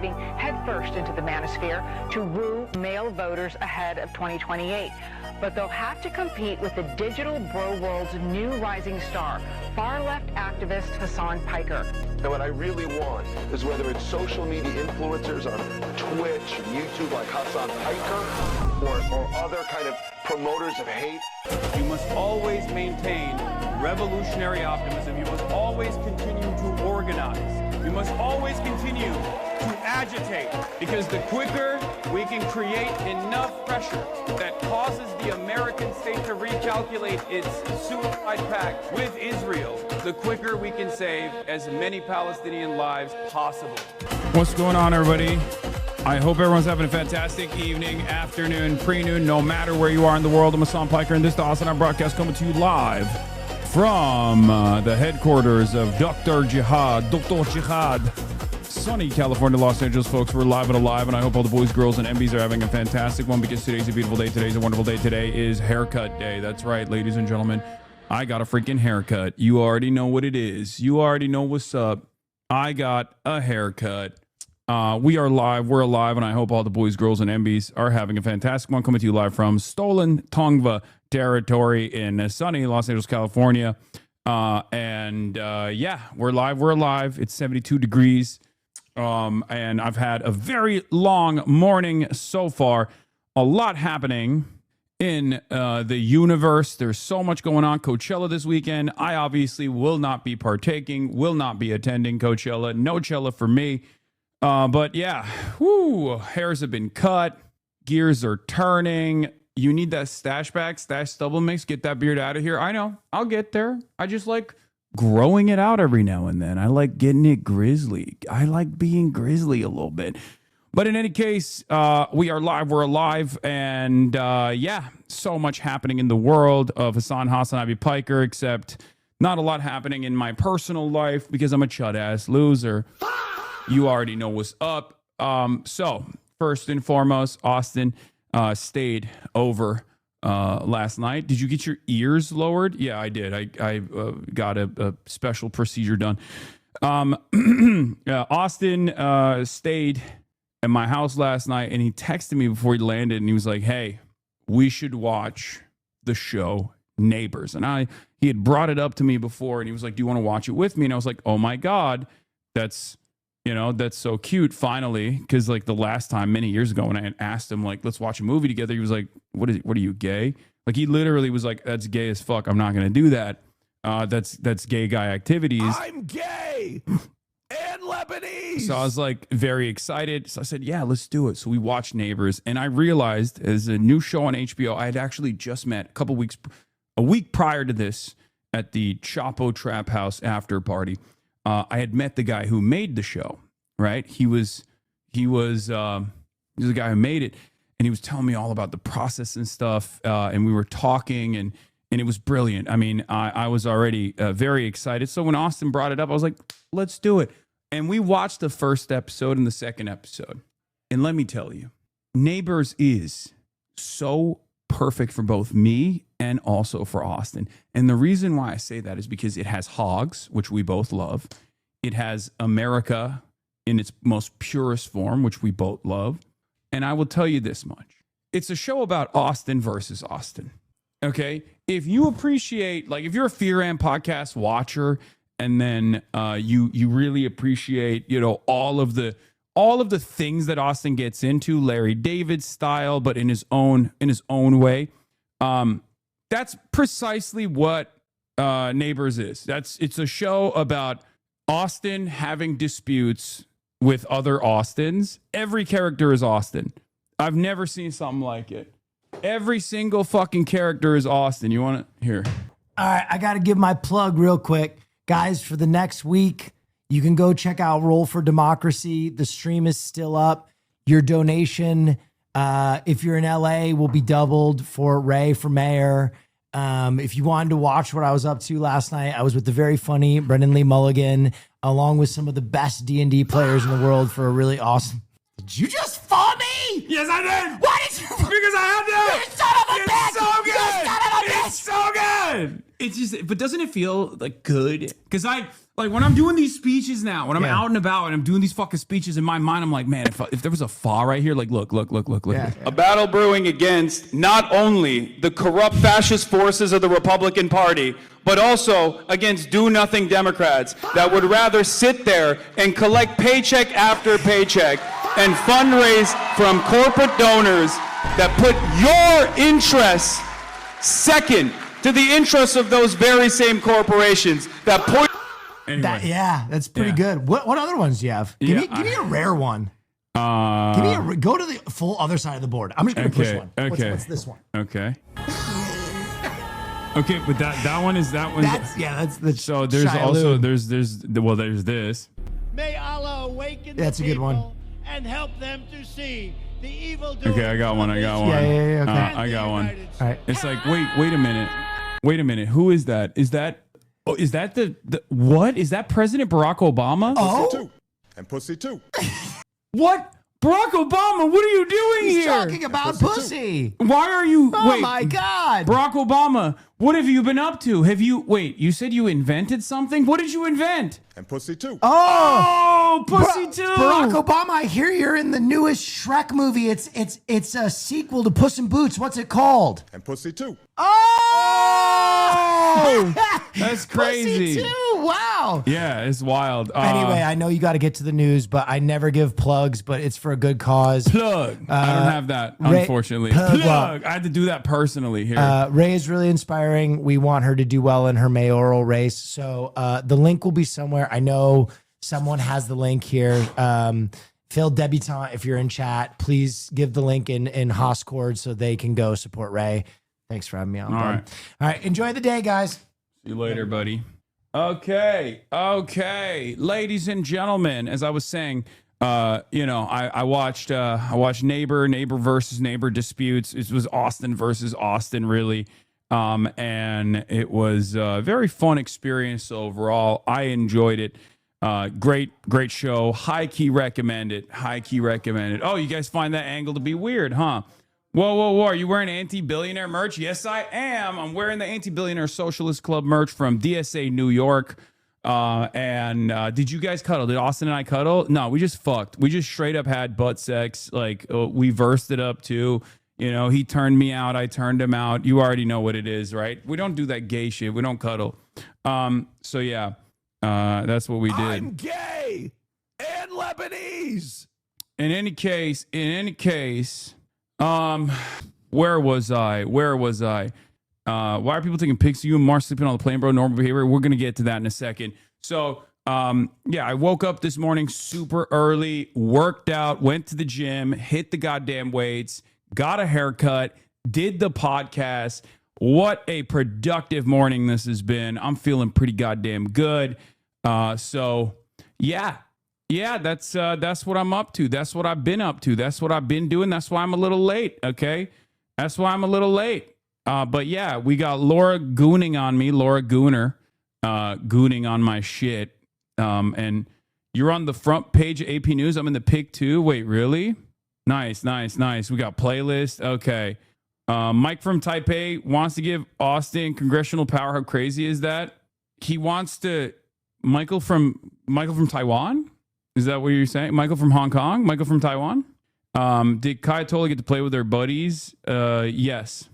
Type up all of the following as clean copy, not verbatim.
diving headfirst into the manosphere to woo male voters ahead of 2028. But they'll have to compete with the digital bro world's new rising star, far-left activist Hasan Piker. And what I really want is whether it's social media influencers on Twitch, YouTube like Hasan Piker, or other kind of promoters of hate. You must always maintain revolutionary optimism. You must always continue to organize. You must always continue to agitate, because the quicker we can create enough pressure that causes the American state to recalculate its suicide pact with Israel, the quicker we can save as many Palestinian lives possible. What's going on, everybody? I hope everyone's having a fantastic evening, afternoon, pre-noon, no matter where you are in the world. I'm Hasan Piker, and this is the HasanAbi broadcast coming to you live from the headquarters of Dr. Jihad, sunny California, Los Angeles, folks. We're live and alive, and I hope all the boys, girls, and MBs are having a fantastic one, because today's a beautiful day. Today's a wonderful day. Today is haircut day. That's right, ladies and gentlemen. I got a freaking haircut. You already know what it is. You already know what's up. I got a haircut. We are live. We're alive, and I hope all the boys, girls, and MBs are having a fantastic one. Coming to you live from stolen Tongva territory in sunny Los Angeles, California. Yeah, we're live. We're alive. It's 72 degrees. And I've had a very long morning so far. A lot happening in the universe. There's so much going on. Coachella this weekend. I obviously will not be partaking, will not be attending Coachella. No Chella for me. But yeah, hairs have been cut. Gears are turning. You need that stash stubble mix. Get that beard out of here. I know. I'll get there. I just like growing it out every now and then. I like getting it grizzly. I like being grizzly a little bit. But in any case, we are live. We're alive. And yeah, so much happening in the world of HasanAbi Piker, except not a lot happening in my personal life because I'm a chud-ass loser. You already know what's up. So first and foremost, Austin stayed over last night. Did you get your ears lowered? Yeah, I did. I got a special procedure done. Austin stayed at my house last night, and he texted me before he landed, and he was like, "Hey, we should watch the show Neighbors." And he had brought it up to me before, and he was like, "Do you want to watch it with me?" And I was like, "Oh my God, that's so cute." Finally, because like the last time many years ago when I had asked him like, let's watch a movie together, he was like, what are you, gay? Like he literally was like, that's gay as fuck. I'm not going to do that. That's gay guy activities. I'm gay and Lebanese. So I was like very excited. So I said, yeah, let's do it. So we watched Neighbors, and I realized as a new show on HBO, I had actually just met a week prior to this at the Chapo Trap House after party. I had met the guy who made the show, right? He was the guy who made it, and he was telling me all about the process and stuff, and we were talking, and it was brilliant. I mean, I was already very excited. So when Austin brought it up, I was like, let's do it. And we watched the first episode and the second episode. And let me tell you, Neighbors is so perfect for both me and also for Austin. And the reason why I say that is because it has hogs, which we both love. It has America in its most purest form, which we both love. And I will tell you this much. It's a show about Austin versus Austin. Okay? If you appreciate, like if you're a Fear and podcast watcher, and then you really appreciate, all of the things that Austin gets into, Larry David style, but in his own way. That's precisely what Neighbors is. It's a show about Austin having disputes with other Austins. Every character is Austin. I've never seen something like it. Every single fucking character is Austin. You want to hear? All right, I got to give my plug real quick. Guys, for the next week, you can go check out Roll for Democracy. The stream is still up. Your donation, if you're in LA, will be doubled for Ray for mayor. If you wanted to watch what I was up to last night, I was with the very funny Brendan Lee Mulligan, along with some of the best D&D players in the world for a really awesome... Did you just follow me? Yes, I did. Why did you? Because I had to. You son of a bitch! So good. You son of a bitch! It's so good. It's just, but doesn't it feel like good? Because Like when I'm doing these speeches now, when I'm out and about and I'm doing these fucking speeches in my mind, I'm like, man, if there was a FA right here, like look. A battle brewing against not only the corrupt fascist forces of the Republican Party, but also against do-nothing Democrats that would rather sit there and collect paycheck after paycheck and fundraise from corporate donors that put your interests second to the interests of those very same corporations that point. Anyway. That's pretty good. What other ones do you have? Give me a rare one. Go to the full other side of the board. I'm just gonna push one. What's this one? Okay. Okay, but that one is that one. That's the. So there's Shia also Loon. there's this. May Allah awaken That's the a good one. people and help them to see the evil. Okay, I got one. Yeah, okay. I got one. All right. It's like wait a minute. Who is that? Is that the what? Is that President Barack Obama? Oh, And pussy too. What? Barack Obama, what are you doing he's here? talking about pussy. Why are you? Oh my God. Barack Obama, what have you been up to? You said you invented something? What did you invent? And pussy too. Oh, pussy too. Barack Obama, I hear you're in the newest Shrek movie. It's a sequel to Puss in Boots. What's it called? And pussy too. Oh! That's crazy. Pussy too. Wow. Yeah, it's wild. Anyway, I know you got to get to the news, but I never give plugs, but it's for a good cause. Plug. I don't have that, Ray- unfortunately. plug. I had to do that personally here. Ray is really inspiring. We want her to do well in her mayoral race. So the link will be somewhere. I know someone has the link here. Phil Debutante, if you're in chat, please give the link in Hoscord so they can go support Ray. Thanks for having me on. All right. All right. Enjoy the day, guys. See you later, buddy. Okay. Ladies and gentlemen, as I was saying, I watched neighbor versus neighbor disputes. It was Austin versus Austin, really. And it was a very fun experience overall. I enjoyed it. Great show. High key recommended. Oh, you guys find that angle to be weird, huh? Whoa. Are you wearing anti-billionaire merch? Yes, I am. I'm wearing the Anti-Billionaire Socialist Club merch from DSA New York. And did you guys cuddle? Did Austin and I cuddle? No, we just fucked. We just straight up had butt sex. Like, we versed it up too. You know, he turned me out. I turned him out. You already know what it is, right? We don't do that gay shit. We don't cuddle. So yeah, that's what we did. I'm gay and Lebanese. In any case, where was I? Why are people taking pics of you and Mark sleeping on the plane, bro? Normal behavior. We're going to get to that in a second. So, I woke up this morning super early, worked out, went to the gym, hit the goddamn weights, got a haircut, did the podcast. What a productive morning this has been. I'm feeling pretty goddamn good. Yeah, that's what I'm up to. That's what I've been up to. That's what I've been doing. That's why I'm a little late. Okay. That's why I'm a little late. But yeah, we got Laura gooning on me, Laura Gooner, gooning on my shit. And you're on the front page of AP News. I'm in the pic too. Wait, really? Nice. We got playlist. Okay. Mike from Taipei wants to give Austin congressional power. How crazy is that? He wants to Michael from Taiwan. Is that what you're saying? Michael from Hong Kong? Michael from Taiwan? Did Kai Tola get to play with their buddies? Yes.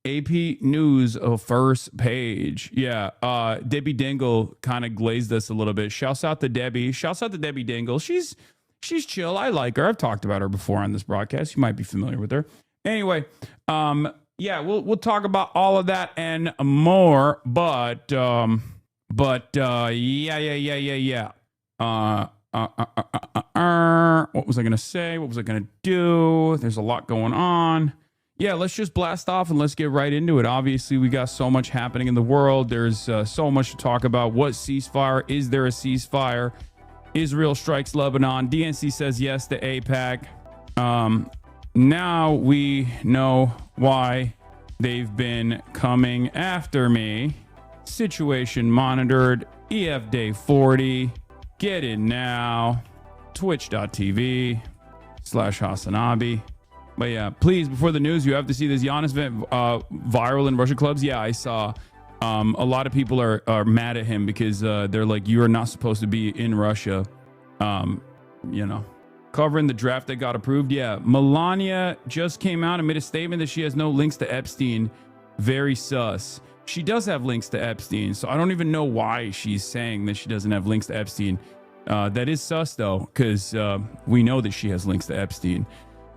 AP News first page. Yeah. Debbie Dingle kind of glazed us a little bit. Shouts out to Debbie. Dingle. She's chill. I like her. I've talked about her before on this broadcast. You might be familiar with her. Anyway, we'll talk about all of that and more. But yeah. What was I going to say? What was I going to do? There's a lot going on. Yeah, let's just blast off and let's get right into it. Obviously, we got so much happening in the world. There's so much to talk about. What ceasefire? Is there a ceasefire? Israel strikes Lebanon. DNC says yes to AIPAC. Now we know why they've been coming after me. Situation monitored. EF Day 40. Get in now. Twitch.tv/HasanAbi. But yeah, please, before the news, you have to see this Giannis event viral in Russian clubs. Yeah, I saw. A lot of people are mad at him because they're like, you are not supposed to be in Russia. You know, covering the draft that got approved. Yeah, Melania just came out and made a statement that she has no links to Epstein. Very sus. She does have links to Epstein, so I don't even know why she's saying that she doesn't have links to Epstein. That is sus though, because we know that she has links to Epstein.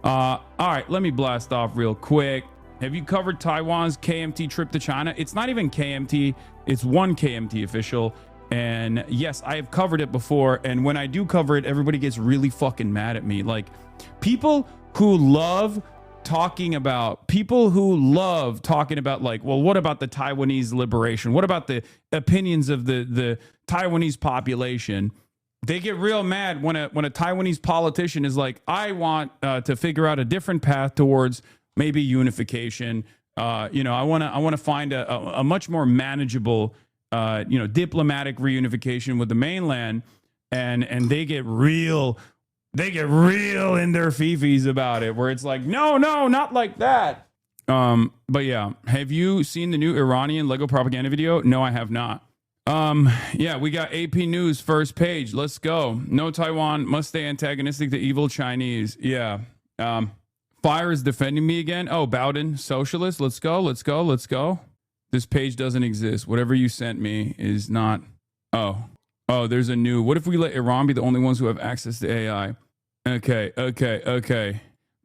All right, let me blast off real quick. Have you covered Taiwan's KMT trip to China? It's not even KMT. It's one KMT official. And yes, I have covered it before. And when I do cover it, everybody gets really fucking mad at me. Like people who love talking about like, well, what about the Taiwanese liberation? What about the opinions of the Taiwanese population? They get real mad when a Taiwanese politician is like, I want to figure out a different path towards maybe unification. You know, I want to find a much more manageable, you know, diplomatic reunification with the mainland, and they get real in their fifis about it, where it's like, no, not like that. But yeah, have you seen the new Iranian Lego propaganda video? No, I have not. Yeah, we got AP News first page. Let's go. No Taiwan must stay antagonistic to evil Chinese. Yeah. Fire is defending me again. Oh, Bowden, socialist. Let's go. This page doesn't exist. Whatever you sent me is not. Oh, there's a new. What if we let Iran be the only ones who have access to AI? Okay.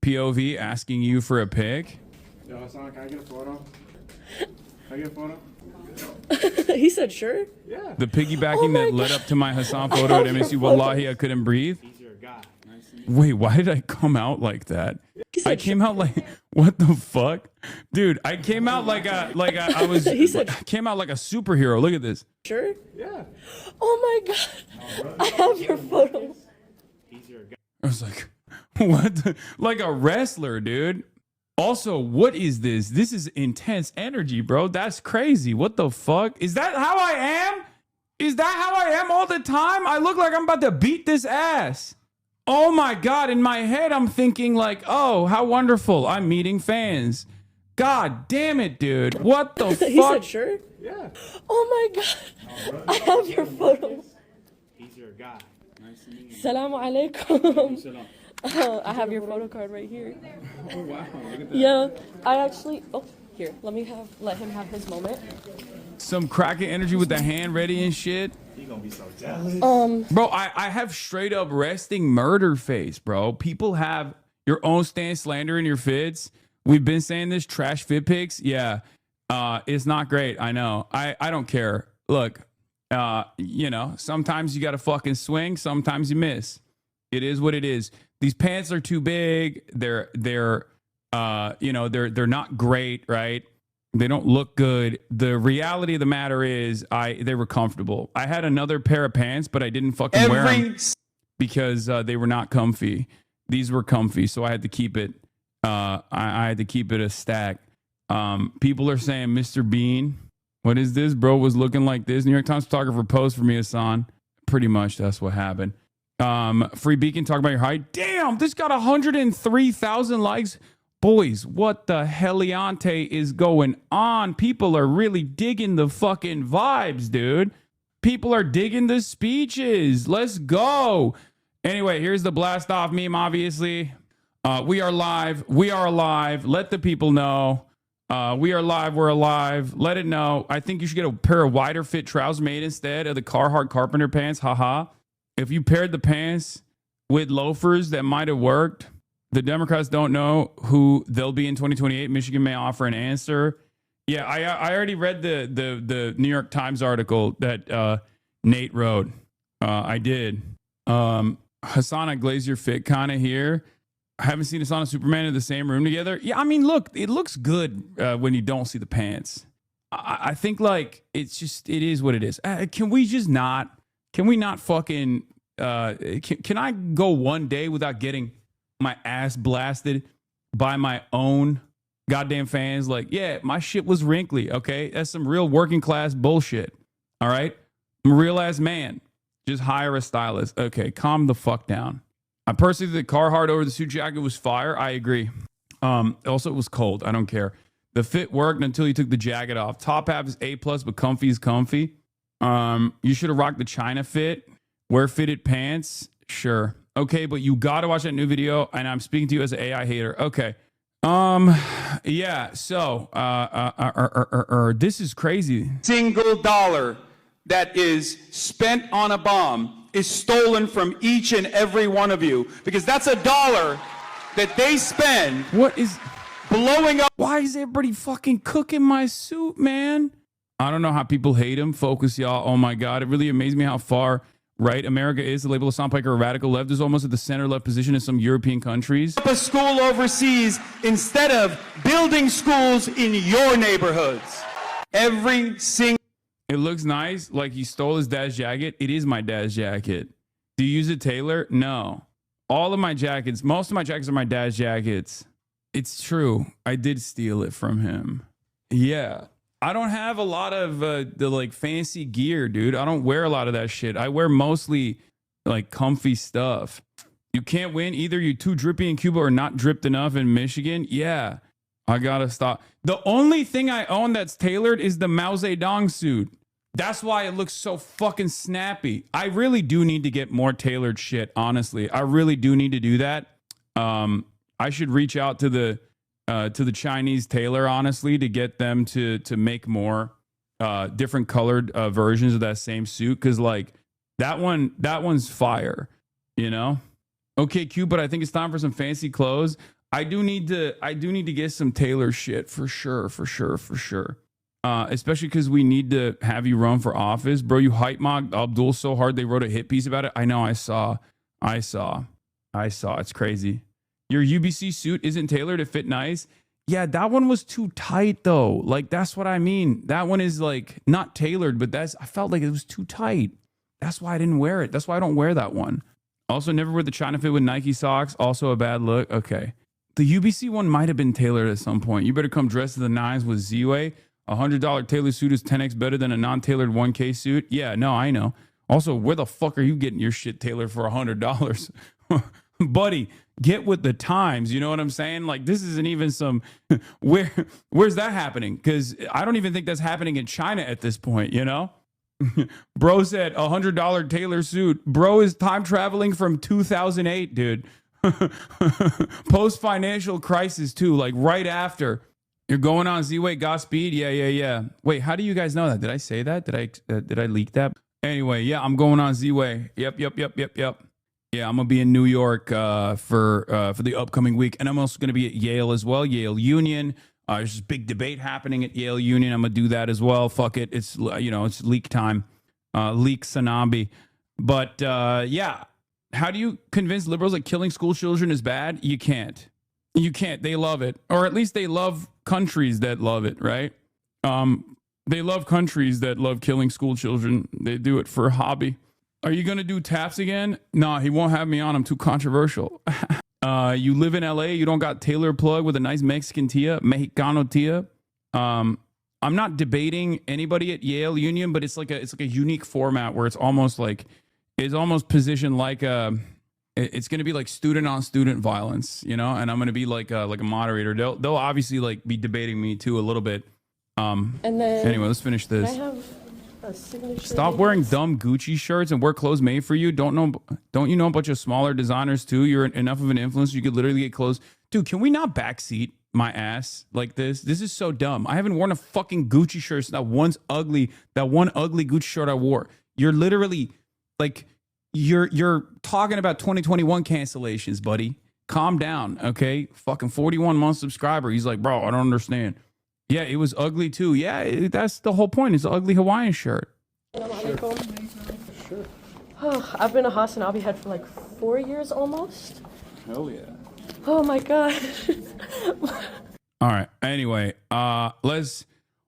POV asking you for a pic. Yo, Hassan, can I get a photo? Can I get a photo? He said sure. Yeah. The piggybacking that led up to my Hassan photo at MSU. Wallahi, I couldn't breathe. He's your guy. Nice to meet Wait, why did I come out like that? I came out like, what the fuck, dude? I came out like I was. I came out like a superhero. Look at this. Sure. Yeah. Oh my god, I have your photo. He's your guy. I was like, what? Like a wrestler, dude. Also, what is this? This is intense energy, bro. That's crazy. What the fuck? Is that how I am? Is that how I am all the time? I look like I'm about to beat this ass. Oh my God. In my head, I'm thinking like, oh, how wonderful. I'm meeting fans. God damn it, dude. What the fuck? He said sure. Yeah. Oh my god, I have your photo. He's your guy. Nice to meet you. Salamu alaikum. I have your photo card right here. Oh wow, look at that. Yeah, I actually. Oh, here. Let him have his moment. Some cracking energy with the hand ready and shit. He gonna be so jealous. Bro, I have straight up resting murder face, bro. People have your own stand slander in your fits. We've been saying this, trash fit pics. Yeah, it's not great. I know. I don't care. Look, you know, sometimes you got to fucking swing. Sometimes you miss. It is what it is. These pants are too big. They're you know, they're not great, right? They don't look good. The reality of the matter is they were comfortable. I had another pair of pants, but I didn't fucking wear them because they were not comfy. These were comfy, so I had to keep it. I had to keep it a stack. People are saying Mr. Bean. What is this? Bro was looking like this. New York Times photographer posed for me, Hassan. Pretty much that's what happened. Free Beacon, talk about your height. Damn, this got 103,000 likes. Boys, what the heliante is going on? People are really digging the fucking vibes, dude. People are digging the speeches. Let's go. Anyway, here's the blast off meme, obviously. We are live. We are alive. Let the people know. We are live. We're alive. Let it know. I think you should get a pair of wider fit trousers made instead of the Carhartt Carpenter pants. Haha. If you paired the pants with loafers, that might have worked. The Democrats don't know who they'll be in 2028. Michigan may offer an answer. Yeah, I already read the New York Times article that Nate wrote. I did. Hassan, I glaze your fit kind of here. I haven't seen Hassan and Superman in the same room together. Yeah, I mean, look, it looks good when you don't see the pants. I think like it is what it is. Can we not fucking can I go one day without getting my ass blasted by my own goddamn fans? Like, yeah, my shit was wrinkly. Okay, that's some real working class bullshit. All right, I'm a real ass man. Just hire a stylist. Okay, calm the fuck down. I personally think the Carhartt over the suit jacket was fire. I agree. Also, it was cold. I don't care. The fit worked until you took the jacket off. Top half is A+, but comfy is comfy. You should have rocked the China fit. Wear fitted pants. Sure. Okay, but you got to watch that new video, and I'm speaking to you as an AI hater. Okay. Yeah, so this is crazy. Single dollar that is spent on a bomb is stolen from each and every one of you, because that's a dollar that they spend. What is blowing up? Why is everybody fucking cooking my suit, man? I don't know how people hate him. Focus, y'all. Oh my God, it really amazed me how far right America is. The label of Hassan Piker a radical left is almost at the center left position in some European countries. A school overseas instead of building schools in your neighborhoods. Every single. It looks nice, like he stole his dad's jacket. It is my dad's jacket. Do you use a tailor? No. All of my jackets, most of my jackets are my dad's jackets. It's true. I did steal it from him. Yeah. I don't have a lot of the like fancy gear, dude. I don't wear a lot of that shit. I wear mostly like comfy stuff. You can't win. Either you too drippy in Cuba or not dripped enough in Michigan. Yeah. I gotta stop. The only thing I own that's tailored is the Mao Zedong suit. That's why it looks so fucking snappy. I really do need to get more tailored shit, honestly. I really do need to do that. I should reach out to the Chinese tailor, honestly, to get them to make more different colored versions of that same suit. Cause like that one's fire, you know? Okay, cute, but I think it's time for some fancy clothes. I do need to get some tailor shit for sure. Especially because we need to have you run for office. Bro, you hype mocked Abdul so hard they wrote a hit piece about it. I know, I saw. It's crazy. Your UBC suit isn't tailored to fit nice. Yeah, that one was too tight though. Like, that's what I mean. That one is like not tailored, but I felt like it was too tight. That's why I didn't wear it. That's why I don't wear that one. Also, never wear the China fit with Nike socks. Also a bad look. Okay. The UBC one might have been tailored at some point. You better come dressed to the nines with Z-Way. $100 tailored suit is 10x better than a non-tailored 1K suit. Yeah, no, I know. Also, where the fuck are you getting your shit tailored for $100? Buddy, get with the times. You know what I'm saying? Like, this isn't even some... Where's that happening? Because I don't even think that's happening in China at this point, you know? Bro said $100 tailor suit. Bro is time traveling from 2008, dude. Post-financial crisis, too. Like, right after... You're going on Z-Way, Godspeed? Yeah. Wait, how do you guys know that? Did I say that? Did I leak that? Anyway, yeah, I'm going on Z-Way. Yep. Yeah, I'm gonna be in New York for the upcoming week, and I'm also gonna be at Yale as well, Yale Union. There's this big debate happening at Yale Union. I'm gonna do that as well. Fuck it, it's it's leak time, leak HasanAbi. But yeah, how do you convince liberals that killing school children is bad? You can't. They love it, or at least they love countries that love it, right? They love countries that love killing school children. They do it for a hobby. Are you going to do taps again? Nah, he won't have me on. I'm too controversial. You live in LA. You don't got Taylor plug with a nice Mexican tia, Mexicano tia. I'm not debating anybody at Yale Union, but it's like a unique format where it's almost positioned like it's going to be like student on student violence, you know, and I'm going to be like a moderator. They'll obviously like be debating me too a little bit. And then anyway, let's finish this. I have a signature. Stop wearing dumb Gucci shirts and wear clothes made for you. Don't you know a bunch of smaller designers too? You're enough of an influencer. You could literally get clothes. Dude, can we not backseat my ass like this? This is so dumb. I haven't worn a fucking Gucci shirt since that one ugly Gucci shirt I wore. You're literally like, you're talking about 2021 cancellations, buddy. Calm down, okay? Fucking 41 month subscriber. He's like, bro, I don't understand. Yeah, it was ugly too. Yeah, that's the whole point. It's an ugly Hawaiian shirt. Sure. Oh, I've been a HasanAbi head for like 4 years almost. Hell yeah. Oh my god. All right. Anyway, let's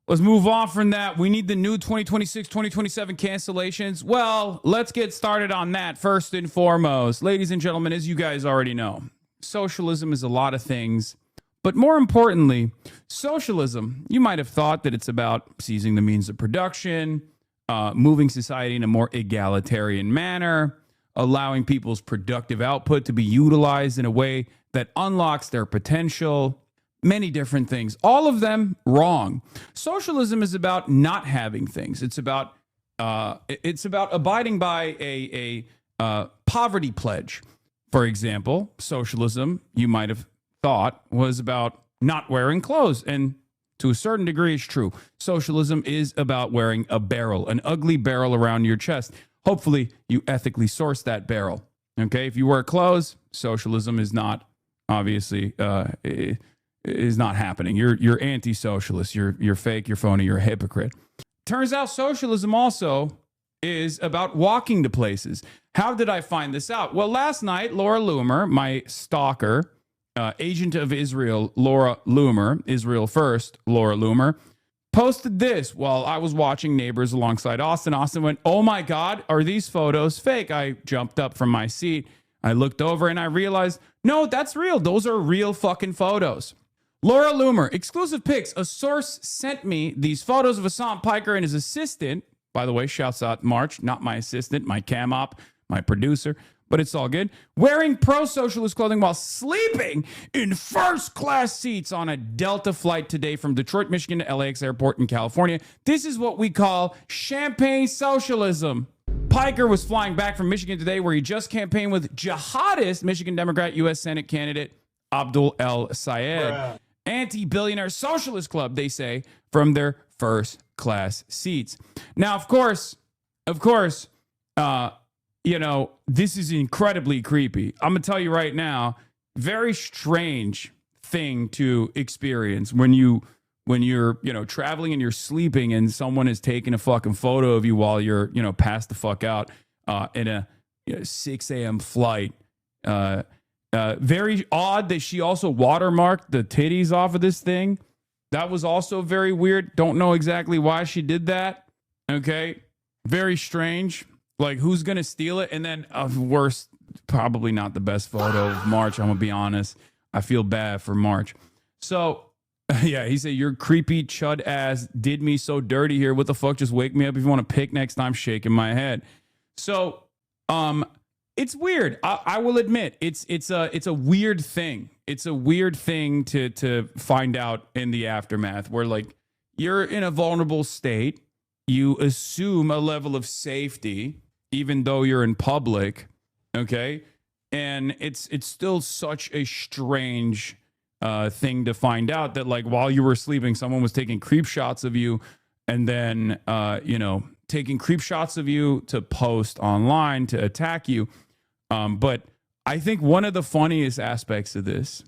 move on from that. We need the new 2026, 2027 cancellations. Well, let's get started on that first and foremost. Ladies and gentlemen, as you guys already know, socialism is a lot of things. But more importantly, socialism, you might have thought that it's about seizing the means of production, moving society in a more egalitarian manner, allowing people's productive output to be utilized in a way that unlocks their potential. many different things, all of them wrong. Socialism is about not having things. It's about abiding by a poverty pledge. For example, socialism, you might have thought, was about not wearing clothes, and to a certain degree, it's true. Socialism is about wearing a barrel, an ugly barrel around your chest. Hopefully, you ethically source that barrel. Okay, if you wear clothes, socialism is not obviously is not happening. You're anti-socialist. You're fake. You're phony. You're a hypocrite. Turns out, socialism also is about walking to places. How did I find this out? Well, last night, Laura Loomer, my stalker, agent of Israel, Laura Loomer, Israel First, Laura Loomer, posted this while I was watching Neighbors alongside Austin. Austin went, "Oh my God, are these photos fake?" I jumped up from my seat. I looked over and I realized, no, that's real. Those are real fucking photos. Laura Loomer, exclusive pics. A source sent me these photos of Hassan Piker and his assistant. By the way, shouts out March, not my assistant, my cam op, my producer, but it's all good. Wearing pro-socialist clothing while sleeping in first-class seats on a Delta flight today from Detroit, Michigan to LAX airport in California. This is what we call champagne socialism. Piker was flying back from Michigan today, where he just campaigned with jihadist Michigan Democrat U.S. Senate candidate Abdul El Sayed. Anti-billionaire socialist club, they say, from their first-class seats. Now, of course, you know, this is incredibly creepy. I'm going to tell you right now, very strange thing to experience when you're, you know, traveling and you're sleeping and someone is taking a fucking photo of you while you're, you know, passed the fuck out in a 6 a.m. flight. Very odd that she also watermarked the titties off of this thing. That was also very weird. Don't know exactly why she did that. Okay. Very strange. Like, who's going to steal it? And then, worse, probably not the best photo of March. I'm going to be honest. I feel bad for March. So, yeah, he said, "Your creepy chud ass did me so dirty here. What the fuck? Just wake me up if you want to pick next time." Shaking my head. So, it's weird. I will admit it's a weird thing. It's a weird thing to find out in the aftermath, where like you're in a vulnerable state. You assume a level of safety, even though you're in public. Okay. And it's still such a strange thing to find out that, like, while you were sleeping, someone was taking creep shots of you, and then, you know, taking creep shots of you to post online to attack you. But I think one of the funniest aspects of this,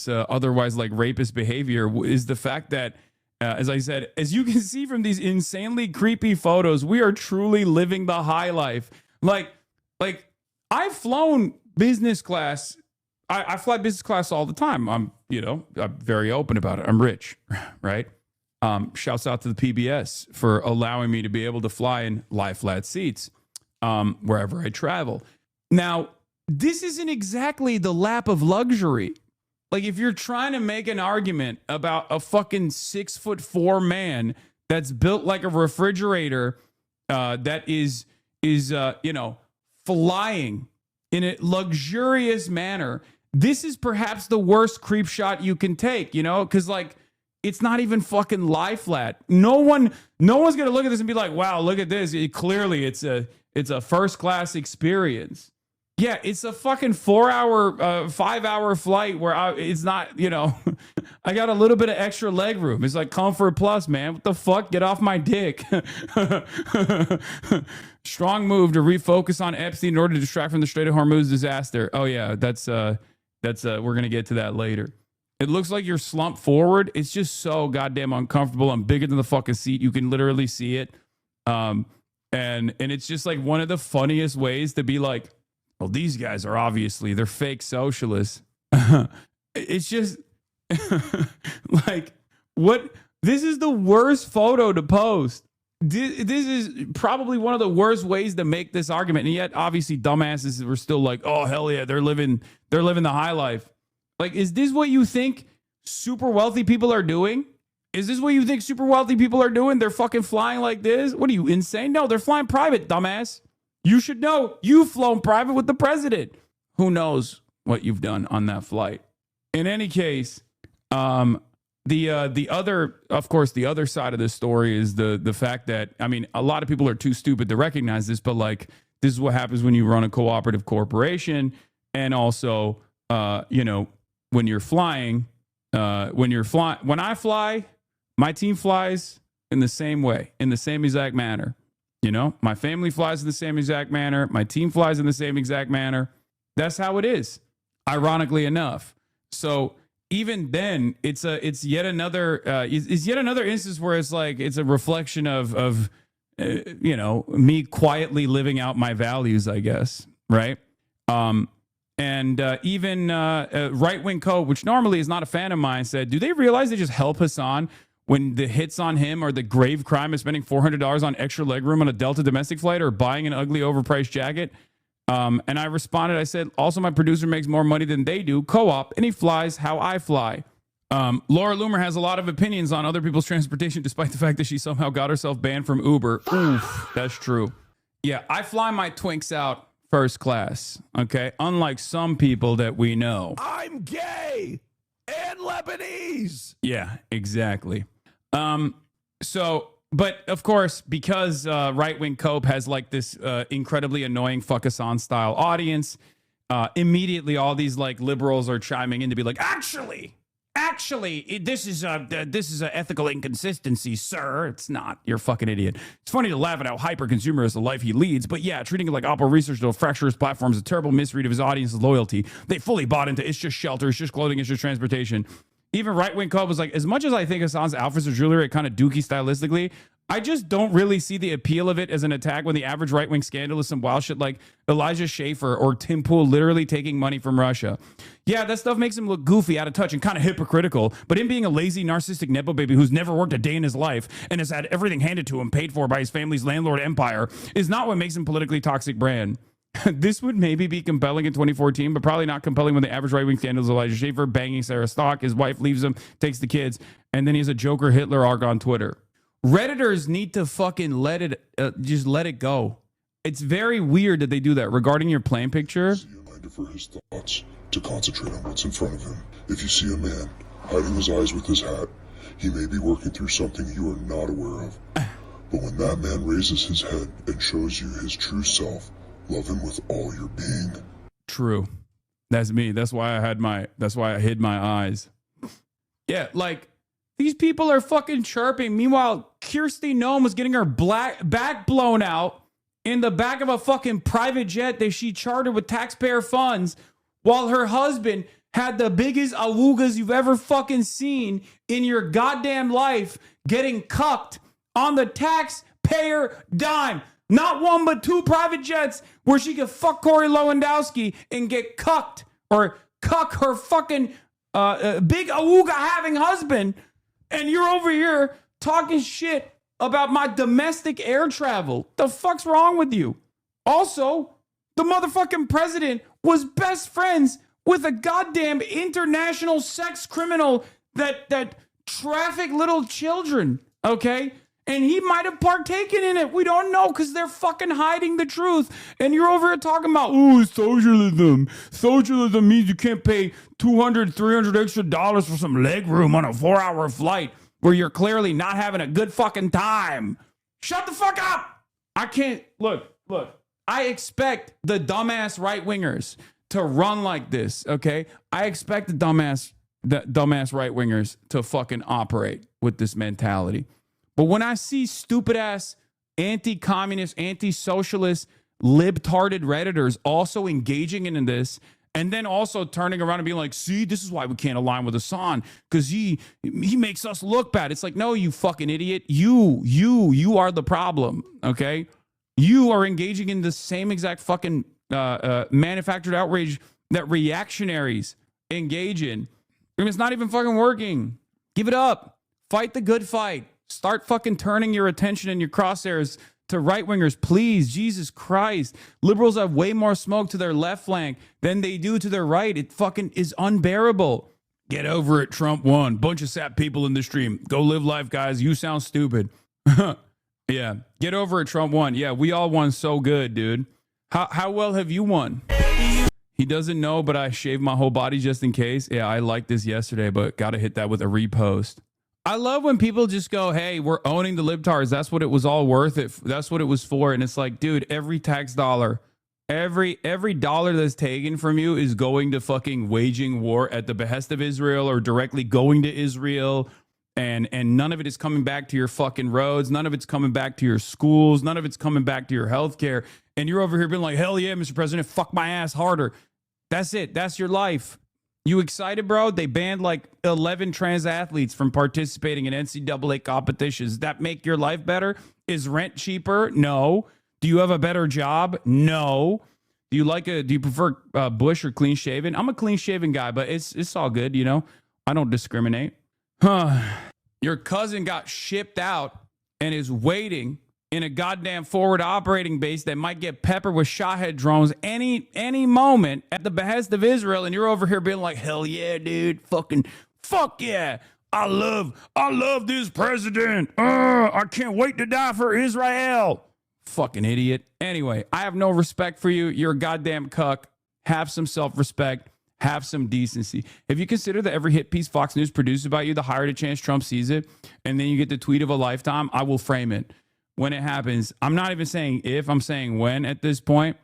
otherwise like rapist behavior, is the fact that, as I said, as you can see from these insanely creepy photos, we are truly living the high life. Like I've flown business class. I fly business class all the time. I'm very open about it. I'm rich, right? Shouts out to the PBS for allowing me to be able to fly in lie flat seats wherever I travel. Now, this isn't exactly the lap of luxury. Like, if you're trying to make an argument about a fucking 6'4" man that's built like a refrigerator, that is flying in a luxurious manner, this is perhaps the worst creep shot you can take, because like it's not even fucking lie flat. No one's gonna look at this and be like, "Wow, look at this. Clearly, it's a first class experience." Yeah, it's a fucking 5-hour flight where it's not, I got a little bit of extra leg room. It's like Comfort Plus, man. What the fuck? Get off my dick. Strong move to refocus on Epstein in order to distract from the Strait of Hormuz disaster. Oh yeah, that's we're gonna get to that later. It looks like you're slumped forward. It's just so goddamn uncomfortable. I'm bigger than the fucking seat. You can literally see it. And it's just like one of the funniest ways to be like, well, these guys are they're fake socialists. It's just like, what? This is the worst photo to post. This is probably one of the worst ways to make this argument. And yet, obviously, dumbasses were still like, "Oh, hell yeah, they're living the high life." Like, is this what you think super wealthy people are doing? Is this what you think super wealthy people are doing? They're fucking flying like this? What are you, insane? No, they're flying private, dumbass. You should know. You've flown private with the president. Who knows what you've done on that flight? in any case, the other, of course, the other side of this story is the fact that, I mean, a lot of people are too stupid to recognize this, but like, this is what happens when you run a cooperative corporation. And also, when you're flying, when I fly, my team flies in the same way, in the same exact manner. My family flies in the same exact manner. My team flies in the same exact manner. That's how it is, ironically enough. So even then, it's yet another instance where it's like it's a reflection of me quietly living out my values, I guess, right? And even Right-Wing Code, which normally is not a fan of mine, said, do they realize they just help Hasan when the hits on him are the grave crime of spending $400 on extra legroom on a Delta domestic flight or buying an ugly overpriced jacket? And I responded, I said, also, my producer makes more money than they do, co-op, and he flies how I fly. Laura Loomer has a lot of opinions on other people's transportation, despite the fact that she somehow got herself banned from Uber. Oof, that's true. Yeah, I fly my Twinks out first class, okay? Unlike some people that we know. I'm gay and Lebanese. Yeah, exactly. But of course, because Right-Wing Cope has like this incredibly annoying fuck Hasan style audience, immediately all these like liberals are chiming in to be like, actually, this is an ethical inconsistency, sir. It's not. You're a fucking idiot. It's funny to laugh at how hyper-consumer is the life he leads, but yeah, treating it like Oppo Research to fracture his platform is a terrible misread of his audience's loyalty. They fully bought into it's just shelter, it's just clothing, it's just transportation. Even Right-Wing Cub was like, as much as I think Hasan's outfits are jewelry kind of dookie stylistically, I just don't really see the appeal of it as an attack when the average right-wing scandal is some wild shit like Elijah Schaffer or Tim Pool literally taking money from Russia. Yeah, that stuff makes him look goofy, out of touch, and kind of hypocritical, but him being a lazy, narcissistic nepo baby who's never worked a day in his life and has had everything handed to him, paid for by his family's landlord empire, is not what makes him politically toxic brand. This would maybe be compelling in 2014, but probably not compelling when the average right-wing scandal is Elijah Schaffer banging Sarah Stock, his wife leaves him, takes the kids, and then he has a Joker Hitler arc on Twitter. Redditors need to fucking just let it go. It's very weird that they do that. Regarding your plane picture, for his thoughts to concentrate on what's in front of him. If you see a man hiding his eyes with his hat, he may be working through something you are not aware of. But when that man raises his head and shows you his true self, love him with all your being. True. That's me. That's why I hid my eyes. Yeah, like, these people are fucking chirping. Meanwhile, Kirsty Noem was getting her back blown out in the back of a fucking private jet that she chartered with taxpayer funds, while her husband had the biggest awoogas you've ever fucking seen in your goddamn life getting cucked on the taxpayer dime. Not one, but two private jets where she could fuck Corey Lewandowski and get cucked or cuck her fucking big awooga having husband. And you're over here talking shit about my domestic air travel. The fuck's wrong with you? Also, the motherfucking president was best friends with a goddamn international sex criminal that trafficked little children, okay? And he might have partaken in it. We don't know because they're fucking hiding the truth. And you're over here talking about, oh, socialism. Socialism means you can't pay $200, $300 extra dollars for some leg room on a 4-hour flight where you're clearly not having a good fucking time. Shut the fuck up. I can't. Look. I expect the dumbass right-wingers to run like this, okay? I expect the dumbass right-wingers to fucking operate with this mentality. But when I see stupid-ass anti-communist, anti-socialist, libtarded Redditors also engaging in this, and then also turning around and being like, see, this is why we can't align with Hasan, because he makes us look bad. It's like, no, you fucking idiot. You are the problem, okay? You are engaging in the same exact fucking manufactured outrage that reactionaries engage in. I mean, it's not even fucking working. Give it up. Fight the good fight. Start fucking turning your attention and your crosshairs to right-wingers, please. Jesus Christ. Liberals have way more smoke to their left flank than they do to their right. It fucking is unbearable. Get over it, Trump won. Bunch of sap people in the stream. Go live life, guys. You sound stupid. Yeah. Get over it, Trump won. Yeah, we all won so good, dude. How well have you won? He doesn't know, but I shaved my whole body just in case. Yeah, I liked this yesterday, but got to hit that with a repost. I love when people just go, hey, we're owning the libtards. That's what it was all worth it. That's what it was for. And it's like, dude, every tax dollar, every dollar that's taken from you is going to fucking waging war at the behest of Israel or directly going to Israel. And none of it is coming back to your fucking roads. None of it's coming back to your schools. None of it's coming back to your healthcare. And you're over here being like, hell yeah, Mr. President, fuck my ass harder. That's it. That's your life. You excited, bro? They banned like 11 trans athletes from participating in NCAA competitions. Does that make your life better? Is rent cheaper? No. Do you have a better job? No. Do you prefer bush or clean shaven? I'm a clean shaven guy, but it's all good, you know? I don't discriminate. Your cousin got shipped out and is waiting in a goddamn forward operating base that might get peppered with Shahed drones any moment at the behest of Israel, and you're over here being like, hell yeah, dude, fuck yeah, I love this president. I can't wait to die for Israel. Fucking idiot. Anyway, I have no respect for you. You're a goddamn cuck. Have some self-respect. Have some decency. If you consider that every hit piece Fox News produces about you, the higher the chance Trump sees it, and then you get the tweet of a lifetime, I will frame it when it happens. I'm not even saying if, I'm saying when at this point.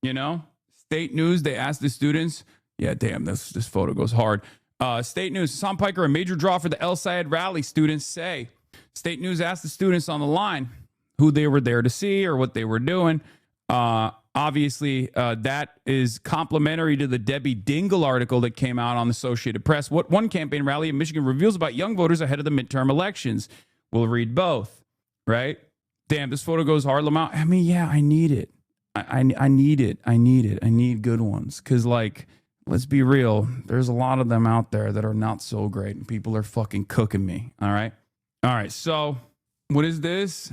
You know, State News, they asked the students. Yeah, damn, this photo goes hard. State News, Hassan Piker, a major draw for the El Sayed rally, students say. State News asked the students on the line who they were there to see or what they were doing. Obviously, that is complimentary to the Debbie Dingle article that came out on the Associated Press. What one campaign rally in Michigan reveals about young voters ahead of the midterm elections. We'll read both, right? Damn, this photo goes hard, Lamont. I mean, yeah, I need it. I need it. I need it. I need good ones. Because, like, let's be real. There's a lot of them out there that are not so great. And people are fucking cooking me. All right. All right. So what is this?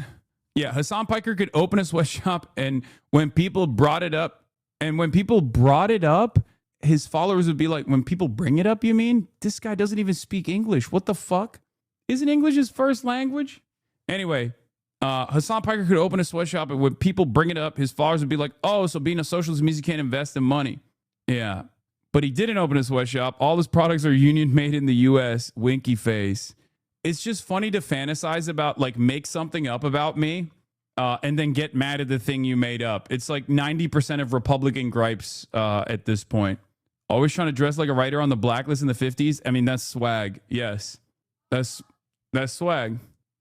Yeah. Hassan Piker could open a sweatshop. And when people brought it up, his followers would be like, when people bring it up, you mean? This guy doesn't even speak English. What the fuck? Isn't English his first language? Anyway. Hassan Piker could open a sweatshop, and when people bring it up, his followers would be like, oh, so being a socialist means you can't invest in money. Yeah. But he didn't open a sweatshop. All his products are union made in the U.S. Winky face. It's just funny to fantasize about, like, make something up about me and then get mad at the thing you made up. It's like 90% of Republican gripes at this point. Always trying to dress like a writer on the blacklist in the 50s. I mean, that's swag. Yes. That's swag.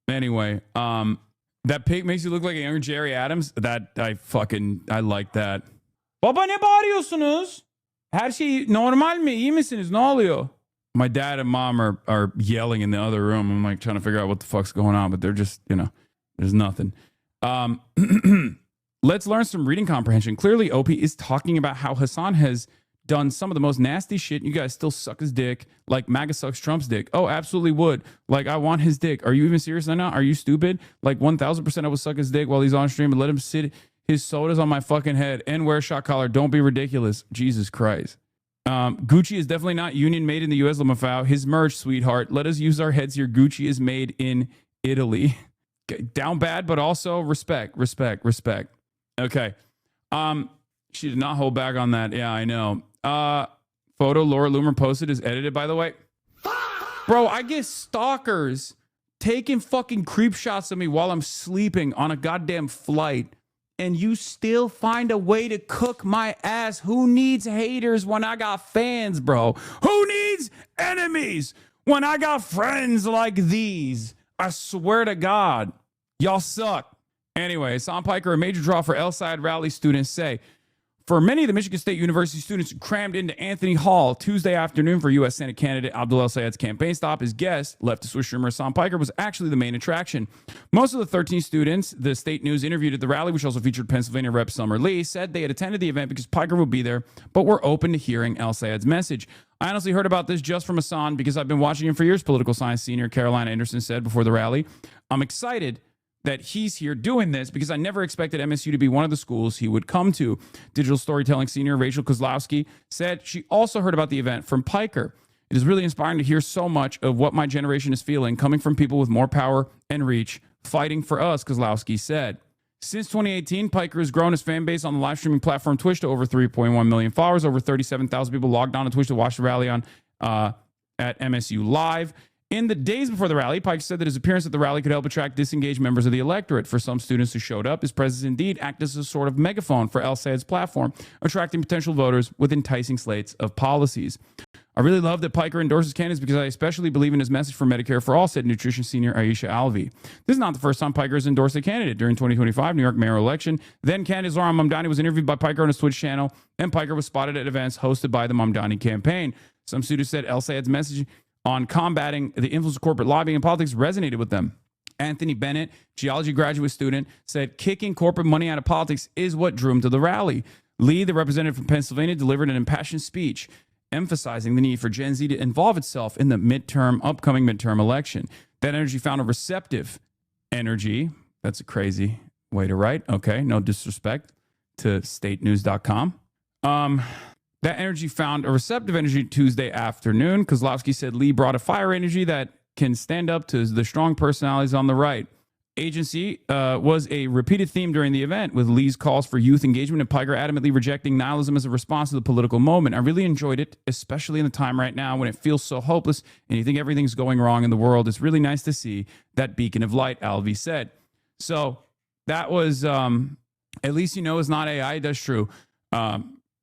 Anyway, that pic makes you look like a younger Jerry Adams. I like that. Baba ne bağırıyorsunuz? Her şey normal mi? İyi misiniz? Ne oluyor? My dad and mom are yelling in the other room. I'm like trying to figure out what the fuck's going on, but they're just, you know, there's nothing. Let's learn some reading comprehension. Clearly, OP is talking about how Hassan has done some of the most nasty shit. You guys still suck his dick like MAGA sucks Trump's dick. Oh, absolutely would. Like, I want his dick. Are you even serious right now? Are you stupid? Like, 1,000% I would suck his dick while he's on stream and let him sit his sodas on my fucking head and wear a shot collar. Don't be ridiculous. Jesus Christ. Gucci is definitely not union made in the U.S. Lamafau. His merch, sweetheart. Let us use our heads here. Gucci is made in Italy. Down bad, but also respect. Okay. She did not hold back on that. Yeah, I know. Photo Laura Loomer posted is edited, by the way. Bro, I get stalkers taking fucking creep shots of me while I'm sleeping on a goddamn flight, and you still find a way to cook my ass. Who needs haters when I got fans, bro? Who needs enemies when I got friends like these? I swear to God, y'all suck. Anyway, Hassan Piker, a major draw for El Sayed rally, students say. For many of the Michigan State University students who crammed into Anthony Hall Tuesday afternoon for U.S. Senate candidate Abdul El Sayed's campaign stop, his guest, leftist Swiss streamer Hassan Piker, was actually the main attraction. Most of the 13 students the State News interviewed at the rally, which also featured Pennsylvania Rep. Summer Lee, said they had attended the event because Piker would be there, but were open to hearing El Sayed's message. I honestly heard about this just from Hassan because I've been watching him for years, political science senior Caroline Anderson said before the rally. I'm excited that he's here doing this because I never expected MSU to be one of the schools he would come to. Digital storytelling senior Rachel Kozlowski said she also heard about the event from Piker. It is really inspiring to hear so much of what my generation is feeling coming from people with more power and reach fighting for us, Kozlowski said. Since 2018, Piker has grown his fan base on the live streaming platform Twitch to over 3.1 million followers. Over 37,000 people logged on to Twitch to watch the rally on at MSU Live. In the days before the rally, Pike said that his appearance at the rally could help attract disengaged members of the electorate. For some students who showed up, his presence indeed acted as a sort of megaphone for El Sayed's platform, attracting potential voters with enticing slates of policies. I really love that Piker endorses candidates because I especially believe in his message for Medicare for All, said nutrition senior Aisha Alvi. This is not the first time Piker has endorsed a candidate. During 2025 New York mayoral election, then candidate Zohran Mamdani was interviewed by Piker on his Twitch channel, and Piker was spotted at events hosted by the Mamdani campaign. Some students said El Sayed's message on combating the influence of corporate lobbying and politics resonated with them. Anthony Bennett, geology graduate student, said kicking corporate money out of politics is what drew him to the rally. Lee, the representative from Pennsylvania, delivered an impassioned speech emphasizing the need for Gen Z to involve itself in the upcoming midterm election. That energy found a receptive energy. That's a crazy way to write. Okay, no disrespect to statenews.com. That energy found a receptive energy Tuesday afternoon. Kozlowski said Lee brought a fire energy that can stand up to the strong personalities on the right. Agency was a repeated theme during the event, with Lee's calls for youth engagement and Piker adamantly rejecting nihilism as a response to the political moment. I really enjoyed it, especially in the time right now when it feels so hopeless and you think everything's going wrong in the world. It's really nice to see that beacon of light, Alvey said. So that was, at least you know it's not AI. That's true.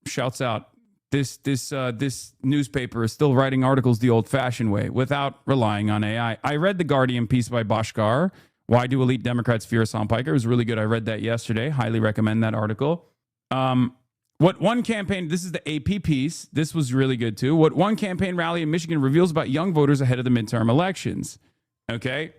Shouts out. This newspaper is still writing articles the old-fashioned way without relying on AI. I read the Guardian piece by Bhaskar. Why do elite Democrats fear Hasan Piker? It was really good. I read that yesterday. Highly recommend that article. What one campaign, this is the AP piece. This was really good too. What one campaign rally in Michigan reveals about young voters ahead of the midterm elections. Okay.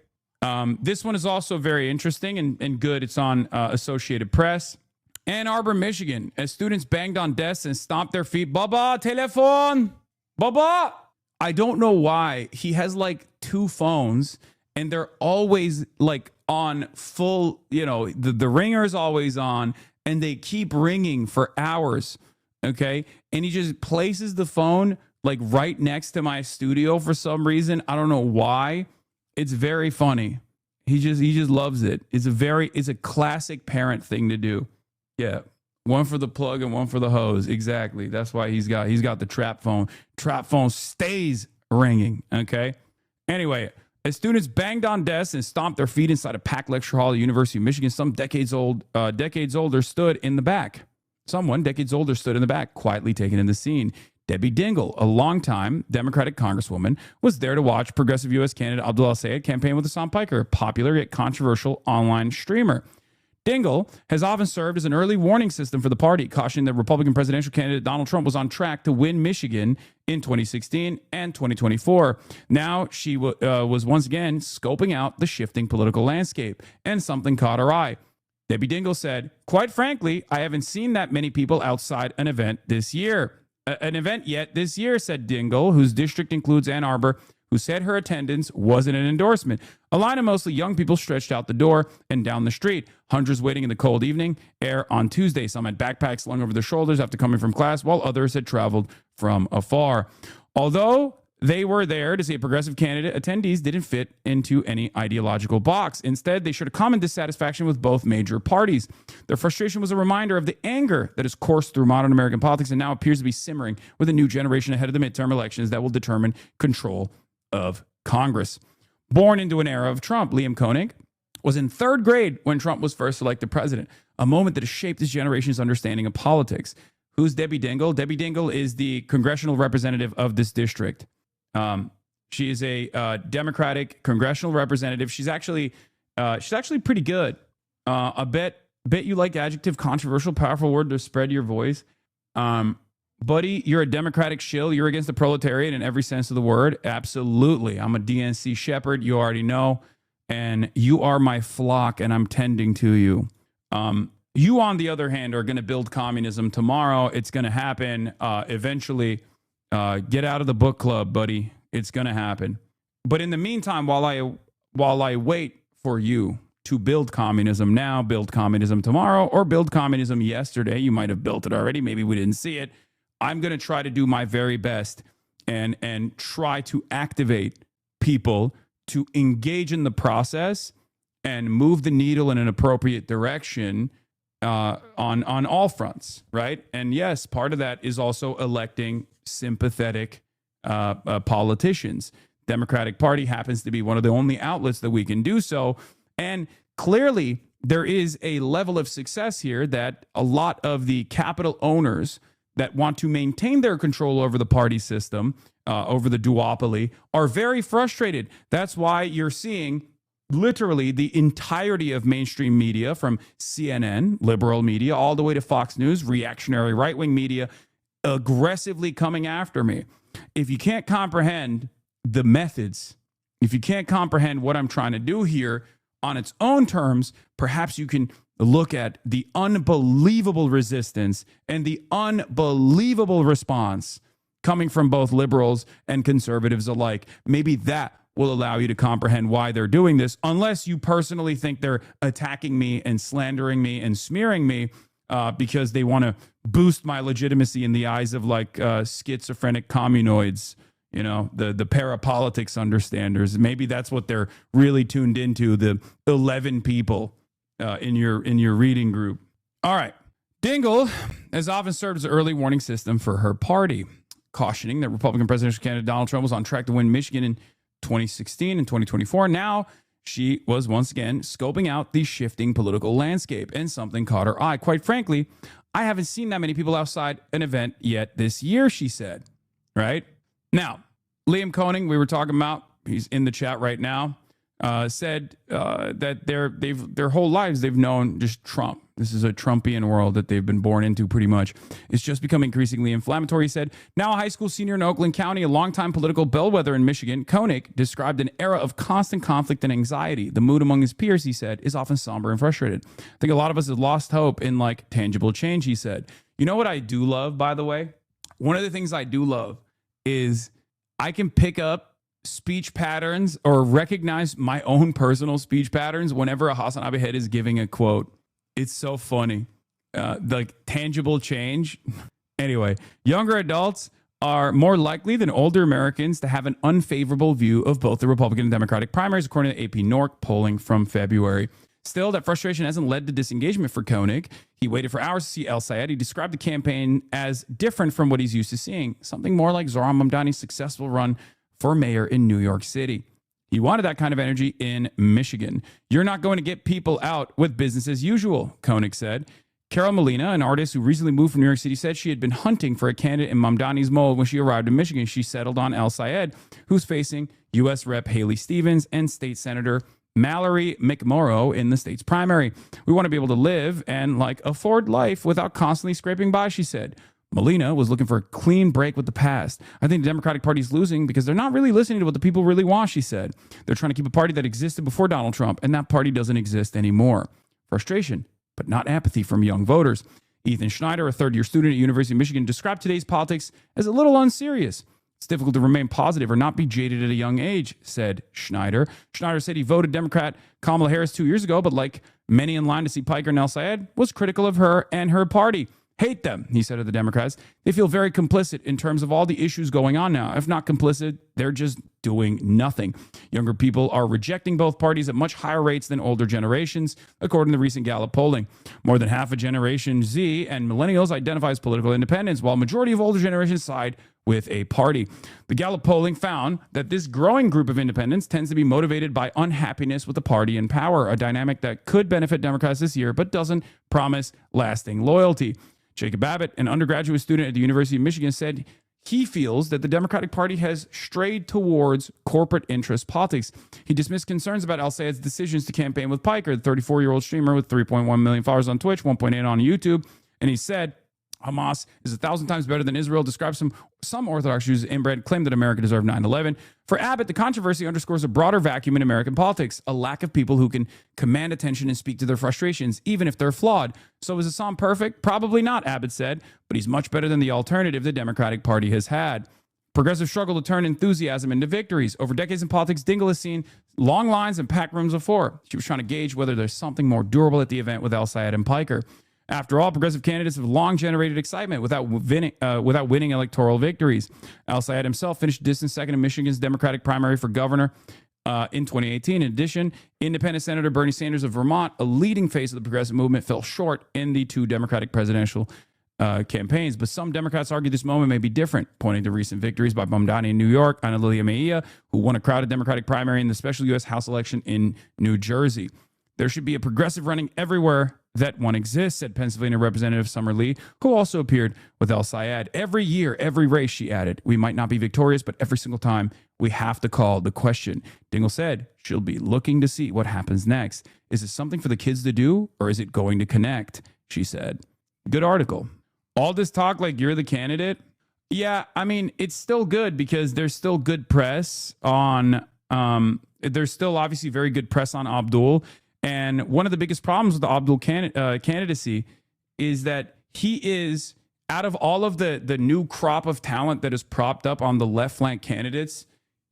This one is also very interesting and good. It's on Associated Press. Ann Arbor, Michigan, as students banged on desks and stomped their feet. Baba, telephone. Baba. I don't know why. He has like two phones and they're always like on full, the ringer is always on and they keep ringing for hours. Okay. And he just places the phone like right next to my studio for some reason. I don't know why. It's very funny. He just loves it. It's a classic parent thing to do. Yeah. One for the plug and one for the hose. Exactly. That's why he's got the trap phone. Trap phone stays ringing. Okay. Anyway, as students banged on desks and stomped their feet inside a packed lecture hall at the University of Michigan, someone decades older stood in the back, quietly taking in the scene. Debbie Dingell, a longtime Democratic congresswoman, was there to watch progressive U.S. candidate Abdullah Sayed campaign with Hasan Piker, a popular yet controversial online streamer. Dingell has often served as an early warning system for the party, cautioning that Republican presidential candidate Donald Trump was on track to win Michigan in 2016 and 2024. Now she was once again scoping out the shifting political landscape, and something caught her eye. Debbie Dingell said, "Quite frankly, I haven't seen that many people outside an event yet this year," said Dingell, whose district includes Ann Arbor, who said her attendance wasn't an endorsement. A line of mostly young people stretched out the door and down the street, hundreds waiting in the cold evening air on Tuesday. Some had backpacks slung over their shoulders after coming from class, while others had traveled from afar. Although they were there to see a progressive candidate, attendees didn't fit into any ideological box. Instead, they showed a common dissatisfaction with both major parties. Their frustration was a reminder of the anger that has coursed through modern American politics and now appears to be simmering with a new generation ahead of the midterm elections that will determine control of Congress. Born into an era of Trump, Liam Koenig was in third grade when Trump was first elected president, a moment that has shaped his generation's understanding of politics. Who's Debbie Dingell? Debbie Dingell is the congressional representative of this district. She is a Democratic congressional representative. She's actually pretty good. I bet you like adjective, controversial, powerful word to spread your voice. Buddy, you're a Democratic shill. You're against the proletariat in every sense of the word. Absolutely. I'm a DNC shepherd. You already know. And you are my flock, and I'm tending to you. You, on the other hand, are going to build communism tomorrow. It's going to happen eventually. Get out of the book club, buddy. It's going to happen. But in the meantime, while I wait for you to build communism now, build communism tomorrow, or build communism yesterday, you might have built it already. Maybe we didn't see it. I'm going to try to do my very best and try to activate people to engage in the process and move the needle in an appropriate direction on all fronts, right? And yes, part of that is also electing sympathetic politicians. Democratic Party happens to be one of the only outlets that we can do so. And clearly, there is a level of success here that a lot of the capital owners that want to maintain their control over the party system, over the duopoly, are very frustrated. That's why you're seeing literally the entirety of mainstream media, from CNN, liberal media, all the way to Fox News, reactionary right-wing media, aggressively coming after me. If you can't comprehend the methods, if you can't comprehend what I'm trying to do here on its own terms, perhaps you can look at the unbelievable resistance and the unbelievable response coming from both liberals and conservatives alike. Maybe that will allow you to comprehend why they're doing this, unless you personally think they're attacking me and slandering me and smearing me because they want to boost my legitimacy in the eyes of like schizophrenic communoids, you know, the parapolitics understanders. Maybe that's what they're really tuned into, the 11 people in your reading group. All right. Dingell has often served as an early warning system for her party, cautioning that Republican presidential candidate Donald Trump was on track to win Michigan in 2016 and 2024. Now she was once again scoping out the shifting political landscape, and something caught her eye. Quite frankly, I haven't seen that many people outside an event yet this year, she said. Right? Now, Liam Koenig, we were talking about, he's in the chat right now, said that their whole lives they've known just Trump. This is a Trumpian world that they've been born into pretty much. It's just become increasingly inflammatory, he said. Now a high school senior in Oakland County, a longtime political bellwether in Michigan, Koenig described an era of constant conflict and anxiety. The mood among his peers, he said, is often somber and frustrated. I think a lot of us have lost hope in like tangible change, he said. You know what I do love, by the way? One of the things I do love is I can pick up speech patterns or recognize my own personal speech patterns whenever a HasanAbi head is giving a quote. It's so funny. Like tangible change. Anyway, younger adults are more likely than older Americans to have an unfavorable view of both the Republican and Democratic primaries, according to AP NORC polling from February. Still, that frustration hasn't led to disengagement for Koenig. He waited for hours to see El Sayed. He described the campaign as different from what he's used to seeing, something more like Zohran Mamdani's successful run for mayor in New York City. He wanted that kind of energy in Michigan. You're not going to get people out with business as usual, Koenig said. Carol Molina, an artist who recently moved from New York City, said she had been hunting for a candidate in Mamdani's mold. When she arrived in Michigan, she settled on El Sayed, who's facing U.S. Rep. Haley Stevens and State Senator Mallory McMorrow in the state's primary. We want to be able to live and like afford life without constantly scraping by, she said. Molina was looking for a clean break with the past. I think the Democratic Party is losing because they're not really listening to what the people really want, she said. They're trying to keep a party that existed before Donald Trump, and that party doesn't exist anymore. Frustration, but not apathy from young voters. Ethan Schneider, a third-year student at University of Michigan, described today's politics as a little unserious. It's difficult to remain positive or not be jaded at a young age, said Schneider. Schneider said he voted Democrat Kamala Harris 2 years ago, but like many in line to see Piker and El Sayed, was critical of her and her party. Hate them, he said of the Democrats. They feel very complicit in terms of all the issues going on now. If not complicit, they're just doing nothing. Younger people are rejecting both parties at much higher rates than older generations, according to recent Gallup polling. More than half of Generation Z and millennials identify as political independents, while a majority of older generations side with a party. The Gallup polling found that this growing group of independents tends to be motivated by unhappiness with the party in power, a dynamic that could benefit Democrats this year, but doesn't promise lasting loyalty. Jacob Abbott, an undergraduate student at the University of Michigan, said he feels that the Democratic Party has strayed towards corporate interest politics. He dismissed concerns about El Sayed's decisions to campaign with Piker, the 34-year-old streamer with 3.1 million followers on Twitch, 1.8 on YouTube. And he said, Hamas is 1,000 times better than Israel, described some Orthodox Jews inbred, claimed that America deserved 9/11. For Abbott, the controversy underscores a broader vacuum in American politics, a lack of people who can command attention and speak to their frustrations, even if they're flawed. So is Hassan perfect? Probably not, Abbott said, but he's much better than the alternative the Democratic Party has had. Progressives struggle to turn enthusiasm into victories. Over decades in politics, Dingell has seen long lines and packed rooms before. She was trying to gauge whether there's something more durable at the event with El Sayed and Piker. After all, progressive candidates have long generated excitement without winning electoral victories. El Sayed himself finished distant second in Michigan's Democratic primary for governor in 2018. In addition, independent Senator Bernie Sanders of Vermont, a leading face of the progressive movement, fell short in the 2 Democratic presidential campaigns. But some Democrats argue this moment may be different, pointing to recent victories by Mamdani in New York, Ana Lilia Mejia, who won a crowded Democratic primary in the special U.S. House election in New Jersey. There should be a progressive running everywhere that one exists, said Pennsylvania Representative Summer Lee, who also appeared with El Sayed. Every year, every race, she added. We might not be victorious, but every single time we have to call the question. Dingell said she'll be looking to see what happens next. Is this something for the kids to do, or is it going to connect? She said. Good article. All this talk like you're the candidate. Yeah, I mean, it's still good because there's still good press on, there's still obviously very good press on Abdul. And one of the biggest problems with the Abdul candidacy is that he is, out of all of the new crop of talent that is propped up on the left flank candidates,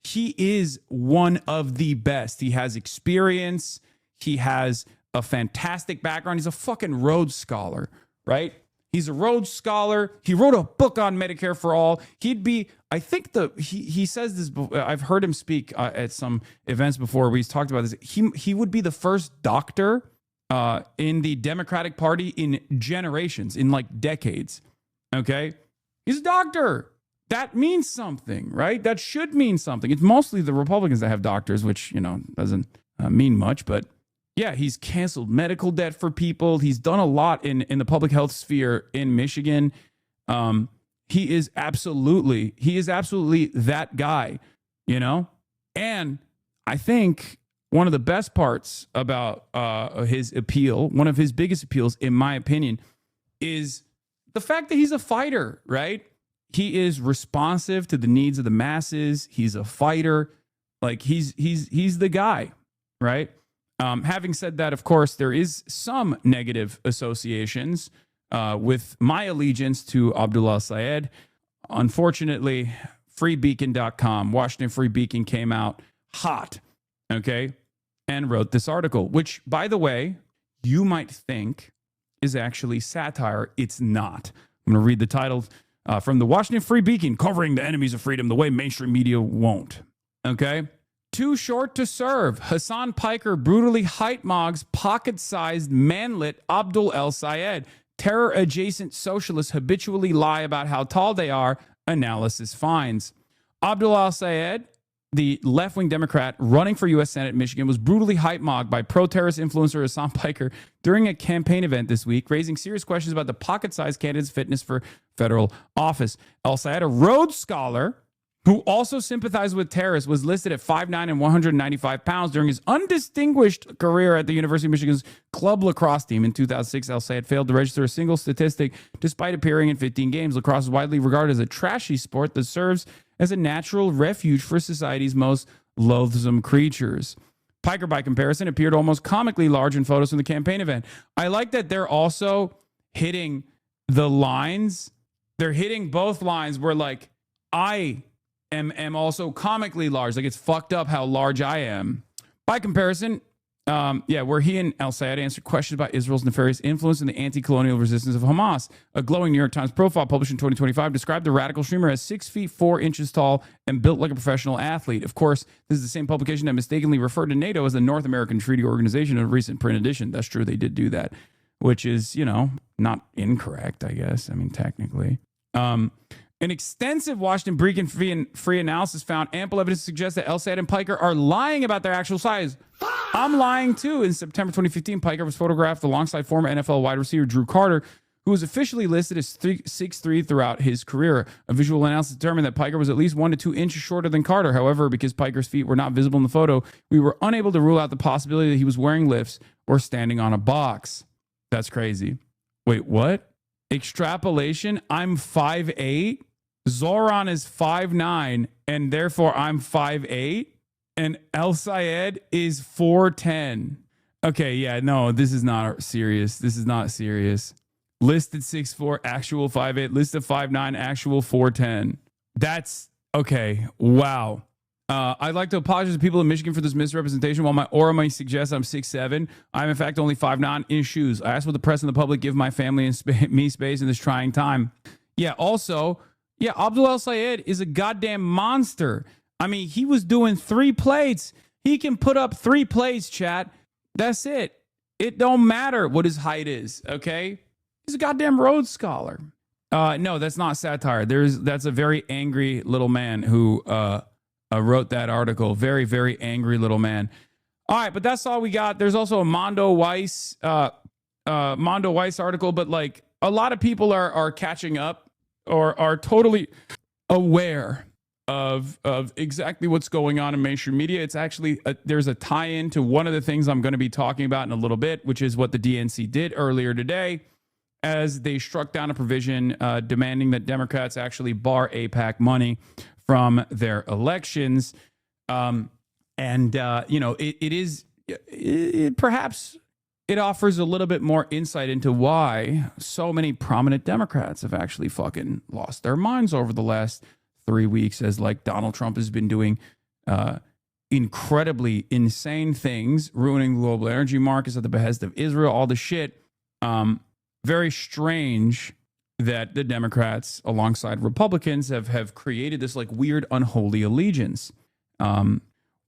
he is one of the best. He has experience. He has a fantastic background. He's a fucking Rhodes Scholar, right? He's a Rhodes Scholar. He wrote a book on Medicare for All. He'd be, I think he says this, I've heard him speak at some events before where he's talked about this. He would be the first doctor in the Democratic Party in generations, in like decades. Okay? He's a doctor. That means something, right? That should mean something. It's mostly the Republicans that have doctors, which, doesn't mean much, but yeah, he's canceled medical debt for people. He's done a lot in the public health sphere in Michigan. He is absolutely that guy, And I think one of the best parts about his appeal, one of his biggest appeals, in my opinion, is the fact that he's a fighter, right? He is responsive to the needs of the masses. He's a fighter. Like he's the guy, right? Having said that, of course, there is some negative associations with my allegiance to Abdullah Sayed. Unfortunately, freebeacon.com, Washington Free Beacon came out hot, okay, and wrote this article, which, by the way, you might think is actually satire. It's not. I'm going to read the title from the Washington Free Beacon, covering the enemies of freedom the way mainstream media won't, okay? Too short to serve. Hassan Piker brutally height mogs pocket-sized manlet Abdul El Sayed. Terror-adjacent socialists habitually lie about how tall they are, analysis finds. Abdul El Sayed, the left-wing Democrat running for U.S. Senate in Michigan, was brutally height mogged by pro-terrorist influencer Hassan Piker during a campaign event this week, raising serious questions about the pocket-sized candidate's fitness for federal office. El Sayed, a Rhodes Scholar, who also sympathized with terrorists, was listed at 5'9" and 195 pounds during his undistinguished career at the University of Michigan's club lacrosse team. In 2006, El Sayed failed to register a single statistic despite appearing in 15 games. Lacrosse is widely regarded as a trashy sport that serves as a natural refuge for society's most loathsome creatures. Piker, by comparison, appeared almost comically large in photos from the campaign event. I like that they're also hitting the lines. They're hitting both lines where, like, I am also comically large. Like, it's fucked up how large I am. By comparison, where he and El Sayed answered questions about Israel's nefarious influence in the anti-colonial resistance of Hamas. A glowing New York Times profile published in 2025 described the radical streamer as 6 feet 4 inches tall and built like a professional athlete. Of course, this is the same publication that mistakenly referred to NATO as the North American Treaty Organization in a recent print edition. That's true, they did do that, which is, not incorrect, I guess. I mean, technically. An extensive Washington Beacon free analysis found ample evidence to suggest that El Sayed and Piker are lying about their actual size. I'm lying too. In September 2015, Piker was photographed alongside former NFL wide receiver Drew Carter, who was officially listed as 6'3" throughout his career. A visual analysis determined that Piker was at least 1 to 2 inches shorter than Carter. However, because Piker's feet were not visible in the photo, we were unable to rule out the possibility that he was wearing lifts or standing on a box. That's crazy. Wait, what? Extrapolation? I'm 5'8"? Zoran is 5'9", and therefore I'm 5'8", and El Sayed is 4'10". Okay, yeah, no, this is not serious. This is not serious. Listed 6'4", actual 5'8", listed 5'9", actual 4'10". That's okay. Wow. I'd like to apologize to people in Michigan for this misrepresentation. While my aura may suggest I'm 6'7", I'm in fact only 5'9" in shoes. I ask what the press and the public give my family and me space in this trying time. Yeah, also, Abdul El Sayed is a goddamn monster. I mean, he was doing 3 plates. He can put up 3 plays, chat. That's it. It don't matter what his height is, okay? He's a goddamn Rhodes Scholar. No, that's not satire. That's a very angry little man who wrote that article. Very, very angry little man. All right, but that's all we got. There's also a Mondo Weiss article, but like a lot of people are catching up or are totally aware of exactly what's going on in mainstream media. It's actually there's a tie-in to one of the things I'm going to be talking about in a little bit, which is what the DNC did earlier today, as they struck down a provision demanding that Democrats actually bar AIPAC money from their elections. Perhaps it offers a little bit more insight into why so many prominent Democrats have actually fucking lost their minds over the last 3 weeks, as like Donald Trump has been doing incredibly insane things, ruining global energy markets at the behest of Israel, all the shit. Very strange that the Democrats, alongside Republicans, have created this like weird, unholy allegiance.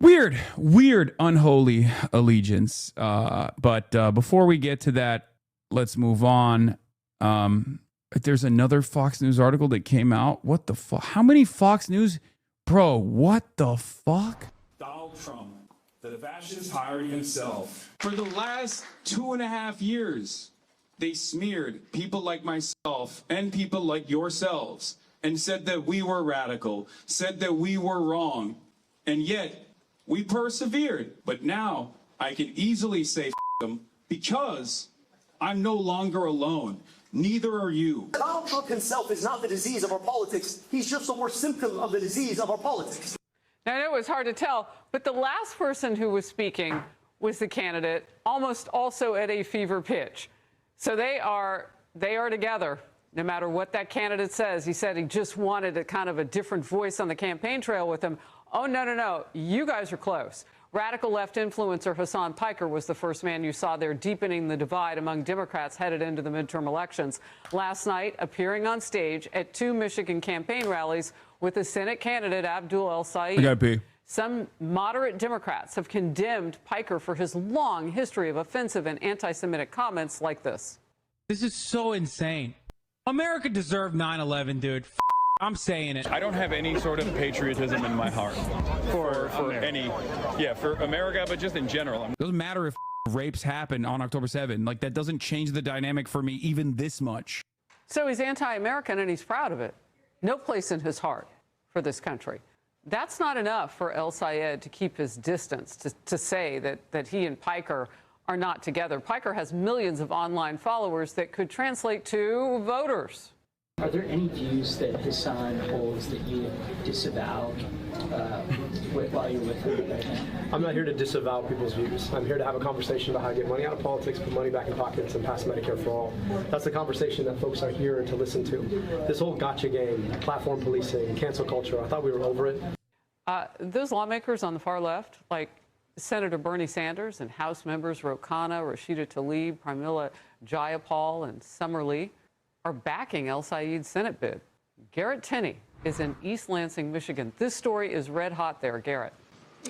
Weird, unholy allegiance. But before we get to that, let's move on. There's another Fox News article that came out. What the fuck? How many Fox News? Bro, what the fuck? Donald Trump, the fascist hired himself. For the last 2.5 years, they smeared people like myself and people like yourselves and said that we were radical, said that we were wrong. And yet, we persevered. But now, I can easily say f*** them because I'm no longer alone. Neither are you. Donald Trump himself is not the disease of our politics. He's just the worst symptom of the disease of our politics. Now, I know it was hard to tell, but the last person who was speaking was the candidate, almost also at a fever pitch. So they are together, no matter what that candidate says. He said he just wanted a kind of a different voice on the campaign trail with him. Oh, no. You guys are close. Radical left influencer Hasan Piker was the first man you saw there, deepening the divide among Democrats headed into the midterm elections. Last night, appearing on stage at 2 Michigan campaign rallies with the Senate candidate Abdul El-Sayed. Some moderate Democrats have condemned Piker for his long history of offensive and anti-Semitic comments like this. This is so insane. America deserved 9/11, dude. I'm saying it. I don't have any sort of patriotism in my heart for America, but just in general. It doesn't matter if rapes happen on October 7th. Like, that doesn't change the dynamic for me even this much. So he's anti-American and he's proud of it. No place in his heart for this country. That's not enough for El-Sayed to keep his distance, to say that he and Piker are not together. Piker has millions of online followers that could translate to voters. Are there any views that Hasan holds that you disavow while you're with him right now? I'm not here to disavow people's views. I'm here to have a conversation about how to get money out of politics, put money back in pockets, and pass Medicare for all. That's the conversation that folks are here to listen to. This whole gotcha game, platform policing, cancel culture, I thought we were over it. Those lawmakers on the far left, like Senator Bernie Sanders and House members Ro Khanna, Rashida Tlaib, Pramila Jayapal, and Summer Lee, are backing El-Sayed's Senate bid. Garrett Tenney is in East Lansing, Michigan. This story is red hot there, Garrett.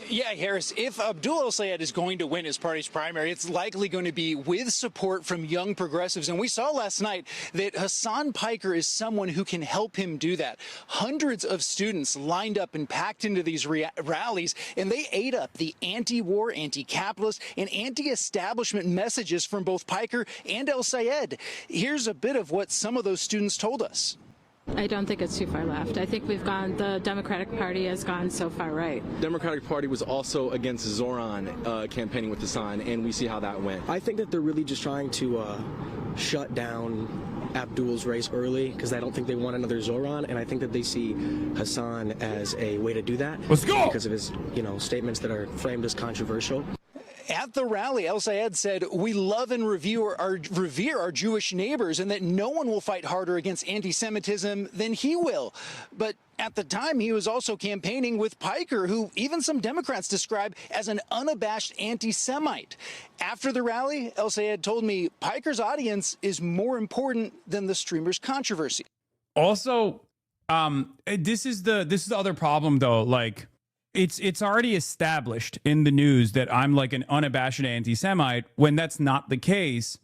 Yeah, Harris, if Abdul El-Sayed is going to win his party's primary, it's likely going to be with support from young progressives. And we saw last night that Hasan Piker is someone who can help him do that. Hundreds of students lined up and packed into these rallies, and they ate up the anti-war, anti-capitalist, and anti-establishment messages from both Piker and El-Sayed. Here's a bit of what some of those students told us. I don't think it's too far left. I think the Democratic Party has gone so far right. Democratic Party was also against Zoran campaigning with Hasan, and we see how that went. I think that they're really just trying to shut down Abdul's race early because I don't think they want another Zoran, and I think that they see Hasan as a way to do that. Let's go! Because of his, statements that are framed as controversial. At the rally, El-Sayed said, we love and revere our Jewish neighbors and that no one will fight harder against anti-Semitism than he will. But at the time, he was also campaigning with Piker, who even some Democrats describe as an unabashed anti-Semite. After the rally, El-Sayed told me Piker's audience is more important than the streamer's controversy. Also, this is the other problem, though. Like, it's already established in the news that I'm like an unabashed anti-Semite when that's not the case.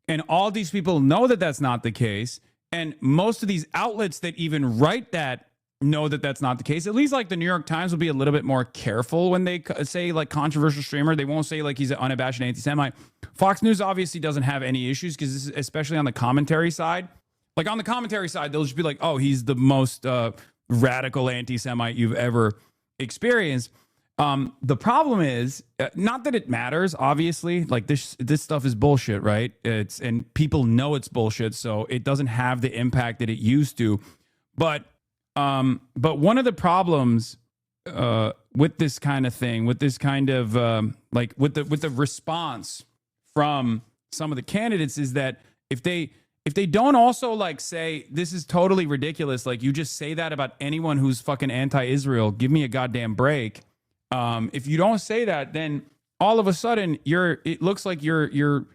And all these people know that that's not the case. And most of these outlets that even write that know that that's not the case. At least like the New York Times will be a little bit more careful when they say like controversial streamer. They won't say like he's an unabashed anti-Semite. Fox News obviously doesn't have any issues because especially on the commentary side. Like on the commentary side, they'll just be like, oh, he's the most radical anti-Semite you've ever experienced. The problem is not that it matters, obviously, like this stuff is bullshit, right? And people know it's bullshit, so it doesn't have the impact that it used to. But one of the problems with this kind of thing, with this kind of like with the response from some of the candidates is that if they don't also like say this is totally ridiculous, like you just say that about anyone who's fucking anti-Israel, give me a goddamn break. If you don't say that, then all of a sudden it looks like you're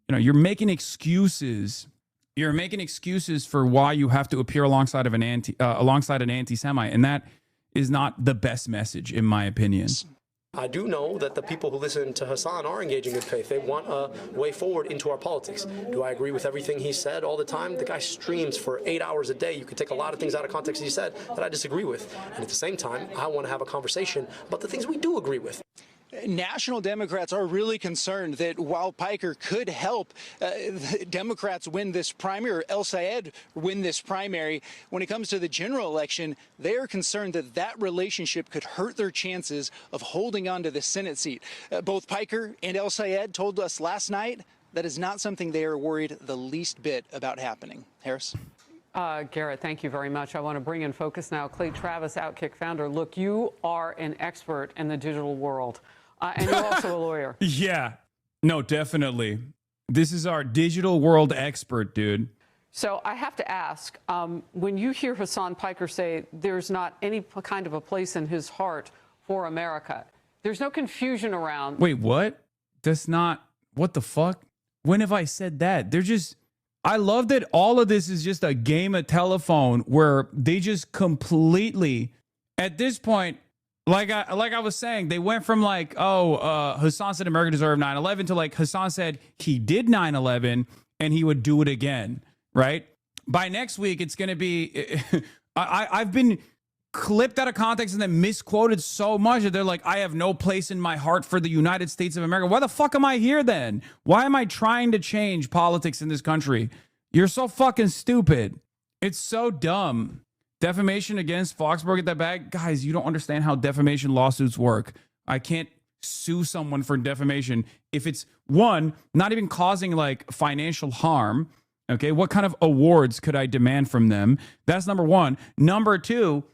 making excuses. You're making excuses for why you have to appear alongside an anti-Semite, and that is not the best message, in my opinion. I do know that the people who listen to Hasan are engaging in faith. They want a way forward into our politics. Do I agree with everything he said all the time? The guy streams for 8 hours a day. You could take a lot of things out of context he said that I disagree with. And at the same time, I want to have a conversation about the things we do agree with. National Democrats are really concerned that while Piker could help Democrats win this primary, or El Sayed win this primary, when it comes to the general election, they are concerned that that relationship could hurt their chances of holding on to the Senate seat. Both Piker and El Sayed told us last night that is not something they are worried the least bit about happening. Harris? Garrett, thank you very much. I want to bring in focus now. Clay Travis, Outkick founder. Look, you are an expert in the digital world. And you're also a lawyer. Yeah. No, definitely. This is our digital world expert, dude. So I have to ask, when you hear Hasan Piker say there's not any kind of a place in his heart for America, there's no confusion around. Wait, what? That's not, what the fuck? When have I said that? They're just, I love that all of this is just a game of telephone where they just completely, at this point, like I was saying, they went from like, Hasan said America deserved 9/11 to like Hasan said he did 9/11 and he would do it again, right? By next week, it's going to be, I've been clipped out of context and then misquoted so much that they're like, I have no place in my heart for the United States of America. Why the fuck am I here then? Why am I trying to change politics in this country? You're so fucking stupid. It's so dumb. Defamation against Foxborough, get that bag. Guys, you don't understand how defamation lawsuits work. I can't sue someone for defamation if it's, one, not even causing like financial harm. Okay, what kind of awards could I demand from them? That's number one. Number two,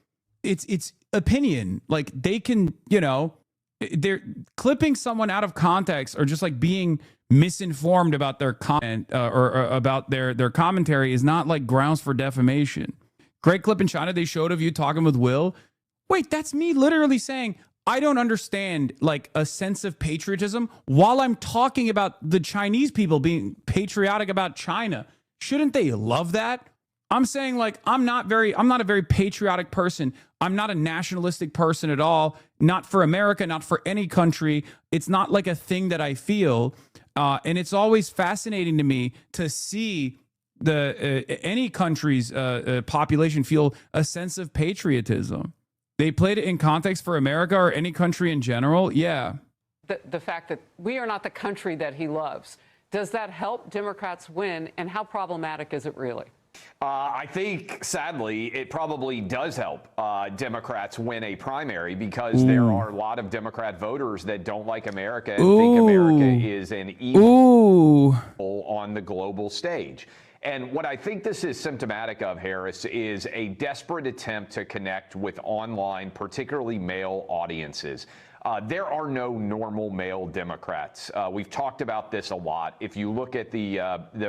it's opinion. Like they can, they're clipping someone out of context or just like being misinformed about their comment or about their commentary is not like grounds for defamation. Great clip in China they showed of you talking with Will. Wait, that's me literally saying, I don't understand like a sense of patriotism while I'm talking about the Chinese people being patriotic about China. Shouldn't they love that? I'm saying like, I'm not a very patriotic person. I'm not a nationalistic person at all. Not for America, not for any country. It's not like a thing that I feel. And it's always fascinating to me to see any country's population feel a sense of patriotism. They played it in context for America or any country in general. Yeah. The fact that we are not the country that he loves. Does that help Democrats win? And how problematic is it really? I think, sadly, it probably does help Democrats win a primary because there are a lot of Democrat voters that don't like America and think America is an evil on the global stage. And what I think this is symptomatic of, Harris, is a desperate attempt to connect with online, particularly male audiences. There are no normal male Democrats. We've talked about this a lot. If you look at the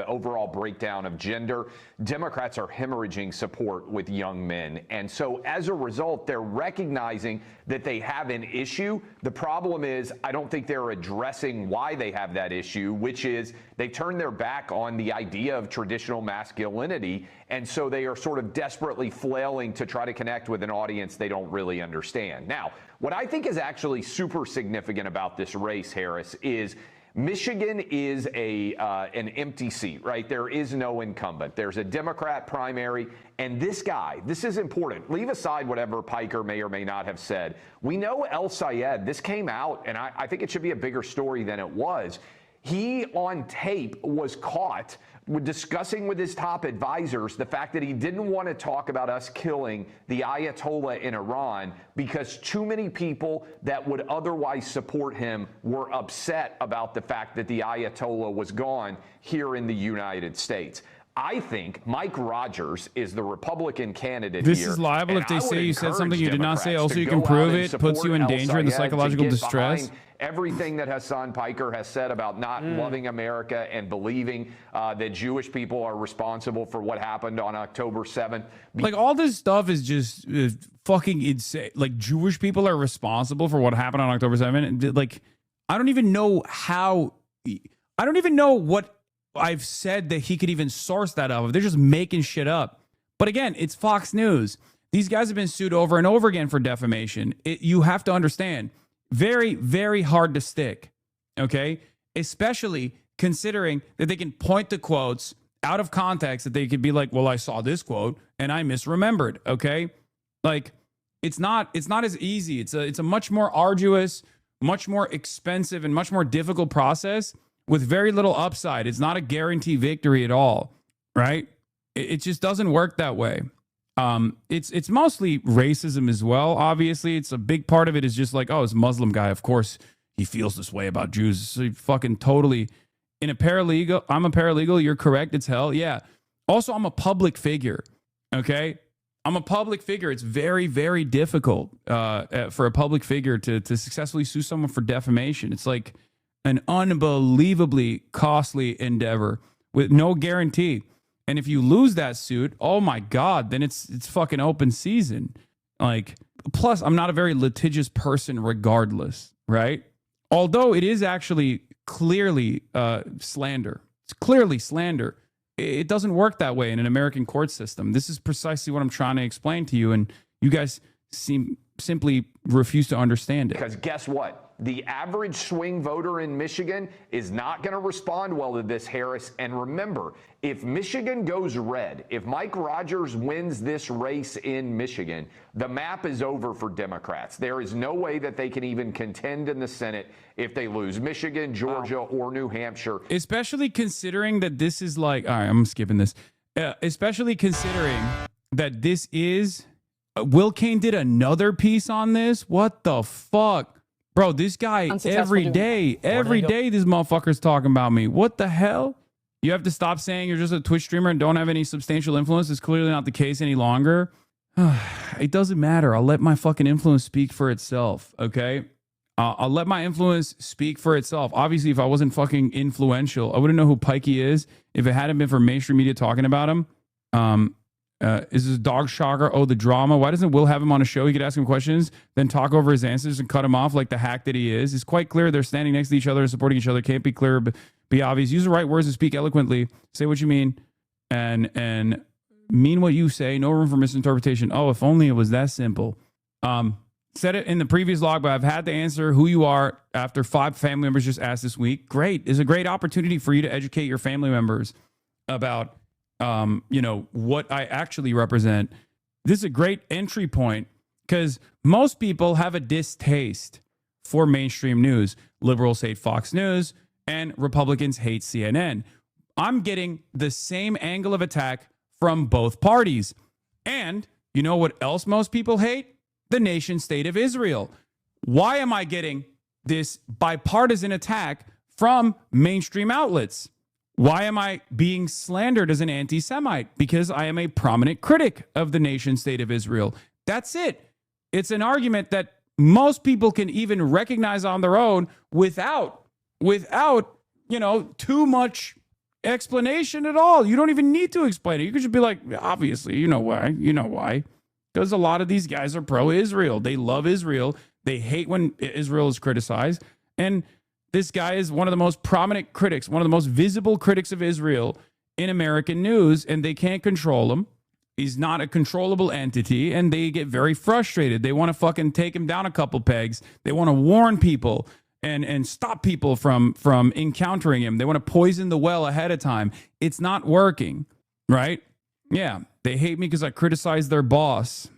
overall breakdown of gender, Democrats are hemorrhaging support with young men. And so as a result, they're recognizing that they have an issue. The problem is, I don't think they're addressing why they have that issue, which is they turn their back on the idea of traditional masculinity. And so they are sort of desperately flailing to try to connect with an audience they don't really understand. Now, what I think is actually super significant about this race, Harris, is Michigan is an empty seat, right? There is no incumbent. There's a Democrat primary, and this guy, this is important. Leave aside whatever Piker may or may not have said. We know El Sayed, this came out, and I think it should be a bigger story than it was. He, on tape, was caught discussing with his top advisors the fact that he didn't want to talk about us killing the Ayatollah in Iran because too many people that would otherwise support him were upset about the fact that the Ayatollah was gone here in the United States. I think Mike Rogers is the Republican candidate This here. is liable if they say you said something you did not say. Democrats Also, to you can go prove out and it, puts you in support danger El in the Sayed, psychological to get distress. behind everything that Hasan Piker has said about not loving America and believing that Jewish people are responsible for what happened on October 7th. Like, all this stuff is just fucking insane. Like, Jewish people are responsible for what happened on October 7th. Like, I don't even know what I've said that he could even source that of. They're just making shit up. But again, it's Fox News. These guys have been sued over and over again for defamation. You have to understand, very, very hard to stick, okay? Especially considering that they can point to quotes out of context, that they could be like, well, I saw this quote and I misremembered, okay? Like, it's not as easy. It's a much more arduous, much more expensive, and much more difficult process with very little upside. It's not a guarantee victory at all, right? It just doesn't work that way. It's mostly racism as well. Obviously, it's a big part of it is just like, oh, it's a Muslim guy. Of course, he feels this way about Jews. So he fucking totally in a paralegal. I'm a paralegal. You're correct. It's hell. Yeah. Also, I'm a public figure. Okay. I'm a public figure. It's very, very difficult for a public figure to successfully sue someone for defamation. It's like an unbelievably costly endeavor with no guarantee. And if you lose that suit, oh my God, then it's fucking open season. Like, plus, I'm not a very litigious person regardless, right? Although it is actually clearly slander. It's clearly slander. It doesn't work that way in an American court system. This is precisely what I'm trying to explain to you, and you guys simply refuse to understand it. Because guess what? The average swing voter in Michigan is not going to respond well to this, Harris. And remember, if Michigan goes red, if Mike Rogers wins this race in Michigan, the map is over for Democrats. There is no way that they can even contend in the Senate if they lose Michigan, Georgia, or New Hampshire. Especially considering that this is like, all right, I'm skipping this. Especially considering that this is, Will Cain did another piece on this. What the fuck? Bro, this guy, every day this motherfucker's talking about me. What the hell? You have to stop saying you're just a Twitch streamer and don't have any substantial influence. It's clearly not the case any longer. It doesn't matter. I'll let my fucking influence speak for itself, okay? I'll let my influence speak for itself. Obviously, if I wasn't fucking influential, I wouldn't know who Pikey is if it hadn't been for mainstream media talking about him. Is this dog shocker? Oh, the drama. Why doesn't Will have him on a show? He could ask him questions, then talk over his answers and cut him off like the hack that he is. It's quite clear they're standing next to each other and supporting each other. Can't be clear, but be obvious. Use the right words and speak eloquently. Say what you mean and mean what you say. No room for misinterpretation. Oh, if only it was that simple. Said it in the previous log, but I've had to answer who you are after 5 family members just asked this week. Great. It's a great opportunity for you to educate your family members about what I actually represent. This is a great entry point because most people have a distaste for mainstream news. Liberals hate Fox News and Republicans hate CNN. I'm getting the same angle of attack from both parties. And you know what else most people hate? The nation state of Israel. Why am I getting this bipartisan attack from mainstream outlets? Why am I being slandered as an anti-Semite? Because I am a prominent critic of the nation state of Israel. That's it. It's an argument that most people can even recognize on their own without too much explanation at all. You don't even need to explain it. You could just be like, obviously, you know why. Because a lot of these guys are pro-Israel. They love Israel. They hate when Israel is criticized. And this guy is one of the most prominent critics, one of the most visible critics of Israel in American news, and they can't control him. He's not a controllable entity, and they get very frustrated. They want to fucking take him down a couple pegs. They want to warn people and stop people from encountering him. They want to poison the well ahead of time. It's not working, right? Yeah, they hate me because I criticize their boss,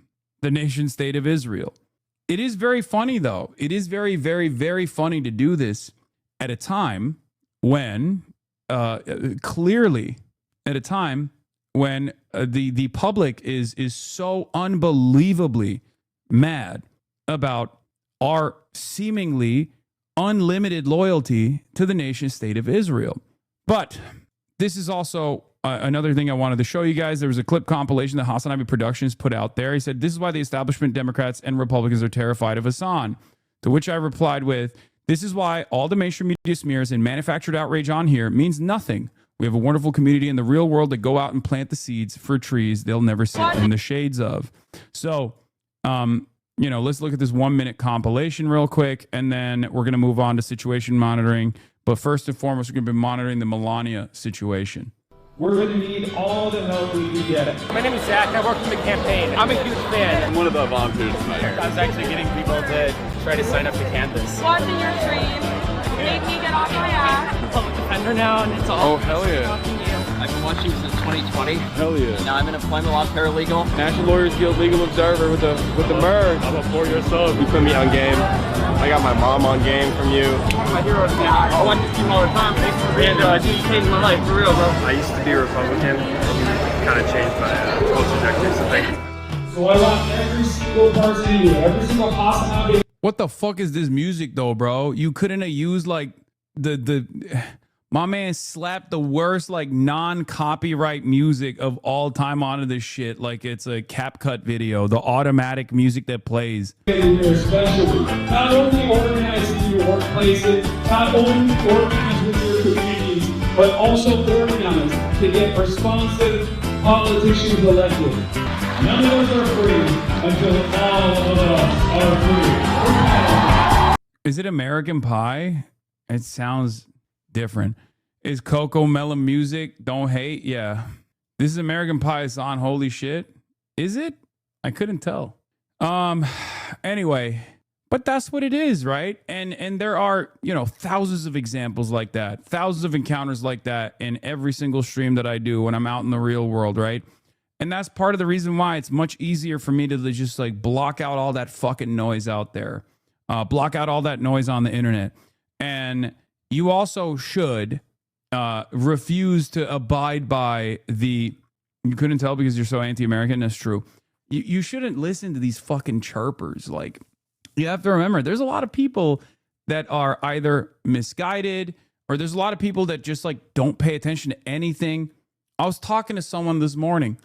the nation state of Israel. It is very funny, though. It is very, very, very funny to do this at a time when, clearly, at a time when the public is so unbelievably mad about our seemingly unlimited loyalty to the nation state of Israel. But this is also another thing I wanted to show you guys. There was a clip compilation that HasanAbi Productions put out there. He said, this is why the establishment Democrats and Republicans are terrified of Hasan. To which I replied with, this is why all the mainstream media smears and manufactured outrage on here means nothing. We have a wonderful community in the real world that go out and plant the seeds for trees they'll never see in the shades of. So, let's look at this 1 minute compilation real quick, and then we're going to move on to situation monitoring. But first and foremost, we're going to be monitoring the Melania situation. We're going to need all the help we can get. My name is Zach. I work for the campaign. I'm a huge fan. I'm one of the volunteers tonight. I was actually getting people to try to sign up to canvass. Watching your stream made me get off my ass. I'm a public defender now, and it's all. Oh, hell yeah. I've been watching since 2020. Hell yeah. Now I'm an employment law paralegal. National Lawyers Guild Legal Observer with the merge. I'm a 4-year sub. You put me on game. I got my mom on game from you. One of my heroes now. I watch this team all the time. Thanks for being you changed my life, for real, bro. I used to be a Republican. You kind of changed my whole trajectory, so thank you. So I want every single person here, every single HasanAbi. What the fuck is this music though, bro? You couldn't have used like my man slapped the worst like non-copyright music of all time onto this shit like it's a CapCut video, the automatic music that plays. Especially, not only organizing your workplaces, not only organize with your communities, but also organize to get responsive politicians elected. None of those are free until all of us are free. Is it American Pie? It sounds different. Is Coco Melon music? Don't hate. Yeah. This is American Pie song. Holy shit. Is it? I couldn't tell. Anyway, but that's what it is, right? And there are, thousands of examples like that, thousands of encounters like that in every single stream that I do when I'm out in the real world, right? And that's part of the reason why it's much easier for me to just like block out all that fucking noise out there. Block out all that noise on the internet. And you also should refuse to abide by you couldn't tell because you're so anti-American. That's true. You shouldn't listen to these fucking chirpers. Like, you have to remember, there's a lot of people that are either misguided or there's a lot of people that just like don't pay attention to anything. I was talking to someone this morning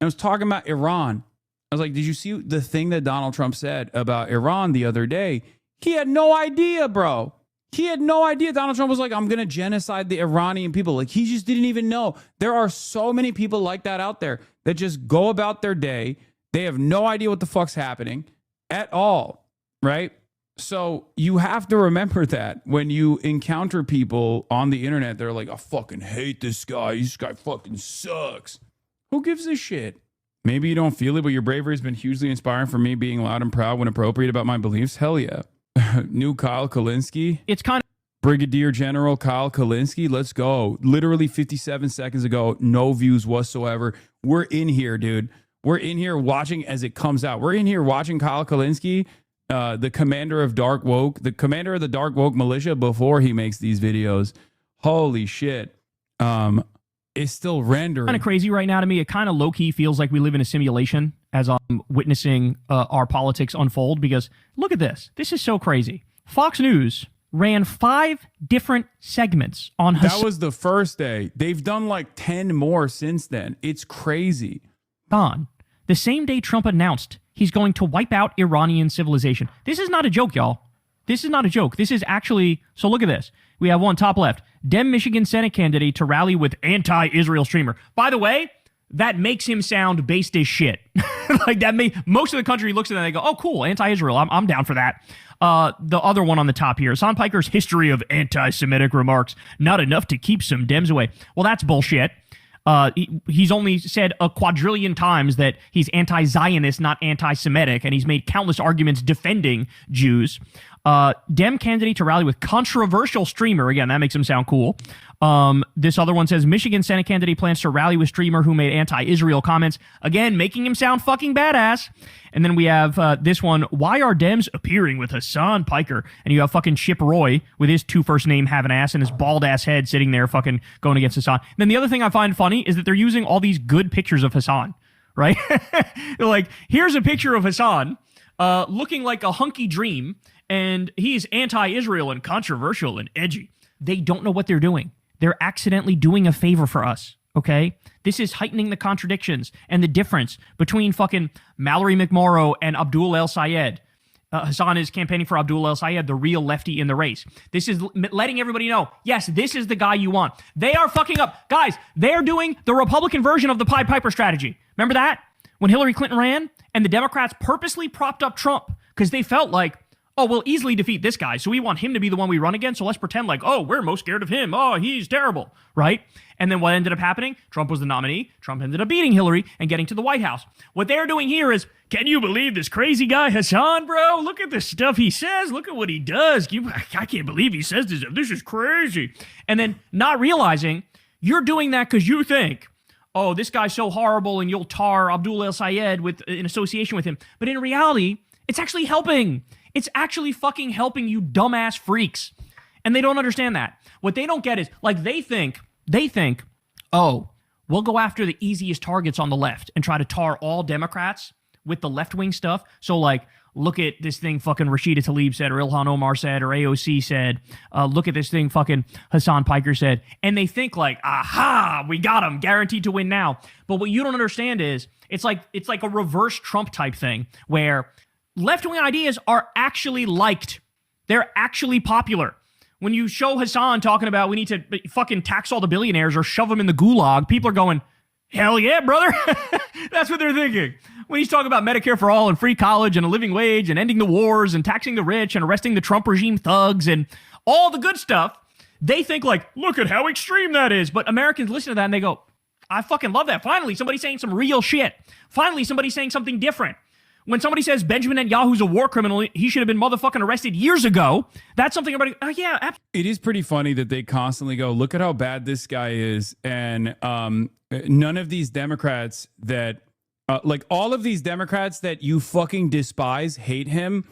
and I was talking about Iran. I was like, did you see the thing that Donald Trump said about Iran the other day? He had no idea, bro. He had no idea. Donald Trump was like, I'm going to genocide the Iranian people. Like, he just didn't even know. There are so many people like that out there that just go about their day. They have no idea what the fuck's happening at all, right? So you have to remember that when you encounter people on the internet, they're like, I fucking hate this guy. This guy fucking sucks. Who gives a shit? Maybe you don't feel it, but your bravery has been hugely inspiring for me, being loud and proud when appropriate about my beliefs. Hell yeah. New Kyle Kalinske. It's kind of Brigadier General Kyle Kalinske. Let's go. Literally 57 seconds ago, no views whatsoever. We're in here, dude. We're in here watching as it comes out. We're in here watching Kyle Kalinske, the commander of Dark Woke, the commander of the Dark Woke militia before he makes these videos. Holy shit. It's still rendering. Kind of crazy right now to me. It kind of low-key feels like we live in a simulation as I'm witnessing our politics unfold, because look at this. This is so crazy. Fox News ran 5 different segments on That was the first day. They've done like 10 more since then. It's crazy. They the same day Trump announced he's going to wipe out Iranian civilization. This is not a joke, y'all. This is not a joke. This is actually, so look at this. We have one top left, Dem Michigan Senate candidate to rally with anti-Israel streamer. By the way, that makes him sound based as shit. Like that most of the country looks at that and they go, oh, cool, anti-Israel. I'm down for that. The other one on the top here, Hasan Piker's history of anti-Semitic remarks, not enough to keep some Dems away. Well, that's bullshit. He's only said a quadrillion times that he's anti-Zionist, not anti-Semitic, and he's made countless arguments defending Jews. Dem candidate to rally with controversial streamer. Again, that makes him sound cool. This other one says Michigan Senate candidate plans to rally with streamer who made anti-Israel comments. Again, making him sound fucking badass. And then we have this one. Why are Dems appearing with Hasan Piker? And you have fucking Chip Roy with his two first name having ass and his bald ass head sitting there fucking going against Hasan. And then the other thing I find funny is that they're using all these good pictures of Hasan, right? They're like, here's a picture of Hasan looking like a hunky dream, and he's anti-Israel and controversial and edgy. They don't know what they're doing. They're accidentally doing a favor for us, okay? This is heightening the contradictions and the difference between fucking Mallory McMorrow and Abdul El Sayed. Hasan is campaigning for Abdul El Sayed, the real lefty in the race. This is letting everybody know, yes, this is the guy you want. They are fucking up. Guys, they're doing the Republican version of the Pied Piper strategy. Remember that? When Hillary Clinton ran and the Democrats purposely propped up Trump because they felt like, oh, we'll easily defeat this guy, so we want him to be the one we run against, so let's pretend like, oh, we're most scared of him. Oh, he's terrible, right? And then what ended up happening? Trump was the nominee. Trump ended up beating Hillary and getting to the White House. What they're doing here is, can you believe this crazy guy Hasan, bro? Look at the stuff he says. Look at what he does. I can't believe he says this. This is crazy. And then not realizing you're doing that because you think, oh, this guy's so horrible and you'll tar Abdul El Sayed in association with him. But in reality, it's actually helping. It's actually fucking helping you dumbass freaks. And they don't understand that. What they don't get is, like, they think, oh, we'll go after the easiest targets on the left and try to tar all Democrats with the left-wing stuff. So, like, look at this thing fucking Rashida Tlaib said, or Ilhan Omar said, or AOC said. Look at this thing fucking Hasan Piker said. And they think, like, aha, we got him, guaranteed to win now. But what you don't understand is, it's like a reverse Trump type thing where left-wing ideas are actually liked. They're actually popular. When you show Hasan talking about we need to fucking tax all the billionaires or shove them in the gulag, people are going, hell yeah, brother. That's what they're thinking. When he's talking about Medicare for all and free college and a living wage and ending the wars and taxing the rich and arresting the Trump regime thugs and all the good stuff, they think like, look at how extreme that is. But Americans listen to that and they go, I fucking love that. Finally, somebody's saying some real shit. Finally, somebody's saying something different. When somebody says Benjamin Netanyahu's a war criminal, he should have been motherfucking arrested years ago. That's something everybody, oh yeah, absolutely. It is pretty funny that they constantly go, look at how bad this guy is. And none of these Democrats that, like all of these Democrats that you fucking despise hate him.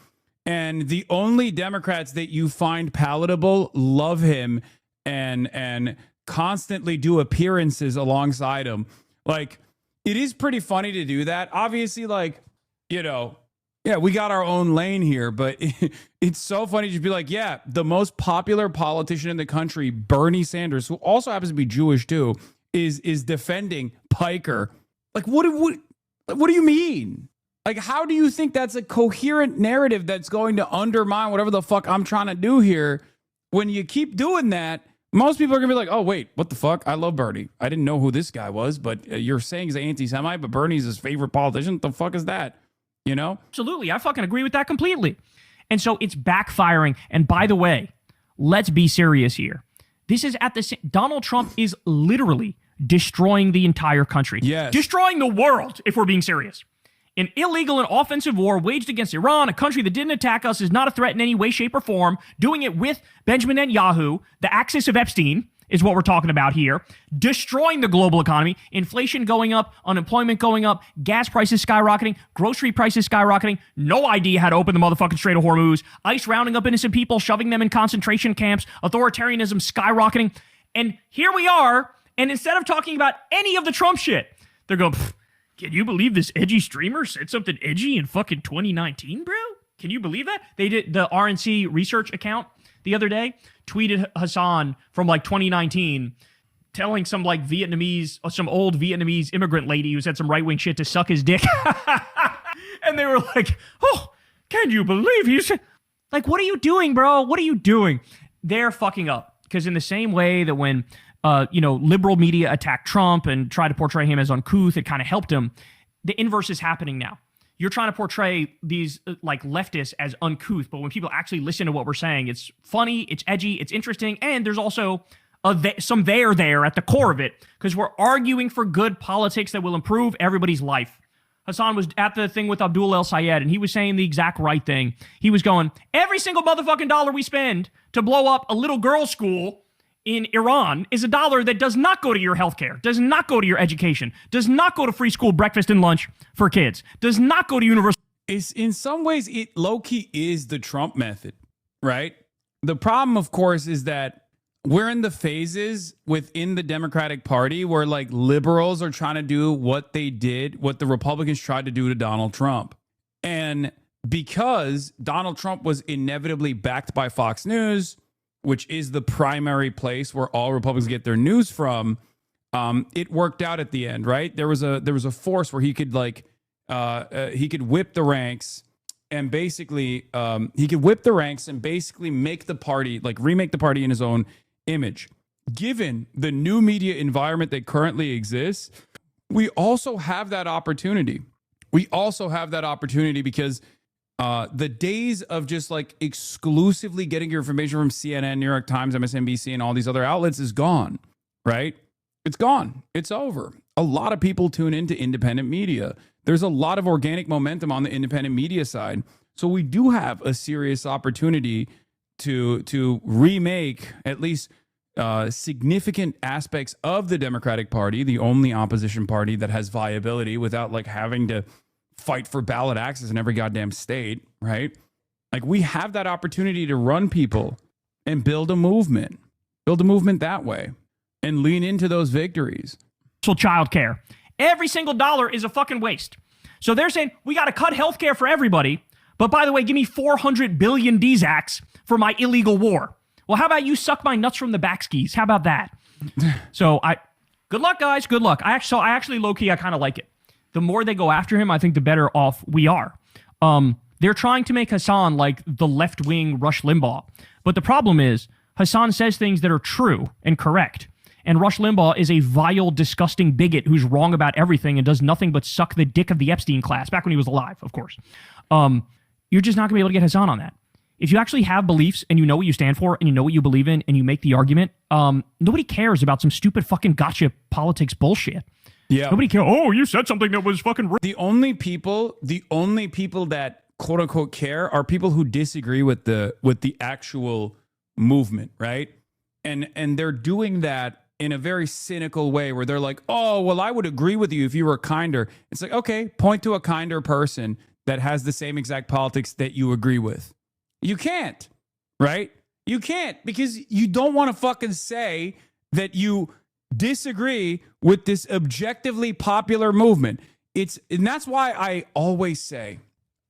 And the only Democrats that you find palatable love him and constantly do appearances alongside him. Like, it is pretty funny to do that. Obviously, like, you know, yeah, we got our own lane here, but it's so funny to be like, yeah, the most popular politician in the country, Bernie Sanders, who also happens to be Jewish too, is defending Piker. Like, what do you mean? Like, how do you think that's a coherent narrative that's going to undermine whatever the fuck I'm trying to do here? When you keep doing that, most people are gonna be like, oh, wait, what the fuck? I love Bernie. I didn't know who this guy was, but you're saying he's an anti-Semite, but Bernie's his favorite politician. What the fuck is that? You know? Absolutely. I fucking agree with that completely. And so it's backfiring. And by the way, let's be serious here. This is Donald Trump is literally destroying the entire country. Yes. Destroying the world, if we're being serious. An illegal and offensive war waged against Iran, a country that didn't attack us, is not a threat in any way, shape, or form. Doing it with Benjamin Netanyahu, the axis of Epstein, is what we're talking about here. Destroying the global economy, inflation going up, unemployment going up, gas prices skyrocketing, grocery prices skyrocketing, no idea how to open the motherfucking Strait of Hormuz, ICE rounding up innocent people, shoving them in concentration camps, authoritarianism skyrocketing. And here we are, and instead of talking about any of the Trump shit, they're going, can you believe this edgy streamer said something edgy in fucking 2019, bro? Can you believe that? They did the RNC research account the other day tweeted Hasan from like 2019 telling some like Vietnamese, or some old Vietnamese immigrant lady who said some right-wing shit to suck his dick. And they were like, oh, can you believe he said, like, what are you doing, bro? What are you doing? They're fucking up. Because in the same way that when, liberal media attacked Trump and tried to portray him as uncouth, it kind of helped him. The inverse is happening now. You're trying to portray these like leftists as uncouth, but when people actually listen to what we're saying, it's funny, it's edgy, it's interesting, and there's also some there at the core of it, because we're arguing for good politics that will improve everybody's life. Hasan was at the thing with Abdul El Sayed, and he was saying the exact right thing. He was going, every single motherfucking dollar we spend to blow up a little girls' school in Iran is a dollar that does not go to your healthcare, does not go to your education, does not go to free school breakfast and lunch for kids, does not go to university. In some ways, it low-key is the Trump method, right? The problem, of course, is that we're in the phases within the Democratic Party where like liberals are trying to do what they did, what the Republicans tried to do to Donald Trump. And because Donald Trump was inevitably backed by Fox News, which is the primary place where all Republicans get their news from, it worked out at the end, right? There was a force where he could whip the ranks and basically make the party, like remake the party in his own image. Given the new media environment that currently exists, we also have that opportunity. Because the days of just like exclusively getting your information from CNN, New York Times, MSNBC, and all these other outlets is gone, right? It's gone. It's over. A lot of people tune into independent media. There's a lot of organic momentum on the independent media side. So we do have a serious opportunity to remake at least significant aspects of the Democratic Party, the only opposition party that has viability without like having to fight for ballot access in every goddamn state, right? Like we have that opportunity to run people and build a movement that way and lean into those victories. So childcare, every single dollar is a fucking waste. So they're saying we got to cut healthcare for everybody. But by the way, give me 400 billion DZACs for my illegal war. Well, how about you suck my nuts from the back skis? How about that? So good luck, guys. Good luck. I actually low-key, I kind of like it. The more they go after him, I think the better off we are. They're trying to make Hasan like the left-wing Rush Limbaugh. But the problem is Hasan says things that are true and correct. And Rush Limbaugh is a vile, disgusting bigot who's wrong about everything and does nothing but suck the dick of the Epstein class, back when he was alive, of course. You're just not going to be able to get Hasan on that. If you actually have beliefs and you know what you stand for and you know what you believe in and you make the argument, nobody cares about some stupid fucking gotcha politics bullshit. Yeah. Nobody cares. Oh, you said something that was fucking... The only people that quote unquote care are people who disagree with the actual movement, right? And they're doing that in a very cynical way where they're like, oh, well, I would agree with you if you were kinder. It's like, okay, point to a kinder person that has the same exact politics that you agree with. You can't, right? You can't, because you don't want to fucking say that you disagree with this objectively popular movement. And that's why I always say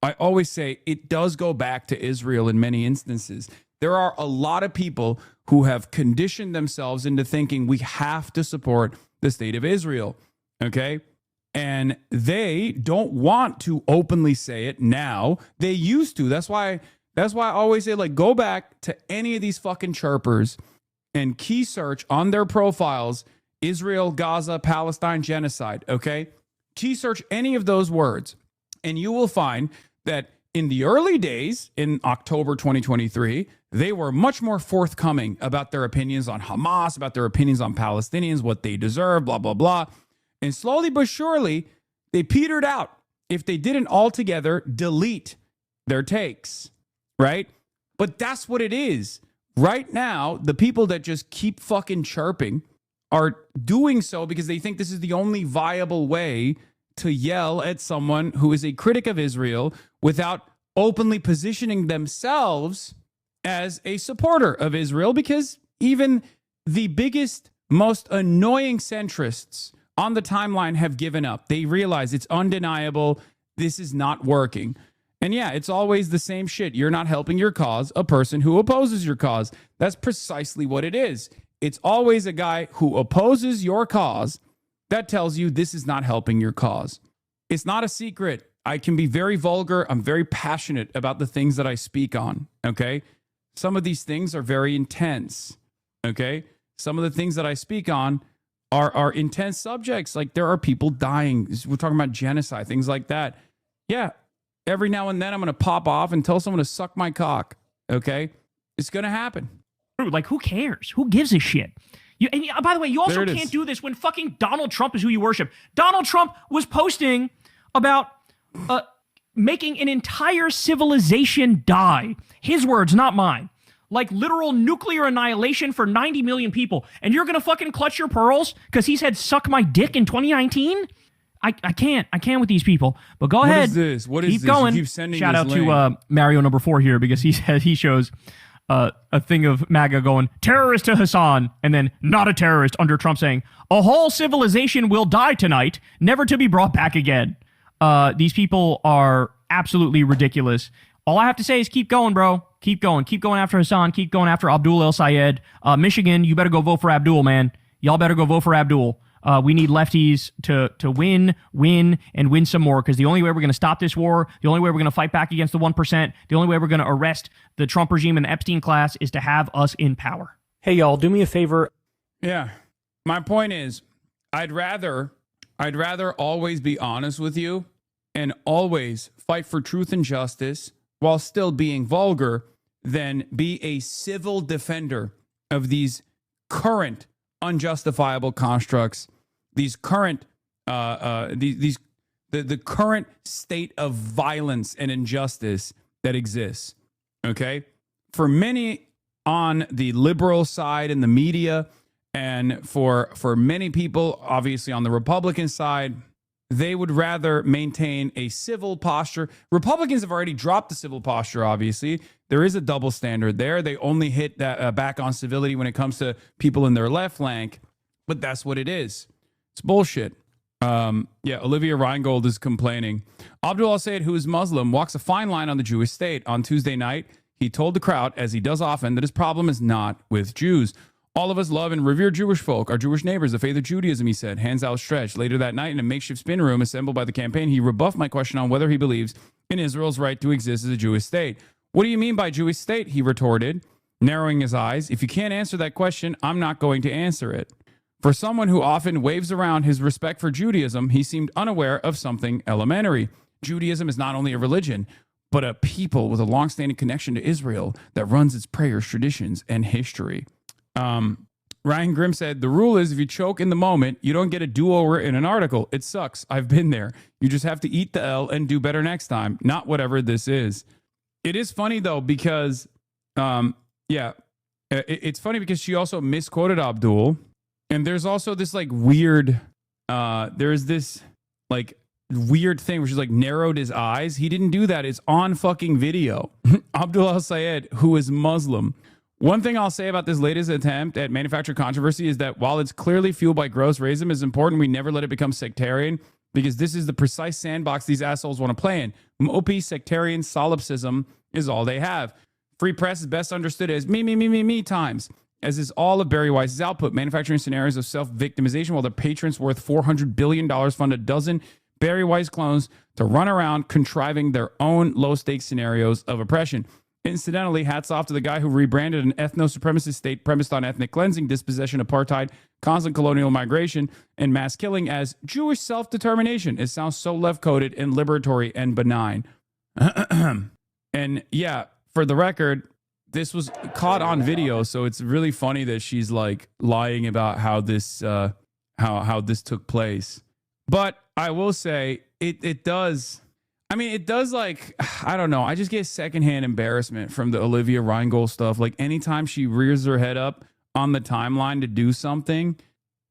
it does go back to Israel in many instances. There are a lot of people who have conditioned themselves into thinking we have to support the state of Israel, okay? And they don't want to openly say it now. They used to. That's why I always say, like, go back to any of these fucking chirpers and key search on their profiles, Israel, Gaza, Palestine, genocide, okay? Key search any of those words, and you will find that in the early days, in October 2023, they were much more forthcoming about their opinions on Hamas, about their opinions on Palestinians, what they deserve, blah, blah, blah. And slowly but surely, they petered out if they didn't altogether delete their takes, right? But that's what it is. Right now, the people that just keep fucking chirping are doing so because they think this is the only viable way to yell at someone who is a critic of Israel without openly positioning themselves as a supporter of Israel, because even the biggest, most annoying centrists on the timeline have given up. They realize it's undeniable. This is not working. And yeah, it's always the same shit. You're not helping your cause, a person who opposes your cause. That's precisely what it is. it's always a guy who opposes your cause that tells you this is not helping your cause. It's not a secret. I can be very vulgar. I'm very passionate about the things that I speak on, okay? Some of these things are very intense, okay? Some of the things that I speak on are intense subjects. Like there are people dying. We're talking about genocide, things like that. Yeah, every now and then I'm going to pop off and tell someone to suck my cock, okay? It's going to happen. Like, who cares? Who gives a shit? By the way, you also There it can't is. do this when fucking Donald Trump is who you worship. Donald Trump was posting about making an entire civilization die. His words, not mine. Like literal nuclear annihilation for 90 million people. And you're going to fucking clutch your pearls because he said, suck my dick in 2019? I can't with these people. But go ahead. What is this? What is Keep this? going. You keep sending Shout this out link. to Mario number 4 here because he shows a thing of MAGA going, terrorist to Hassan, and then not a terrorist under Trump saying, a whole civilization will die tonight, never to be brought back again. These people are absolutely ridiculous. All I have to say is keep going, bro. Keep going. Keep going after Hassan. Keep going after Abdul El Sayed. Michigan, you better go vote for Abdul, man. Y'all better go vote for Abdul. We need lefties to win some more, because the only way we're going to stop this war, the only way we're going to fight back against the 1%, the only way we're going to arrest the Trump regime and the Epstein class is to have us in power. Hey, y'all, do me a favor. Yeah. My point is, I'd rather always be honest with you and always fight for truth and justice while still being vulgar than be a civil defender of these current unjustifiable constructs, these current the current state of violence and injustice that exists. Okay? For many on the liberal side in the media, and for many people obviously on the Republican side, they would rather maintain a civil posture. Republicans have already dropped the civil posture, obviously. There is a double standard there. They only hit that back on civility when it comes to people in their left flank, but that's what it is. It's bullshit. Olivia Reingold is complaining. Abdul Al-Sayed, who is Muslim, walks a fine line on the Jewish state. On Tuesday night, he told the crowd, as he does often, that his problem is not with Jews. All of us love and revere Jewish folk, our Jewish neighbors, the faith of Judaism, he said, hands outstretched. Later that night, in a makeshift spin room assembled by the campaign, he rebuffed my question on whether he believes in Israel's right to exist as a Jewish state. What do you mean by Jewish state? He retorted, narrowing his eyes. If you can't answer that question, I'm not going to answer it. For someone who often waves around his respect for Judaism, he seemed unaware of something elementary. Judaism is not only a religion, but a people with a long-standing connection to Israel that runs its prayers, traditions, and history. Ryan Grimm said, the rule is if you choke in the moment, you don't get a do-over in an article. It sucks. I've been there. You just have to eat the L and do better next time. Not whatever this is. It is funny, though, because, it's funny because she also misquoted Abdul. And there's also this weird thing where she's narrowed his eyes. He didn't do that. It's on fucking video. Abdul Al-Sayed, who is Muslim. One thing I'll say about this latest attempt at manufactured controversy is that while it's clearly fueled by gross racism, it's important we never let it become sectarian, because this is the precise sandbox these assholes want to play in. Mopey sectarian solipsism is all they have. Free press is best understood as me times, as is all of Barry Weiss's output, manufacturing scenarios of self-victimization while their patrons worth $400 billion fund a dozen Barry Weiss clones to run around contriving their own low-stakes scenarios of oppression. Incidentally, hats off to the guy who rebranded an ethno-supremacist state premised on ethnic cleansing, dispossession, apartheid, constant colonial migration, and mass killing as Jewish self-determination. It sounds so left-coded and liberatory and benign. And yeah, for the record, this was caught on video, so it's really funny that she's lying about how this how this took place. But I will say it does. I mean, it does I don't know. I just get secondhand embarrassment from the Olivia Reingold stuff. Anytime she rears her head up on the timeline to do something,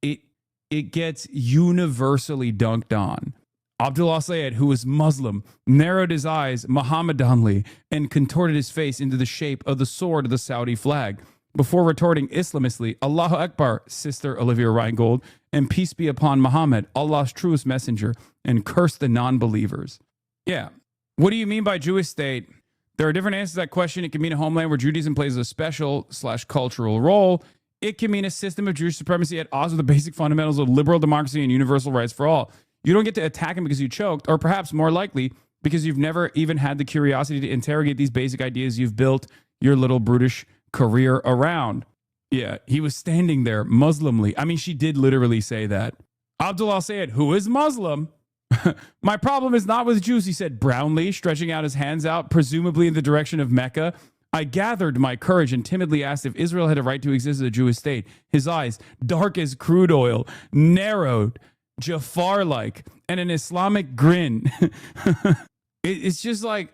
it gets universally dunked on. Abdul Al-Sayed, who is Muslim, narrowed his eyes Mohammedanly and contorted his face into the shape of the sword of the Saudi flag before retorting Islamistly, Allahu Akbar, Sister Olivia Reingold, and peace be upon Muhammad, Allah's truest messenger, and curse the non-believers. Yeah. What do you mean by Jewish state? There are different answers to that question. It can mean a homeland where Judaism plays a special/cultural role. It can mean a system of Jewish supremacy at odds with the basic fundamentals of liberal democracy and universal rights for all. You don't get to attack him because you choked, or perhaps more likely, because you've never even had the curiosity to interrogate these basic ideas you've built your little brutish career around. Yeah, he was standing there Muslimly. I mean, she did literally say that. Abdul al-Sayed, who is Muslim, my problem is not with Jews, he said brownly, stretching out his hands out, presumably in the direction of Mecca. I gathered my courage and timidly asked if Israel had a right to exist as a Jewish state. His eyes, dark as crude oil, narrowed, Jafar-like, and an Islamic grin. It's just like,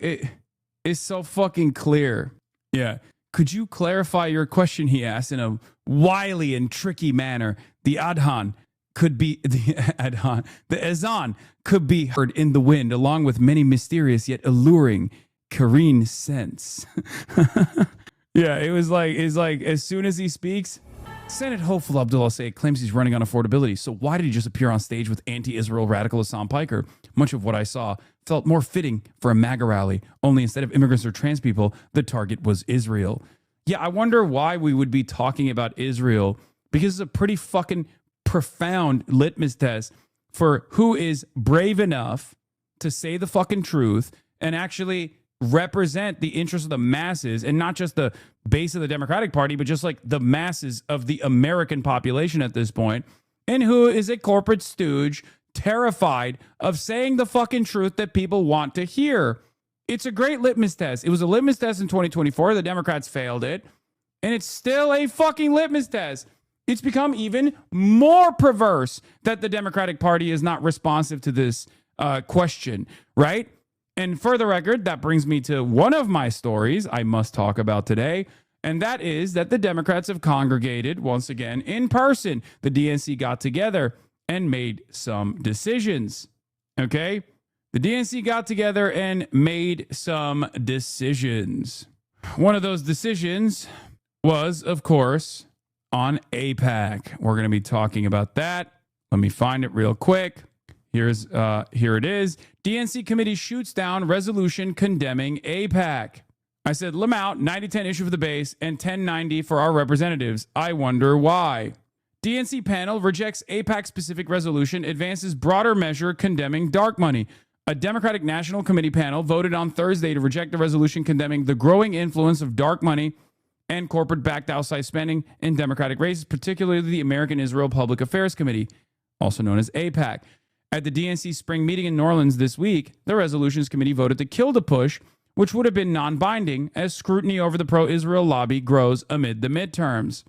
it's so fucking clear. Yeah. Could you clarify your question, he asked in a wily and tricky manner. The adhan could be, the azan could be heard in the wind along with many mysterious yet alluring Korean scents. Yeah, it's like as soon as he speaks, Senate hopeful Abdullah Sayed claims he's running on affordability. So why did he just appear on stage with anti-Israel radical Hasan Piker? Much of what I saw felt more fitting for a MAGA rally, only instead of immigrants or trans people, the target was Israel. Yeah, I wonder why we would be talking about Israel, because it's a pretty fucking profound litmus test for who is brave enough to say the fucking truth and actually represent the interests of the masses, and not just the base of the Democratic Party, but just like the masses of the American population at this point, and who is a corporate stooge terrified of saying the fucking truth that people want to hear. It's a great litmus test. It was a litmus test in 2024. The Democrats failed it, and it's still a fucking litmus test. It's become even more perverse that the Democratic Party is not responsive to this question, right? And for the record, that brings me to one of my stories I must talk about today, and that is that the Democrats have congregated once again in person. The DNC got together and made some decisions, okay? The DNC got together and made some decisions. One of those decisions was, of course, on AIPAC. We're going to be talking about that. Let me find it real quick. Here it is. DNC committee shoots down resolution condemning AIPAC. I said, Lamout, 90-10 issue for the base and 1090 for our representatives. I wonder why. DNC panel rejects AIPAC-specific resolution, advances broader measure condemning dark money. A Democratic National Committee panel voted on Thursday to reject the resolution condemning the growing influence of dark money and corporate-backed outside spending in Democratic races, particularly the American Israel Public Affairs Committee, also known as AIPAC. At the DNC spring meeting in New Orleans this week, the Resolutions Committee voted to kill the push, which would have been non-binding, as scrutiny over the pro-Israel lobby grows amid the midterms.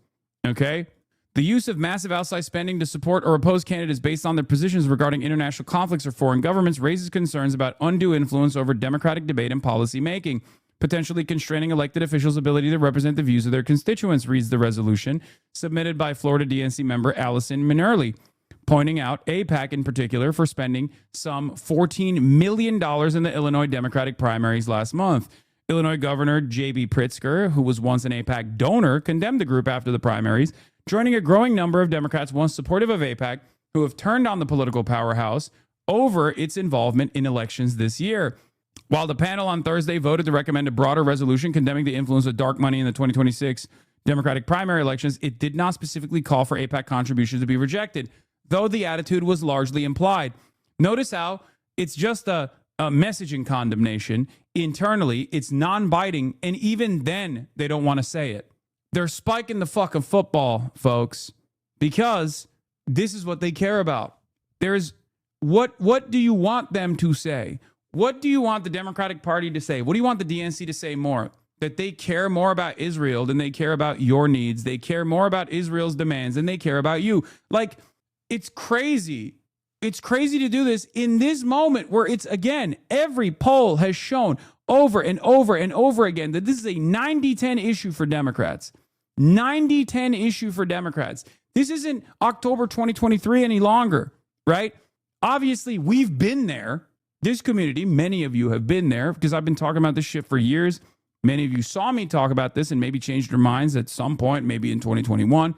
Okay? The use of massive outside spending to support or oppose candidates based on their positions regarding international conflicts or foreign governments raises concerns about undue influence over democratic debate and policy making, potentially constraining elected officials' ability to represent the views of their constituents, reads the resolution submitted by Florida DNC member Allison Minerly, pointing out AIPAC in particular for spending some $14 million in the Illinois Democratic primaries last month. Illinois Governor J.B. Pritzker, who was once an AIPAC donor, condemned the group after the primaries, joining a growing number of Democrats once supportive of AIPAC who have turned on the political powerhouse over its involvement in elections this year. While the panel on Thursday voted to recommend a broader resolution condemning the influence of dark money in the 2026 Democratic primary elections, it did not specifically call for AIPAC contributions to be rejected, though the attitude was largely implied. Notice how it's just a messaging condemnation. Internally, it's non-biting, and even then, they don't want to say it. They're spiking the fucking football, folks, because this is what they care about. There's what do you want them to say? What do you want the Democratic Party to say? What do you want the DNC to say more? That they care more about Israel than they care about your needs. They care more about Israel's demands than they care about you. Like, it's crazy. It's crazy to do this in this moment where it's, again, every poll has shown over and over and over again that this is a 90-10 issue for Democrats. 90-10 issue for Democrats. This isn't October 2023 any longer, right? Obviously, we've been there. This community, many of you have been there because I've been talking about this shit for years. Many of you saw me talk about this and maybe changed your minds at some point, maybe in 2021,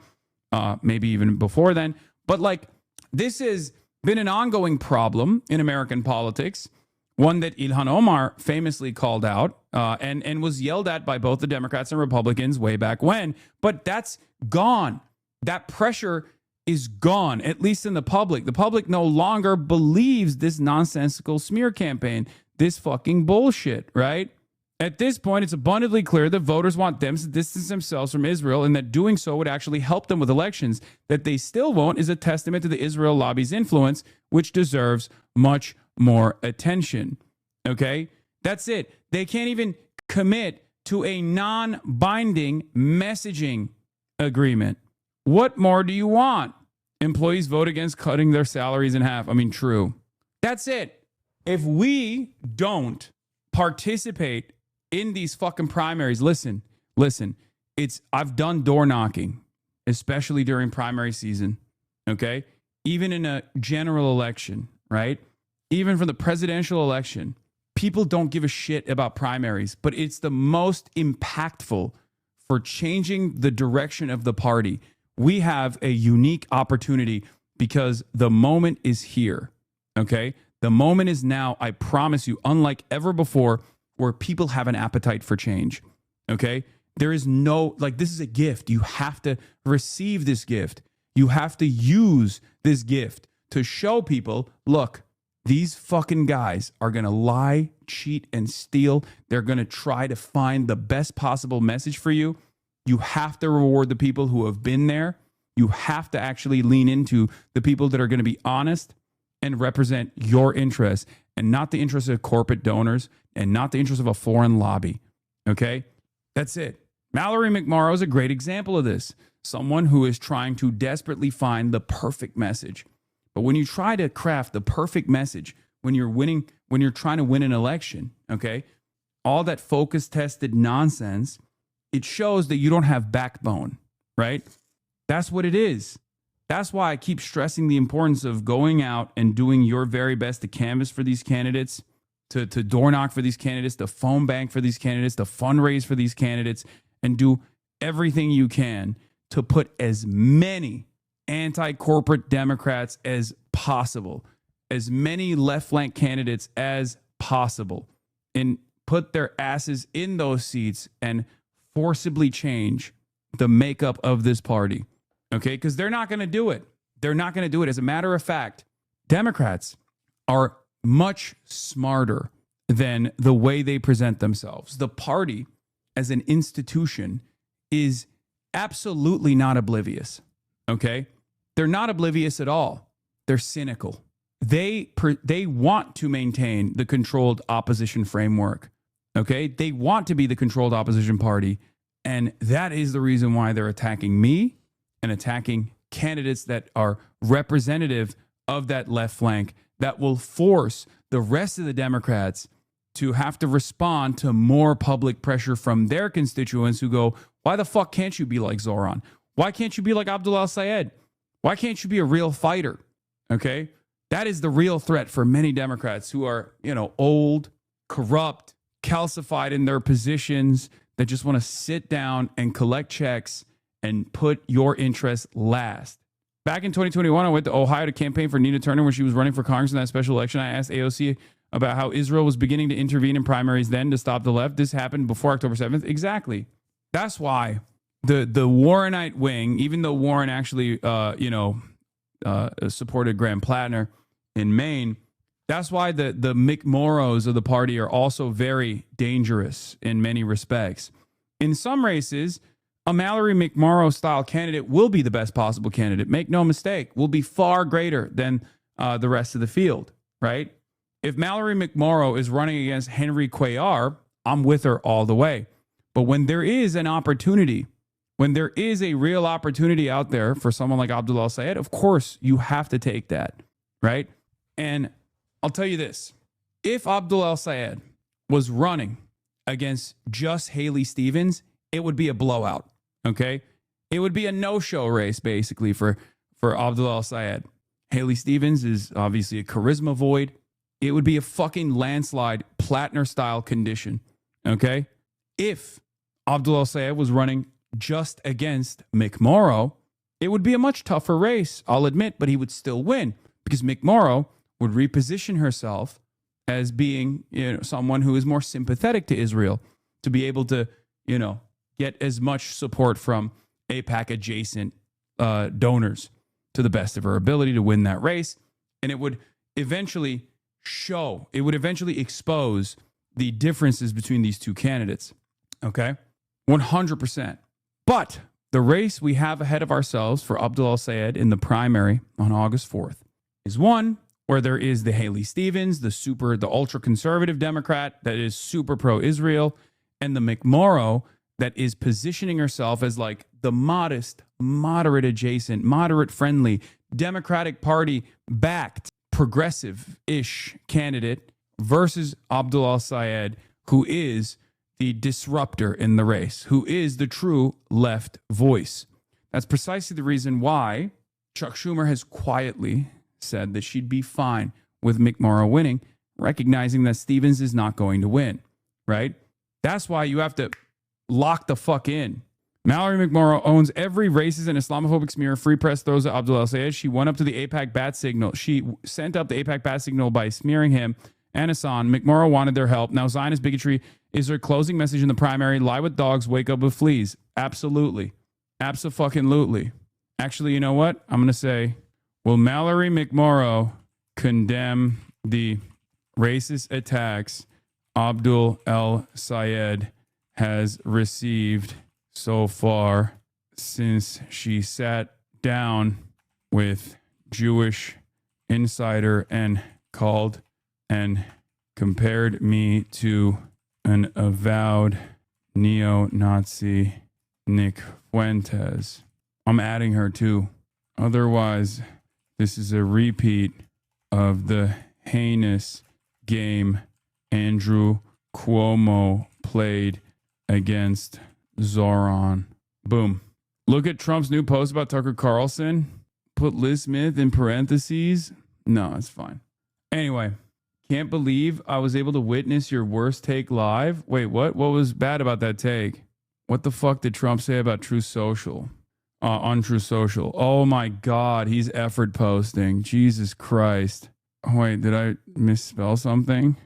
maybe even before then. But like, this has been an ongoing problem in American politics, one that Ilhan Omar famously called out and was yelled at by both the Democrats and Republicans way back when. But that's gone. That pressure is gone, at least in the public. The public no longer believes this nonsensical smear campaign, this fucking bullshit, right? At this point, it's abundantly clear that voters want them to distance themselves from Israel and that doing so would actually help them with elections. That they still won't is a testament to the Israel lobby's influence, which deserves much more attention. Okay? That's it. They can't even commit to a non-binding messaging agreement. What more do you want? Employees vote against cutting their salaries in half. I mean, true. That's it. If we don't participate in these fucking primaries, listen, I've done door knocking, especially during primary season, okay? Even in a general election, right? Even for the presidential election, people don't give a shit about primaries, but it's the most impactful for changing the direction of the party. We have a unique opportunity because the moment is here, okay? The moment is now, I promise you, unlike ever before, where people have an appetite for change, okay? There is no, this is a gift. You have to receive this gift. You have to use this gift to show people, look, these fucking guys are going to lie, cheat, and steal. They're going to try to find the best possible message for you. You have to reward the people who have been there. You have to actually lean into the people that are going to be honest and represent your interests and not the interests of corporate donors and not the interests of a foreign lobby. Okay? That's it. Mallory McMorrow is a great example of this. Someone who is trying to desperately find the perfect message. But when you try to craft the perfect message, when you're trying to win an election, okay, all that focus tested nonsense, it shows that you don't have backbone, right? That's what it is. That's why I keep stressing the importance of going out and doing your very best to canvass for these candidates, to door knock for these candidates, to phone bank for these candidates, to fundraise for these candidates, and do everything you can to put as many anti-corporate Democrats as possible, as many left-flank candidates as possible, and put their asses in those seats and forcibly change the makeup of this party. Okay? Because they're not going to do it. They're not going to do it. As a matter of fact, Democrats are much smarter than the way they present themselves. The party as an institution is absolutely not oblivious. Okay? They're not oblivious at all. They're cynical. They want to maintain the controlled opposition framework. Okay? They want to be the controlled opposition party. And that is the reason why they're attacking me and attacking candidates that are representative of that left flank that will force the rest of the Democrats to have to respond to more public pressure from their constituents who go, why the fuck can't you be like Zoran? Why can't you be like Abdul al-Sayed? Why can't you be a real fighter? Okay? That is the real threat for many Democrats who are, old, corrupt, calcified in their positions, that just want to sit down and collect checks and put your interests last. Back in 2021, I went to Ohio to campaign for Nina Turner when she was running for Congress in that special election. I asked AOC about how Israel was beginning to intervene in primaries then to stop the left. This happened before October 7th. Exactly. That's why the Warrenite wing, even though Warren actually, supported Graham Plattner in Maine, that's why the McMorrows of the party are also very dangerous in many respects. In some races, a Mallory McMorrow style candidate will be the best possible candidate. Make no mistake, will be far greater than the rest of the field, right? If Mallory McMorrow is running against Henry Cuellar, I'm with her all the way. But when there is an opportunity, when there is a real opportunity out there for someone like Abdul al-Sayed, of course you have to take that, right? And I'll tell you this. If Abdul al-Sayed was running against just Haley Stevens, it would be a blowout, okay? It would be a no-show race, basically, for Abdul al-Sayed. Haley Stevens is obviously a charisma void. It would be a fucking landslide, Plattner-style condition, okay? If Abdul al-Sayed was running just against McMorrow, it would be a much tougher race, I'll admit, but he would still win because McMorrow would reposition herself as being, someone who is more sympathetic to Israel to be able to, get as much support from AIPAC adjacent donors to the best of her ability to win that race. And it would eventually expose the differences between these two candidates. Okay? 100%. But the race we have ahead of ourselves for Abdul El-Sayed in the primary on August 4th is one where there is the Haley Stevens, the ultra conservative Democrat that is super pro-Israel, and the McMorrow that is positioning herself as like the modest, moderate adjacent, moderate friendly, Democratic Party backed, progressive-ish candidate versus Abdul El-Sayed, who is the disruptor in the race, who is the true left voice. That's precisely the reason why Chuck Schumer has quietly said that she'd be fine with McMorrow winning, recognizing that Stevens is not going to win, right? That's why you have to lock the fuck in. Mallory McMorrow owns every racist and Islamophobic smear Free Press throws at Abdul El-Sayed. She went up to the AIPAC bat signal. She sent up the AIPAC bat signal by smearing him and Hassan. McMorrow wanted their help. Now Zionist bigotry is her closing message in the primary. Lie with dogs, wake up with fleas. Absolutely. Abso-fucking-lutely. Actually, you know what? I'm going to say, will Mallory McMorrow condemn the racist attacks Abdul El-Sayed has received so far since she sat down with Jewish Insider and called and compared me to an avowed neo-Nazi Nick Fuentes? I'm adding her too. Otherwise, this is a repeat of the heinous game Andrew Cuomo played against Zoran. Boom. Look at Trump's new post about Tucker Carlson. Put Liz Smith in parentheses. No, it's fine. Anyway, can't believe I was able to witness your worst take live. Wait, what? What was bad about that take? What the fuck did Trump say about True Social? On True Social. Oh my God, he's effort posting. Jesus Christ. Wait, did I misspell something?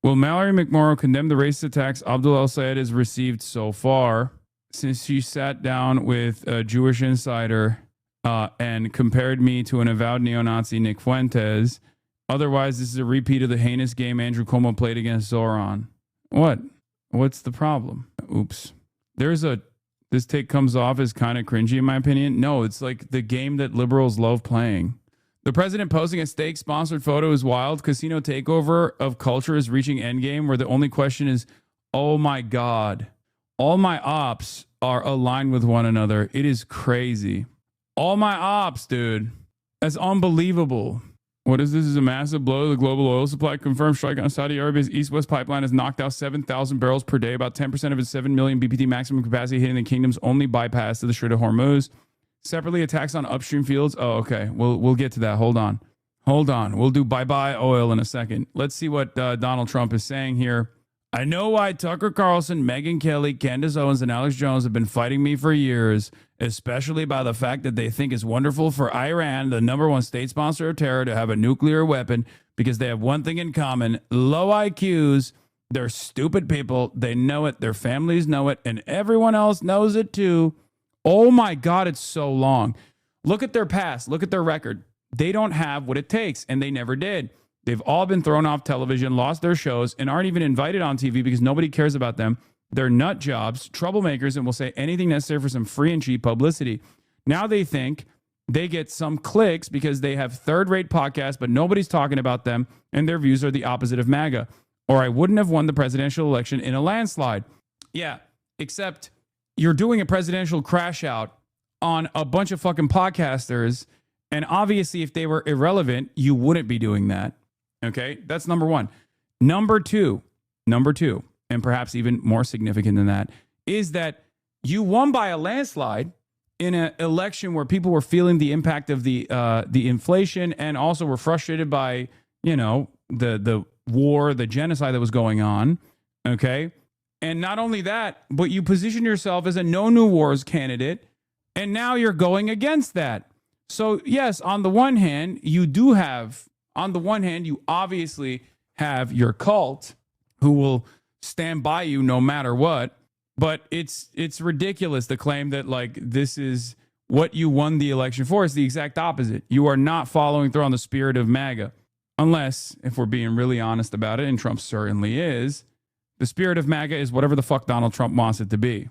Will Mallory McMorrow condemn the racist attacks Abdul El-Sayed has received so far since she sat down with a Jewish Insider and compared me to an avowed neo-Nazi Nick Fuentes? Otherwise, this is a repeat of the heinous game Andrew Cuomo played against Zoran. What? What's the problem? Oops. This take comes off as kind of cringy in my opinion. No, it's like the game that liberals love playing. The president posting a stake-sponsored photo is wild. Casino takeover of culture is reaching endgame where the only question is, oh my God, all my ops are aligned with one another. It is crazy. All my ops, dude. That's unbelievable. What is this? This is a massive blow to the global oil supply. Confirmed strike on Saudi Arabia's East-West pipeline has knocked out 7,000 barrels per day, about 10% of its 7 million BPD maximum capacity, hitting the kingdom's only bypass to the Strait of Hormuz. Separately, attacks on upstream fields. Oh, okay. We'll get to that. Hold on. We'll do bye-bye oil in a second. Let's see what Donald Trump is saying here. I know why Tucker Carlson, Megyn Kelly, Candace Owens, and Alex Jones have been fighting me for years, especially by the fact that they think it's wonderful for Iran, the number one state sponsor of terror, to have a nuclear weapon because they have one thing in common: low IQs. They're stupid people. They know it. Their families know it. And everyone else knows it too. Oh my God, it's so long. Look at their past. Look at their record. They don't have what it takes, and they never did. They've all been thrown off television, lost their shows, and aren't even invited on TV because nobody cares about them. They're nut jobs, troublemakers, and will say anything necessary for some free and cheap publicity. Now they think they get some clicks because they have third-rate podcasts, but nobody's talking about them, and their views are the opposite of MAGA. Or I wouldn't have won the presidential election in a landslide. Yeah, except you're doing a presidential crash out on a bunch of fucking podcasters, and obviously if they were irrelevant, you wouldn't be doing that. Okay, that's number one. Number two, and perhaps even more significant than that, is that you won by a landslide in an election where people were feeling the impact of the inflation and also were frustrated by, the war, the genocide that was going on. Okay, and not only that, but you position yourself as a no new wars candidate, and now you're going against that. So yes, on the one hand, you obviously have your cult who will stand by you no matter what. But it's ridiculous to claim that like this is what you won the election for. It's the exact opposite. You are not following through on the spirit of MAGA. Unless, if we're being really honest about it, and Trump certainly is, the spirit of MAGA is whatever the fuck Donald Trump wants it to be.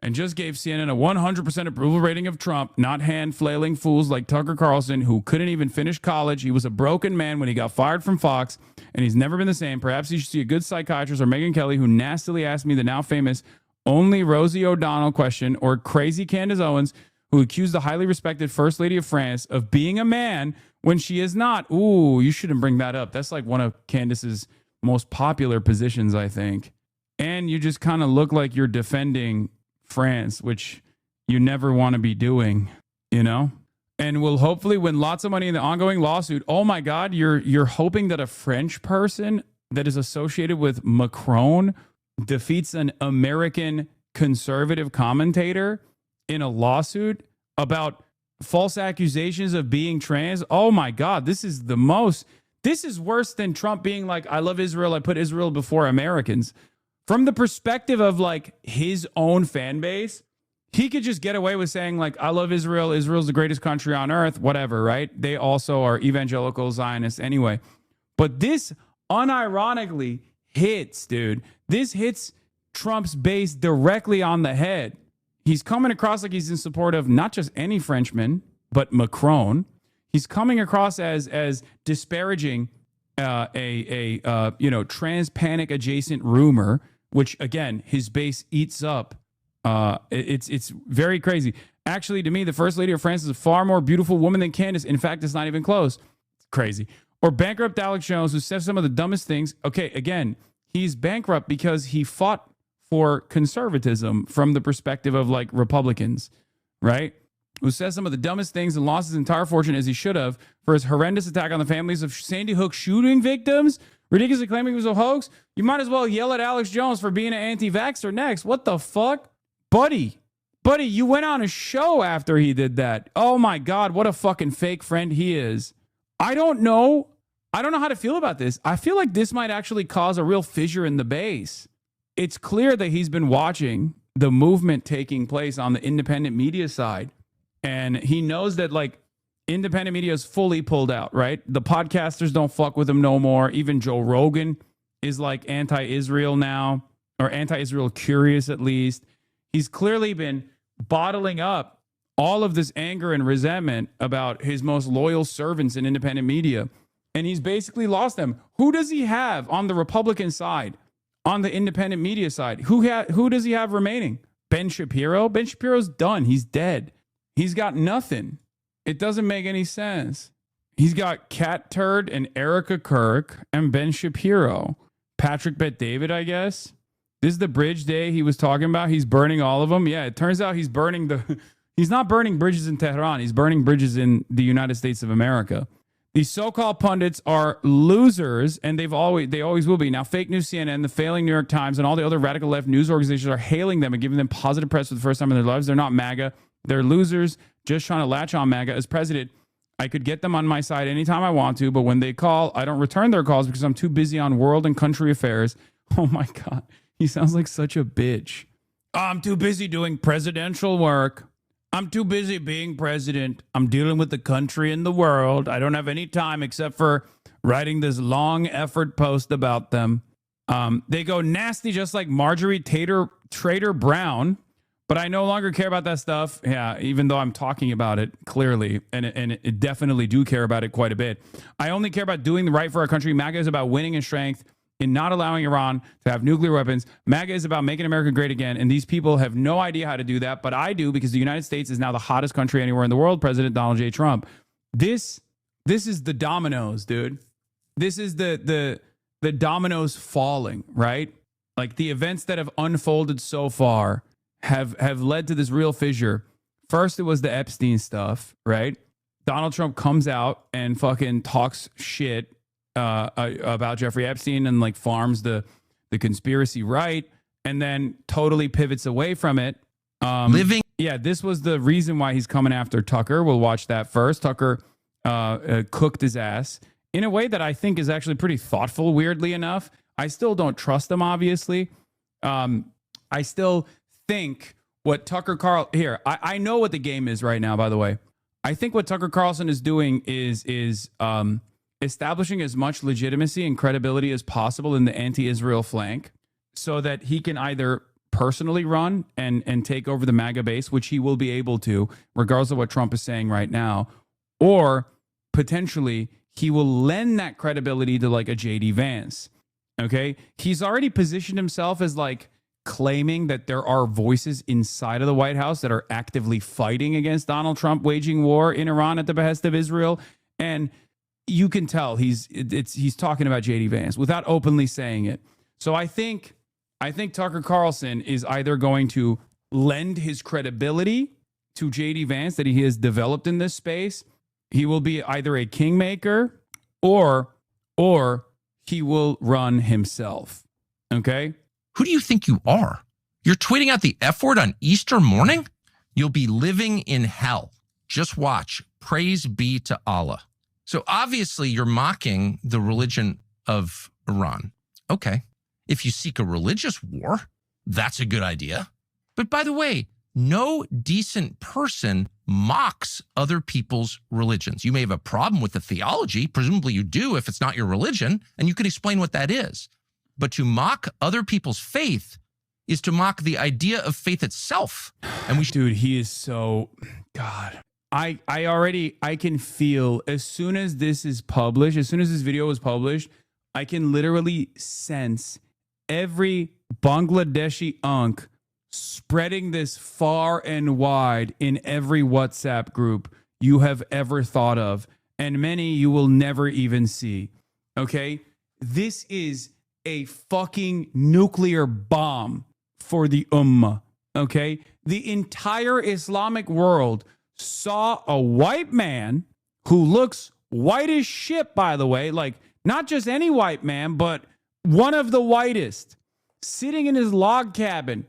And just gave CNN a 100% approval rating of Trump, not hand-flailing fools like Tucker Carlson, who couldn't even finish college. He was a broken man when he got fired from Fox, and he's never been the same. Perhaps he should see a good psychiatrist, or Megyn Kelly, who nastily asked me the now famous only Rosie O'Donnell question, or crazy Candace Owens, who accused the highly respected First Lady of France of being a man when she is not. Ooh, you shouldn't bring that up. That's like one of Candace's most popular positions, I think. And you just kind of look like you're defending France, which you never want to be doing, you know? And will hopefully win lots of money in the ongoing lawsuit. Oh my God, you're hoping that a French person that is associated with Macron defeats an American conservative commentator in a lawsuit about false accusations of being trans. Oh my God, this is worse than Trump being like, I love Israel, I put Israel before Americans. From the perspective of like his own fan base, he could just get away with saying like, I love Israel, Israel's the greatest country on earth, whatever, right? They also are evangelical Zionists anyway. But this unironically hits, dude. This hits Trump's base directly on the head. He's coming across like he's in support of not just any Frenchman, but Macron. He's coming across as disparaging trans panic adjacent rumor, which again his base eats up. It's very crazy. Actually, to me, the First Lady of France is a far more beautiful woman than Candace. In fact, it's not even close. It's crazy. Or bankrupt Alex Jones, who says some of the dumbest things. Okay, again, he's bankrupt because he fought for conservatism from the perspective of like Republicans, right? Who says some of the dumbest things and lost his entire fortune, as he should have, for his horrendous attack on the families of Sandy Hook shooting victims, ridiculously claiming it was a hoax. You might as well yell at Alex Jones for being an anti-vaxxer next. What the fuck? Buddy, you went on a show after he did that. Oh my God, what a fucking fake friend he is. I don't know how to feel about this. I feel like this might actually cause a real fissure in the base. It's clear that he's been watching the movement taking place on the independent media side. And he knows that like independent media is fully pulled out, right? The podcasters don't fuck with him no more. Even Joe Rogan is like anti-Israel now, or anti-Israel curious at least. He's clearly been bottling up all of this anger and resentment about his most loyal servants in independent media. And he's basically lost them. Who does he have on the Republican side? On the independent media side, who does he have remaining? Ben Shapiro? Ben Shapiro's done. He's dead. He's got nothing. It doesn't make any sense. He's got Kat Turd and Erica Kirk and Ben Shapiro. Patrick Bet-David, I guess. This is the bridge day he was talking about. He's burning all of them. Yeah, it turns out he's not burning bridges in Tehran. He's burning bridges in the United States of America. These so-called pundits are losers, and they always will be. Now, fake news CNN, the failing New York Times, and all the other radical left news organizations are hailing them and giving them positive press for the first time in their lives. They're not MAGA. They're losers just trying to latch on MAGA. As president, I could get them on my side anytime I want to, but when they call, I don't return their calls because I'm too busy on world and country affairs. Oh, my God. He sounds like such a bitch. I'm too busy doing presidential work. I'm too busy being president. I'm dealing with the country and the world. I don't have any time except for writing this long effort post about them. They go nasty just like Marjorie Trader Brown, but I no longer care about that stuff. Yeah, even though I'm talking about it clearly, and it definitely do care about it quite a bit. I only care about doing the right for our country. MAGA is about winning and strength in not allowing Iran to have nuclear weapons. MAGA is about making America great again, and these people have no idea how to do that, but I do, because the United States is now the hottest country anywhere in the world, President Donald J. Trump. This is the dominoes, dude. This is the dominoes falling, right? Like the events that have unfolded so far have led to this real fissure. First, it was the Epstein stuff, right? Donald Trump comes out and fucking talks shit about Jeffrey Epstein and like farms the conspiracy right, and then totally pivots away from it. Yeah, this was the reason why he's coming after Tucker. We'll watch that first. Tucker cooked his ass in a way that I think is actually pretty thoughtful, weirdly enough. I still don't trust him, obviously. I still think what Tucker Carl here, I know what the game is right now, by the way. I think what Tucker Carlson is doing is establishing as much legitimacy and credibility as possible in the anti-Israel flank so that he can either personally run and take over the MAGA base, which he will be able to, regardless of what Trump is saying right now, or potentially he will lend that credibility to like a JD Vance. Okay. He's already positioned himself as like claiming that there are voices inside of the White House that are actively fighting against Donald Trump waging war in Iran at the behest of Israel. And you can tell he's talking about JD Vance without openly saying it. So I think Tucker Carlson is either going to lend his credibility to JD Vance that he has developed in this space. He will be either a kingmaker or he will run himself. Okay? Who do you think you are? You're tweeting out the F word on Easter morning? You'll be living in hell. Just watch. Praise be to Allah. So obviously you're mocking the religion of Iran. Okay. If you seek a religious war, that's a good idea. But by the way, no decent person mocks other people's religions. You may have a problem with the theology. Presumably you do if it's not your religion, and you can explain what that is. But to mock other people's faith is to mock the idea of faith itself. And dude, he is so, God. I can feel as soon as this is published, as soon as this video is published, I can literally sense every Bangladeshi unk spreading this far and wide in every WhatsApp group you have ever thought of, and many you will never even see. Okay? This is a fucking nuclear bomb for the ummah. Okay? The entire Islamic world saw a white man who looks white as shit, by the way, like not just any white man, but one of the whitest, sitting in his log cabin,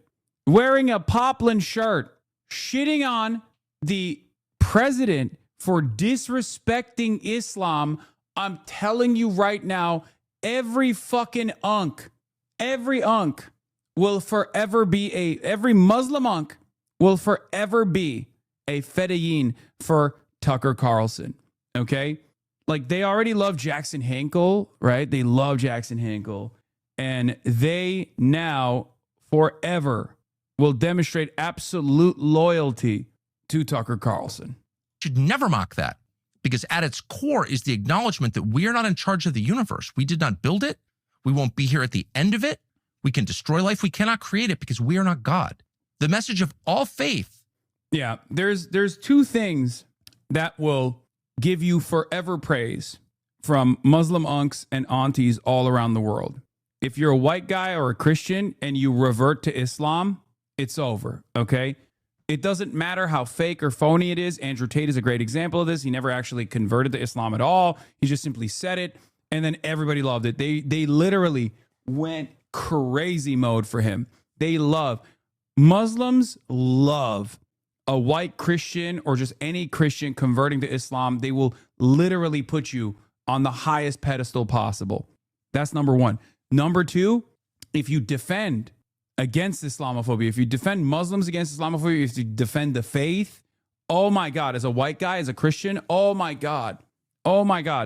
wearing a poplin shirt, shitting on the president for disrespecting Islam. I'm telling you right now, every fucking unk, every will forever be every Muslim unk will forever be a fedayeen for Tucker Carlson. Okay? Like they already love Jackson Hinkle, right? They love Jackson Hinkle. And they now forever will demonstrate absolute loyalty to Tucker Carlson. Should never mock that, because at its core is the acknowledgement that we are not in charge of the universe. We did not build it. We won't be here at the end of it. We can destroy life. We cannot create it because we are not God. The message of all faith. Yeah, there's two things that will give you forever praise from Muslim unks and aunties all around the world. If you're a white guy or a Christian and you revert to Islam, it's over, okay? It doesn't matter how fake or phony it is. Andrew Tate is a great example of this. He never actually converted to Islam at all. He just simply said it, and then everybody loved it. They literally went crazy mode for him. Muslims love a white Christian or just any Christian converting to Islam. They will literally put you on the highest pedestal possible. That's number one. Number two, if you defend against Islamophobia, if you defend Muslims against Islamophobia, if you defend the faith, oh my God, as a white guy, as a Christian, oh my God,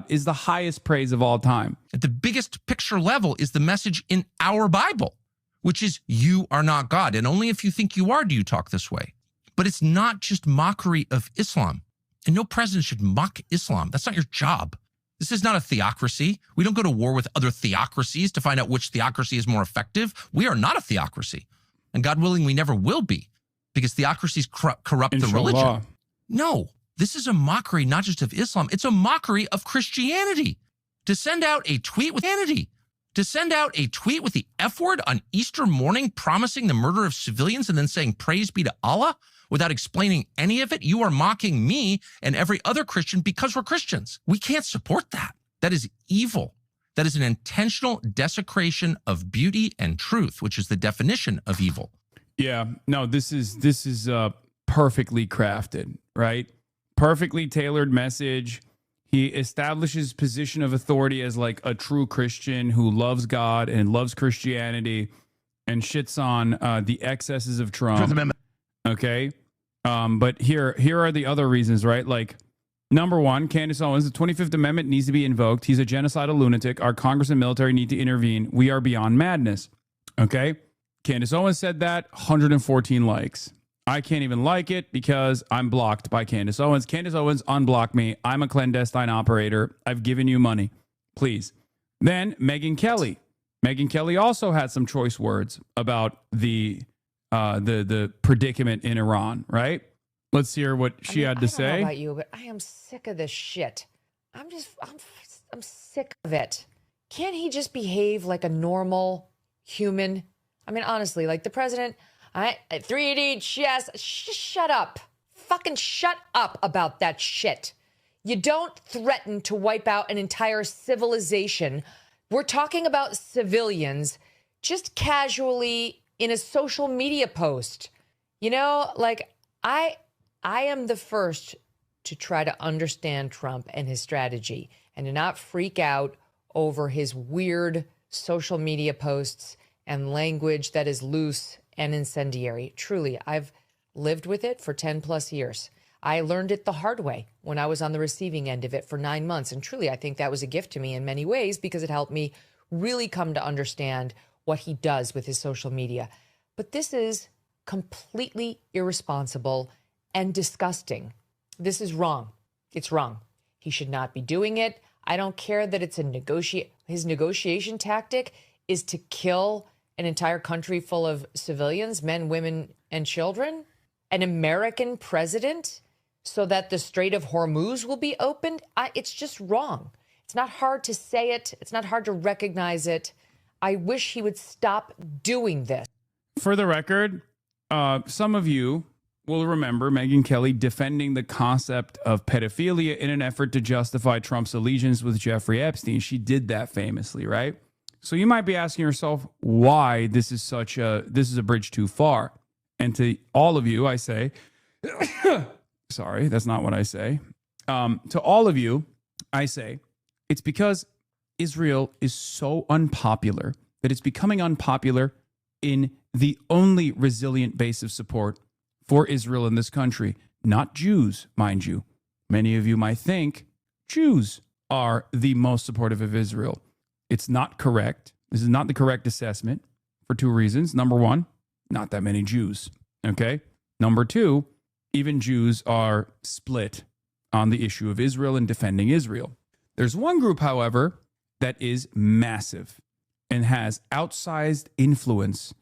is the highest praise of all time. At the biggest picture level is the message in our Bible, which is you are not God. And only if you think you are do you talk this way. But it's not just mockery of Islam. And no president should mock Islam. That's not your job. This is not a theocracy. We don't go to war with other theocracies to find out which theocracy is more effective. We are not a theocracy. And God willing, we never will be, because theocracies corrupt the religion. No, this is a mockery not just of Islam. It's a mockery of Christianity. To send out a tweet with Christianity, to send out a tweet with the F word on Easter morning promising the murder of civilians and then saying praise be to Allah without explaining any of it, you are mocking me and every other Christian because we're Christians. We can't support that. That is evil. That is an intentional desecration of beauty and truth, which is the definition of evil. Yeah, no, this is perfectly crafted, right? Perfectly tailored message. He establishes position of authority as like a true Christian who loves God and loves Christianity and shits on the excesses of Trump. Okay. But here are the other reasons, right? Like, number one, Candace Owens, the 25th Amendment needs to be invoked. He's a genocidal lunatic. Our Congress and military need to intervene. We are beyond madness. Okay. Candace Owens said that, 114 likes. I can't even like it because I'm blocked by Candace Owens. Candace Owens, unblock me. I'm a clandestine operator. I've given you money. Please. Then Megyn Kelly. Megyn Kelly also had some choice words about the predicament in Iran, right? Let's hear what she had to say. I don't know about you, but I am sick of this shit. I'm sick of it. Can't he just behave like a normal human? I mean, honestly, like the president, 380, yes, shut up. Fucking shut up about that shit. You don't threaten to wipe out an entire civilization. We're talking about civilians just casually in a social media post. You know, like I am the first to try to understand Trump and his strategy and to not freak out over his weird social media posts and language that is loose and incendiary. Truly, I've lived with it for 10 plus years. I learned it the hard way when I was on the receiving end of it for 9 months. And truly, I think that was a gift to me in many ways because it helped me really come to understand what he does with his social media. But this is completely irresponsible and disgusting. This is wrong. It's wrong. He should not be doing it. I don't care that it's his negotiation tactic is to kill an entire country full of civilians, men, women, and children, an American president, so that the Strait of Hormuz will be opened. It's just wrong. It's not hard to say it. It's not hard to recognize it. I wish he would stop doing this. For the record, some of you will remember Megyn Kelly defending the concept of pedophilia in an effort to justify Trump's allegiance with Jeffrey Epstein. She did that famously, right? So you might be asking yourself why this is a bridge too far. And to all of you, I say, sorry, that's not what I say. To all of you, I say, it's because Israel is so unpopular that it's becoming unpopular in the only resilient base of support for Israel in this country, not Jews, mind you. Many of you might think Jews are the most supportive of Israel. It's not correct. This is not the correct assessment for two reasons. Number one, not that many Jews. Okay. Number two, even Jews are split on the issue of Israel and defending Israel. There's one group, however, that is massive and has outsized influence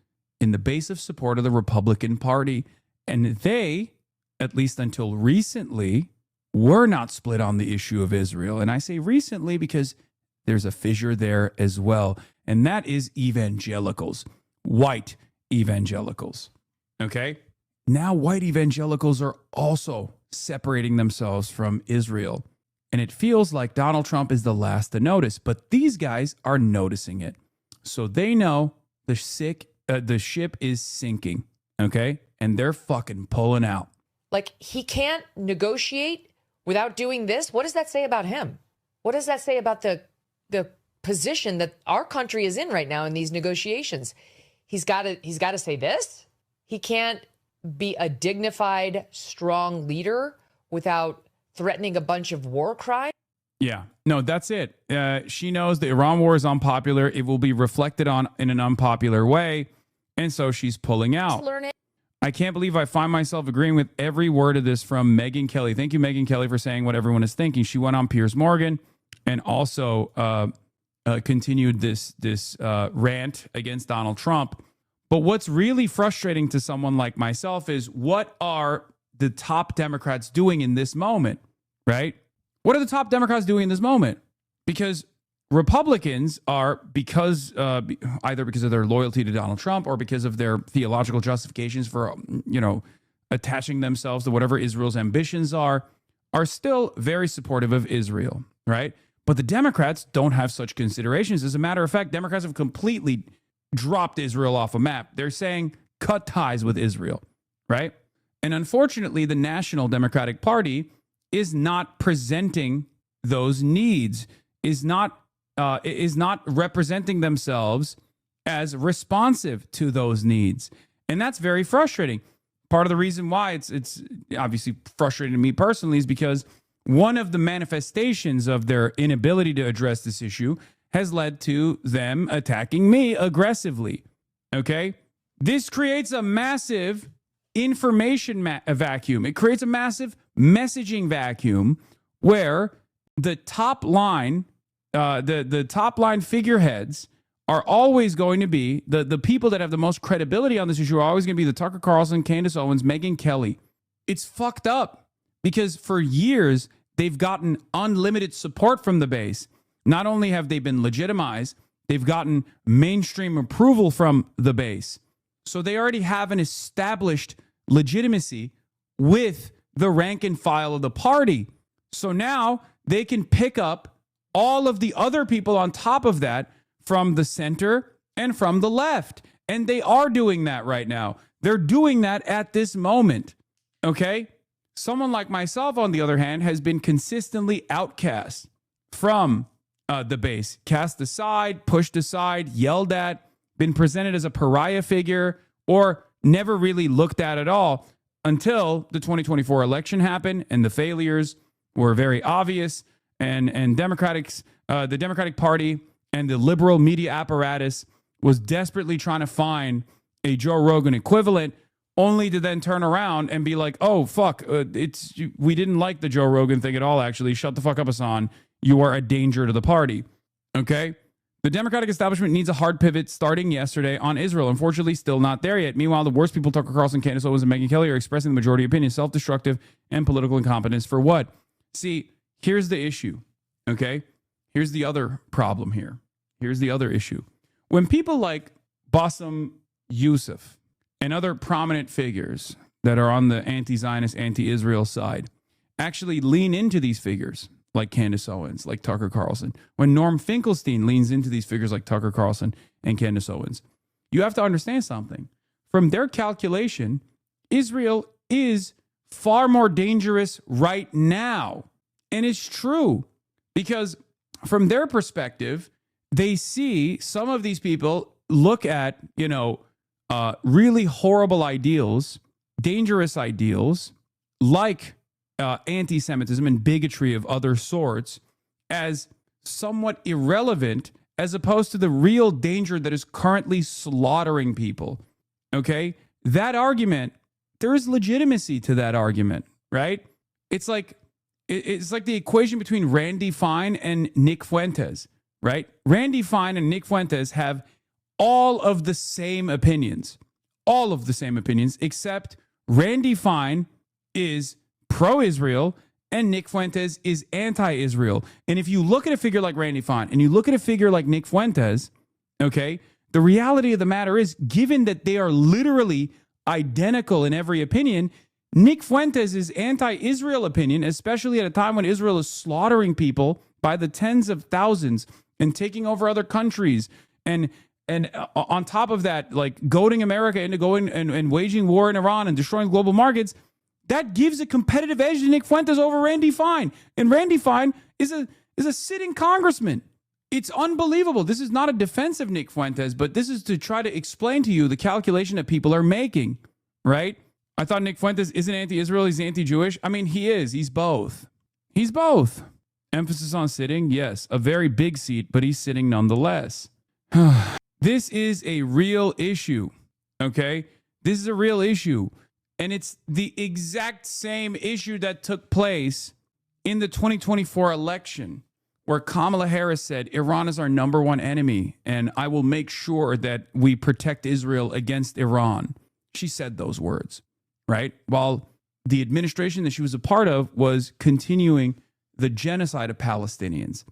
in the base of support of the Republican Party. And they, at least until recently, were not split on the issue of Israel. And I say recently because there's a fissure there as well. And that is evangelicals, white evangelicals. Okay? Now white evangelicals are also separating themselves from Israel. And it feels like Donald Trump is the last to notice, but these guys are noticing it. So they know the ship is sinking, okay? And they're fucking pulling out. Like, he can't negotiate without doing this? What does that say about him? What does that say about the position that our country is in right now in these negotiations? He's got to say this. He can't be a dignified, strong leader without threatening a bunch of war crimes. Yeah, no, that's it. She knows the Iran war is unpopular. It will be reflected on in an unpopular way. And so she's pulling out. I can't believe I find myself agreeing with every word of this from Megyn Kelly. Thank you, Megyn Kelly, for saying what everyone is thinking. She went on Piers Morgan and also continued this rant against Donald Trump. But what's really frustrating to someone like myself is, what are the top Democrats doing in this moment, right? What are the top Democrats doing in this moment? Because Republicans are, either because of their loyalty to Donald Trump or because of their theological justifications for, attaching themselves to whatever Israel's ambitions are still very supportive of Israel, right? But the Democrats don't have such considerations. As a matter of fact, Democrats have completely dropped Israel off a map. They're saying cut ties with Israel, right? And unfortunately, the National Democratic Party is not presenting those needs, is not representing themselves as responsive to those needs. And that's very frustrating. Part of the reason why it's obviously frustrating to me personally is because one of the manifestations of their inability to address this issue has led to them attacking me aggressively. Okay? This creates a massive information vacuum. It creates a massive messaging vacuum where the top line, the top line figureheads are always going to be the people that have the most credibility on this issue are always going to be the Tucker Carlson, Candace Owens, Megyn Kelly. It's fucked up because for years they've gotten unlimited support from the base. Not only have they been legitimized, they've gotten mainstream approval from the base. So they already have an established legitimacy with the rank and file of the party. So now they can pick up all of the other people on top of that from the center and from the left. And they are doing that right now. They're doing that at this moment. Okay? Someone like myself, on the other hand, has been consistently outcast from the base, cast aside, pushed aside, yelled at, been presented as a pariah figure, or never really looked at all until the 2024 election happened and the failures were very obvious. And the Democratic Party and the liberal media apparatus was desperately trying to find a Joe Rogan equivalent, only to then turn around and be like, oh, fuck, we didn't like the Joe Rogan thing at all, actually. Shut the fuck up, Hasan. You are a danger to the party. Okay? The Democratic establishment needs a hard pivot starting yesterday on Israel. Unfortunately, still not there yet. Meanwhile, the worst people, Tucker Carlson, Candace Owens, and Megyn Kelly, are expressing the majority opinion, self-destructive and political incompetence for what? See, here's the issue, okay? Here's the other problem here. Here's the other issue. When people like Bassem Youssef and other prominent figures that are on the anti-Zionist, anti-Israel side actually lean into these figures, like Candace Owens, like Tucker Carlson, when Norm Finkelstein leans into these figures like Tucker Carlson and Candace Owens, you have to understand something. From their calculation, Israel is far more dangerous right now. And it's true because from their perspective, they see some of these people look at, really horrible ideals, dangerous ideals, like anti-Semitism and bigotry of other sorts as somewhat irrelevant as opposed to the real danger that is currently slaughtering people. Okay? That argument, there is legitimacy to that argument, right? It's like the equation between Randy Fine and Nick Fuentes, right? Randy Fine and Nick Fuentes have all of the same opinions, except Randy Fine is pro-Israel and Nick Fuentes is anti-Israel. And if you look at a figure like Randy Fine and you look at a figure like Nick Fuentes, okay, the reality of the matter is, given that they are literally identical in every opinion, Nick Fuentes' anti-Israel opinion, especially at a time when Israel is slaughtering people by the tens of thousands and taking over other countries, and on top of that, like goading America into going and waging war in Iran and destroying global markets, that gives a competitive edge to Nick Fuentes over Randy Fine. And Randy Fine is a sitting congressman. It's unbelievable. This is not a defense of Nick Fuentes, but this is to try to explain to you the calculation that people are making, right? I thought Nick Fuentes isn't anti-Israel, he's anti-Jewish. I mean, he is. He's both. He's both. Emphasis on sitting, yes. A very big seat, but he's sitting nonetheless. This is a real issue, okay? This is a real issue. And it's the exact same issue that took place in the 2024 election, where Kamala Harris said, Iran is our number one enemy, and I will make sure that we protect Israel against Iran. She said those words, right? While the administration that she was a part of was continuing the genocide of Palestinians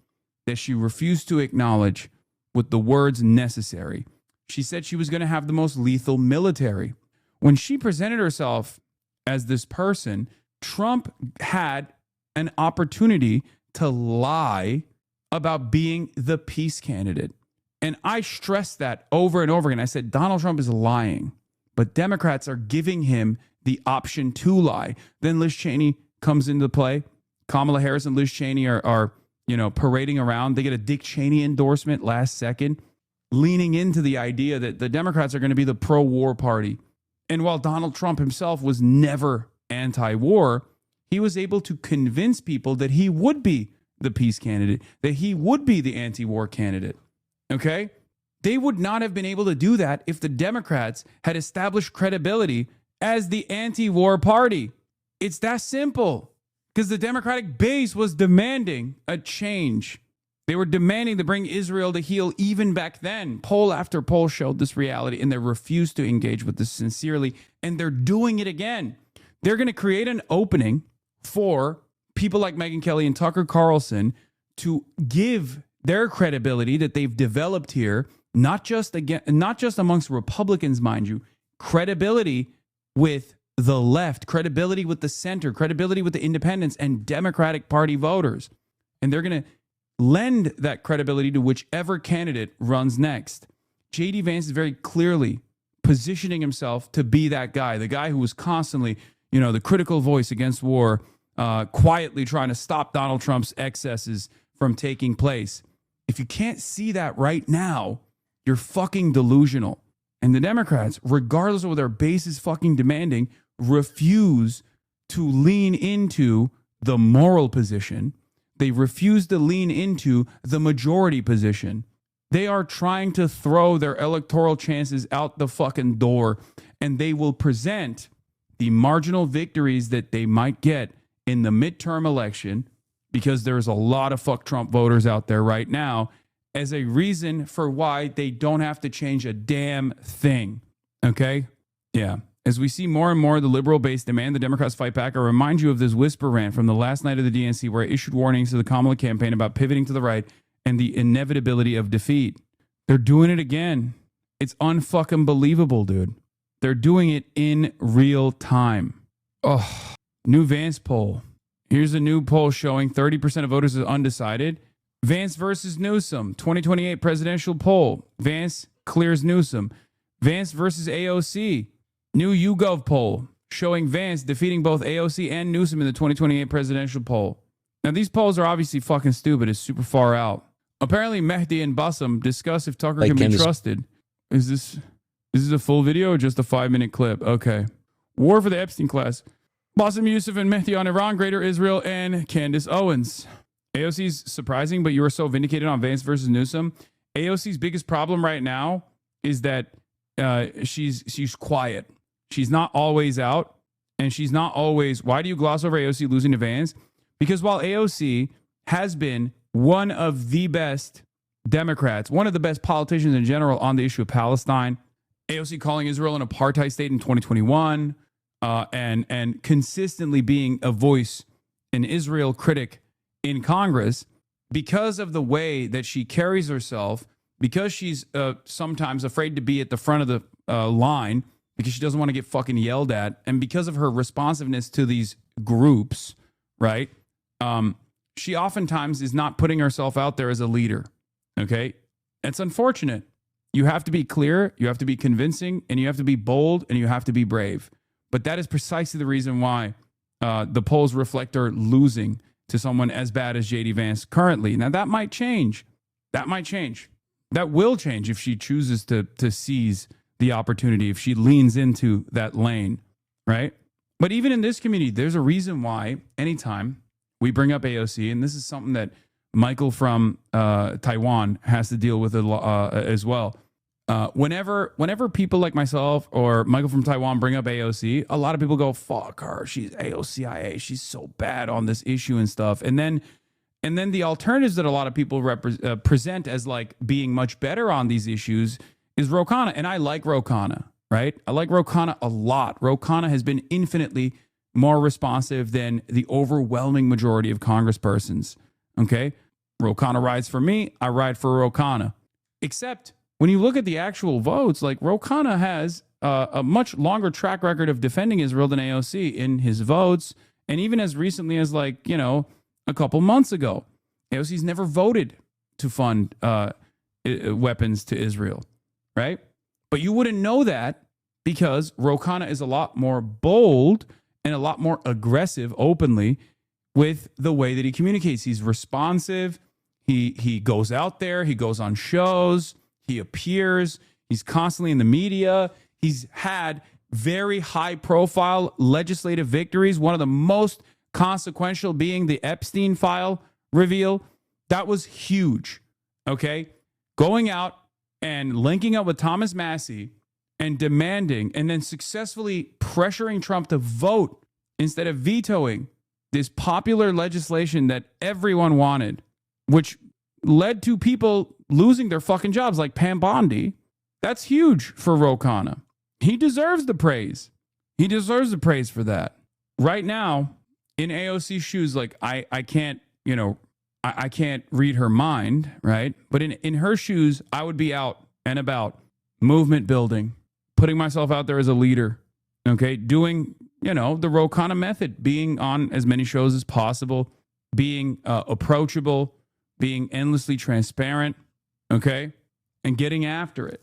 that she refused to acknowledge with the words necessary. She said she was going to have the most lethal military. When she presented herself as this person, Trump had an opportunity to lie about being the peace candidate. And I stressed that over and over again. I said, Donald Trump is lying, but Democrats are giving him the option to lie. Then Liz Cheney comes into play. Kamala Harris and Liz Cheney are parading around. They get a Dick Cheney endorsement last second, leaning into the idea that the Democrats are going to be the pro-war party. And while Donald Trump himself was never anti-war, he was able to convince people that he would be the peace candidate, that he would be the anti-war candidate. Okay? They would not have been able to do that if the Democrats had established credibility as the anti-war party. It's that simple. Because the Democratic base was demanding a change. They were demanding to bring Israel to heel even back then. Poll after poll showed this reality, and they refused to engage with this sincerely. And they're doing it again. They're going to create an opening for people like Megyn Kelly and Tucker Carlson to give their credibility that they've developed here, not just amongst Republicans, mind you, credibility with the left, credibility with the center, credibility with the independents and Democratic Party voters. And they're going to lend that credibility to whichever candidate runs next. J.D. Vance is very clearly positioning himself to be that guy, the guy who was constantly, the critical voice against war, quietly trying to stop Donald Trump's excesses from taking place. If you can't see that right now, you're fucking delusional. And the Democrats, regardless of what their base is fucking demanding, refuse to lean into the moral position. They refuse to lean into the majority position. They are trying to throw their electoral chances out the fucking door, and they will present the marginal victories that they might get in the midterm election, because there's a lot of fuck Trump voters out there right now, as a reason for why they don't have to change a damn thing. Okay? Yeah. As we see more and more of the liberal base demand the Democrats fight back, I remind you of this whisper rant from the last night of the DNC where I issued warnings to the Kamala campaign about pivoting to the right and the inevitability of defeat. They're doing it again. It's unfucking believable, dude. They're doing it in real time. Oh, new Vance poll. Here's a new poll showing 30% of voters are undecided. Vance versus Newsom, 2028 presidential poll. Vance clears Newsom. Vance versus AOC. New YouGov poll showing Vance defeating both AOC and Newsom in the 2028 presidential poll. Now, these polls are obviously fucking stupid. It's super far out. Apparently, Mehdi and Bassem discuss if Tucker can be trusted. Is this a full video or just a 5-minute clip? Okay. War for the Epstein class. Bassem Youssef and Mehdi on Iran, Greater Israel, and Candace Owens. AOC's surprising, but you were so vindicated on Vance versus Newsom. AOC's biggest problem right now is that she's quiet. She's not always out, and she's not always. Why do you gloss over AOC losing to Vance? Because while AOC has been one of the best Democrats, one of the best politicians in general on the issue of Palestine, AOC calling Israel an apartheid state in 2021, and consistently being a voice, an Israel critic in Congress, because of the way that she carries herself, because she's sometimes afraid to be at the front of the line, because she doesn't want to get fucking yelled at, and because of her responsiveness to these groups, right? She oftentimes is not putting herself out there as a leader, okay? It's unfortunate. You have to be clear, you have to be convincing, and you have to be bold, and you have to be brave. But that is precisely the reason why the polls reflect her losing to someone as bad as J.D. Vance currently. Now, that might change. That might change. That will change if she chooses to seize the opportunity, if she leans into that lane, right? But even in this community, there's a reason why anytime we bring up AOC, and this is something that Michael from Taiwan has to deal with as well. Whenever people like myself or Michael from Taiwan bring up AOC, a lot of people go, fuck her, she's AOCIA, she's so bad on this issue and stuff. And then the alternatives that a lot of people present as like being much better on these issues is Ro Khanna. And I like Ro Khanna, right? I like Ro Khanna a lot. Ro Khanna has been infinitely more responsive than the overwhelming majority of congresspersons, okay? Ro Khanna rides for me, I ride for Ro Khanna. Except when you look at the actual votes, like Ro Khanna has a much longer track record of defending Israel than AOC in his votes, and even as recently as a couple months ago. AOC's never voted to fund weapons to Israel, right? But you wouldn't know that because Ro Khanna is a lot more bold and a lot more aggressive openly with the way that he communicates. He's responsive. He goes out there. He goes on shows. He appears. He's constantly in the media. He's had very high profile legislative victories, one of the most consequential being the Epstein file reveal. That was huge. Okay. Going out and linking up with Thomas Massie and demanding and then successfully pressuring Trump to vote instead of vetoing this popular legislation that everyone wanted, which led to people losing their fucking jobs like Pam Bondi. That's huge for Ro Khanna. He deserves the praise. He deserves the praise for that. Right now, in AOC's shoes, like I can't, I can't read her mind, right? But in her shoes, I would be out and about, movement building, putting myself out there as a leader, okay? Doing, the Ro Khanna method, being on as many shows as possible, being approachable, being endlessly transparent, okay? And getting after it,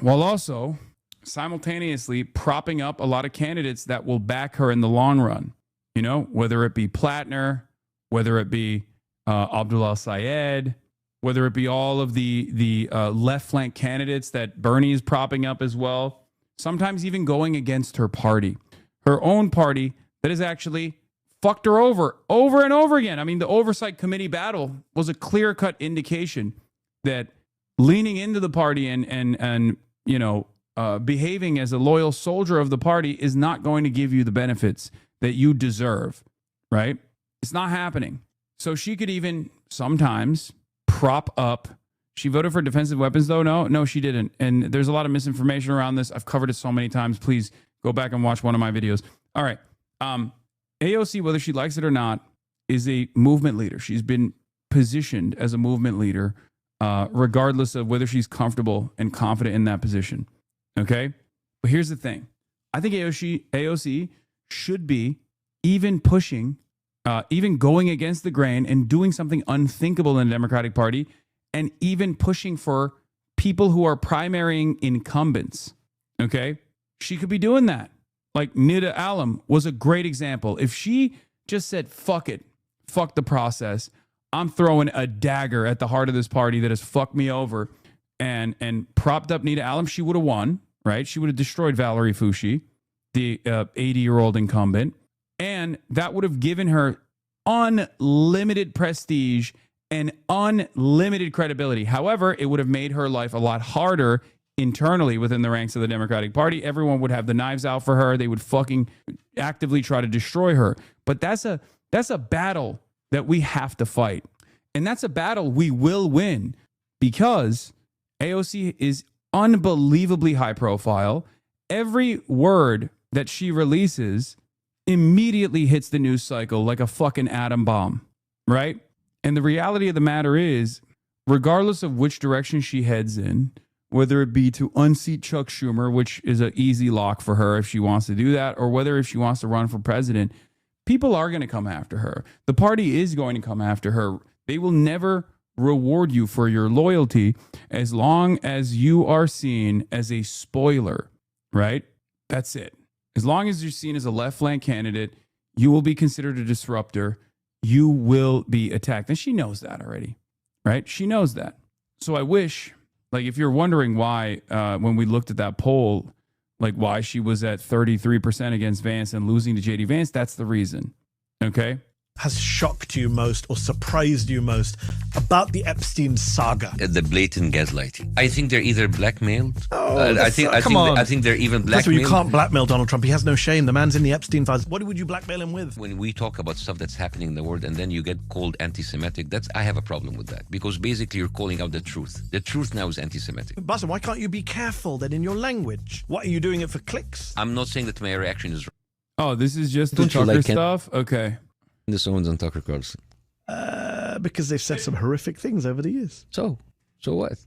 while also simultaneously propping up a lot of candidates that will back her in the long run, whether it be Plattner, whether it be Abdullah Syed, whether it be all of the left flank candidates that Bernie is propping up as well, sometimes even going against her party, her own party that has actually fucked her over and over again. I mean, the Oversight Committee battle was a clear-cut indication that leaning into the party and behaving as a loyal soldier of the party is not going to give you the benefits that you deserve, right? It's not happening. So she could even sometimes prop up. She voted for defensive weapons, though. No, she didn't. And there's a lot of misinformation around this. I've covered it so many times. Please go back and watch one of my videos. All right. AOC, whether she likes it or not, is a movement leader. She's been positioned as a movement leader, regardless of whether she's comfortable and confident in that position. Okay? But here's the thing. I think AOC should be even pushing, even going against the grain and doing something unthinkable in the Democratic Party, and even pushing for people who are primarying incumbents. Okay? She could be doing that. Like Nida Alam was a great example. If she just said, fuck it, fuck the process, I'm throwing a dagger at the heart of this party that has fucked me over, and propped up Nida Alam, she would have won, right? She would have destroyed Valerie Fouchi, the 80-year-old incumbent, and that would have given her unlimited prestige and unlimited credibility. However, it would have made her life a lot harder internally within the ranks of the Democratic Party. Everyone would have the knives out for her. They would fucking actively try to destroy her. But that's a battle that we have to fight. And that's a battle we will win, because AOC is unbelievably high profile. Every word that she releases immediately hits the news cycle like a fucking atom bomb, right? And the reality of the matter is, regardless of which direction she heads in, whether it be to unseat Chuck Schumer, which is an easy lock for her if she wants to do that, or whether if she wants to run for president, people are going to come after her. The party is going to come after her. They will never reward you for your loyalty as long as you are seen as a spoiler, right? That's it. As long as you're seen as a left flank candidate, you will be considered a disruptor. You will be attacked. And she knows that already, right? She knows that. So I wish, like, if you're wondering why, when we looked at that poll, like why she was at 33% against Vance and losing to JD Vance, that's the reason. Okay? Has shocked you most or surprised you most about the Epstein saga? The blatant gaslighting. I think they're either blackmailed. I think they're even blackmailed. First of all, you can't blackmail Donald Trump. He has no shame. The man's in the Epstein files. What would you blackmail him with? When we talk about stuff that's happening in the world and then you get called anti-Semitic, I have a problem with that, because basically you're calling out the truth. The truth now is anti-Semitic. Bassem, why can't you be careful then in your language? What, are you doing it for clicks? I'm not saying that my reaction is wrong. Oh, this is just the Tucker stuff? Okay. The Owens and Tucker Carlson. Because they've said some horrific things over the years. So what?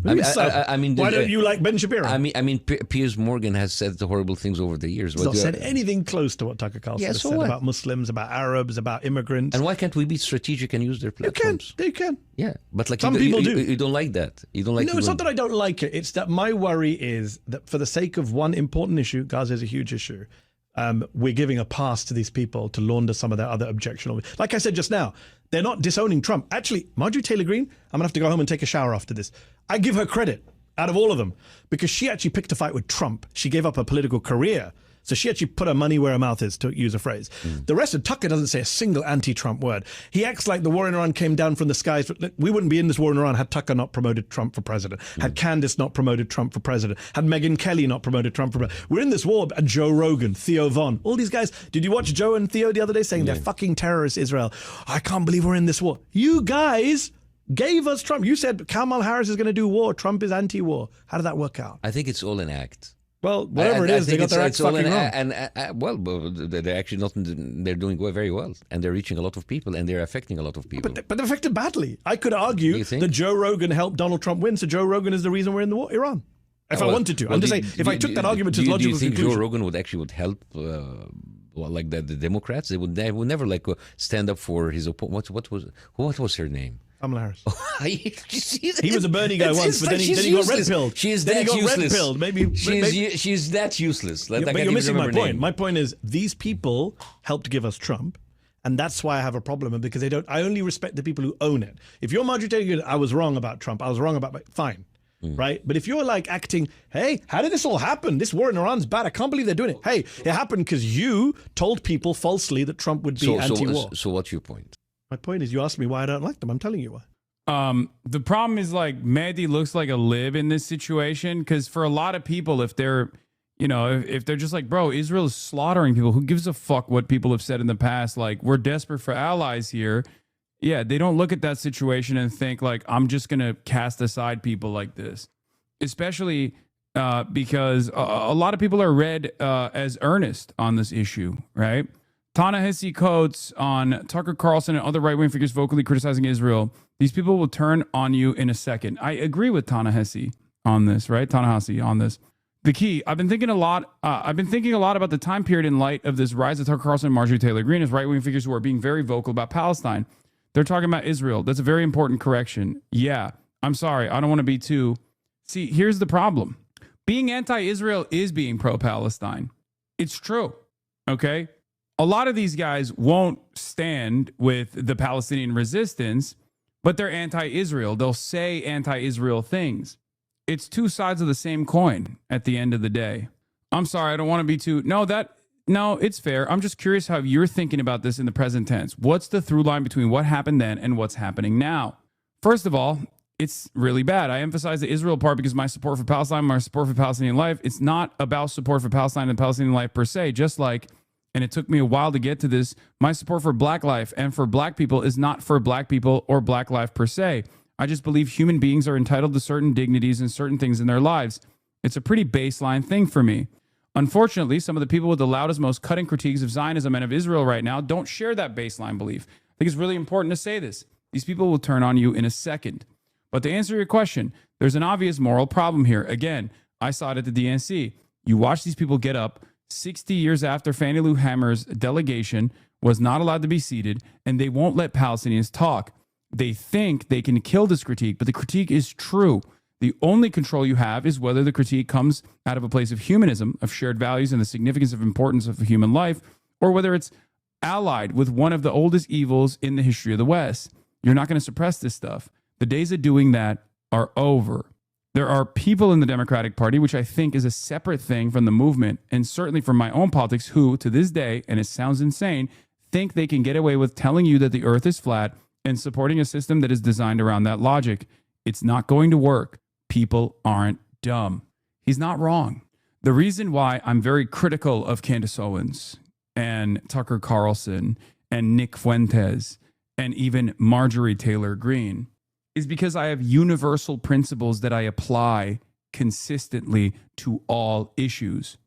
I mean, why don't you like Ben Shapiro? I mean, Piers Morgan has said the horrible things over the years. He's not said anything close to what Tucker Carlson has said about Muslims, about Arabs, about immigrants. And why can't we be strategic and use their platforms? You can. Yeah, but like some people do. You don't like that. You don't like. No, it's not that I don't like it. It's that my worry is that for the sake of one important issue, Gaza is a huge issue. We're giving a pass to these people to launder some of their other objectionable. Like I said just now, they're not disowning Trump. Actually, Marjorie Taylor Greene, I'm gonna have to go home and take a shower after this. I give her credit out of all of them, because she actually picked a fight with Trump. She gave up her political career So she actually put her money where her mouth is, to use a phrase. The rest of Tucker doesn't say a single anti-Trump word. He acts like the war in Iran came down from the skies. We wouldn't be in this war in Iran had Tucker not promoted Trump for president, had Candace not promoted Trump for president, had Megyn Kelly not promoted Trump for president. We're in this war, and Joe Rogan, Theo Von, all these guys. Did you watch Joe and Theo the other day saying they're fucking terrorists, Israel? I can't believe we're in this war. You guys gave us Trump. You said Kamala Harris is going to do war. Trump is anti-war. How did that work out? I think it's all an act. Well, whatever it is, they got their acts fucking wrong. Well, they're actually not. They're doing very well, and they're reaching a lot of people, and they're affecting a lot of people. But they're affected badly. I could argue that Joe Rogan helped Donald Trump win, so Joe Rogan is the reason we're in the war, Iran. If I wanted to, I'm just saying, if I took that argument to its logical conclusion. Do you think Joe Rogan would help? Like the Democrats, they would never stand up for his opponent. What was her name? Kamala Harris. He was a Bernie guy once, but then he got red pilled. She's that useless. Red pilled. Maybe she's that useless. But you're missing my point. My point is these people helped give us Trump, and that's why I have a problem. Because they don't. I only respect the people who own it. If you're Marjorie Taylor Greene, I was wrong about Trump. I was wrong about fine. Right? But if you're like acting, hey, how did this all happen? This war in Iran's bad. I can't believe they're doing it. Hey, it happened because you told people falsely that Trump would be anti-war. So what's your point? My point is you asked me why I don't like them. I'm telling you why. The problem is like Mehdi looks like a lib in this situation because for a lot of people, if they're, if they're just like, bro, Israel is slaughtering people, who gives a fuck what people have said in the past? Like, we're desperate for allies here. Yeah, they don't look at that situation and think like, I'm just going to cast aside people like this, especially because a lot of people are read as earnest on this issue, right? Ta-Nehisi quotes on Tucker Carlson and other right-wing figures vocally criticizing Israel. These people will turn on you in a second. I agree with Ta-Nehisi on this, right? Ta-Nehisi on this. The key, I've been thinking a lot about the time period in light of this rise of Tucker Carlson and Marjorie Taylor Greene as right-wing figures who are being very vocal about Palestine. They're talking about Israel. That's a very important correction. Yeah, I'm sorry. I don't want to be too. See, here's the problem. Being anti-Israel is being pro-Palestine. It's true. Okay? A lot of these guys won't stand with the Palestinian resistance, but they're anti-Israel. They'll say anti-Israel things. It's two sides of the same coin at the end of the day. I'm sorry. I don't want to be too. No, it's fair. I'm just curious how you're thinking about this in the present tense. What's the through line between what happened then and what's happening now? First of all, it's really bad. I emphasize the Israel part because my support for Palestine, my support for Palestinian life, it's not about support for Palestine and Palestinian life per se, just like, and it took me a while to get to this, my support for black life and for black people is not for black people or black life per se. I just believe human beings are entitled to certain dignities and certain things in their lives. It's a pretty baseline thing for me. Unfortunately, some of the people with the loudest, most cutting critiques of Zionism and of Israel right now don't share that baseline belief. I think it's really important to say this. These people will turn on you in a second. But to answer your question, there's an obvious moral problem here. Again, I saw it at the DNC. You watch these people get up 60 years after Fannie Lou Hamer's delegation was not allowed to be seated, and they won't let Palestinians talk. They think they can kill this critique, but the critique is true. The only control you have is whether the critique comes out of a place of humanism, of shared values and the significance of importance of human life, or whether it's allied with one of the oldest evils in the history of the West. You're not going to suppress this stuff. The days of doing that are over. There are people in the Democratic Party, which I think is a separate thing from the movement, and certainly from my own politics, who, to this day, and it sounds insane, think they can get away with telling you that the earth is flat and supporting a system that is designed around that logic. It's not going to work. People aren't dumb. He's not wrong. The reason why I'm very critical of Candace Owens and Tucker Carlson and Nick Fuentes and even Marjorie Taylor Greene is because I have universal principles that I apply consistently to all issues.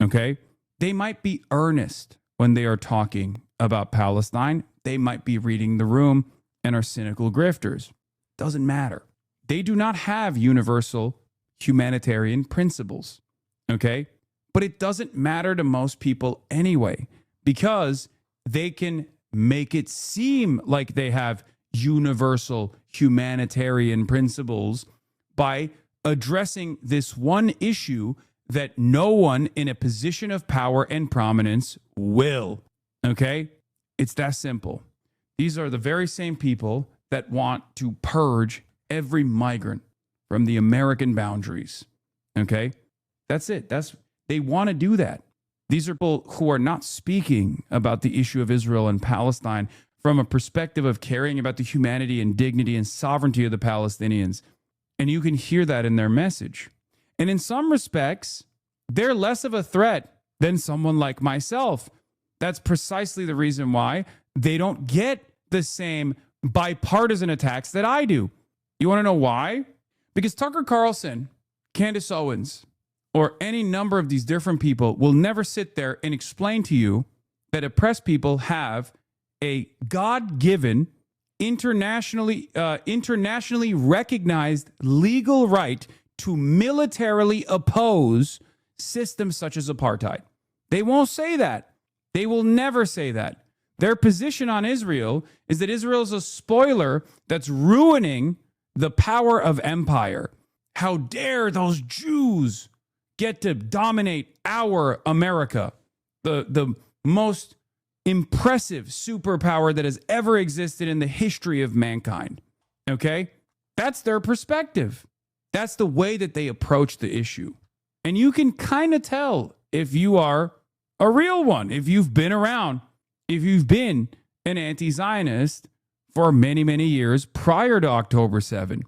Okay? They might be earnest when they are talking about Palestine. They might be reading the room and are cynical grifters. Doesn't matter. They do not have universal humanitarian principles, okay? But it doesn't matter to most people anyway, because they can make it seem like they have universal humanitarian principles by addressing this one issue that no one in a position of power and prominence will, okay? It's that simple. These are the very same people that want to purge every migrant from the American boundaries. Okay? That's it. They want to do that. These are people who are not speaking about the issue of Israel and Palestine from a perspective of caring about the humanity and dignity and sovereignty of the Palestinians. And you can hear that in their message. And in some respects, they're less of a threat than someone like myself. That's precisely the reason why they don't get the same bipartisan attacks that I do. You want to know why? Because Tucker Carlson, Candace Owens, or any number of these different people will never sit there and explain to you that oppressed people have a God-given, internationally recognized legal right to militarily oppose systems such as apartheid. They won't say that. They will never say that. Their position on Israel is that Israel is a spoiler that's ruining the power of empire. How dare those Jews get to dominate our America, the most impressive superpower that has ever existed in the history of mankind. Okay? That's their perspective. That's the way that they approach the issue. And you can kind of tell if you are a real one, if you've been around, if you've been an anti-Zionist for many, many years prior to October 7.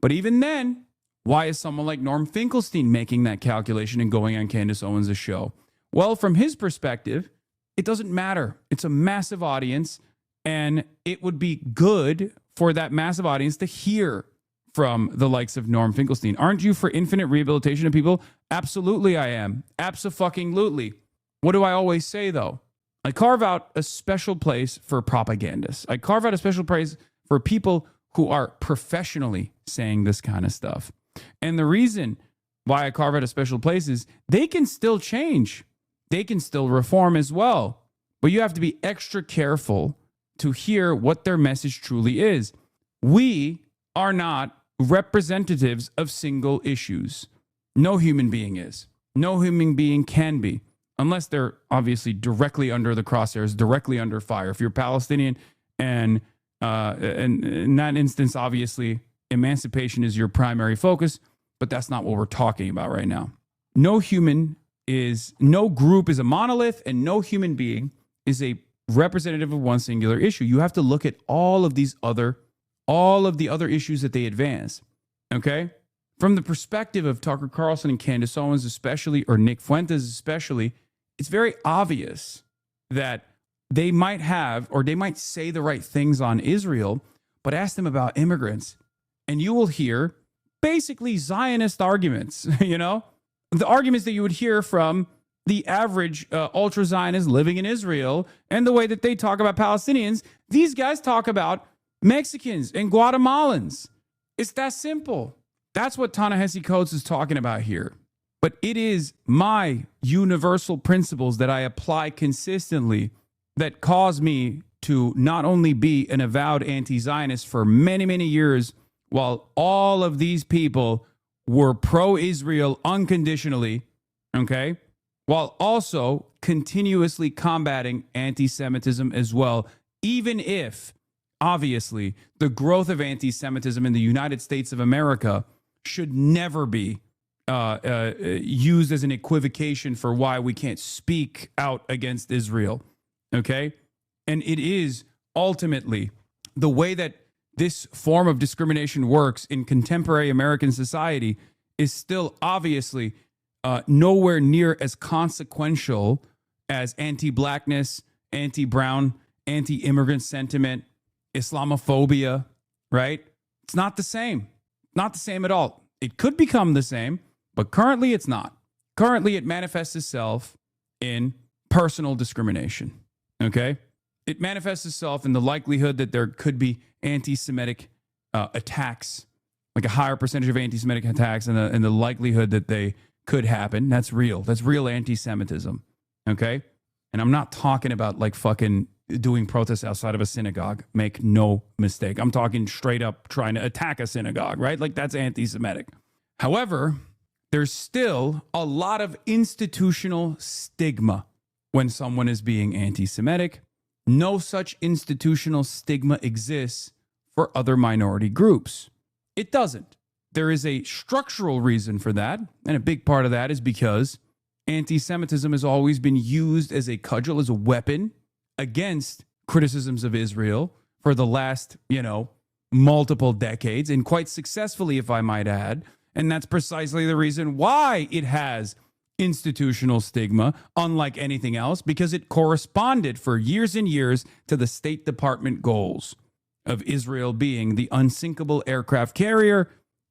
But even then, why is someone like Norm Finkelstein making that calculation and going on Candace Owens' show? Well, from his perspective, it doesn't matter. It's a massive audience, and it would be good for that massive audience to hear from the likes of Norm Finkelstein. Aren't you for infinite rehabilitation of people? Absolutely I am. Abso-fucking-lutely. What do I always say, though? I carve out a special place for propagandists. I carve out a special place for people who are professionally saying this kind of stuff. And the reason why I carve out a special place is they can still change. They can still reform as well. But you have to be extra careful to hear what their message truly is. We are not representatives of single issues. No human being is. No human being can be, unless they're obviously directly under the crosshairs, directly under fire. If you're Palestinian and in that instance, obviously, emancipation is your primary focus, but that's not what we're talking about right now. No group is a monolith, and no human being is a representative of one singular issue. You have to look at all of the other issues that they advance. Okay? From the perspective of Tucker Carlson and Candace Owens especially, or Nick Fuentes especially, it's very obvious that they might have, or they might say the right things on Israel, but ask them about immigrants, and you will hear basically Zionist arguments, you know? The arguments that you would hear from the average ultra-Zionist living in Israel, and the way that they talk about Palestinians. These guys talk about Mexicans and Guatemalans. It's that simple. That's what Ta-Nehisi Coates is talking about here. But it is my universal principles that I apply consistently that cause me to not only be an avowed anti-Zionist for many, many years, while all of these people were pro-Israel unconditionally, okay, while also continuously combating anti-Semitism as well, even if, obviously, the growth of anti-Semitism in the United States of America should never be used as an equivocation for why we can't speak out against Israel, okay? And it is ultimately the way that this form of discrimination works in contemporary American society is still obviously nowhere near as consequential as anti-blackness, anti-brown, anti-immigrant sentiment, Islamophobia, right? It's not the same. Not the same at all. It could become the same, but currently it's not. Currently it manifests itself in personal discrimination, okay? It manifests itself in the likelihood that there could be anti-Semitic attacks, like a higher percentage of anti-Semitic attacks, and the likelihood that they could happen. That's real. That's real anti-Semitism, okay? And I'm not talking about like fucking doing protests outside of a synagogue. Make no mistake. I'm talking straight up trying to attack a synagogue, right? Like that's anti-Semitic. However, there's still a lot of institutional stigma when someone is being anti-Semitic. No such institutional stigma exists for other minority groups. It doesn't. There is a structural reason for that, and a big part of that is because anti-Semitism has always been used as a cudgel, as a weapon against criticisms of Israel for the last, multiple decades, and quite successfully, if I might add. And that's precisely the reason why it has institutional stigma, unlike anything else, because it corresponded for years and years to the State Department goals of Israel being the unsinkable aircraft carrier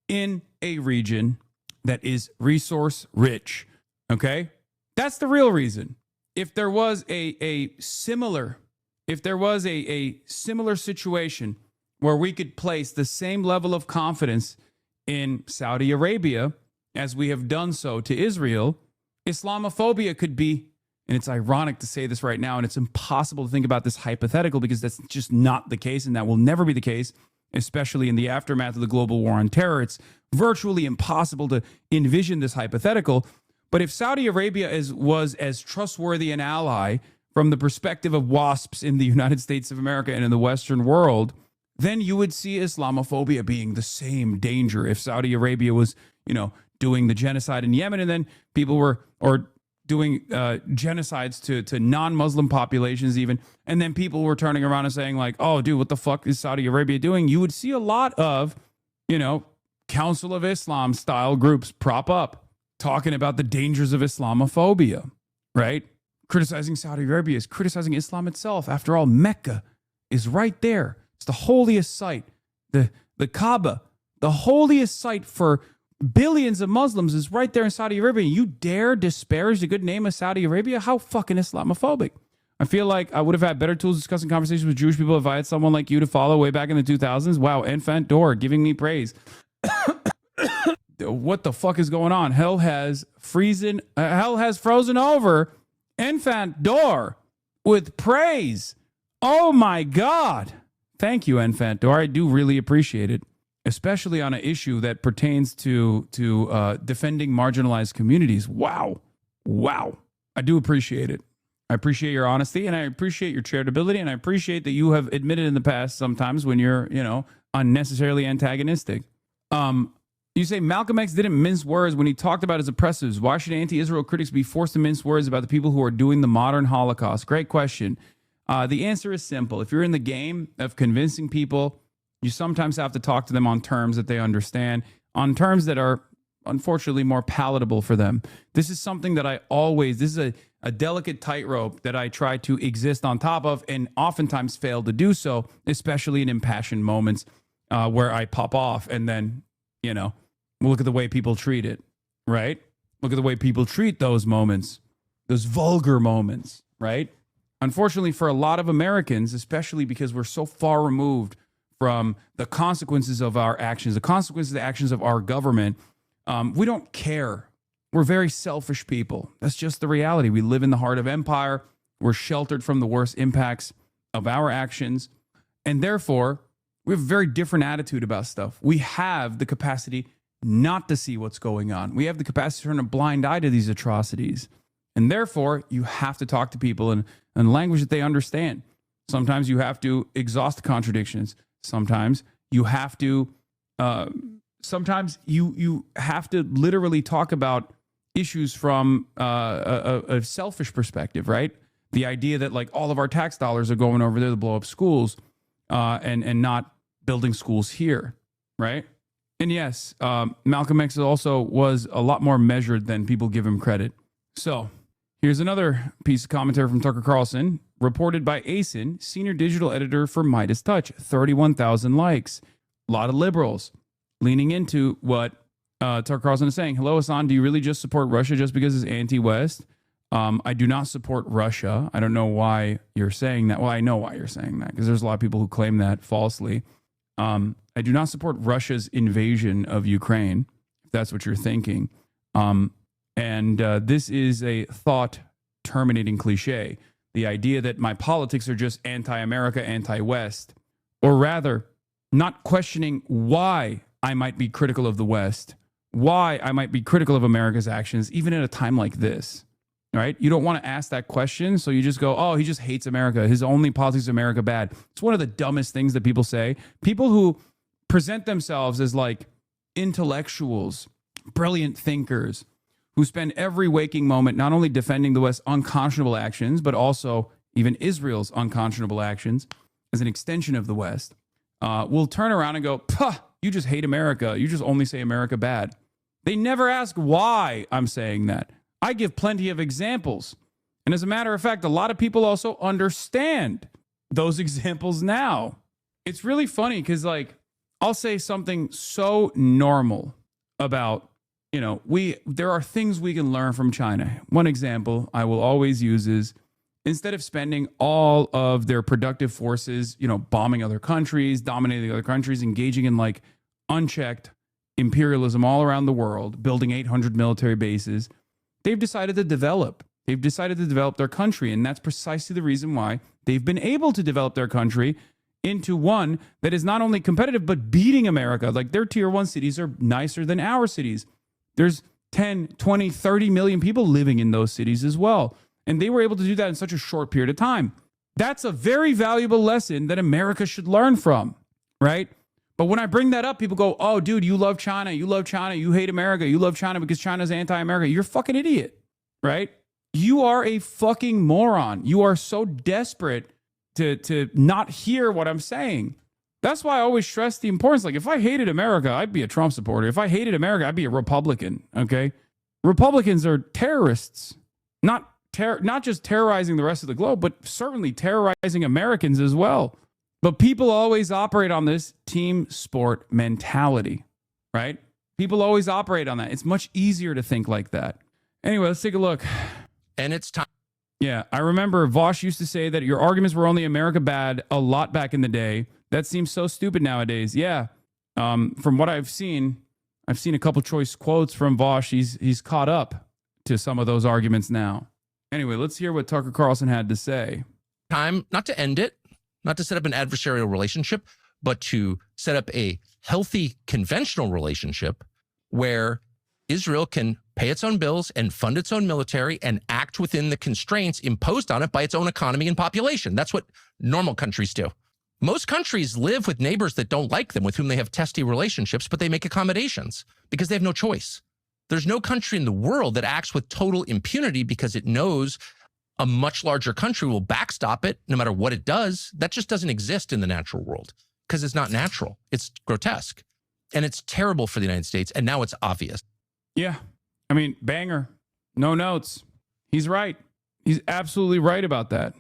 in a region that is resource rich. Okay? That's the real reason. If there was a similar situation where we could place the same level of confidence in Saudi Arabia as we have done so to Israel, Islamophobia could be, and it's ironic to say this right now, and it's impossible to think about this hypothetical because that's just not the case, and that will never be the case, especially in the aftermath of the global war on terror. It's virtually impossible to envision this hypothetical. But if Saudi Arabia was as trustworthy an ally from the perspective of WASPs in the United States of America and in the Western world, then you would see Islamophobia being the same danger. If Saudi Arabia was, doing the genocide in Yemen, and then people were doing genocides to non-Muslim populations even, and then people were turning around and saying like, oh, dude, what the fuck is Saudi Arabia doing? You would see a lot of, Council of Islam style groups prop up talking about the dangers of Islamophobia, right? Criticizing Saudi Arabia is criticizing Islam itself. After all, Mecca is right there. It's the holiest site. The Kaaba, the holiest site for billions of Muslims, is right there in Saudi Arabia. You dare disparage the good name of Saudi Arabia? How fucking Islamophobic. I feel like I would have had better tools discussing conversations with Jewish people if I had someone like you to follow way back in the 2000s. Wow, Enfant Door giving me praise. What the fuck is going on? Hell has frozen over. Enfant Door with praise. Oh my God. Thank you, Enfant Door. I do really appreciate it, especially on an issue that pertains to defending marginalized communities. Wow. I do appreciate it. I appreciate your honesty, and I appreciate your charitability, and I appreciate that you have admitted in the past sometimes when you're, unnecessarily antagonistic. You say Malcolm X didn't mince words when he talked about his oppressors. Why should anti-Israel critics be forced to mince words about the people who are doing the modern Holocaust? Great question. The answer is simple. If you're in the game of convincing people, you sometimes have to talk to them on terms that they understand, on terms that are unfortunately more palatable for them. This is something that this is a delicate tightrope that I try to exist on top of, and oftentimes fail to do so, especially in impassioned moments where I pop off and then, look at the way people treat it, right? Look at the way people treat those moments, those vulgar moments, right? Unfortunately, for a lot of Americans, especially because we're so far removed from the consequences of our actions, the consequences of the actions of our government, we don't care. We're very selfish people. That's just the reality. We live in the heart of empire. We're sheltered from the worst impacts of our actions. And therefore, we have a very different attitude about stuff. We have the capacity not to see what's going on. We have the capacity to turn a blind eye to these atrocities. And therefore, you have to talk to people in language that they understand. Sometimes you have to exhaust the contradictions. Sometimes you have to you have to literally talk about issues from a selfish perspective, right? The idea that like all of our tax dollars are going over there to blow up schools and not building schools here, right? And yes, Malcolm X also was a lot more measured than people give him credit. So here's another piece of commentary from Tucker Carlson, reported by Asen, senior digital editor for Midas Touch. 31,000 likes. A lot of liberals leaning into what Tucker Carlson is saying. Hello, Hasan. Do you really just support Russia just because it's anti-West? I do not support Russia. I don't know why you're saying that. Well, I know why you're saying that, because there's a lot of people who claim that falsely. I do not support Russia's invasion of Ukraine, if that's what you're thinking. And this is a thought-terminating cliche. The idea that my politics are just anti-America, anti-West, or rather, not questioning why I might be critical of the West, why I might be critical of America's actions, even at a time like this, right? You don't want to ask that question, so you just go, oh, he just hates America. His only politics is America bad. It's one of the dumbest things that people say. People who present themselves as like intellectuals, brilliant thinkers, who spend every waking moment not only defending the West's unconscionable actions, but also even Israel's unconscionable actions as an extension of the West, will turn around and go, "Puh, you just hate America. You just only say America bad." They never ask why I'm saying that. I give plenty of examples. And as a matter of fact, a lot of people also understand those examples now. It's really funny because, like, I'll say something so normal about, there are things we can learn from China. One example I will always use is, instead of spending all of their productive forces, bombing other countries, dominating other countries, engaging in like unchecked imperialism all around the world, building 800 military bases, they've decided to develop. They've decided to develop their country. And that's precisely the reason why they've been able to develop their country into one that is not only competitive, but beating America. Like, their tier 1 cities are nicer than our cities. There's 10, 20, 30 million people living in those cities as well. And they were able to do that in such a short period of time. That's a very valuable lesson that America should learn from, right? But when I bring that up, people go, "Oh, dude, you love China. You love China. You hate America. You love China because China's anti-America." You're a fucking idiot, right? You are a fucking moron. You are so desperate to not hear what I'm saying. That's why I always stress the importance. Like, if I hated America, I'd be a Trump supporter. If I hated America, I'd be a Republican, okay? Republicans are terrorists. Not just terrorizing the rest of the globe, but certainly terrorizing Americans as well. But people always operate on this team sport mentality, right? People always operate on that. It's much easier to think like that. Anyway, let's take a look. And it's time. Yeah, I remember Vosh used to say that your arguments were only America bad a lot back in the day. That seems so stupid nowadays. Yeah, from what I've seen a couple choice quotes from Vosh. He's caught up to some of those arguments now. Anyway, let's hear what Tucker Carlson had to say. Time not to end it, not to set up an adversarial relationship, but to set up a healthy conventional relationship where Israel can pay its own bills and fund its own military and act within the constraints imposed on it by its own economy and population. That's what normal countries do. Most countries live with neighbors that don't like them, with whom they have testy relationships, but they make accommodations because they have no choice. There's no country in the world that acts with total impunity because it knows a much larger country will backstop it no matter what it does. That just doesn't exist in the natural world because it's not natural. It's grotesque. And it's terrible for the United States. And now it's obvious. Yeah. I mean, banger. No notes. He's right. He's absolutely right about that.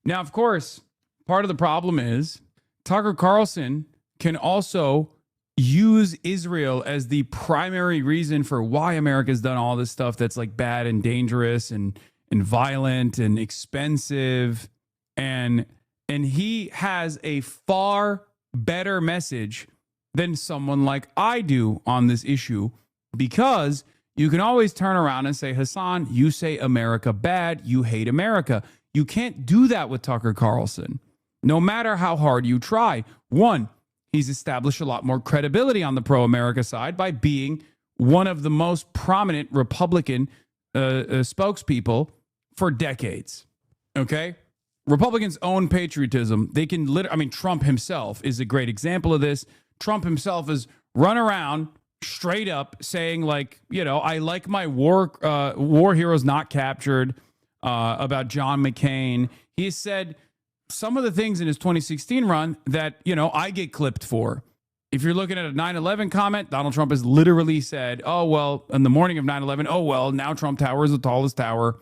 Now, of course, part of the problem is Tucker Carlson can also use Israel as the primary reason for why America's done all this stuff that's like bad and dangerous and violent and expensive. And he has a far better message than someone like I do on this issue, because you can always turn around and say, Hasan, you say America bad, you hate America. You can't do that with Tucker Carlson, no matter how hard you try. One, he's established a lot more credibility on the pro-America side by being one of the most prominent Republican spokespeople for decades. Okay? Republicans own patriotism. They can Trump himself is a great example of this. Trump himself has run around straight up saying, like, I like my war heroes not captured, about John McCain. He said some of the things in his 2016 run that, I get clipped for. If you're looking at a 9/11 comment, Donald Trump has literally said, oh, well, in the morning of 9/11, oh, well, now Trump Tower is the tallest tower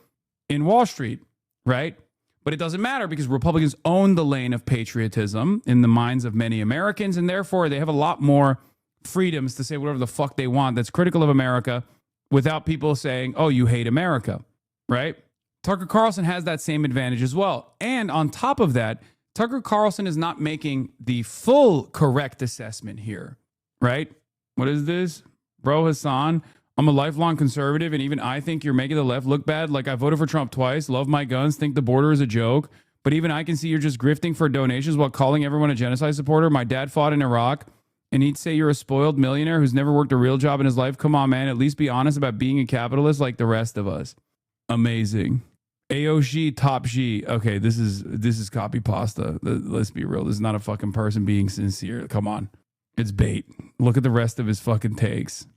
in Wall Street, right? But it doesn't matter because Republicans own the lane of patriotism in the minds of many Americans, and therefore they have a lot more freedoms to say whatever the fuck they want that's critical of America without people saying, oh, you hate America, right? Tucker Carlson has that same advantage as well. And on top of that, Tucker Carlson is not making the full correct assessment here, right? What is this? Bro, Hasan, I'm a lifelong conservative, and even I think you're making the left look bad. Like, I voted for Trump twice, love my guns, think the border is a joke. But even I can see you're just grifting for donations while calling everyone a genocide supporter. My dad fought in Iraq, and he'd say you're a spoiled millionaire who's never worked a real job in his life. Come on, man. At least be honest about being a capitalist like the rest of us. Amazing. AOG, Top G. Okay, this is copy pasta. Let's be real. This is not a fucking person being sincere. Come on. It's bait. Look at the rest of his fucking takes.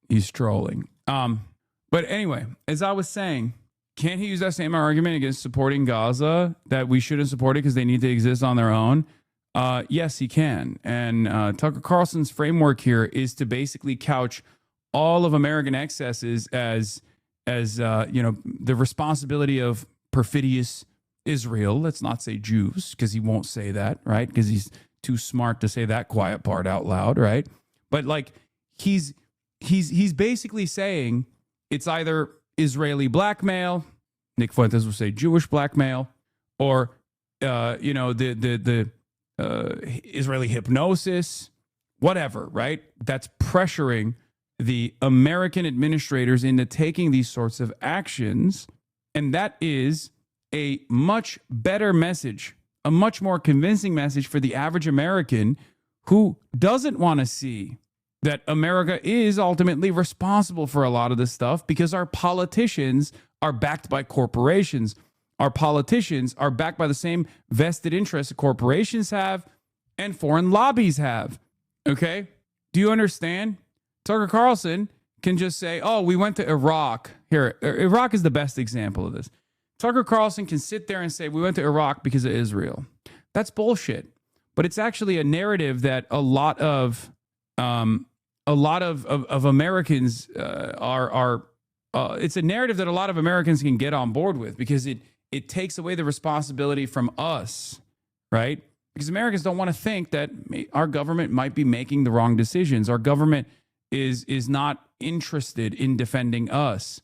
He's trolling. But anyway, as I was saying, can't he use that same argument against supporting Gaza, that we shouldn't support it because they need to exist on their own? Yes, he can. And Tucker Carlson's framework here is to basically couch all of American excesses as the responsibility of perfidious Israel. Let's not say Jews, because he won't say that, right? Because he's too smart to say that quiet part out loud, right? But like he's basically saying it's either Israeli blackmail, Nick Fuentes will say Jewish blackmail, or the Israeli hypnosis, whatever, right? That's pressuring the American administrators into taking these sorts of actions. And that is a much better message, a much more convincing message for the average American who doesn't want to see that America is ultimately responsible for a lot of this stuff, because our politicians are backed by corporations. Our politicians are backed by the same vested interests that corporations have and foreign lobbies have. Okay? Do you understand? Tucker Carlson can just say, oh, we went to Iraq. Here, Iraq is the best example of this. Tucker Carlson can sit there and say, we went to Iraq because of Israel. That's bullshit. But it's actually a narrative that a lot of Americans it's a narrative that a lot of Americans can get on board with, because it takes away the responsibility from us, right? Because Americans don't want to think that our government might be making the wrong decisions. Our government is not interested in defending us.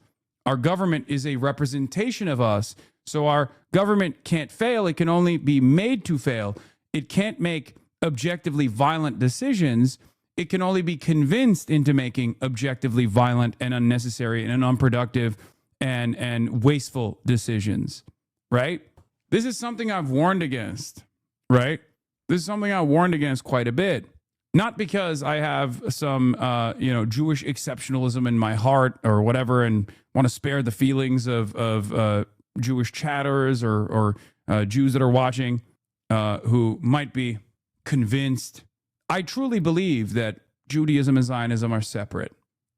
Our government is a representation of us. So our government can't fail. It can only be made to fail. It can't make objectively violent decisions. It can only be convinced into making objectively violent and unnecessary and unproductive and wasteful decisions, right? This is something I've warned against, right? This is something I warned against quite a bit. Not because I have some, Jewish exceptionalism in my heart or whatever, and want to spare the feelings of Jewish chatters or Jews that are watching who might be convinced. I truly believe that Judaism and Zionism are separate,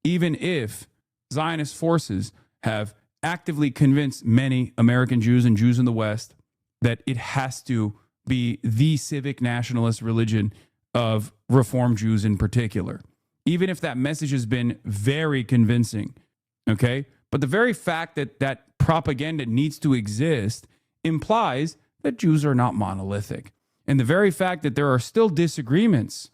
even if Zionist forces have actively convinced many American Jews and Jews in the West that it has to be the civic nationalist religion of Reform Jews in particular, even if that message has been very convincing, okay? But the very fact that that propaganda needs to exist implies that Jews are not monolithic. And the very fact that there are still disagreements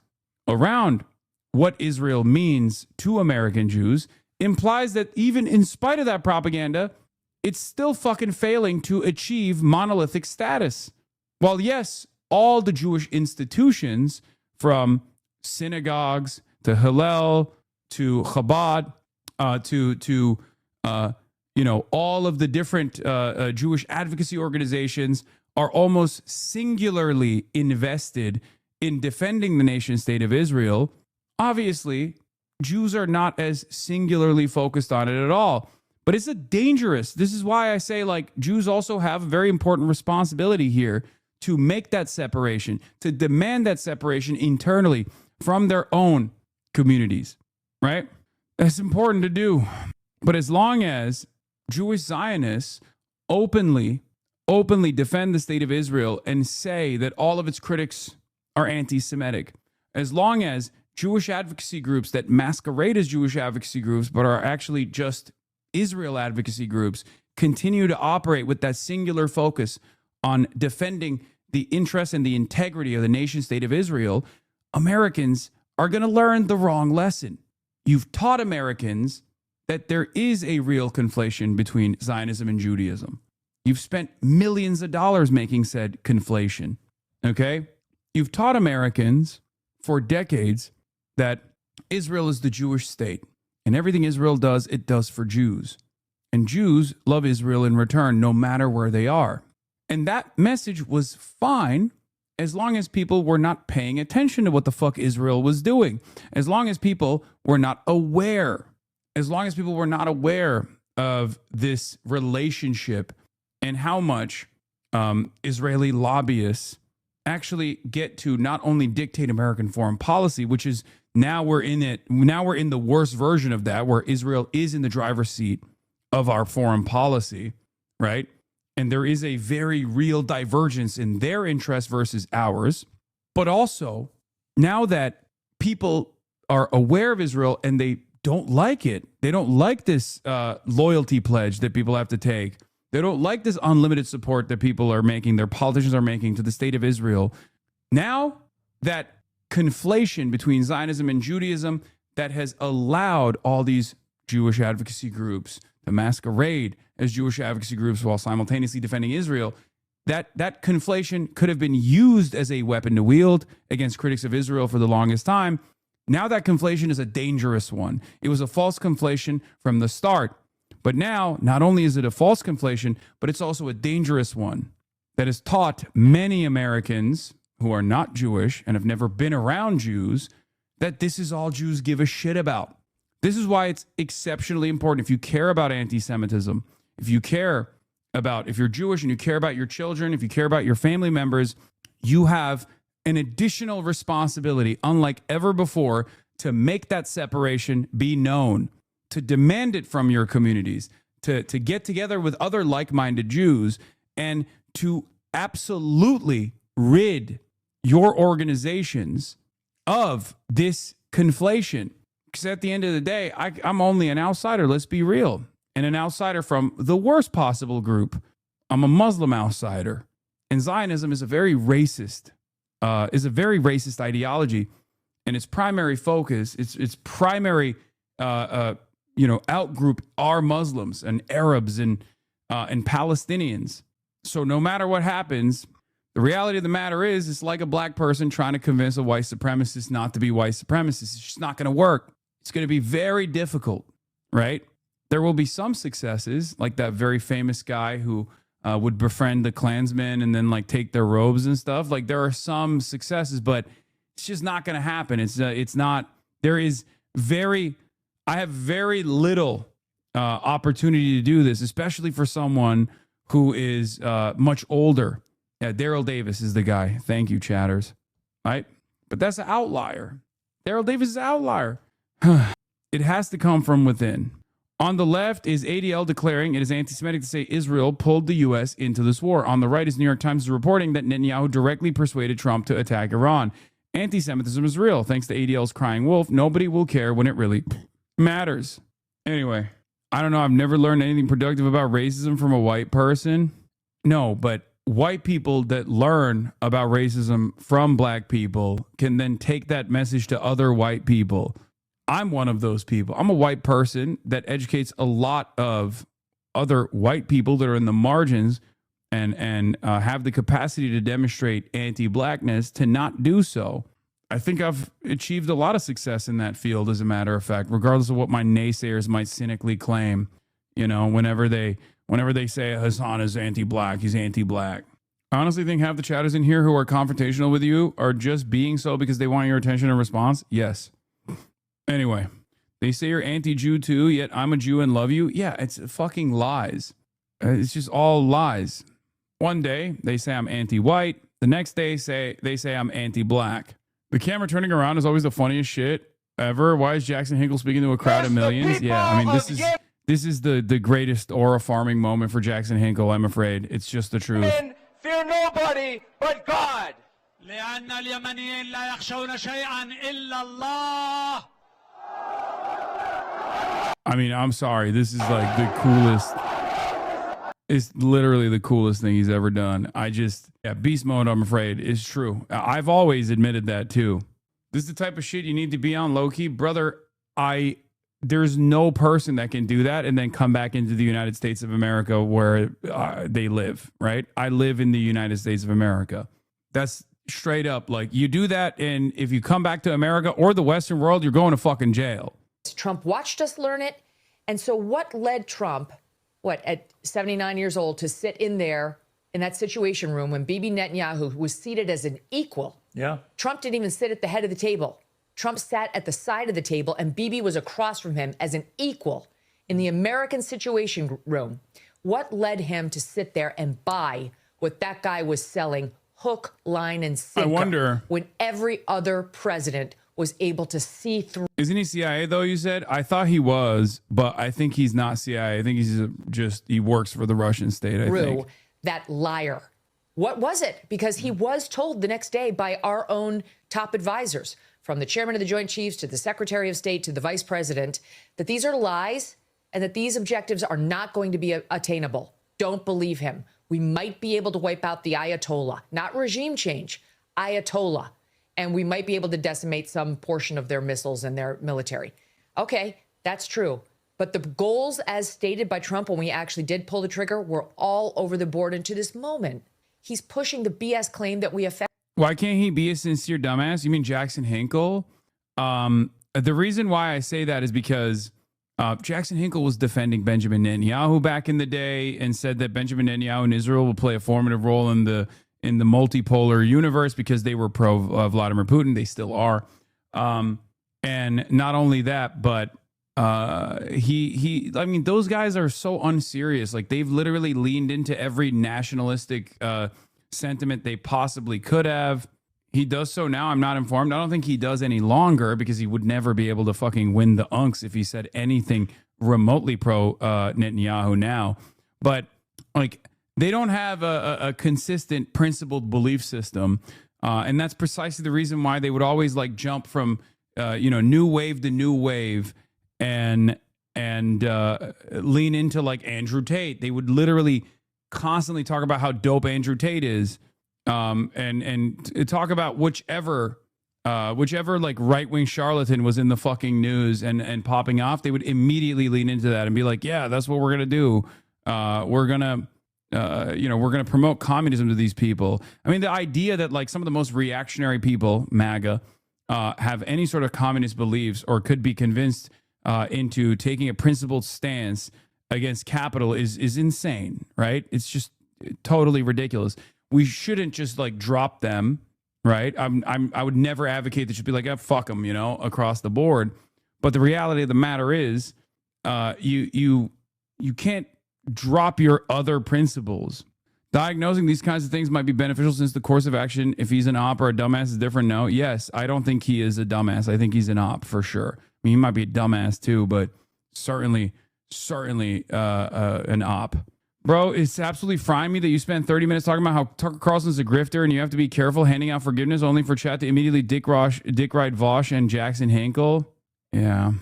around what Israel means to American Jews implies that even in spite of that propaganda, it's still fucking failing to achieve monolithic status. While yes, all the Jewish institutions, from synagogues to Hillel to Chabad to all of the different Jewish advocacy organizations are almost singularly invested in defending the nation state of Israel. Obviously, Jews are not as singularly focused on it at all. But it's this is why I say, like, Jews also have a very important responsibility here to make that separation, to demand that separation internally from their own communities, right? That's important to do. But as long as Jewish Zionists openly defend the state of Israel and say that all of its critics are anti-Semitic, as long as Jewish advocacy groups that masquerade as Jewish advocacy groups but are actually just Israel advocacy groups continue to operate with that singular focus on defending the interests and the integrity of the nation state of Israel, Americans are going to learn the wrong lesson. You've taught Americans that there is a real conflation between Zionism and Judaism. You've spent millions of dollars making said conflation, okay? You've taught Americans for decades that Israel is the Jewish state, and everything Israel does, it does for Jews. And Jews love Israel in return, no matter where they are. And that message was fine as long as people were not paying attention to what the fuck Israel was doing, as long as people were not aware, of this relationship and how much Israeli lobbyists actually get to not only dictate American foreign policy, which is Now we're in it. Now we're in the worst version of that, where Israel is in the driver's seat of our foreign policy, right? And there is a very real divergence in their interest versus ours. But also, now that people are aware of Israel and they don't like it, they don't like this loyalty pledge that people have to take. They don't like this unlimited support that people are making, their politicians are making to the state of Israel. Now that conflation between Zionism and Judaism that has allowed all these Jewish advocacy groups to masquerade as Jewish advocacy groups while simultaneously defending Israel, that conflation could have been used as a weapon to wield against critics of Israel for the longest time. Now that conflation is a dangerous one. It was a false conflation from the start. But now, not only is it a false conflation, but it's also a dangerous one that has taught many Americans who are not Jewish and have never been around Jews that this is all Jews give a shit about. This is why it's exceptionally important. If you care about anti-Semitism, if you're Jewish and you care about your children, if you care about your family members, you have an additional responsibility, unlike ever before, to make that separation be known, to demand it from your communities, to get together with other like-minded Jews, and to absolutely rid your organizations of this conflation. Because at the end of the day, I'm only an outsider, let's be real, and an outsider from the worst possible group. I'm a Muslim outsider. And Zionism is a very racist ideology, and its primary focus, its primary outgroup are Muslims and Arabs and Palestinians. So no matter what happens, the reality of the matter is, it's like a black person trying to convince a white supremacist not to be white supremacist. It's just not going to work. It's going to be very difficult, right? There will be some successes, like that very famous guy who would befriend the Klansmen and then like take their robes and stuff. Like there are some successes, but it's just not going to happen. It's not. I have very little opportunity to do this, especially for someone who is much older. Yeah, Daryl Davis is the guy. Thank you, chatters. Right? But that's an outlier. Daryl Davis is an outlier. It has to come from within. On the left is ADL declaring it is anti-Semitic to say Israel pulled the U.S. into this war. On the right is New York Times reporting that Netanyahu directly persuaded Trump to attack Iran. Anti-Semitism is real. Thanks to ADL's crying wolf, nobody will care when it really matters. Anyway, I don't know. I've never learned anything productive about racism from a white person. No, but white people that learn about racism from black people can then take that message to other white people. I'm one of those people. I'm a white person that educates a lot of other white people that are in the margins and have the capacity to demonstrate anti-blackness to not do so. I think I've achieved a lot of success in that field, as a matter of fact, regardless of what my naysayers might cynically claim. You know, whenever they say Hasan is anti-black, he's anti-black. I honestly think half the chatters in here who are confrontational with you are just being so because they want your attention and response. Yes. Anyway, they say you're anti-Jew too, yet I'm a Jew and love you. Yeah, it's fucking lies. It's just all lies. One day they say I'm anti-white. The next day they say I'm anti-black. The camera turning around is always the funniest shit ever. Why is Jackson Hinkle speaking to a crowd of millions? Yeah, I mean, this is the greatest aura farming moment for Jackson Hinkle, I'm afraid. It's just the truth. Fear nobody but God. I mean, I'm sorry. This is like the coolest. It's literally the coolest thing he's ever done. Beast mode, I'm afraid, is true. I've always admitted that too. This is the type of shit you need to be on low key. Brother, there's no person that can do that and then come back into the United States of America where they live, right? I live in the United States of America. That's straight up. Like, you do that, and if you come back to America or the Western world, you're going to fucking jail. Trump watched us learn it. And so what led Trump, at 79 years old, to sit in there in that Situation Room when Bibi Netanyahu was seated as an equal? Yeah. Trump didn't even sit at the head of the table. Trump sat at the side of the table, and Bibi was across from him as an equal in the American Situation Room. What led him to sit there and buy what that guy was selling, hook, line, and sinker? I wonder. When every other president was able to see through. Isn't he CIA though? You said. I thought he was, but I think he's not CIA. I think he's he works for the Russian state. I think that liar. What was it? Because he was told the next day by our own top advisors, from the chairman of the Joint Chiefs to the Secretary of State to the Vice President, that these are lies and that these objectives are not going to be attainable. Don't believe him. We might be able to wipe out the Ayatollah, not regime change, Ayatollah. And we might be able to decimate some portion of their missiles and their military. Okay, that's true. But the goals as stated by Trump when we actually did pull the trigger were all over the board. And to this moment, he's pushing the BS claim that we affect. Why can't he be a sincere dumbass? You mean Jackson Hinkle? The reason why I say that is because Jackson Hinkle was defending Benjamin Netanyahu back in the day and said that Benjamin Netanyahu and Israel will play a formative role in the multipolar universe because they were pro Vladimir Putin. They still are. And not only that, but I mean, those guys are so unserious. Like, they've literally leaned into every nationalistic sentiment they possibly could have. He does so now. I'm not informed. I don't think he does any longer because he would never be able to fucking win the unks if he said anything remotely pro Netanyahu now. But like, they don't have a consistent principled belief system. And that's precisely the reason why they would always like jump from, new wave to new wave and lean into like Andrew Tate. They would literally constantly talk about how dope Andrew Tate is. And talk about whichever like right-wing charlatan was in the fucking news and popping off, they would immediately lean into that and be like, yeah, that's what we're going to do. We're going to promote communism to these people. I mean, the idea that like some of the most reactionary people, MAGA, have any sort of communist beliefs or could be convinced into taking a principled stance against capital is insane, right? It's just totally ridiculous. We shouldn't just like drop them, right? I would never advocate that should be like, fuck them, across the board. But the reality of the matter is, you can't drop your other principles. Diagnosing these kinds of things might be beneficial since the course of action, if he's an op or a dumbass, is different. No, yes, I don't think he is a dumbass. I think he's an op for sure. I mean, he might be a dumbass too, but certainly an op. Bro, it's absolutely frying me that you spent 30 minutes talking about how Tucker Carlson's a grifter and you have to be careful handing out forgiveness only for chat to immediately dick ride Vosh and Jackson Hinkle. Yeah.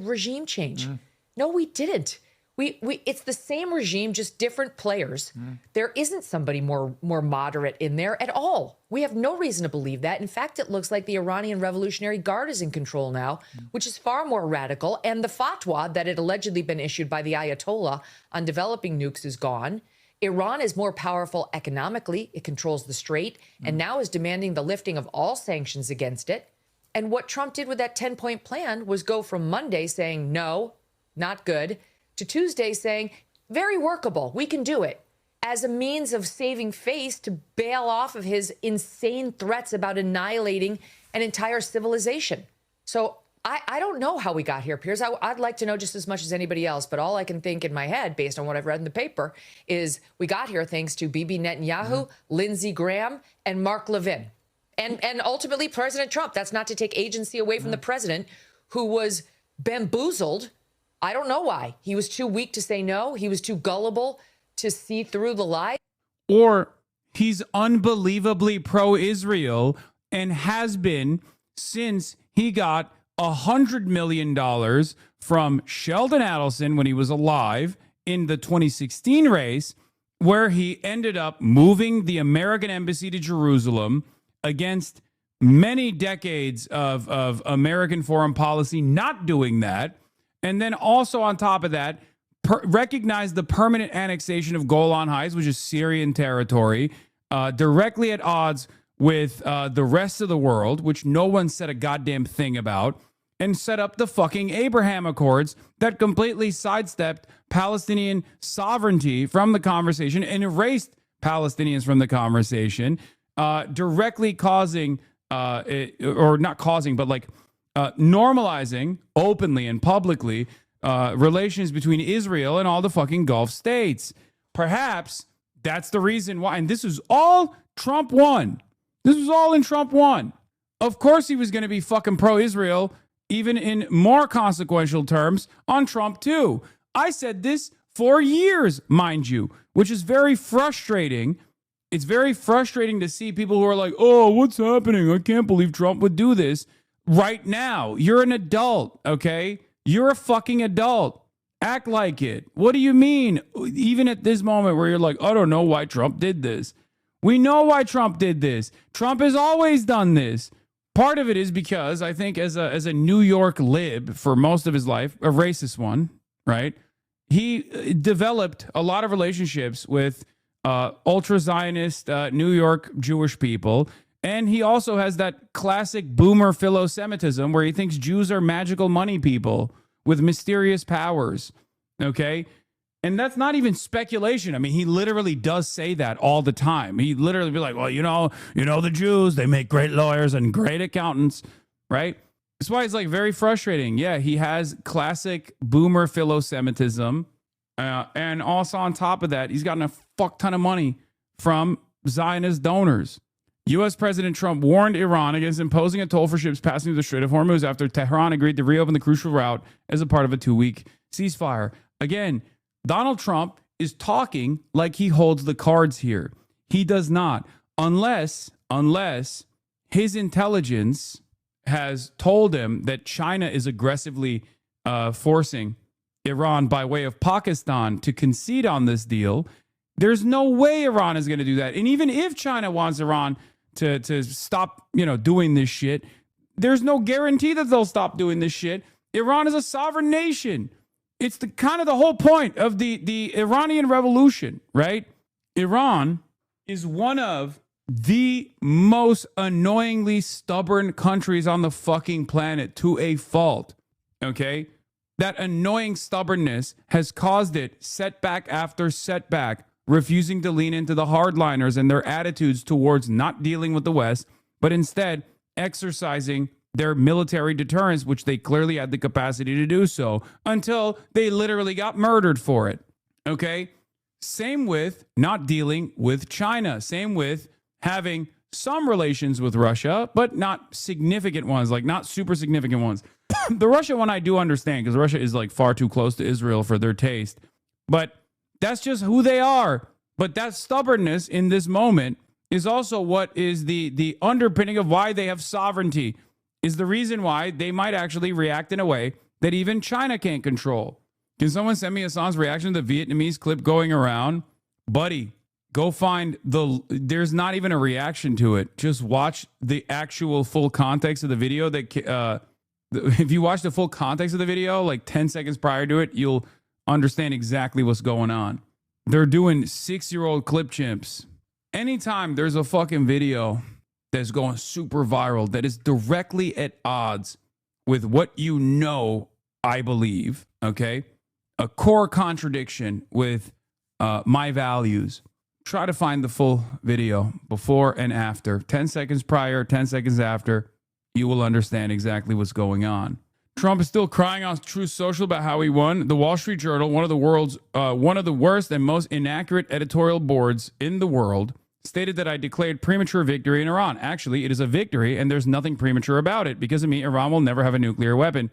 Regime change. No, we didn't. We it's the same regime, just different players. There isn't somebody more moderate in there at all. We have no reason to believe that. In fact, it looks like the Iranian Revolutionary Guard is in control now, which is far more radical. And the fatwa that had allegedly been issued by the Ayatollah on developing nukes is gone. Iran is more powerful economically. It controls the strait and now is demanding the lifting of all sanctions against it. And what Trump did with that 10-point plan was go from Monday saying, no, not good, to Tuesday saying, very workable, we can do it, as a means of saving face to bail off of his insane threats about annihilating an entire civilization. So I don't know how we got here, Piers. I'd like to know just as much as anybody else, but all I can think in my head, based on what I've read in the paper, is we got here thanks to Bibi Netanyahu, Lindsey Graham, and Mark Levin. And ultimately President Trump. That's not to take agency away from the president, who was bamboozled. I don't know why. He was too weak to say no. He was too gullible to see through the lie. Or he's unbelievably pro-Israel and has been since he got $100 million from Sheldon Adelson when he was alive in the 2016 race, where he ended up moving the American embassy to Jerusalem against many decades of American foreign policy not doing that. And then also on top of that, recognize the permanent annexation of Golan Heights, which is Syrian territory, directly at odds with the rest of the world, which no one said a goddamn thing about, and set up the fucking Abraham Accords that completely sidestepped Palestinian sovereignty from the conversation and erased Palestinians from the conversation, directly causing, or not causing, but like, normalizing openly and publicly relations between Israel and all the fucking Gulf states. Perhaps that's the reason why. And this is all Trump won. This was all in Trump 1. Of course he was going to be fucking pro-Israel, even in more consequential terms, on Trump too. I said this for years, mind you, which is very frustrating. It's very frustrating to see people who are like, oh, what's happening? I can't believe Trump would do this right now. You're an adult, okay? You're a fucking adult. Act like it. What do you mean? Even at this moment where you're like, I don't know why Trump did this. We know why Trump did this. Trump has always done this. Part of it is because I think as a New York lib for most of his life, a racist one, right? He developed a lot of relationships with ultra-Zionist New York Jewish people. And he also has that classic boomer philo-Semitism where he thinks Jews are magical money people with mysterious powers. Okay? And that's not even speculation. I mean, he literally does say that all the time. He literally be like, well, you know, the Jews, they make great lawyers and great accountants, right? That's why it's like very frustrating. Yeah, he has classic boomer philo-Semitism. And also on top of that, he's gotten a fuck ton of money from Zionist donors. U.S. President Trump warned Iran against imposing a toll for ships passing through the Strait of Hormuz after Tehran agreed to reopen the crucial route as a part of a 2-week ceasefire. Again, Donald Trump is talking like he holds the cards here. He does not, unless his intelligence has told him that China is aggressively forcing Iran by way of Pakistan to concede on this deal. There's no way Iran is going to do that. And even if China wants Iran to stop, doing this shit, there's no guarantee that they'll stop doing this shit. Iran is a sovereign nation. It's the kind of the whole point of the Iranian revolution, right? Iran is one of the most annoyingly stubborn countries on the fucking planet to a fault, okay? That annoying stubbornness has caused it setback after setback, refusing to lean into the hardliners and their attitudes towards not dealing with the West, but instead exercising their military deterrence, which they clearly had the capacity to do so, until they literally got murdered for it. Okay? Same with not dealing with China. Same with having some relations with Russia, but not significant ones, like not super significant ones. The Russia one I do understand because Russia is like far too close to Israel for their taste. But that's just who they are. But that stubbornness in this moment is also what is the underpinning of why they have sovereignty, is the reason why they might actually react in a way that even China can't control. Can someone send me Hassan's reaction to the Vietnamese clip going around? Buddy, go find there's not even a reaction to it. Just watch the actual full context of the video. If you watch the full context of the video, like 10 seconds prior to it, you'll understand exactly what's going on. They're doing 6-year-old clip chimps. Anytime there's a fucking video that's going super viral that is directly at odds with what I believe, okay? A core contradiction with my values. Try to find the full video before and after. 10 seconds prior, 10 seconds after. You will understand exactly what's going on. Trump is still crying on Truth Social about how he won. The Wall Street Journal, one of the world's one of the worst and most inaccurate editorial boards in the world, stated that I declared premature victory in Iran. Actually, it is a victory, and there's nothing premature about it. Because of me, Iran will never have a nuclear weapon.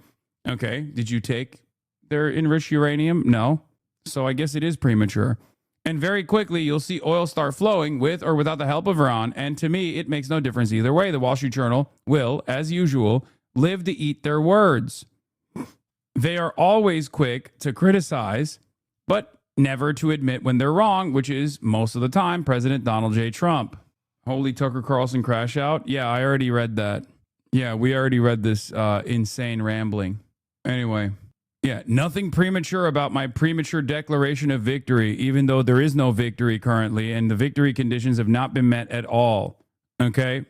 Okay, did you take their enriched uranium? No. So I guess it is premature. And very quickly, you'll see oil start flowing with or without the help of Iran. And to me, it makes no difference either way. The Wall Street Journal will, as usual, live to eat their words. They are always quick to criticize, but never to admit when they're wrong, which is most of the time President Donald J. Trump. Holy Tucker Carlson crash out? Yeah, I already read that. Yeah, we already read this insane rambling. Anyway. Yeah, nothing premature about my premature declaration of victory, even though there is no victory currently, and the victory conditions have not been met at all. Okay?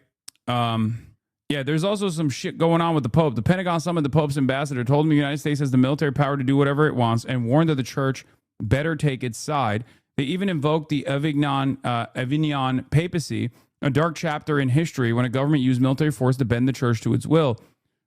Yeah, there's also some shit going on with the Pope. The Pentagon summoned the Pope's ambassador, told him the United States has the military power to do whatever it wants, and warned that the church better take its side. They even invoked the Avignon papacy, a dark chapter in history when a government used military force to bend the church to its will.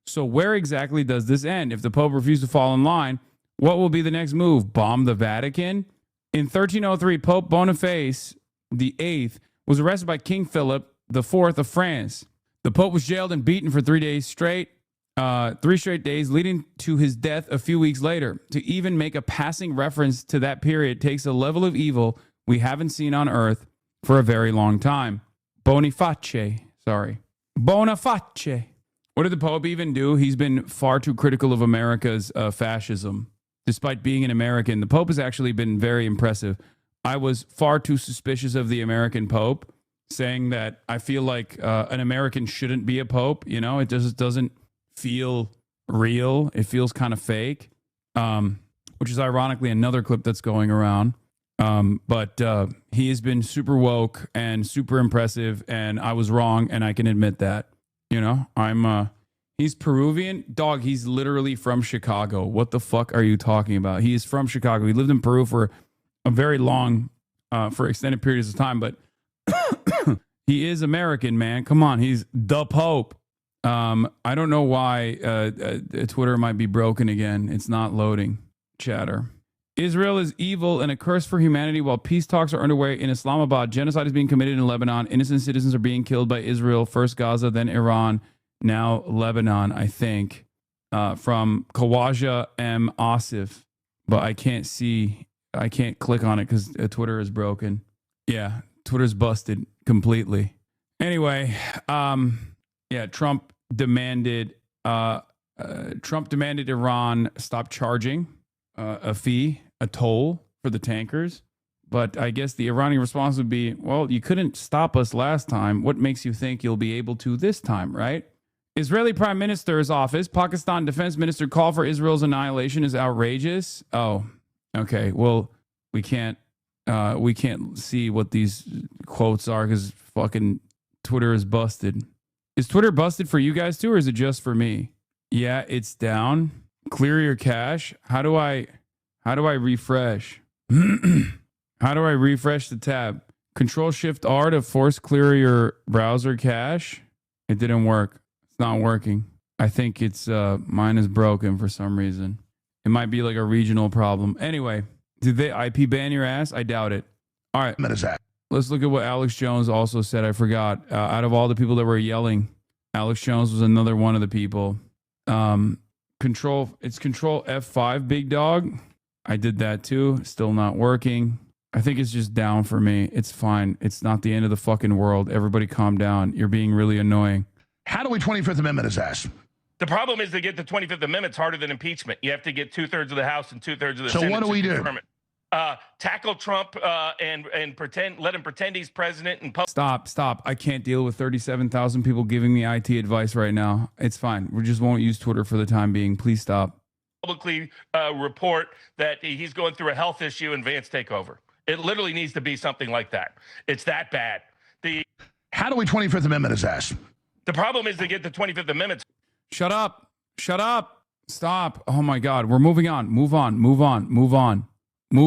So where exactly does this end? If the Pope refused to fall in line, what will be the next move? Bomb the Vatican? In 1303, Pope Boniface VIII was arrested by King Philip IV of France. The Pope was jailed and beaten for 3 days straight, 3 straight days, leading to his death a few weeks later. To even make a passing reference to that period takes a level of evil we haven't seen on earth for a very long time. Boniface. What did the Pope even do? He's been far too critical of America's fascism. Despite being an American, the Pope has actually been very impressive. I was far too suspicious of the American Pope, saying that I feel like an American shouldn't be a Pope. You know, it just doesn't feel real. It feels kind of fake, which is ironically another clip that's going around. But he has been super woke and super impressive, and I was wrong, and I can admit that. You know, he's Peruvian. Dog, he's literally from Chicago. What the fuck are you talking about? He is from Chicago. He lived in Peru for a very long, for extended periods of time, but he is American, man. Come on, he's the Pope. I don't know why Twitter might be broken again. It's not loading. Chatter. Israel is evil and a curse for humanity while peace talks are underway in Islamabad. Genocide is being committed in Lebanon. Innocent citizens are being killed by Israel. First Gaza, then Iran, now Lebanon, I think. From Kawaja M. Asif. But I can't click on it because Twitter is broken. Yeah, Twitter's busted completely. Anyway, Trump demanded Iran stop charging a fee, a toll for the tankers. But I guess the Iranian response would be, well, you couldn't stop us last time. What makes you think you'll be able to this time, right? Israeli Prime Minister's office, Pakistan Defense Minister call for Israel's annihilation is outrageous. Oh, okay. Well, we can't see what these quotes are because fucking Twitter is busted. Is Twitter busted for you guys too, or is it just for me? Yeah, it's down. Clear your cache. How do I refresh? How do I refresh the tab? Control-Shift-R to force clear your browser cache. It didn't work. It's not working. I think it's mine is broken for some reason. It might be like a regional problem. Anyway, did they IP ban your ass? I doubt it. All right. Let's look at what Alex Jones also said. I forgot. Out of all the people that were yelling, Alex Jones was another one of the people. Control F5, big dog. I did that too. Still not working. I think it's just down for me. It's fine. It's not the end of the fucking world. Everybody calm down. You're being really annoying. How do we 25th Amendment his ass? The problem is to get the 25th Amendment. It's harder than impeachment. You have to get 2/3 of the House and 2/3 of the Senate. So what do we do? Tackle Trump and pretend, let him pretend he's president and Stop. I can't deal with 37,000 people giving me IT advice right now. It's fine. We just won't use Twitter for the time being. Please stop. Publicly report that he's going through a health issue and Vance take over. It literally needs to be something like that. It's that bad. How do we 25th Amendment his ass? The problem is to get the 25th Amendment. Shut up. Stop. Oh my God. We're moving on. Move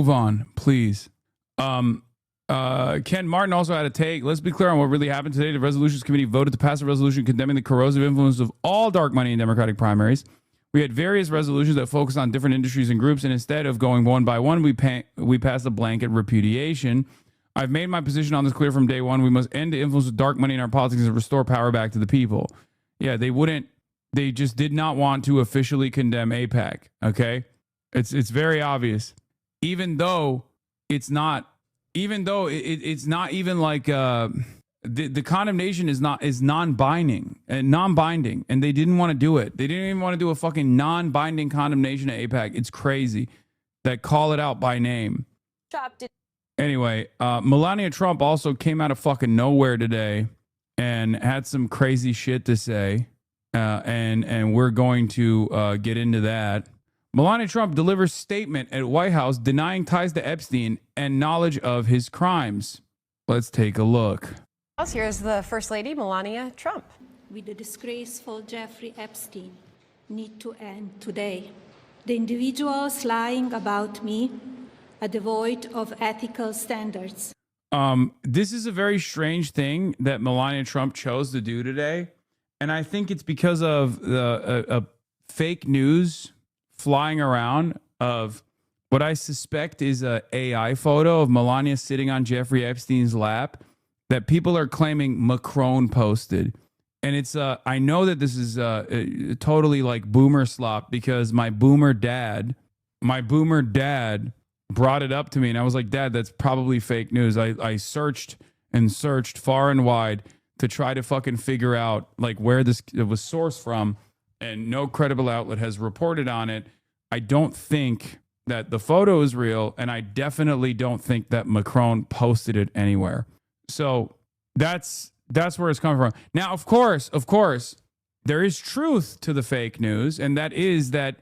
on, please. Ken Martin also had a take. Let's be clear on what really happened today. The Resolutions Committee voted to pass a resolution condemning the corrosive influence of all dark money in Democratic primaries. We had various resolutions that focused on different industries and groups, and instead of going one by one, we passed a blanket repudiation. I've made my position on this clear from day one. We must end the influence of dark money in our politics and restore power back to the people. Yeah, they just did not want to officially condemn AIPAC, okay? It's very obvious. Even though it's not even like the condemnation is non-binding, and they didn't want to do it. They didn't even want to do a fucking non-binding condemnation of AIPAC. It's crazy that call it out by name. Anyway, Melania Trump also came out of fucking nowhere today and had some crazy shit to say, and we're going to get into that. Melania Trump delivers statement at White House denying ties to Epstein and knowledge of his crimes. Let's take a look. Here's the First Lady, Melania Trump. With the disgraceful Jeffrey Epstein need to end today. The individuals lying about me are devoid of ethical standards. This is a very strange thing that Melania Trump chose to do today. And I think it's because of the fake news flying around of what I suspect is a AI photo of Melania sitting on Jeffrey Epstein's lap that people are claiming Macron posted. And it's I know that this is totally like boomer slop because my boomer dad brought it up to me, and I was like, Dad, that's probably fake news. I searched and searched far and wide to try to fucking figure out like where this it was sourced from, and no credible outlet has reported on it. I don't think that the photo is real, and I definitely don't think that Macron posted it anywhere. So that's where it's coming from. Now, of course, there is truth to the fake news, and that is that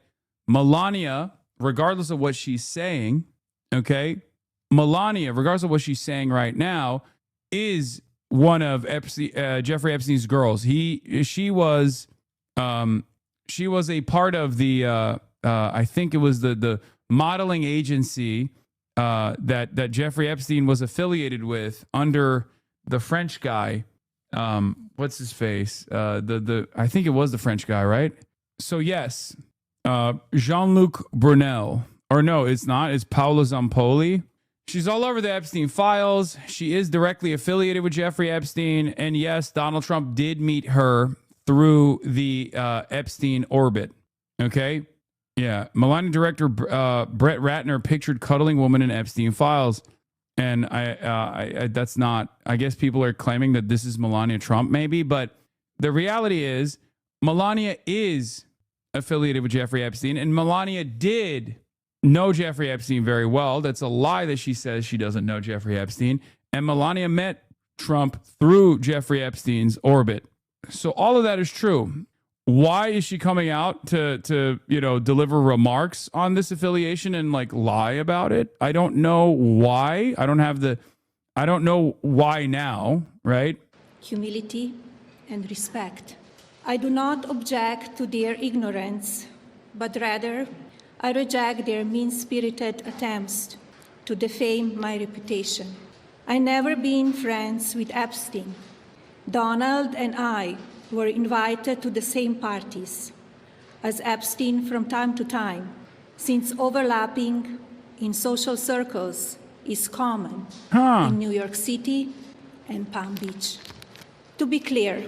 Melania, regardless of what she's saying, okay, Melania, regardless of what she's saying right now, is one of Jeffrey Epstein's girls. She was a part of the I think it was the modeling agency that Jeffrey Epstein was affiliated with under the French guy. What's his face? I think it was the French guy, right? So yes, Jean-Luc Brunel, or no, it's not. It's Paola Zampoli. She's all over the Epstein files. She is directly affiliated with Jeffrey Epstein, and yes, Donald Trump did meet her through the Epstein orbit. Okay. Yeah, Melania director Brett Ratner pictured cuddling woman in Epstein files, and I that's not. I guess people are claiming that this is Melania Trump, maybe, but the reality is Melania is affiliated with Jeffrey Epstein, and Melania did know Jeffrey Epstein very well. That's a lie that she says she doesn't know Jeffrey Epstein, and Melania met Trump through Jeffrey Epstein's orbit. So all of that is true. Why is she coming out to deliver remarks on this affiliation and like lie about it? I don't know why. I don't know why now, right? Humility and respect. I do not object to their ignorance, but rather I reject their mean-spirited attempts to defame my reputation. I never been friends with Epstein. Donald and I were invited to the same parties as Epstein from time to time, since overlapping in social circles is common in New York City and Palm Beach. To be clear,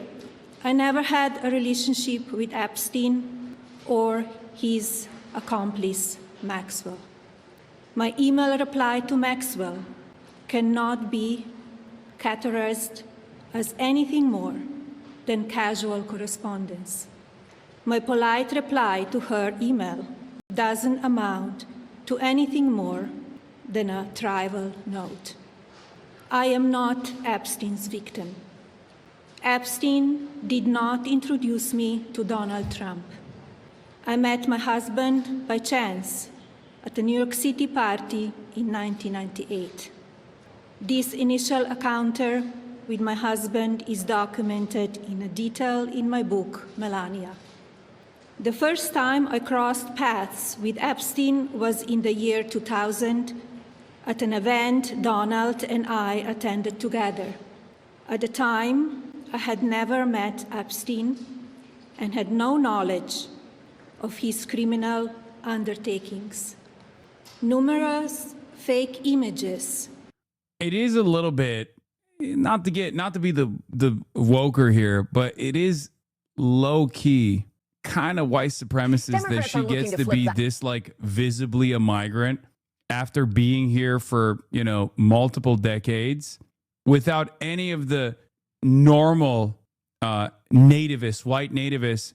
I never had a relationship with Epstein or his accomplice, Maxwell. My email reply to Maxwell cannot be categorized as anything more than casual correspondence. My polite reply to her email doesn't amount to anything more than a trivial note. I am not Epstein's victim. Epstein did not introduce me to Donald Trump. I met my husband by chance at a New York City party in 1998. This initial encounter with my husband is documented in detail in my book, Melania. The first time I crossed paths with Epstein was in the year 2000 at an event Donald and I attended together. At the time, I had never met Epstein and had no knowledge of his criminal undertakings. Numerous fake images. It is a little bit, not to be the woker here, but it is low key kind of white supremacist that she gets to be this like visibly a migrant after being here for, multiple decades without any of the normal nativists, white nativists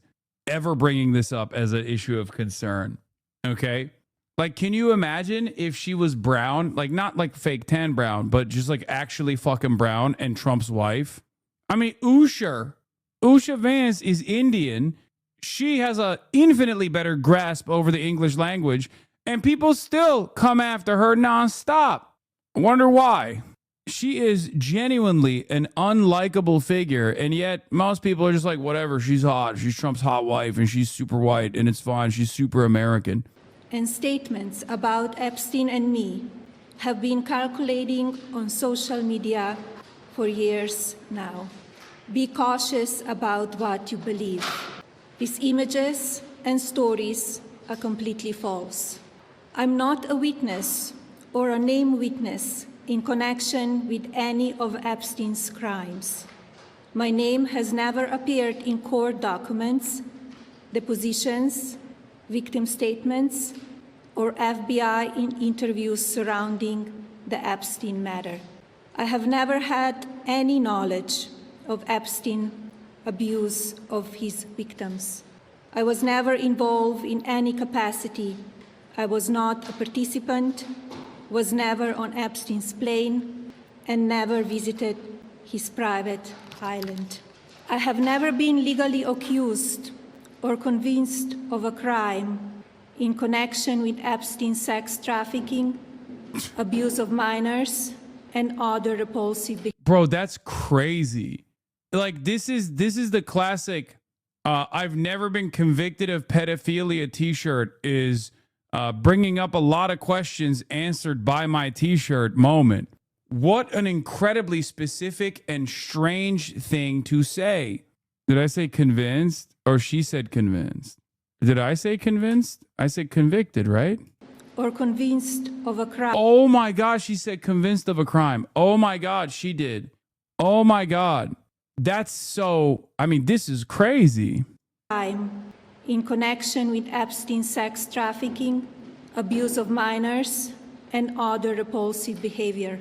ever bringing this up as an issue of concern. Okay. Like, can you imagine if she was brown, like not like fake tan brown, but just like actually fucking brown and Trump's wife? I mean, Usha Vance is Indian. She has a infinitely better grasp over the English language, and people still come after her nonstop. I wonder why. She is genuinely an unlikable figure, and yet most people are just like, whatever, she's hot. She's Trump's hot wife, and she's super white, and it's fine. She's super American. And statements about Epstein and me have been circulating on social media for years now. Be cautious about what you believe. These images and stories are completely false. I'm not a witness or a named witness in connection with any of Epstein's crimes. My name has never appeared in court documents, depositions, victim statements, or FBI interviews surrounding the Epstein matter. I have never had any knowledge of Epstein abuse of his victims. I was never involved in any capacity. I was not a participant, was never on Epstein's plane, and never visited his private island. I have never been legally accused or convinced of a crime in connection with Epstein's sex trafficking, abuse of minors, and other repulsive behavior. Bro, that's crazy. Like, this is the classic I've never been convicted of pedophilia t-shirt is bringing up a lot of questions answered by my t-shirt moment. What an incredibly specific and strange thing to say. Did I say convinced or she said convinced? Did I say convinced? I said convicted, right? Or convinced of a crime. Oh my God, she said convinced of a crime. Oh my God, she did. Oh my God. That's so, I mean, this is crazy. In connection with Epstein's sex trafficking, abuse of minors, and other repulsive behavior.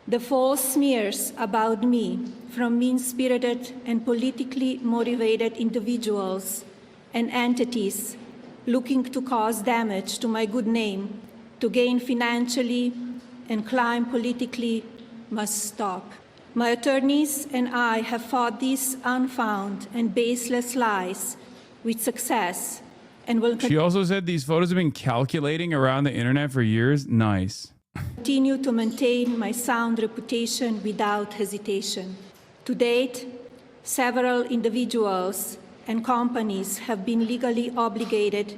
The false smears about me from mean-spirited and politically motivated individuals and entities looking to cause damage to my good name, to gain financially and climb politically, must stop. My attorneys and I have fought these unfounded and baseless lies with success and will She also said these photos have been calculating around the internet for years. Nice. Continue to maintain my sound reputation without hesitation. To date, several individuals and companies have been legally obligated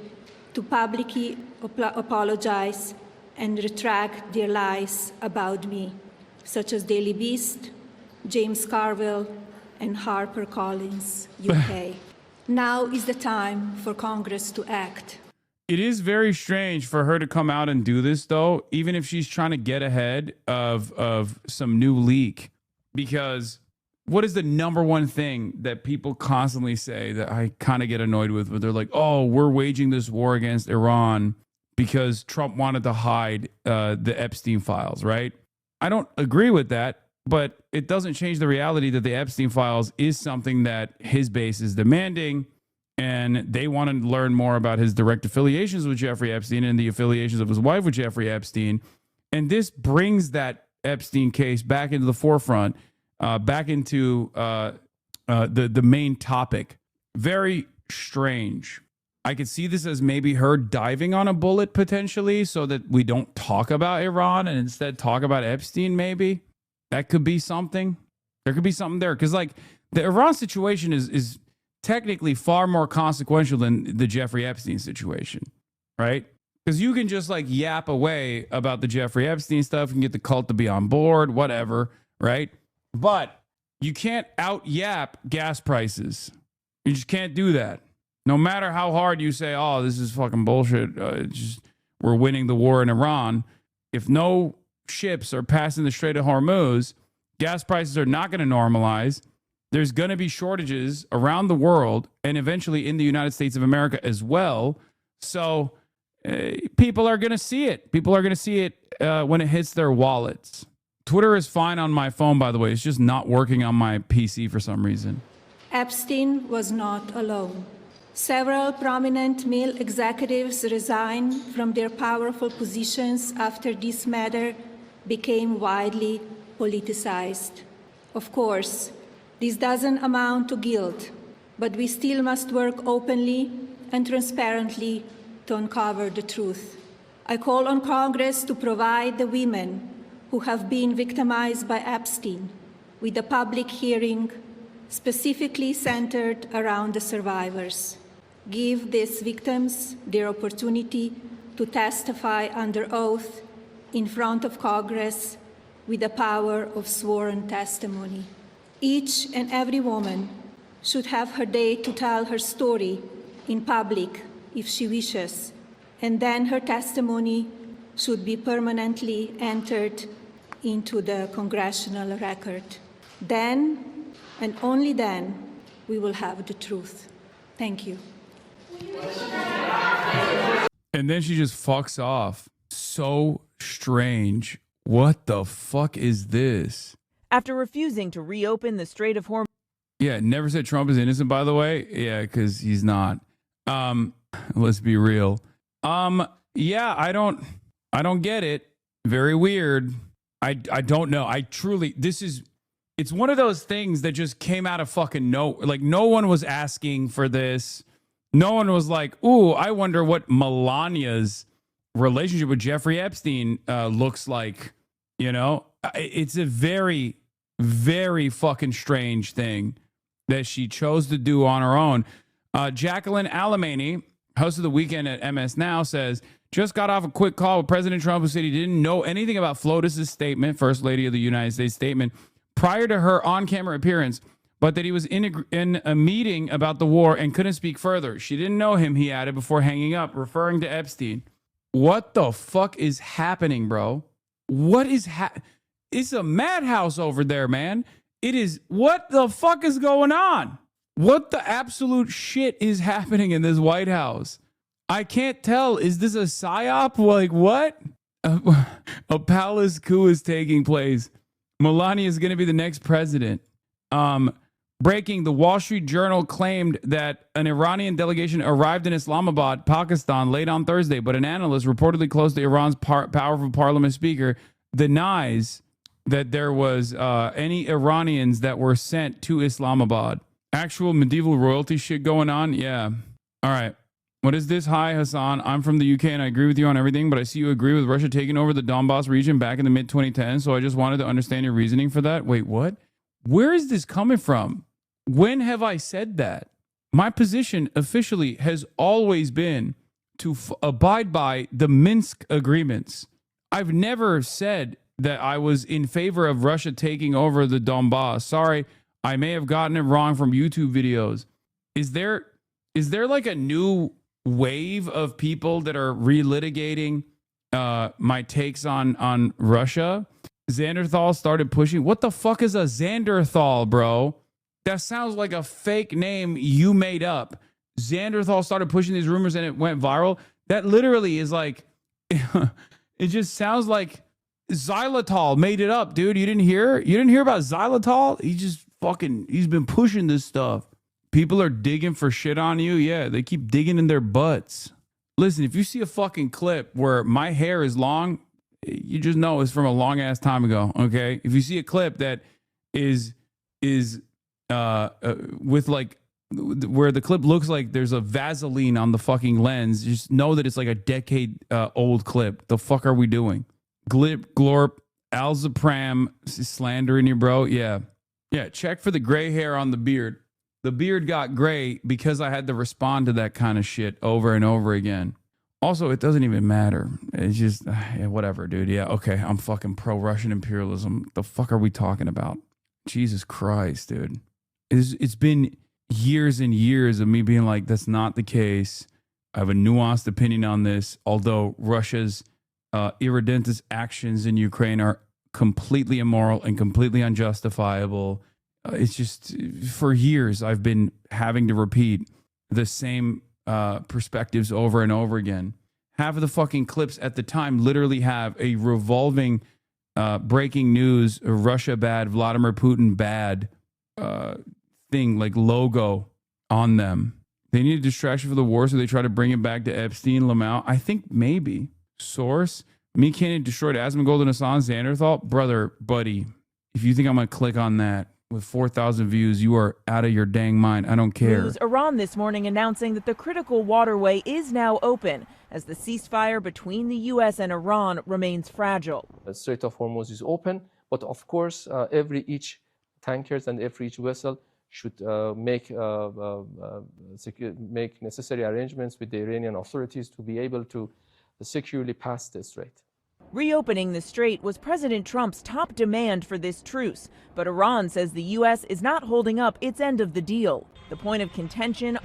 to publicly apologize and retract their lies about me, such as Daily Beast, James Carville, and HarperCollins, UK. Now is the time for Congress to act. It is very strange for her to come out and do this, though, even if she's trying to get ahead of some new leak. Because what is the number one thing that people constantly say that I kind of get annoyed with, where they're like, oh, we're waging this war against Iran because Trump wanted to hide the Epstein files, right? I don't agree with that, but it doesn't change the reality that the Epstein files is something that his base is demanding, and they want to learn more about his direct affiliations with Jeffrey Epstein and the affiliations of his wife with Jeffrey Epstein. And this brings that Epstein case back into the forefront, back into the main topic. Very strange. I could see this as maybe her diving on a bullet potentially so that we don't talk about Iran and instead talk about Epstein maybe. That could be something. There could be something there. Because, like, the Iran situation is technically far more consequential than the Jeffrey Epstein situation, right? Because you can just, like, yap away about the Jeffrey Epstein stuff and get the cult to be on board, whatever, right? But you can't out-yap gas prices. You just can't do that. No matter how hard you say, oh, this is fucking bullshit, we're winning the war in Iran. If no ships are passing the Strait of Hormuz, gas prices are not going to normalize. There's going to be shortages around the world and eventually in the United States of America as well. So people are going to see it. People are going to see it when it hits their wallets. Twitter is fine on my phone, by the way. It's just not working on my PC for some reason. Epstein was not alone. Several prominent male executives resigned from their powerful positions after this matter became widely politicized. Of course, this doesn't amount to guilt, but we still must work openly and transparently to uncover the truth. I call on Congress to provide the women who have been victimized by Epstein with a public hearing specifically centered around the survivors. Give these victims their opportunity to testify under oath in front of Congress with the power of sworn testimony. Each and every woman should have her day to tell her story in public if she wishes, and then her testimony should be permanently entered into the congressional record. Then and only then we will have the truth. Thank you. And then she just fucks off. So strange. What the fuck is this? After refusing to reopen the Strait of Hormuz. Yeah, never said Trump is innocent, by the way. Yeah, because he's not. Let's be real. Yeah, I don't get it. Very weird. I don't know. It's one of those things that just came out of fucking like no one was asking for this. No one was like, ooh, I wonder what Melania's relationship with Jeffrey Epstein looks like. You know, it's a very, very fucking strange thing that she chose to do on her own. Jacqueline Alemany, host of The Weekend at MS Now, says, just got off a quick call with President Trump, who said he didn't know anything about FLOTUS's statement, First Lady of the United States statement, prior to her on-camera appearance, but that he was in a meeting about the war and couldn't speak further. She didn't know him, he added before hanging up, referring to Epstein. What the fuck is happening, bro? What is It's a madhouse over there, man. It is. What the fuck is going on? What the absolute shit is happening in this White House? I can't tell. Is this a psyop? Like what? A palace coup is taking place. Melania is going to be the next president. Breaking, the Wall Street Journal claimed that an Iranian delegation arrived in Islamabad, Pakistan, late on Thursday, but an analyst reportedly close to Iran's powerful parliament speaker denies that there was any Iranians that were sent to Islamabad. Actual medieval royalty shit going on? Yeah. All right. What is this? Hi, Hasan. I'm from the UK and I agree with you on everything, but I see you agree with Russia taking over the Donbass region back in the mid-2010s, so I just wanted to understand your reasoning for that. Wait, what? Where is this coming from? When have I said that? My position officially has always been to abide by the Minsk agreements. I've never said that I was in favor of Russia taking over the Donbass. Sorry, I may have gotten it wrong from YouTube videos. Is there like a new wave of people that are relitigating my takes on Russia? Xanderthal started pushing. What the fuck is a Xanderthal, bro? That sounds like a fake name you made up. Xanderthal started pushing these rumors and it went viral. That literally is like, it just sounds like Xylitol made it up, dude. You didn't hear? You didn't hear about Xylitol? He's been pushing this stuff. People are digging for shit on you. Yeah, they keep digging in their butts. Listen, if you see a fucking clip where my hair is long, you just know it's from a long ass time ago. Okay. If you see a clip that is with like where the clip looks like there's a Vaseline on the fucking lens, just know that it's like a decade old clip. The fuck are we doing? Glip, glorp, alzapram, slandering you, bro. Yeah. Check for the gray hair on the beard. The beard got gray because I had to respond to that kind of shit over and over again. Also, it doesn't even matter. It's just, yeah, whatever, dude. Yeah, okay, I'm fucking pro-Russian imperialism. The fuck are we talking about? Jesus Christ, dude. It's been years and years of me being like, that's not the case. I have a nuanced opinion on this, although Russia's irredentist actions in Ukraine are completely immoral and completely unjustifiable. It's just, for years, I've been having to repeat the same perspectives over and over again. Half of the fucking clips at the time literally have a revolving breaking news, Russia bad, Vladimir Putin bad thing, like logo on them. They need a distraction for the war, so they try to bring it back to Epstein, Lamau. I think maybe. Source, me Cannon destroyed Asmongold and Hassan Xanderthal. Brother, buddy, if you think I'm going to click on that with 4,000 views, you are out of your dang mind. I don't care. News Iran this morning announcing that the critical waterway is now open as the ceasefire between the U.S. and Iran remains fragile. The Strait of Hormuz is open, but of course, each tankers and each vessel should make necessary arrangements with the Iranian authorities to be able to securely pass the strait. Reopening the strait was President Trump's top demand for this truce, but Iran says the U.S. is not holding up its end of the deal. The point of contention,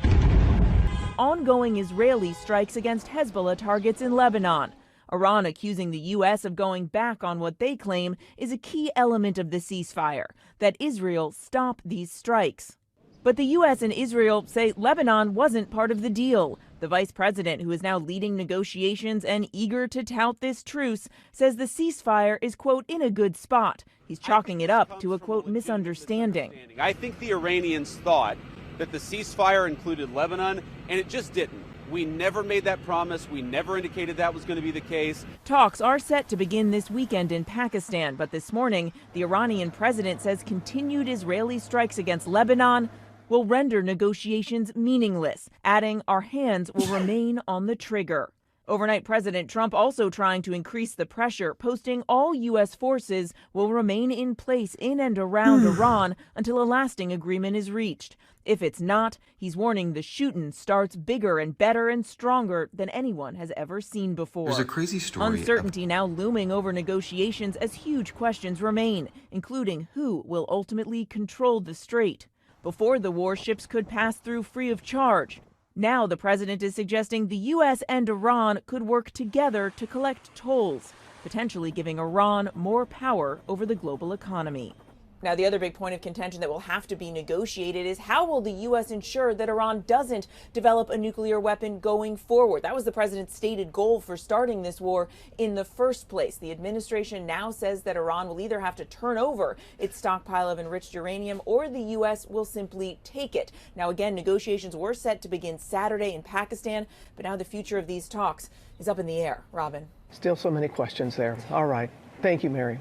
ongoing Israeli strikes against Hezbollah targets in Lebanon. Iran accusing the U.S. of going back on what they claim is a key element of the ceasefire, that Israel stop these strikes. But the U.S. and Israel say Lebanon wasn't part of the deal. The vice president, who is now leading negotiations and eager to tout this truce, says the ceasefire is, quote, in a good spot. He's chalking it up to a, quote, misunderstanding. I think the Iranians thought that the ceasefire included Lebanon, and it just didn't. We never made that promise. We never indicated that was going to be the case. Talks are set to begin this weekend in Pakistan, but this morning, the Iranian president says continued Israeli strikes against Lebanon will render negotiations meaningless, adding our hands will remain on the trigger. Overnight, President Trump also trying to increase the pressure, posting all U.S. forces will remain in place in and around Iran until a lasting agreement is reached. If it's not, he's warning the shooting starts bigger and better and stronger than anyone has ever seen before. There's a crazy story. Uncertainty now looming over negotiations as huge questions remain, including who will ultimately control the strait. Before the warships could pass through free of charge. Now the president is suggesting the U.S. and Iran could work together to collect tolls, potentially giving Iran more power over the global economy. Now, the other big point of contention that will have to be negotiated is how will the U.S. ensure that Iran doesn't develop a nuclear weapon going forward? That was the president's stated goal for starting this war in the first place. The administration now says that Iran will either have to turn over its stockpile of enriched uranium or the U.S. will simply take it. Now, again, negotiations were set to begin Saturday in Pakistan, but now the future of these talks is up in the air. Robin. Still so many questions there. All right. Thank you, Mary.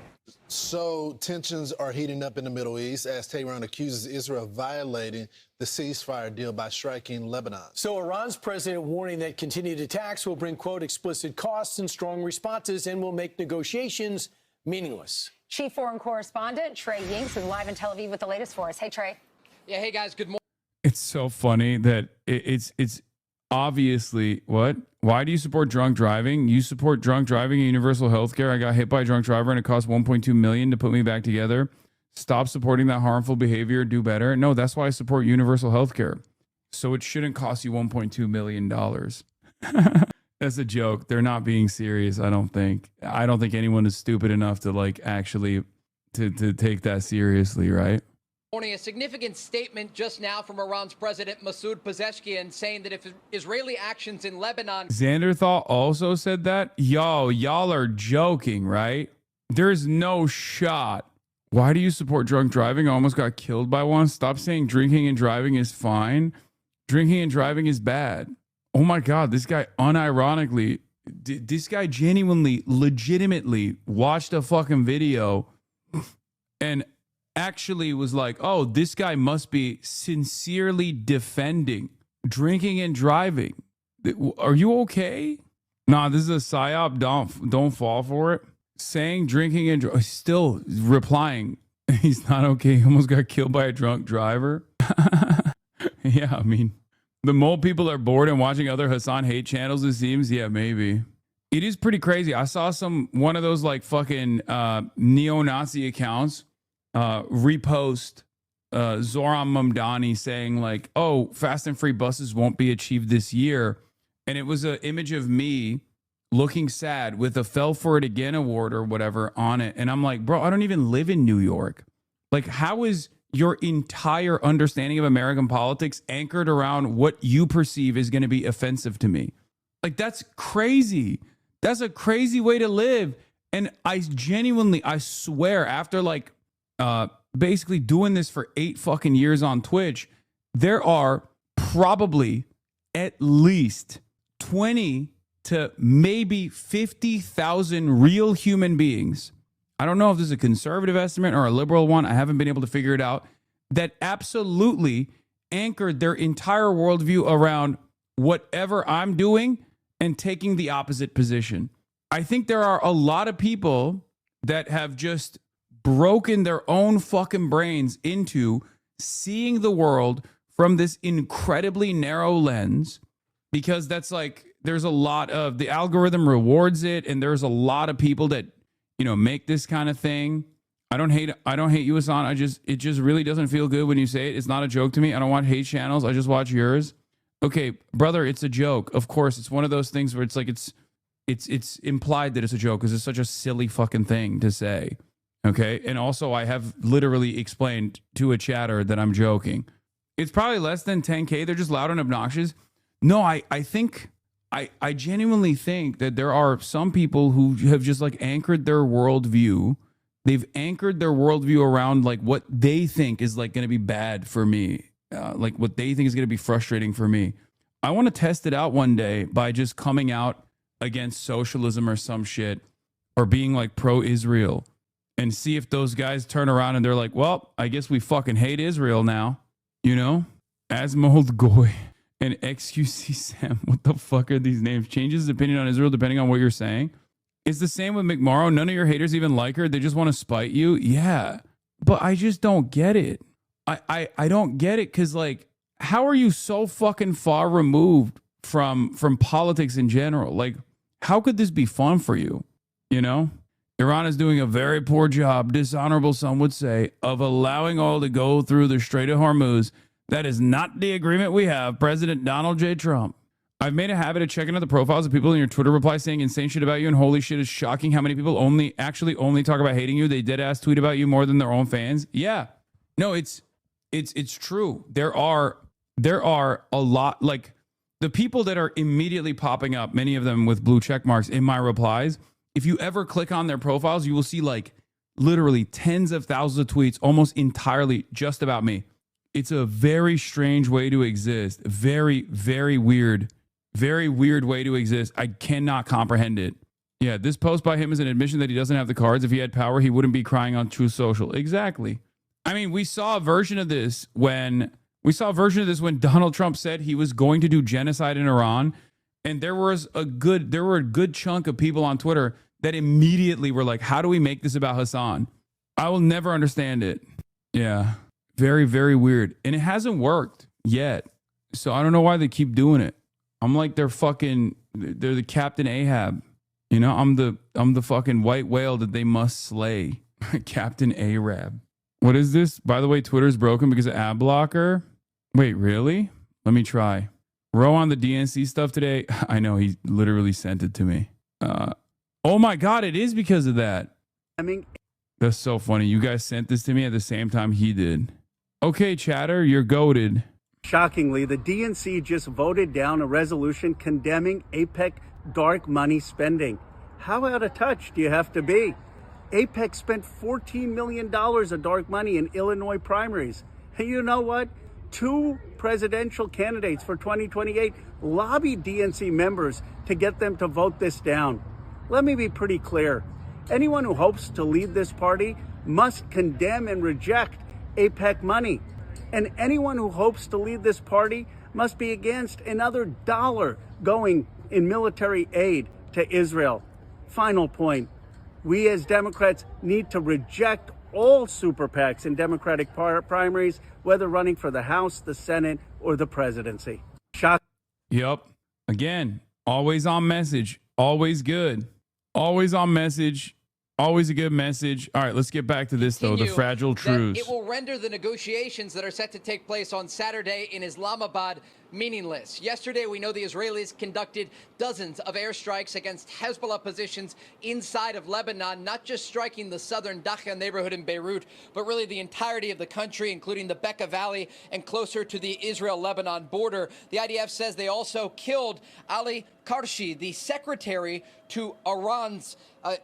So tensions are heating up in the Middle East as Tehran accuses Israel of violating the ceasefire deal by striking Lebanon. So Iran's president warning that continued attacks will bring, quote, explicit costs and strong responses and will make negotiations meaningless. Chief foreign correspondent Trey Ying's live in Tel Aviv with the latest for us. Hey, Trey. Yeah, hey, guys. Good morning. It's so funny that it's obviously what? Why do you support drunk driving? You support drunk driving and universal health care. I got hit by a drunk driver and it cost $1.2 million to put me back together. Stop supporting that harmful behavior. Do better. No, that's why I support universal health care. So it shouldn't cost you $1.2 million. That's a joke. They're not being serious, I don't think. I don't think anyone is stupid enough to like actually to take that seriously, right? Morning, a significant statement just now from Iran's President Masoud Pezeshkian saying that if Israeli actions in Lebanon... Xanderthal also said that? Yo, y'all are joking, right? There's no shot. Why do you support drunk driving? I almost got killed by one. Stop saying drinking and driving is fine. Drinking and driving is bad. Oh my God, this guy unironically, this guy genuinely, legitimately watched a fucking video and actually was like, oh, this guy must be sincerely defending drinking and driving. Are you okay? Nah, this is a psyop. Don't fall for it. Saying drinking and still replying, he's not okay. He almost got killed by a drunk driver. Yeah, I mean, the more people are bored and watching other Hasan hate channels, it seems. Yeah, maybe. It is pretty crazy. I saw one of those like fucking neo-Nazi accounts repost Zoran Mamdani saying like, oh, fast and free buses won't be achieved this year. And it was an image of me looking sad with a Fell For It Again award or whatever on it. And I'm like, bro, I don't even live in New York. Like, how is your entire understanding of American politics anchored around what you perceive is going to be offensive to me? Like, that's crazy. That's a crazy way to live. And I swear, after like basically doing this for 8 fucking years on Twitch, there are probably at least 20 to maybe 50,000 real human beings. I don't know if this is a conservative estimate or a liberal one. I haven't been able to figure it out. That absolutely anchored their entire worldview around whatever I'm doing and taking the opposite position. I think there are a lot of people that have just broken their own fucking brains into seeing the world from this incredibly narrow lens, because that's like, there's a lot of, the algorithm rewards it, and there's a lot of people that, you know, make this kind of thing. I don't hate you, Hasan. It just really doesn't feel good when you say it. It's not a joke to me. I don't watch hate channels. I just watch yours. Okay, brother, it's a joke. Of course, it's one of those things where it's like, it's implied that it's a joke because it's such a silly fucking thing to say. Okay. And also, I have literally explained to a chatter that I'm joking. It's probably less than 10K. They're just loud and obnoxious. No, I think, I genuinely think that there are some people who have just like anchored their worldview. They've anchored their worldview around like what they think is like going to be bad for me. Like what they think is going to be frustrating for me. I want to test it out one day by just coming out against socialism or some shit, or being like pro-Israel, and see if those guys turn around and they're like, well, I guess we fucking hate Israel now, you know? Asmold Goy and XQC Sam. What the fuck are these names? Changes his opinion on Israel depending on what you're saying. It's the same with McMorrow. None of your haters even like her. They just want to spite you. Yeah. But I just don't get it. I don't get it because, like, how are you so fucking far removed from politics in general? Like, how could this be fun for you? You know? Iran is doing a very poor job, dishonorable, some would say, of allowing oil to go through the Strait of Hormuz. That is not the agreement we have. President Donald J. Trump. I've made a habit of checking out the profiles of people in your Twitter replies saying insane shit about you, and holy shit, is shocking how many people only talk about hating you. They dead ass tweet about you more than their own fans. Yeah. No, it's true. There are a lot, like the people that are immediately popping up, many of them with blue check marks in my replies. If you ever click on their profiles, you will see like literally tens of thousands of tweets almost entirely just about me. It's a very strange way to exist. Very, very weird way to exist. I cannot comprehend it. Yeah, this post by him is an admission that he doesn't have the cards. If he had power, he wouldn't be crying on Truth Social. Exactly. I mean, we saw a version of this when Donald Trump said he was going to do genocide in Iran. And there were a good chunk of people on Twitter that immediately were like, how do we make this about Hasan? I will never understand it. Yeah. Very, very weird. And it hasn't worked yet. So I don't know why they keep doing it. I'm like they're the Captain Ahab. You know, I'm the fucking white whale that they must slay. Captain Arab. What is this? By the way, Twitter's broken because of ad blocker. Wait, really? Let me try. Row on the DNC stuff today. I know, he literally sent it to me. Oh my God, it is because of that. That's so funny. You guys sent this to me at the same time he did. Okay, chatter, you're goated. Shockingly, the DNC just voted down a resolution condemning AIPAC dark money spending. How out of touch do you have to be? AIPAC spent $14 million of dark money in Illinois primaries. And you know what? 2 presidential candidates for 2028 lobbied DNC members to get them to vote this down. Let me be pretty clear. Anyone who hopes to lead this party must condemn and reject AIPAC money. And anyone who hopes to lead this party must be against another dollar going in military aid to Israel. Final point. We as Democrats need to reject all super PACs in Democratic primaries, whether running for the House, the Senate, or the presidency. Yep. Again, always on message. Always good. Always on message. Always a good message. All right, let's get back to this, though. The fragile truce. It will render the negotiations that are set to take place on Saturday in Islamabad meaningless. Yesterday, we know the Israelis conducted dozens of airstrikes against Hezbollah positions inside of Lebanon, not just striking the southern Dakhla neighborhood in Beirut, but really the entirety of the country, including the Bekaa Valley and closer to the Israel-Lebanon border. The IDF says they also killed Ali Karshi, the secretary to Iran's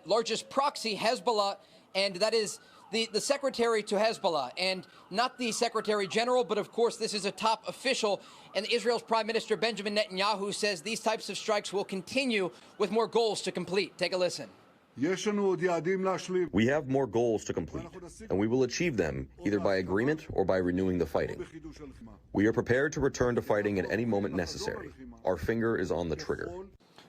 largest proxy, Hezbollah, and that is the secretary to Hezbollah, and not the secretary general, but of course this is a top official. And Israel's Prime Minister Benjamin Netanyahu says these types of strikes will continue with more goals to complete. Take a listen. We have more goals to complete, and we will achieve them either by agreement or by renewing the fighting. We are prepared to return to fighting at any moment necessary. Our finger is on the trigger.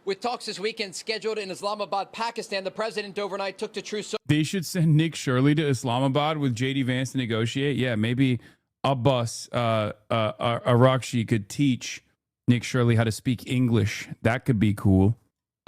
With talks this weekend scheduled in Islamabad, Pakistan, the president overnight took to truce. They should send Nick Shirley to Islamabad with J.D. Vance to negotiate. Yeah, maybe Abbas Arakshi could teach Nick Shirley how to speak English. That could be cool.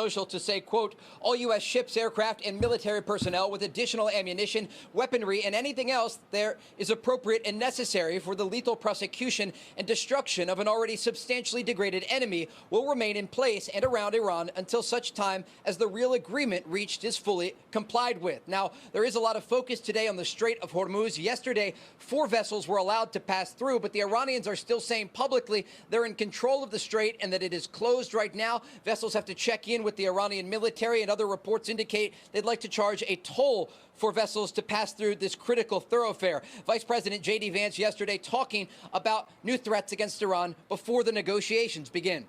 Social to say, quote, all U.S. ships, aircraft, and military personnel with additional ammunition, weaponry, and anything else there is appropriate and necessary for the lethal prosecution and destruction of an already substantially degraded enemy will remain in place and around Iran until such time as the real agreement reached is fully complied with. Now, there is a lot of focus today on the Strait of Hormuz. Yesterday, 4 vessels were allowed to pass through, but the Iranians are still saying publicly they're in control of the strait and that it is closed right now. Vessels have to check in with the Iranian military, and other reports indicate they'd like to charge a toll for vessels to pass through this critical thoroughfare. Vice President J.D. Vance yesterday talking about new threats against Iran before the negotiations begin.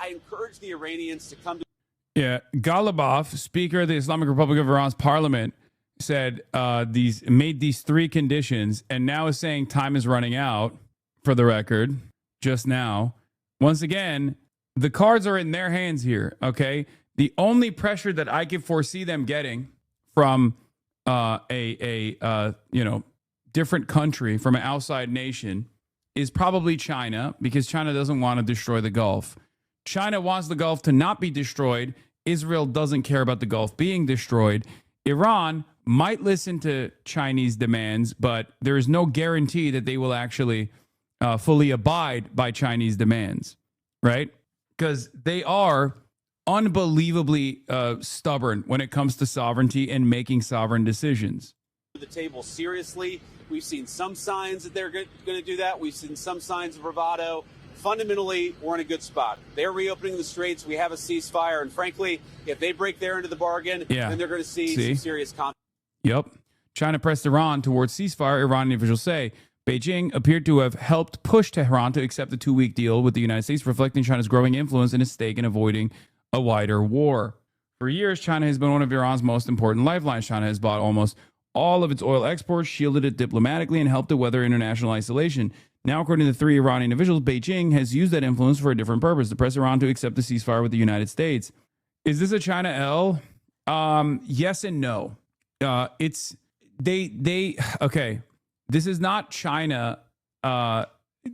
I encourage the Iranians to come to... Yeah, Ghalibaf, Speaker of the Islamic Republic of Iran's parliament, said made these 3 conditions, and now is saying time is running out, for the record, just now. Once again, the cards are in their hands here, okay? The only pressure that I can foresee them getting from a different country, from an outside nation, is probably China, because China doesn't want to destroy the Gulf. China wants the Gulf to not be destroyed. Israel doesn't care about the Gulf being destroyed. Iran might listen to Chinese demands, but there is no guarantee that they will actually fully abide by Chinese demands, right? Because they are unbelievably stubborn when it comes to sovereignty and making sovereign decisions. The table seriously. We've seen some signs that they're going to do that. We've seen some signs of bravado. Fundamentally, we're in a good spot. They're reopening the straits. We have a ceasefire. And frankly, if they break their end of the bargain, then they're going to see some serious conflict. Yep. China pressed Iran towards ceasefire, Iranian officials say. Beijing appeared to have helped push Tehran to accept a 2-week deal with the United States, reflecting China's growing influence and its stake in avoiding a wider war. For years, China has been one of Iran's most important lifelines. China has bought almost all of its oil exports, shielded it diplomatically, and helped it weather international isolation. Now, according to 3 Iranian officials, Beijing has used that influence for a different purpose, to press Iran to accept the ceasefire with the United States. Is this a China L? Yes and no. Okay. This is not China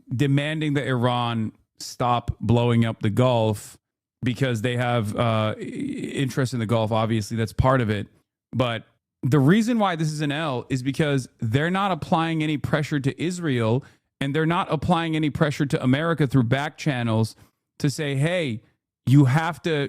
demanding that Iran stop blowing up the Gulf because they have interest in the Gulf. Obviously, that's part of it. But the reason why this is an L is because they're not applying any pressure to Israel, and they're not applying any pressure to America through back channels to say, hey, you have to,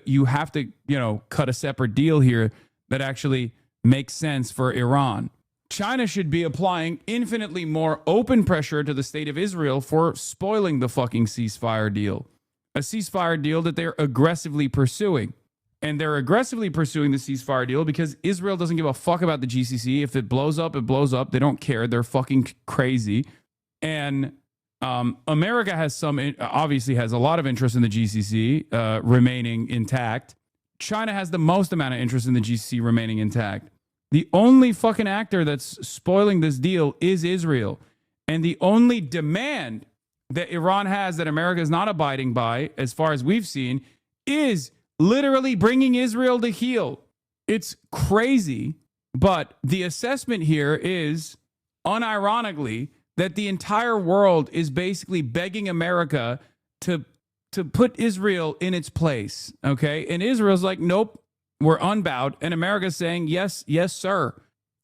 cut a separate deal here that actually makes sense for Iran. China should be applying infinitely more open pressure to the state of Israel for spoiling the fucking ceasefire deal. A ceasefire deal that they're aggressively pursuing. And they're aggressively pursuing the ceasefire deal because Israel doesn't give a fuck about the GCC. If it blows up, it blows up. They don't care. They're fucking crazy. And America obviously has a lot of interest in the GCC remaining intact. China has the most amount of interest in the GCC remaining intact. The only fucking actor that's spoiling this deal is Israel. And the only demand that Iran has that America is not abiding by, as far as we've seen, is literally bringing Israel to heel. It's crazy, but the assessment here is, unironically, that the entire world is basically begging America to put Israel in its place, okay? And Israel's like, nope, we're unbowed. And America's saying, yes, yes, sir.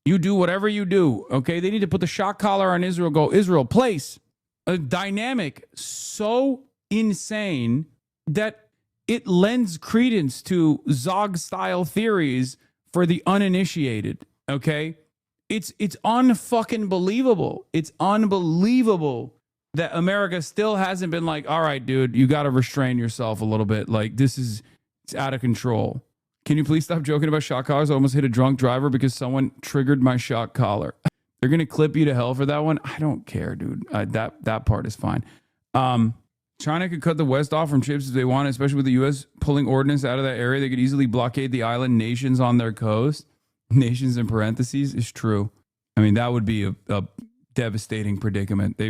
You do whatever you do, okay? They need to put the shock collar on Israel, go, Israel, place. A dynamic so insane that it lends credence to Zog-style theories for the uninitiated, okay? It's unfucking believable. It's unbelievable that America still hasn't been like, all right, dude, you got to restrain yourself a little bit. Like, it's out of control. Can you please stop joking about shock collars? I almost hit a drunk driver because someone triggered my shock collar. They're going to clip you to hell for that one? I don't care, dude. That part is fine. China could cut the West off from chips if they want, especially with the U.S. pulling ordnance out of that area. They could easily blockade the island nations on their coast. Nations in parentheses is true. I mean, that would be a devastating predicament. I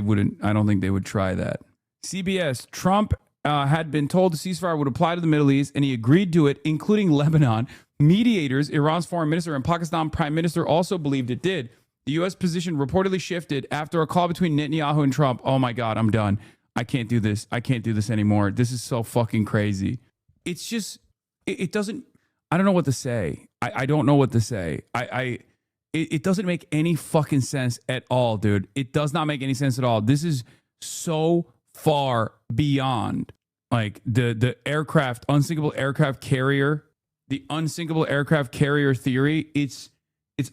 don't think they would try that. CBS, Trump had been told the ceasefire would apply to the Middle East, and he agreed to it, including Lebanon. Mediators, Iran's foreign minister and Pakistan prime minister also believed it did. The U.S. position reportedly shifted after a call between Netanyahu and Trump. Oh my God, I'm done. I can't do this. I can't do this anymore. This is so fucking crazy. It's just, it doesn't, I don't know what to say. I don't know what to say. It doesn't make any fucking sense at all, dude. It does not make any sense at all. This is so far beyond like the aircraft, unsinkable aircraft carrier, the unsinkable aircraft carrier theory. It's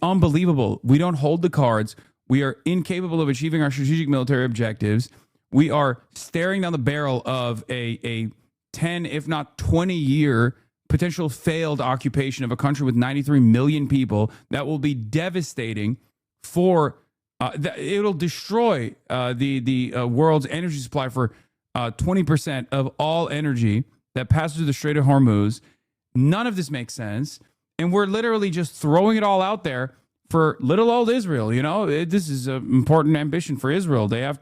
unbelievable. We don't hold the cards. We are incapable of achieving our strategic military objectives. We are staring down the barrel of a 10, if not 20-year potential failed occupation of a country with 93 million people that will be devastating for, it'll destroy the world's energy supply for 20% of all energy that passes through the Strait of Hormuz. None of this makes sense. And we're literally just throwing it all out there for little old Israel. You know, this is an important ambition for Israel. They have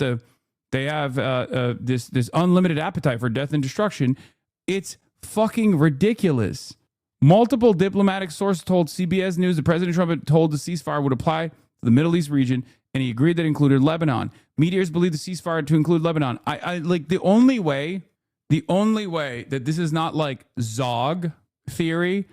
this unlimited appetite for death and destruction. It's fucking ridiculous. Multiple diplomatic sources told CBS News that President Trump had told the ceasefire would apply to the Middle East region, and he agreed that included Lebanon. Mediators believe the ceasefire to include Lebanon. I like the only way that this is not like Zog theory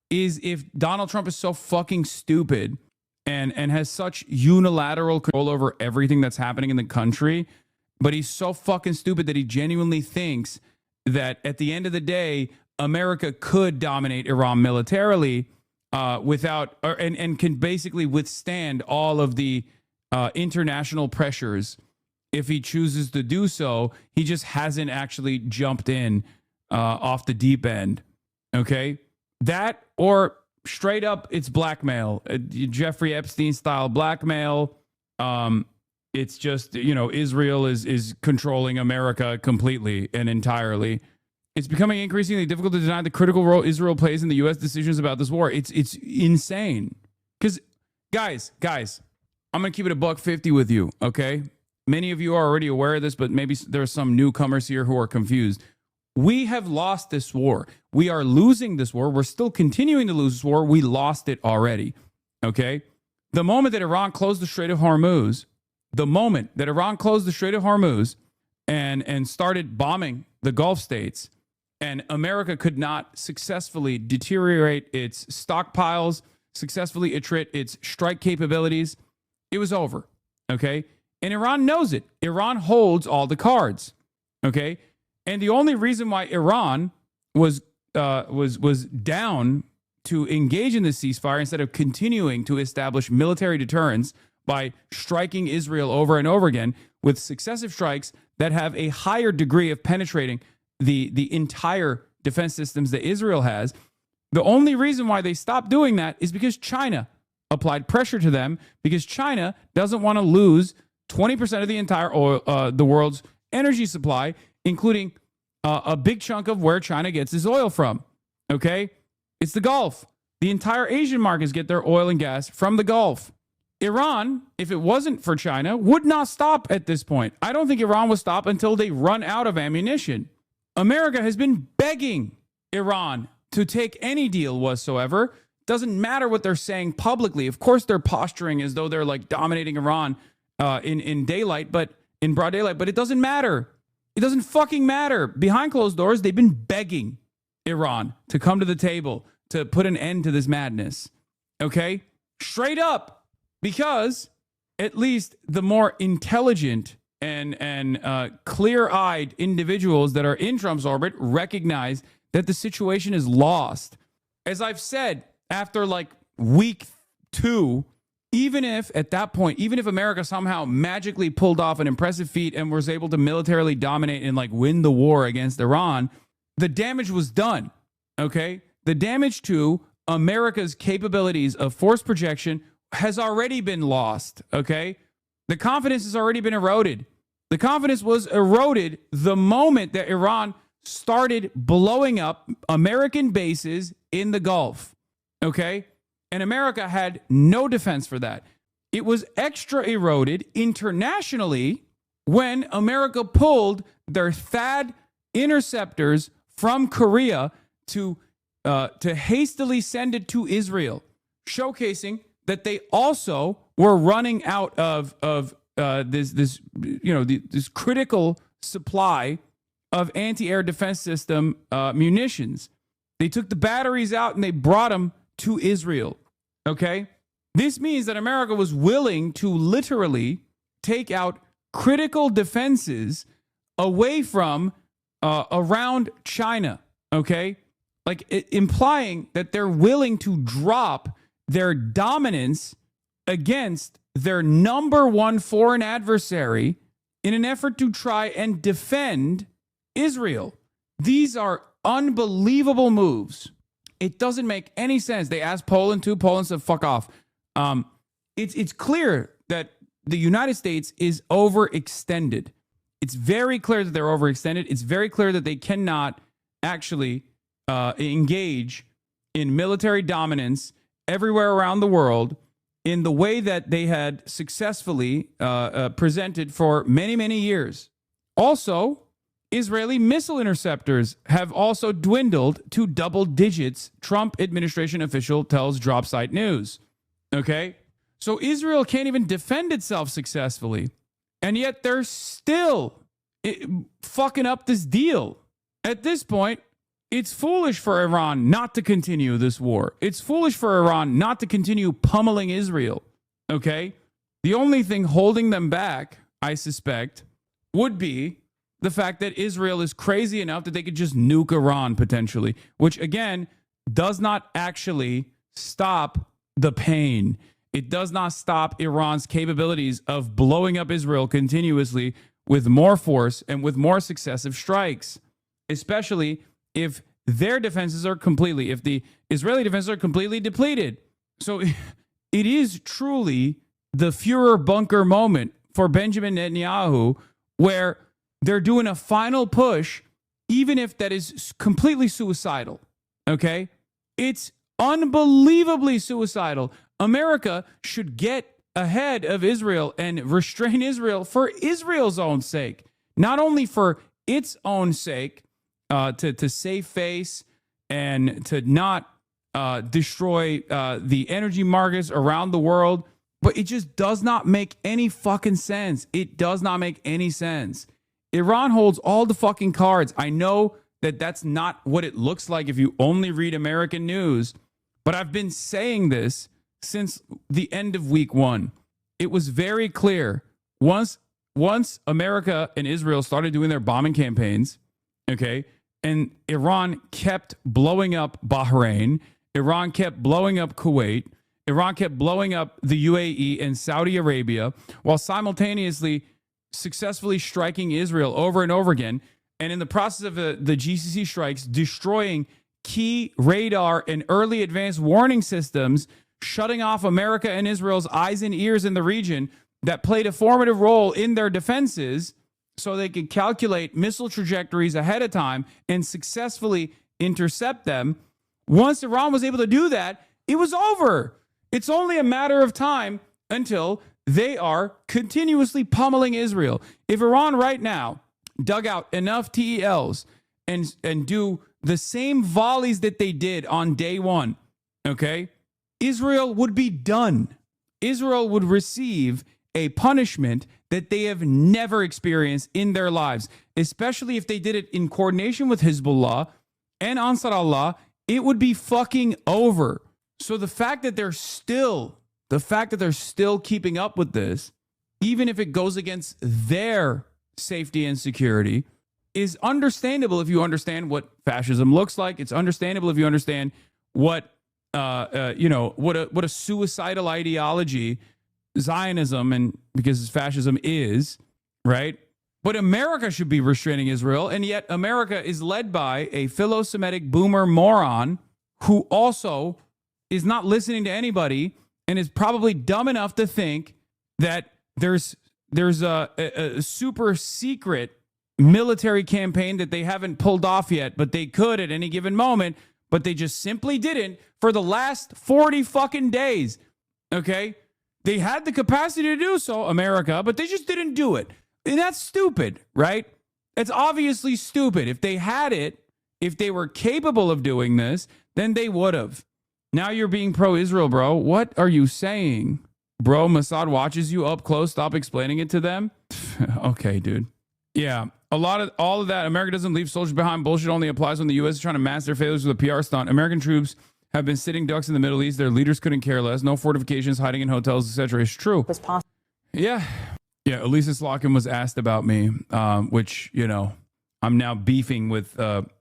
is if Donald Trump is so fucking stupid and has such unilateral control over everything that's happening in the country, but he's so fucking stupid that he genuinely thinks that at the end of the day, America could dominate Iran militarily and can basically withstand all of the international pressures if he chooses to do so. He just hasn't actually jumped in off the deep end. Okay? That or straight up, it's blackmail, Jeffrey Epstein style blackmail. It's just, you know, Israel is controlling America completely and entirely. It's becoming increasingly difficult to deny the critical role Israel plays in the U.S. decisions about this war. It's insane. Because, guys, I'm going to keep it $150 with you, okay? Many of you are already aware of this, but maybe there are some newcomers here who are confused. We have lost this war. We are losing this war. We're still continuing to lose this war. We lost it already, okay? The moment that Iran closed the Strait of Hormuz, and started bombing the Gulf states, and America could not successfully deteriorate its stockpiles, successfully attrit its strike capabilities, it was over, okay? And Iran knows it. Iran holds all the cards, okay? And the only reason why Iran was down to engage in this ceasefire instead of continuing to establish military deterrence by striking Israel over and over again with successive strikes that have a higher degree of penetrating the entire defense systems that Israel has. The only reason why they stopped doing that is because China applied pressure to them, because China doesn't want to lose 20% of the entire oil, the world's energy supply, including a big chunk of where China gets its oil from. Okay? It's the Gulf. The entire Asian markets get their oil and gas from the Gulf. Iran, if it wasn't for China, would not stop at this point. I don't think Iran will stop until they run out of ammunition. America has been begging Iran to take any deal whatsoever. Doesn't matter what they're saying publicly. Of course, they're posturing as though they're like dominating Iran in daylight, but in broad daylight. But it doesn't matter. It doesn't fucking matter. Behind closed doors, they've been begging Iran to come to the table to put an end to this madness. Okay? Straight up. Because at least the more intelligent and clear-eyed individuals that are in Trump's orbit recognize that the situation is lost. As I've said, after like week 2, even if at that point, even if America somehow magically pulled off an impressive feat and was able to militarily dominate and like win the war against Iran, the damage was done. Okay? The damage to America's capabilities of force projection has already been lost, okay? The confidence has already been eroded. The confidence was eroded the moment that Iran started blowing up American bases in the Gulf, okay? And America had no defense for that. It was extra eroded internationally when America pulled their THAAD interceptors from Korea to hastily send it to Israel, showcasing that they also were running out of this critical supply of anti-air defense system munitions. They took the batteries out and they brought them to Israel. Okay? This means that America was willing to literally take out critical defenses away from around China. Okay? Like implying that they're willing to drop their dominance against their number one foreign adversary in an effort to try and defend Israel. These are unbelievable moves. It doesn't make any sense. They asked Poland to. Poland said, fuck off. It's clear that the United States is overextended. It's very clear that they're overextended. It's very clear that they cannot actually engage in military dominance everywhere around the world in the way that they had successfully presented for many, many years. Also, Israeli missile interceptors have also dwindled to double digits, Trump administration official tells DropSite News. Okay? So Israel can't even defend itself successfully, and yet they're still fucking up this deal. At this point, it's foolish for Iran not to continue this war. It's foolish for Iran not to continue pummeling Israel. Okay? The only thing holding them back, I suspect, would be the fact that Israel is crazy enough that they could just nuke Iran potentially, which again does not actually stop the pain. It does not stop Iran's capabilities of blowing up Israel continuously with more force and with more successive strikes, especially if their defenses are if the Israeli defenses are completely depleted. So it is truly the Führer bunker moment for Benjamin Netanyahu, where they're doing a final push, even if that is completely suicidal. Okay? It's unbelievably suicidal. America should get ahead of Israel and restrain Israel for Israel's own sake, not only for its own sake, to save face and to not destroy the energy markets around the world, but it just does not make any fucking sense. It does not make any sense. Iran holds all the fucking cards. I know that that's not what it looks like if you only read American news, but I've been saying this since the end of week one. It was very clear once America and Israel started doing their bombing campaigns, okay, and Iran kept blowing up Bahrain, Iran kept blowing up Kuwait, Iran kept blowing up the UAE and Saudi Arabia, while simultaneously successfully striking Israel over and over again, and in the process of the GCC strikes, destroying key radar and early advanced warning systems, shutting off America and Israel's eyes and ears in the region that played a formative role in their defenses so they could calculate missile trajectories ahead of time and successfully intercept them. Once Iran was able to do that, it was over. It's only a matter of time until they are continuously pummeling Israel. If Iran right now dug out enough TELs and do the same volleys that they did on day one, okay, Israel would be done. Israel would receive a punishment that they have never experienced in their lives, especially if they did it in coordination with Hezbollah and Ansar Allah. It would be fucking over. So the fact that they're still keeping up with this, even if it goes against their safety and security, is understandable if you understand what fascism looks like. It's understandable if you understand what what a suicidal ideology Zionism and because fascism is, right? But America should be restraining Israel, and yet America is led by a philo-Semitic boomer moron who also is not listening to anybody and is probably dumb enough to think that there's a super secret military campaign that they haven't pulled off yet, but they could at any given moment, but they just simply didn't for the last 40 fucking days. Okay? They had the capacity to do so, America, but they just didn't do it. And that's stupid, right? It's obviously stupid. If they had it, if they were capable of doing this, then they would have. Now you're being pro-Israel, bro. What are you saying? Bro, Mossad watches you up close. Stop explaining it to them. Okay, dude. Yeah. all of that, America doesn't leave soldiers behind bullshit only applies when the U.S. is trying to mask their failures with a PR stunt. American troops have been sitting ducks in the Middle East. Their leaders couldn't care less. No fortifications, hiding in hotels, etc. It's true. Yeah. Elisa Slotkin was asked about me, which, I'm now beefing with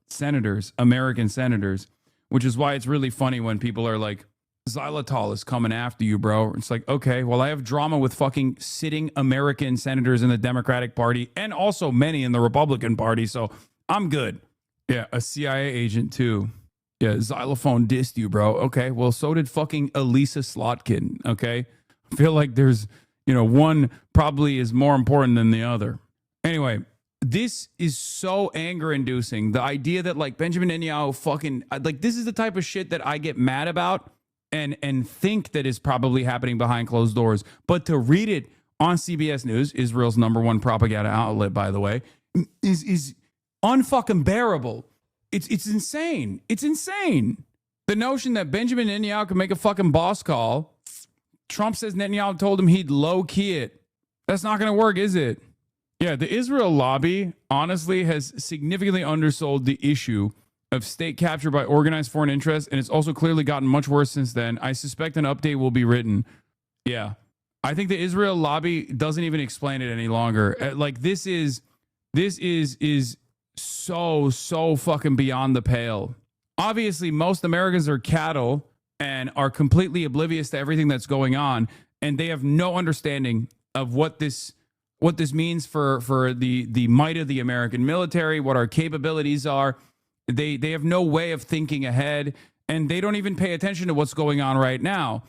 senators, American senators, which is why it's really funny when people are like, xylitol is coming after you, bro. It's like, okay, well, I have drama with fucking sitting American senators in the Democratic Party and also many in the Republican Party, so I'm good. Yeah, a CIA agent too. Yeah, xylophone dissed you, bro. Okay, well, so did fucking Elisa Slotkin, okay? I feel like there's, one probably is more important than the other. Anyway, this is so anger-inducing. The idea that, like, Benjamin Netanyahu fucking, like, this is the type of shit that I get mad about and think that is probably happening behind closed doors. But to read it on CBS News, Israel's #1 propaganda outlet, by the way, is unfucking bearable. It's insane. It's insane. The notion that Benjamin Netanyahu can make a fucking boss call. Trump says Netanyahu told him he'd low-key it. That's not going to work, is it? Yeah, the Israel lobby, honestly, has significantly undersold the issue of state capture by organized foreign interests, and it's also clearly gotten much worse since then. I suspect an update will be written. Yeah. I think the Israel lobby doesn't even explain it any longer. Like, this is so fucking beyond the pale. Obviously, most Americans are cattle and are completely oblivious to everything that's going on, and they have no understanding of what this means for the might of the American military, what our capabilities are. They have no way of thinking ahead, and they don't even pay attention to what's going on right now.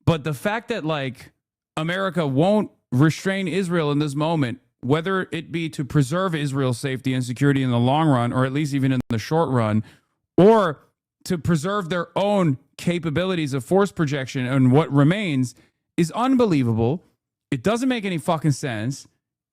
But the fact that, like, America won't restrain Israel in this moment, whether it be to preserve Israel's safety and security in the long run, or at least even in the short run, or to preserve their own capabilities of force projection and what remains, is unbelievable. It doesn't make any fucking sense.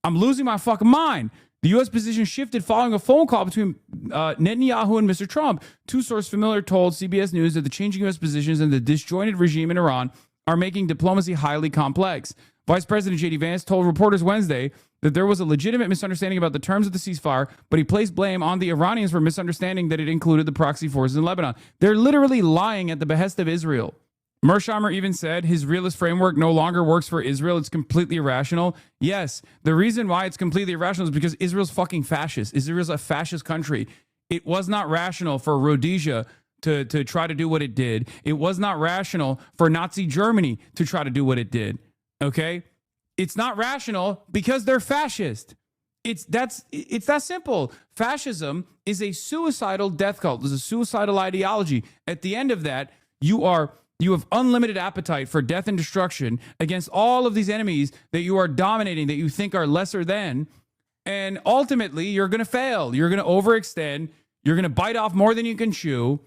I'm losing my fucking mind. The U.S. position shifted following a phone call between Netanyahu and Mr. Trump. Two sources familiar told CBS News that the changing U.S. positions and the disjointed regime in Iran are making diplomacy highly complex. Vice President J.D. Vance told reporters Wednesday that there was a legitimate misunderstanding about the terms of the ceasefire, but he placed blame on the Iranians for misunderstanding that it included the proxy forces in Lebanon. They're literally lying at the behest of Israel. Mearsheimer even said his realist framework no longer works for Israel. It's completely irrational. Yes, the reason why it's completely irrational is because Israel's fucking fascist. Israel's a fascist country. It was not rational for Rhodesia to try to do what it did. It was not rational for Nazi Germany to try to do what it did. Okay? It's not rational because they're fascist. It's that simple. Fascism is a suicidal death cult. It's a suicidal ideology. At the end of that, you have unlimited appetite for death and destruction against all of these enemies that you are dominating, that you think are lesser than. And ultimately, you're going to fail. You're going to overextend. You're going to bite off more than you can chew.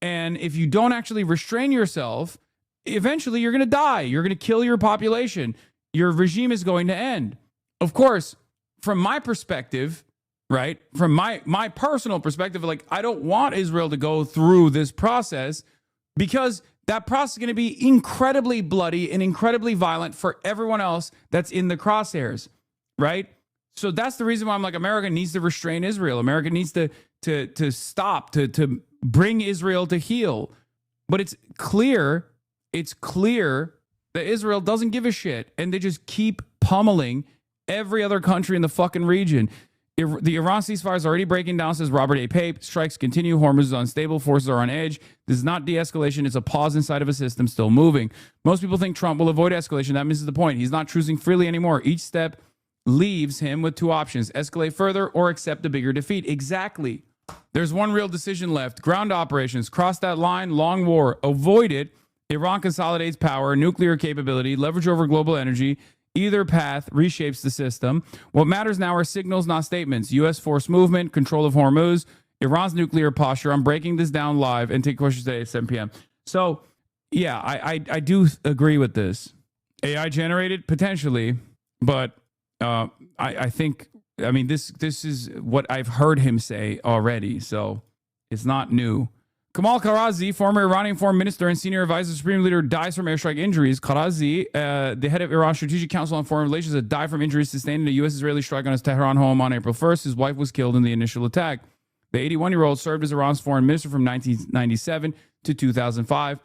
And if you don't actually restrain yourself, eventually you're going to die. You're going to kill your population. Your regime is going to end. Of course, from my perspective, right, from my personal perspective, like, I don't want Israel to go through this process because that process is going to be incredibly bloody and incredibly violent for everyone else that's in the crosshairs, right? So that's the reason why I'm like, America needs to restrain Israel. America needs to stop, to bring Israel to heel. But it's clear that Israel doesn't give a shit, and they just keep pummeling every other country in the fucking region. The Iran ceasefire is already breaking down, says Robert A. Pape. Strikes continue. Hormuz is unstable. Forces are on edge. This is not de-escalation. It's a pause inside of a system still moving. Most people think Trump will avoid escalation. That misses the point. He's not choosing freely anymore. Each step leaves him with two options: escalate further or accept a bigger defeat. Exactly. There's one real decision left. Ground operations. Cross that line. Long war. Avoid it. Iran consolidates power, nuclear capability, leverage over global energy. Either path reshapes the system. What matters now are signals, not statements. U.S. force movement, control of Hormuz, Iran's nuclear posture. I'm breaking this down live and take questions today at 7 p.m. So, yeah, I do agree with this. AI generated? Potentially. But I think, I mean, this is what I've heard him say already. So it's not new. Kamal Karazi, former Iranian foreign minister and senior advisor to the Supreme Leader, dies from airstrike injuries. Karazi, the head of Iran's Strategic Council on Foreign Relations, had died from injuries sustained in a U.S.-Israeli strike on his Tehran home on April 1st. His wife was killed in the initial attack. The 81-year-old served as Iran's foreign minister from 1997 to 2005.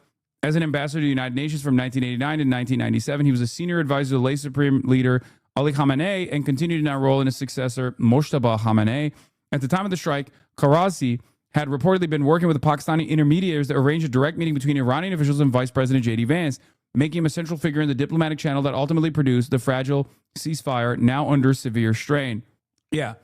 As an ambassador to the United Nations from 1989 to 1997, he was a senior advisor to the late Supreme Leader Ali Khamenei and continued in that role in his successor, Mojtaba Khamenei. At the time of the strike, Karazi had reportedly been working with the Pakistani intermediaries to arrange a direct meeting between Iranian officials and Vice President J.D. Vance, making him a central figure in the diplomatic channel that ultimately produced the fragile ceasefire now under severe strain. Yeah.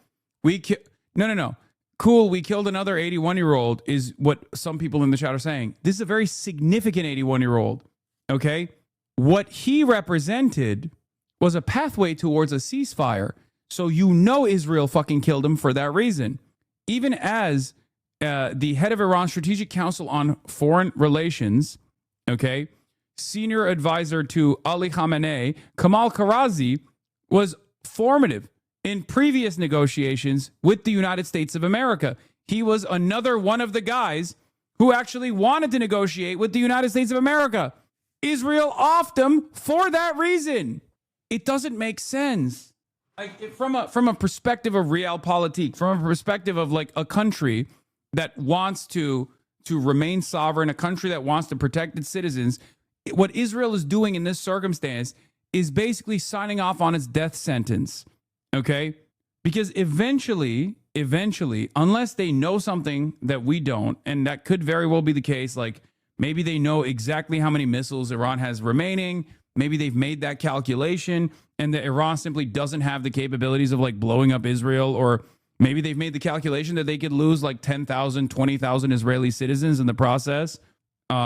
No. Cool, we killed another 81-year-old is what some people in the chat are saying. This is a very significant 81-year-old, okay? What he represented was a pathway towards a ceasefire. So you know Israel fucking killed him for that reason. Even as the head of Iran's Strategic Council on Foreign Relations, okay, senior advisor to Ali Khamenei, Kamal Karazi was formative in previous negotiations with the United States of America. He was another one of the guys who actually wanted to negotiate with the United States of America. Israel offed him for that reason. It doesn't make sense. Like from a perspective of realpolitik, from a perspective of like a country that wants to remain sovereign, a country that wants to protect its citizens, what Israel is doing in this circumstance is basically signing off on its death sentence. Okay? Because eventually, unless they know something that we don't, and that could very well be the case, like maybe they know exactly how many missiles Iran has remaining, maybe they've made that calculation, and that Iran simply doesn't have the capabilities of like blowing up Israel, or maybe they've made the calculation that they could lose like 10,000, 20,000 Israeli citizens in the process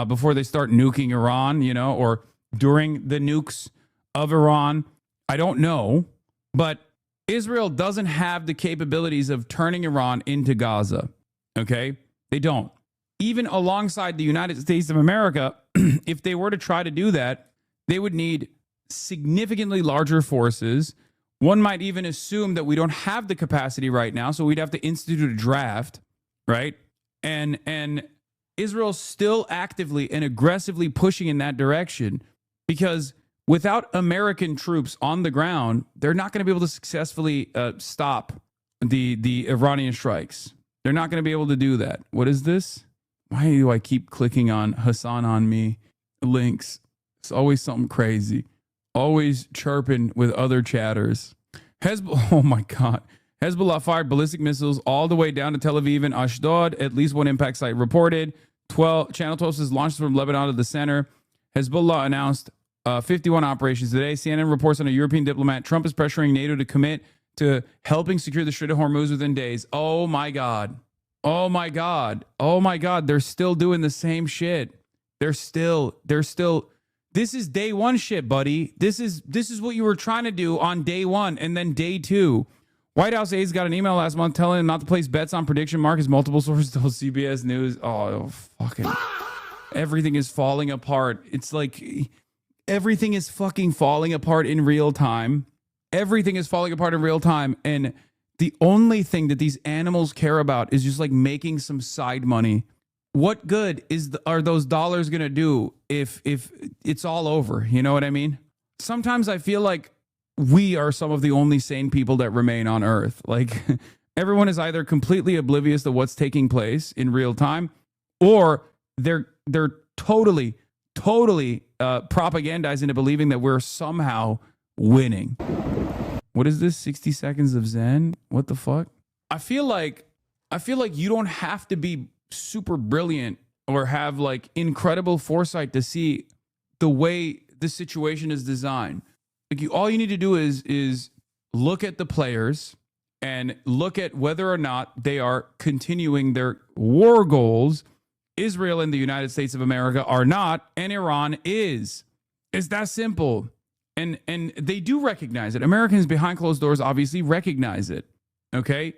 before they start nuking Iran, you know, or during the nukes of Iran. I don't know, but Israel doesn't have the capabilities of turning Iran into Gaza, okay? They don't. Even alongside the United States of America, if they were to try to do that, they would need significantly larger forces. One might even assume that we don't have the capacity right now, so we'd have to institute a draft, right? And Israel's still actively and aggressively pushing in that direction because without American troops on the ground, they're not going to be able to successfully stop the Iranian strikes. They're not going to be able to do that. What is this? Why do I keep clicking on HasanAbi links? It's always something crazy. Always chirping with other chatters. Oh my God. Hezbollah fired ballistic missiles all the way down to Tel Aviv and Ashdod. At least one impact site reported. Channel 12 says launched from Lebanon to the center. Hezbollah announced 51 operations today. CNN reports on a European diplomat. Trump is pressuring NATO to commit to helping secure the Strait of Hormuz within days. Oh my God. Oh my God. Oh my God. They're still doing the same shit. They're still. This is day one shit, buddy. This is what you were trying to do on day one and then day two. White House aides got an email last month telling them not to place bets on prediction markets. Multiple sources told CBS News. Oh, fucking. Everything is falling apart. It's like everything is fucking falling apart in real time. Everything is falling apart in real time. And the only thing that these animals care about is just like making some side money. What good are those dollars going to do if it's all over? You know what I mean? Sometimes I feel like we are some of the only sane people that remain on Earth. Like everyone is either completely oblivious to what's taking place in real time, or they're totally propagandized into believing that we're somehow winning. What is this? 60 seconds of Zen? What the fuck? I feel like you don't have to be super brilliant or have like incredible foresight to see the way the situation is designed. Like all you need to do is look at the players and look at whether or not they are continuing their war goals. Israel and the United States of America are not, and Iran is. It's that simple. And they do recognize it. Americans behind closed doors obviously recognize it. Okay?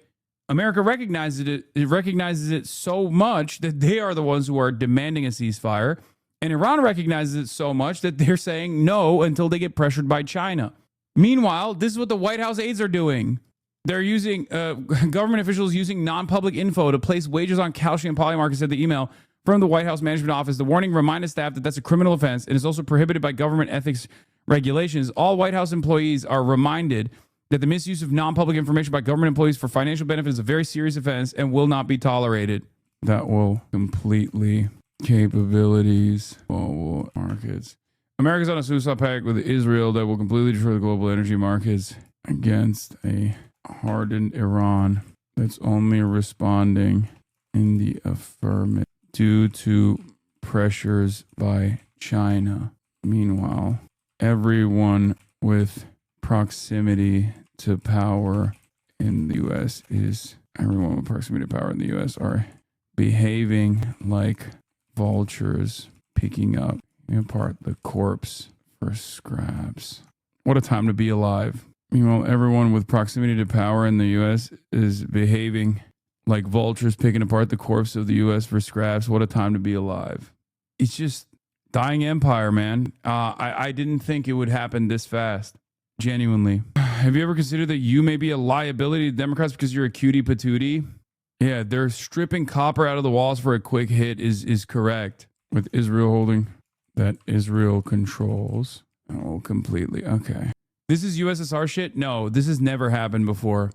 America recognizes it. It recognizes it so much that they are the ones who are demanding a ceasefire. And Iran recognizes it so much that they're saying no until they get pressured by China. Meanwhile, this is what the White House aides are doing. They're using government officials using non-public info to place wagers on calcium poly markets, said the email from the White House Management Office. The warning reminded staff that that's a criminal offense and is also prohibited by government ethics regulations. All White House employees are reminded that the misuse of non-public information by government employees for financial benefit is a very serious offense and will not be tolerated. That will completely capabilities, global markets. America's on a suicide pact with Israel that will completely destroy the global energy markets against a hardened Iran that's only responding in the affirmative due to pressures by China. Meanwhile, everyone with proximity to power in the U.S. are behaving like vultures, picking up apart the corpse for scraps. What a time to be alive. Meanwhile, everyone with proximity to power in the U.S. is behaving like vultures, picking apart the corpse of the U.S. for scraps. What a time to be alive. It's just dying empire, man. I didn't think it would happen this fast. Genuinely. Have you ever considered that you may be a liability to Democrats because you're a cutie patootie? Yeah, they're stripping copper out of the walls for a quick hit is correct. With Israel holding that Israel controls. Oh, completely. Okay. This is USSR shit? No, this has never happened before.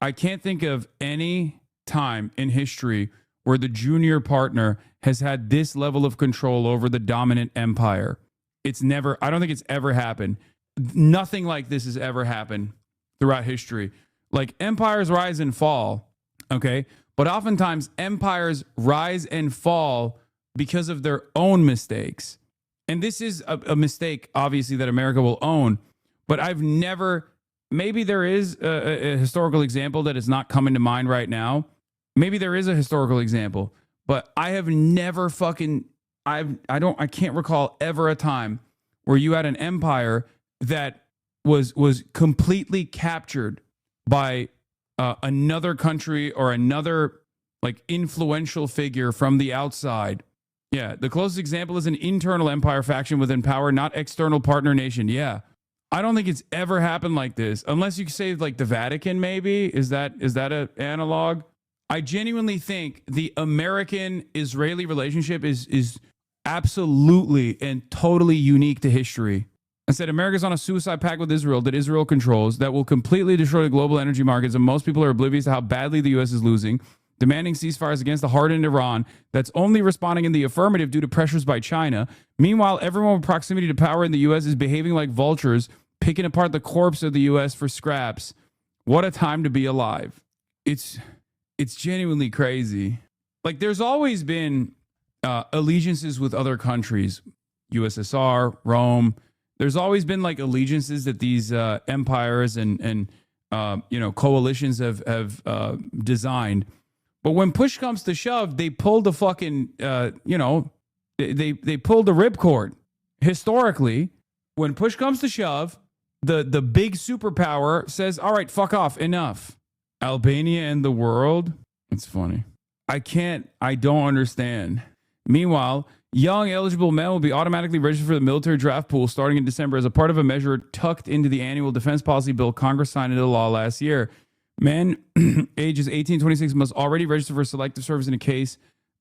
I can't think of any time in history where the junior partner has had this level of control over the dominant empire. I don't think it's ever happened. Nothing like this has ever happened throughout history. Like, empires rise and fall, okay? But oftentimes empires rise and fall because of their own mistakes. And this is a mistake, obviously, that America will own. But I've never, maybe there is a historical example that is not coming to mind right now. Maybe there is a historical example, but I have never I can't recall ever a time where you had an empire that was completely captured by another country or another like influential figure from the outside. Yeah, the closest example is an internal empire faction within power, not external partner nation. Yeah, I don't think it's ever happened like this, unless you say like the Vatican. Maybe is that an analog? I genuinely think the American-Israeli relationship is absolutely and totally unique to history. I said America's on a suicide pact with Israel that Israel controls that will completely destroy the global energy markets, and most people are oblivious to how badly the U.S. is losing, demanding ceasefires against the hardened Iran that's only responding in the affirmative due to pressures by China. Meanwhile, everyone with proximity to power in the U.S. is behaving like vultures, picking apart the corpse of the U.S. for scraps. What a time to be alive. It's genuinely crazy. Like, there's always been allegiances with other countries, USSR, Rome. There's always been like allegiances that these empires and coalitions have designed. But when push comes to shove, they pull the fucking they pull the ripcord. Historically, when push comes to shove, the big superpower says, "All right, fuck off, enough." Albania and the world. It's funny. I don't understand. Meanwhile, young eligible men will be automatically registered for the military draft pool starting in December as a part of a measure tucked into the annual defense policy bill Congress signed into law last year. Men ages 18 to 26 must already register for selective service in case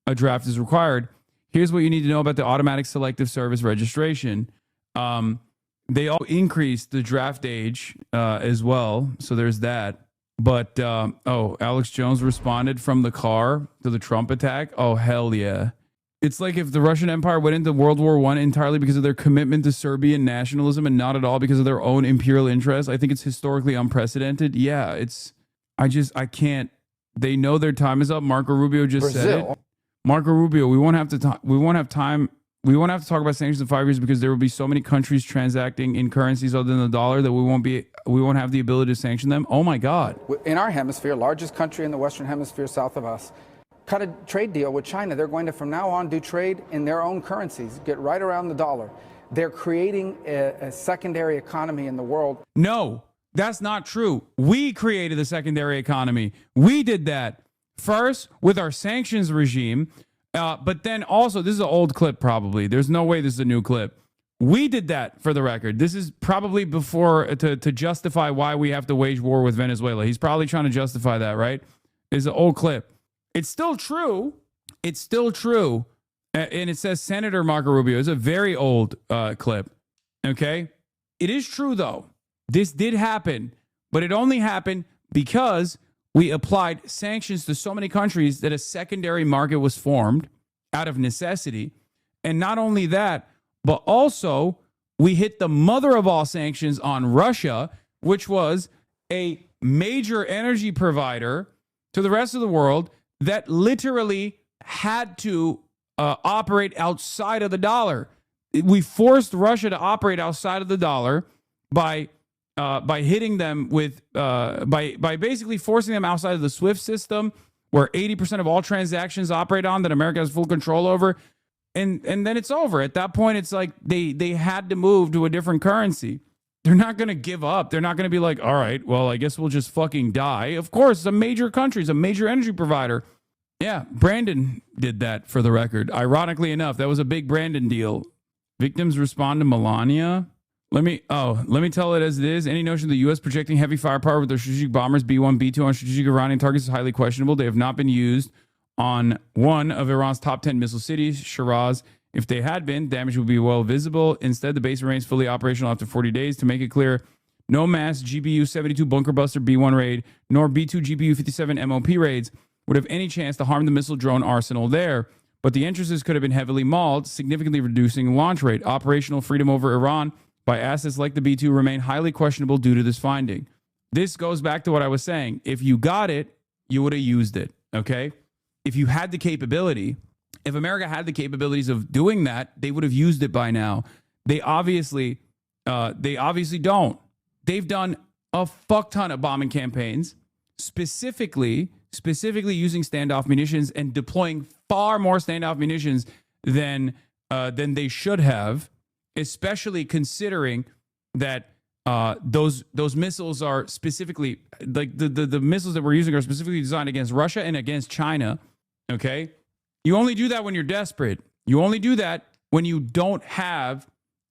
a draft is required. Here's what you need to know about the automatic selective service registration. They all increased the draft age as well, so there's that. But, Alex Jones responded from the car to the Trump attack. Oh, hell yeah. It's like if the Russian Empire went into World War I entirely because of their commitment to Serbian nationalism and not at all because of their own imperial interests. I think it's historically unprecedented. Yeah, I can't. They know their time is up. Marco Rubio just said it. Marco Rubio, we won't have time. We won't have to talk about sanctions in 5 years because there will be so many countries transacting in currencies other than the dollar that we won't have the ability to sanction them. Oh my God. In our hemisphere, largest country in the Western Hemisphere south of us, cut a trade deal with China. They're going to, from now on, do trade in their own currencies, get right around the dollar. They're creating a secondary economy in the world. No, that's not true. We created the secondary economy. We did that first with our sanctions regime. But then also, this is an old clip probably. There's no way this is a new clip. We did that, for the record. This is probably before to justify why we have to wage war with Venezuela. He's probably trying to justify that, right? It's an old clip. It's still true. it's still true. And it says Senator Marco Rubio. It's a very old clip. Okay. It is true, though. This did happen, but it only happened because we applied sanctions to so many countries that a secondary market was formed out of necessity. And not only that, but also we hit the mother of all sanctions on Russia, which was a major energy provider to the rest of the world that literally had to operate outside of the dollar. We forced Russia to operate outside of the dollar by hitting them with by basically forcing them outside of the SWIFT system, where 80% of all transactions operate on, that America has full control over, and then it's over. At that point, it's like they had to move to a different currency. They're not going to give up. They're not going to be like, all right, well, I guess we'll just fucking die. Of course, it's a major country, it's a major energy provider. Yeah, Brandon did that, for the record. Ironically enough, that was a big Brandon deal. Victims respond to Melania. Let me tell it as it is. Any notion of the U.S. projecting heavy firepower with their strategic bombers B-1, B-2 on strategic Iranian targets is highly questionable. They have not been used on one of Iran's top 10 missile cities, Shiraz. If they had been, damage would be well visible. Instead, the base remains fully operational after 40 days. To make it clear, no mass GBU-72 bunker buster B-1 raid, nor B-2 GBU-57 MOP raids would have any chance to harm the missile drone arsenal there. But the entrances could have been heavily mauled, significantly reducing launch rate. Operational freedom over Iran by assets like the B-2 remain highly questionable due to this finding. This goes back to what I was saying. If you got it, you would have used it, okay? If you had the capability, if America had the capabilities of doing that, they would have used it by now. They obviously don't. They've done a fuck ton of bombing campaigns, specifically using standoff munitions and deploying far more standoff munitions than they should have, especially considering that those missiles are specifically, like the missiles that we're using are specifically designed against Russia and against China. Okay, you only do that when you're desperate. You only do that when you don't have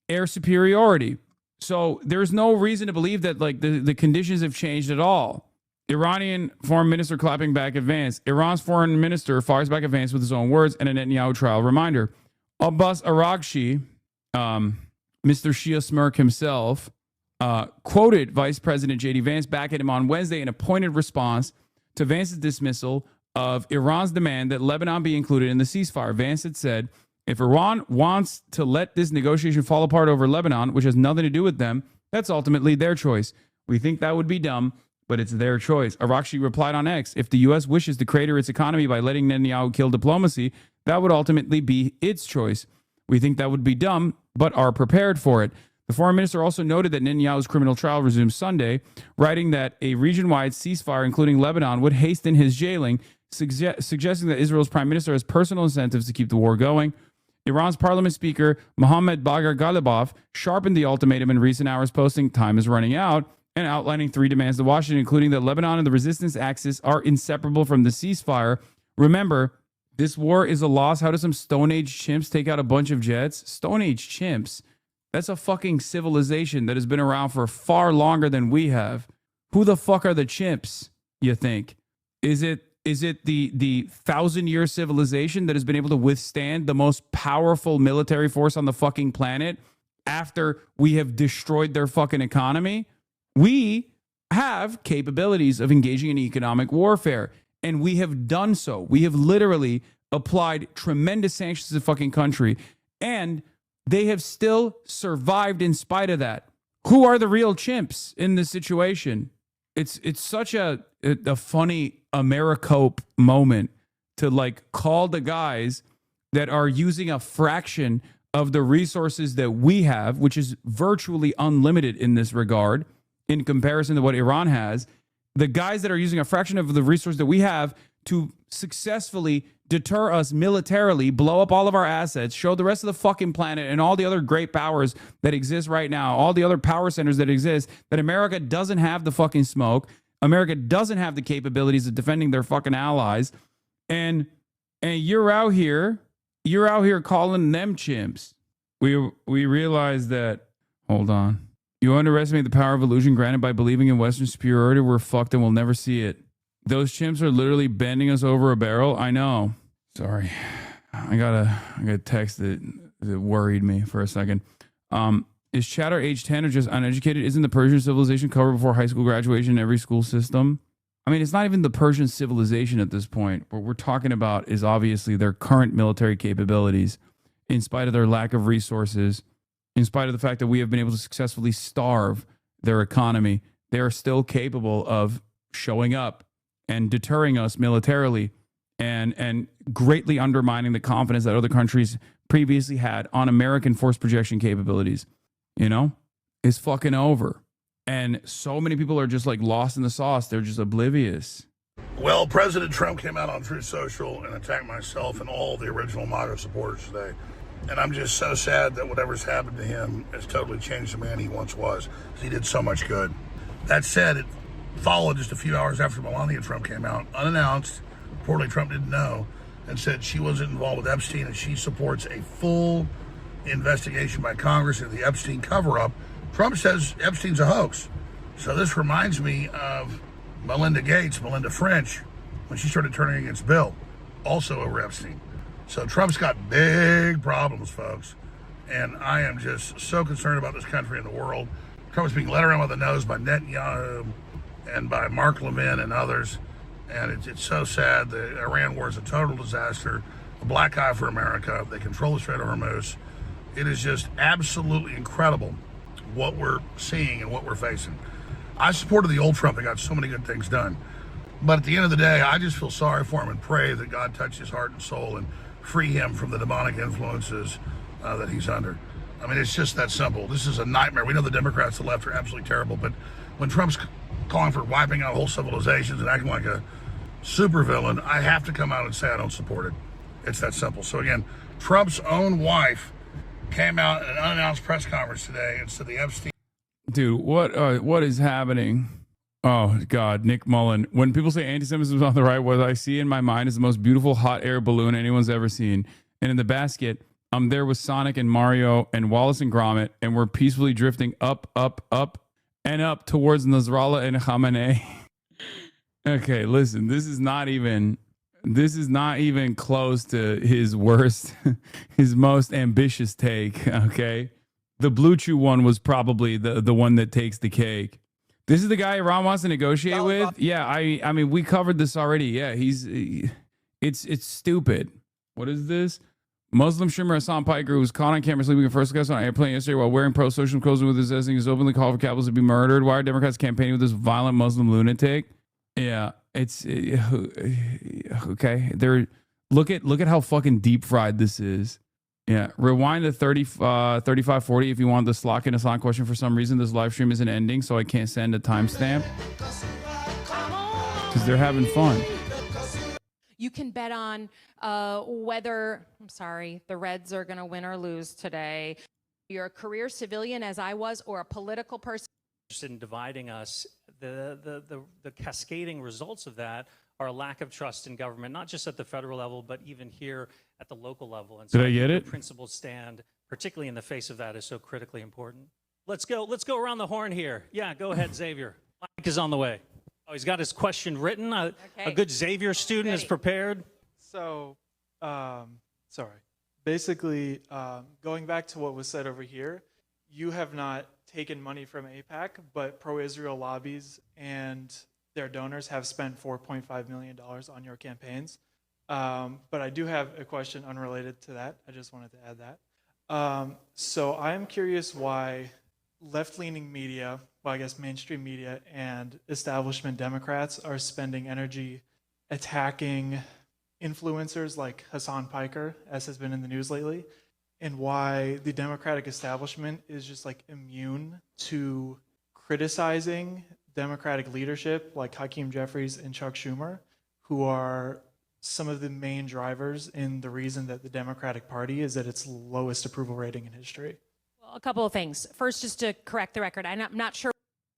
air superiority. So there's no reason to believe that like the conditions have changed at all. Iranian foreign minister clapping back advance. Iran's foreign minister fires back advance with his own words and a Netanyahu trial reminder. Abbas Araghchi, Mr. Shia Smirk himself, quoted Vice President J.D. Vance back at him on Wednesday in a pointed response to Vance's dismissal of Iran's demand that Lebanon be included in the ceasefire. Vance had said, if Iran wants to let this negotiation fall apart over Lebanon, which has nothing to do with them, that's ultimately their choice. We think that would be dumb, but it's their choice. Araghchi replied on X, if the U.S. wishes to crater its economy by letting Netanyahu kill diplomacy, that would ultimately be its choice. We think that would be dumb, but are prepared for it. The foreign minister also noted that Netanyahu's criminal trial resumes Sunday, writing that a region-wide ceasefire, including Lebanon, would hasten his jailing, suggesting that Israel's prime minister has personal incentives to keep the war going. Iran's parliament speaker, Mohammad Bagher Ghalibaf, sharpened the ultimatum in recent hours, posting, time is running out, and outlining 3 demands to Washington, including that Lebanon and the resistance axis are inseparable from the ceasefire. Remember, this war is a loss. How do some Stone Age chimps take out a bunch of jets? Stone Age chimps. That's a fucking civilization that has been around for far longer than we have. Who the fuck are the chimps, you think? Is it the 1,000-year civilization that has been able to withstand the most powerful military force on the fucking planet after we have destroyed their fucking economy? We have capabilities of engaging in economic warfare, and we have done so. We have literally applied tremendous sanctions to the fucking country, and they have still survived in spite of that. Who are the real chimps in this situation? It's such a funny Americope moment to like call the guys that are using a fraction of the resources that we have, which is virtually unlimited in this regard, in comparison to what Iran has, the guys that are using a fraction of the resource that we have to successfully deter us militarily, blow up all of our assets, show the rest of the fucking planet and all the other great powers that exist right now, all the other power centers that exist, that America doesn't have the fucking smoke. America doesn't have the capabilities of defending their fucking allies. And you're out here calling them chimps. We realize that, hold on. You underestimate the power of illusion granted by believing in Western superiority. We're fucked and we'll never see it. Those chimps are literally bending us over a barrel. I know. Sorry, I got a text that worried me for a second. Is Chatter age 10 or just uneducated? Isn't the Persian civilization covered before high school graduation in every school system? I mean, it's not even the Persian civilization at this point. What we're talking about is obviously their current military capabilities, in spite of their lack of resources, in spite of the fact that we have been able to successfully starve their economy. They are still capable of showing up and deterring us militarily and greatly undermining the confidence that other countries previously had on American force projection capabilities. You know, it's fucking over. And so many people are just like lost in the sauce. They're just oblivious. Well, President Trump came out on Truth Social and attacked myself and all the original MAGA supporters today. And I'm just so sad that whatever's happened to him has totally changed the man he once was, because he did so much good. That said, it followed just a few hours after Melania Trump came out, unannounced, reportedly Trump didn't know, and said she wasn't involved with Epstein and she supports a full investigation by Congress into the Epstein cover-up. Trump says Epstein's a hoax. So this reminds me of Melinda French, when she started turning against Bill, also over Epstein. So Trump's got big problems, folks. And I am just so concerned about this country and the world. Trump's being led around by the nose by Netanyahu and by Mark Levin and others. And it's so sad. The Iran war is a total disaster, a black eye for America. They control the Strait of Hormuz. It is just absolutely incredible what we're seeing and what we're facing. I supported the old Trump that got so many good things done. But at the end of the day, I just feel sorry for him and pray that God touch his heart and soul and free him from the demonic influences that he's under. I mean, it's just that simple. This is a nightmare. We know the Democrats, the left, are absolutely terrible. But when Trump's calling for wiping out whole civilizations and acting like a supervillain, I have to come out and say I don't support it. It's that simple. So again, Trump's own wife came out at an unannounced press conference today and said the Epstein. Dude, what is happening? Oh, God, Nick Mullen. When people say anti-Semitism is on the right, what I see in my mind is the most beautiful hot air balloon anyone's ever seen. And in the basket, I'm there with Sonic and Mario and Wallace and Gromit, and we're peacefully drifting up, and up towards Nasrallah and Khamenei. Okay, listen, this is not even close to his worst, his most ambitious take, okay? The Blue Chew one was probably the one that takes the cake. This is the guy Iran wants to negotiate with? Yeah, I mean, we covered this already. Yeah, it's stupid. What is this? Muslim streamer Hassan Piker, who was caught on camera sleeping in first class on an airplane yesterday while wearing pro-social clothing with his ethnic, is openly called for capitalists to be murdered. Why are Democrats campaigning with this violent Muslim lunatic? Yeah, it's okay. Look at how fucking deep fried this is. Yeah, rewind to 3540 if you want the Slock and Hassan question. For some reason, this live stream isn't ending, so I can't send a timestamp because they're having fun. You can bet on whether, the Reds are going to win or lose today. You're a career civilian, as I was, or a political person. In dividing us, the cascading results of that are a lack of trust in government, not just at the federal level, but even here at the local level. And so did I get it? Principled stand, particularly in the face of that, is so critically important. Let's go around the horn here. Yeah, go ahead, Xavier. Mike is on the way. Oh, he's got his question written. A good Xavier student is prepared. So, basically, going back to what was said over here, you have not taken money from AIPAC, but pro-Israel lobbies and their donors have spent $4.5 million on your campaigns. But I do have a question unrelated to that. I just wanted to add that. So I am curious why left-leaning media, well, I guess mainstream media and establishment Democrats are spending energy attacking influencers like Hassan Piker, as has been in the news lately, and why the Democratic establishment is just like immune to criticizing Democratic leadership like Hakeem Jeffries and Chuck Schumer, who are some of the main drivers in the reason that the Democratic Party is at its lowest approval rating in history. Well, a couple of things. First, just to correct the record, I'm not sure.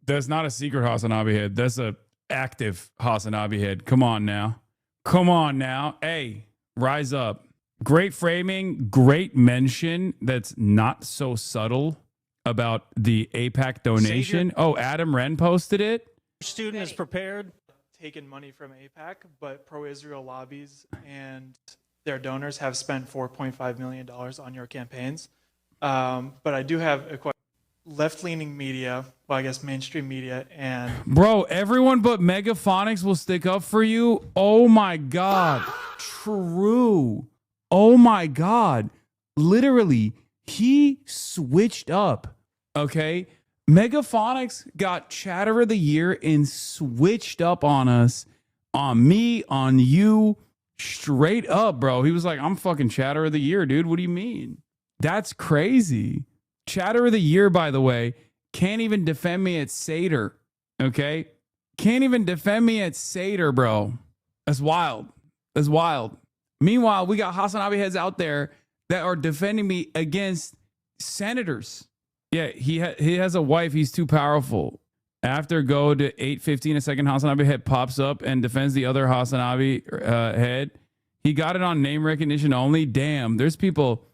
That's not a secret HasanAbi head. That's a active HasanAbi head. Come on now. Hey, rise up. Great framing, great mention that's not so subtle about the AIPAC donation. Oh, Adam Wren posted it. Student is prepared. Taken money from AIPAC, but pro-Israel lobbies and their donors have spent $4.5 million on your campaigns. But I do have a question. Left-leaning media, well, I guess mainstream media, and Bro, everyone but Megaphonics will stick up for you. Oh my God. True. Oh my God. Literally, he switched up. Okay. Megaphonics got Chatter of the Year and switched up on us, on me, on you, straight up, bro. He was like, I'm fucking Chatter of the Year, dude. What do you mean? That's crazy. Chatter of the Year, by the way, can't even defend me at Seder. Okay? Can't even defend me at Seder, bro. That's wild. That's wild. Meanwhile, we got HasanAbi heads out there that are defending me against senators. Yeah, he has a wife. He's too powerful. After go to 8:15, a second HasanAbi head pops up and defends the other HasanAbi head. He got it on name recognition only. Damn, there's people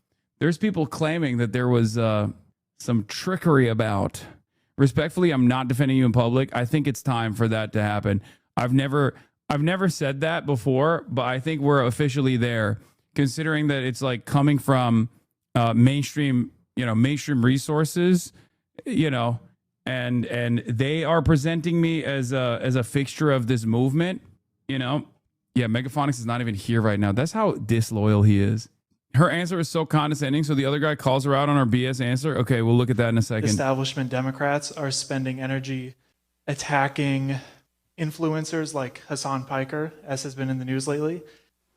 claiming that there was some trickery about. Respectfully, I'm not defending you in public. I think it's time for that to happen. I've never said that before, but I think we're officially there, considering that it's like coming from mainstream resources, and they are presenting me as a fixture of this movement, Yeah, Megaphonics is not even here right now. That's how disloyal he is. Her answer is so condescending, so the other guy calls her out on her BS answer. Okay, we'll look at that in a second. establishment Democrats are spending energy attacking influencers like Hassan Piker, as has been in the news lately,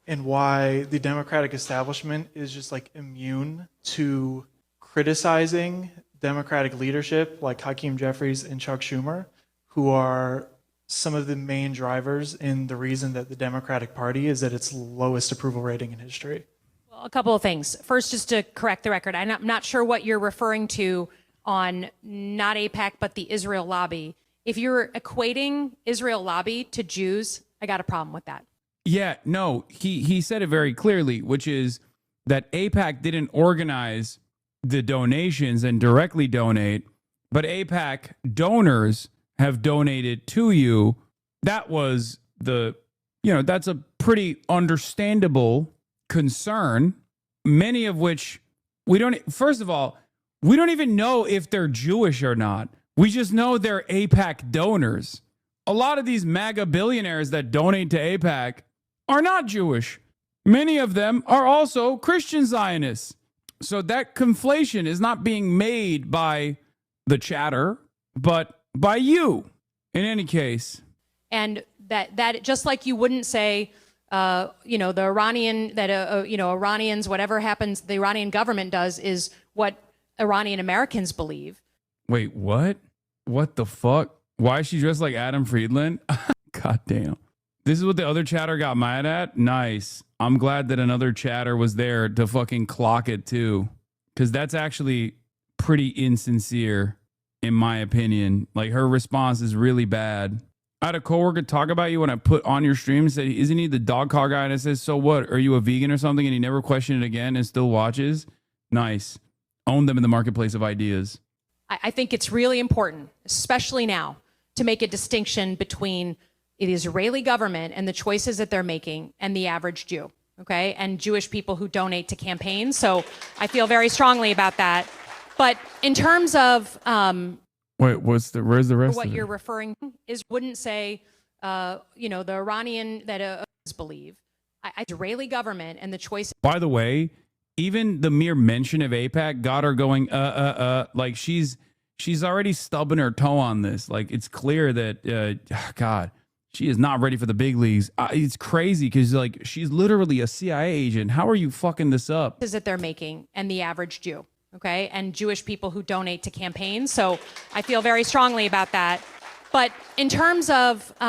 and why the Democratic establishment is just like immune to criticizing Democratic leadership like Hakeem Jeffries and Chuck Schumer, who are some of the main drivers in the reason that the Democratic Party is at its lowest approval rating in history. Well, a couple of things. First, just to correct the record, I'm not sure what you're referring to on not AIPAC, but the Israel lobby. If you're equating Israel lobby to Jews, I got a problem with that. Yeah, no, he said it very clearly, which is that AIPAC didn't organize the donations and directly donate, but AIPAC donors have donated to you. That was that's a pretty understandable concern, many of which first of all, we don't even know if they're Jewish or not. We just know they're AIPAC donors. A lot of these MAGA billionaires that donate to AIPAC are not Jewish. Many of them are also Christian Zionists. So that conflation is not being made by the chatter, but by you. In any case. And that just like you wouldn't say, the Iranian, Iranians, whatever happens, the Iranian government does is what Iranian Americans believe. Wait, what? What the fuck? Why is she dressed like Adam Friedland? God damn. This is what the other chatter got mad at? Nice. I'm glad that another chatter was there to fucking clock it too. Because that's actually pretty insincere, in my opinion. Like, her response is really bad. I had a coworker talk about you when I put on your stream and said, isn't he the dog car guy? And I said, so what? Are you a vegan or something? And he never questioned it again and still watches. Nice. Own them in the marketplace of ideas. I think it's really important, especially now, to make a distinction between the Israeli government and the choices that they're making and the average Jew, okay? And Jewish people who donate to campaigns. So I feel very strongly about that. But in terms of wait, where's the rest what of it? you're referring to is wouldn't say, the Iranian that believe. Israeli government and the choice. By the way, even the mere mention of AIPAC got her going, like she's already stubbing her toe on this. Like, it's clear that, God, she is not ready for the big leagues. It's crazy because, like, she's literally a CIA agent. How are you fucking this up? That they're making and the average Jew, okay? And Jewish people who donate to campaigns. So I feel very strongly about that. But in terms of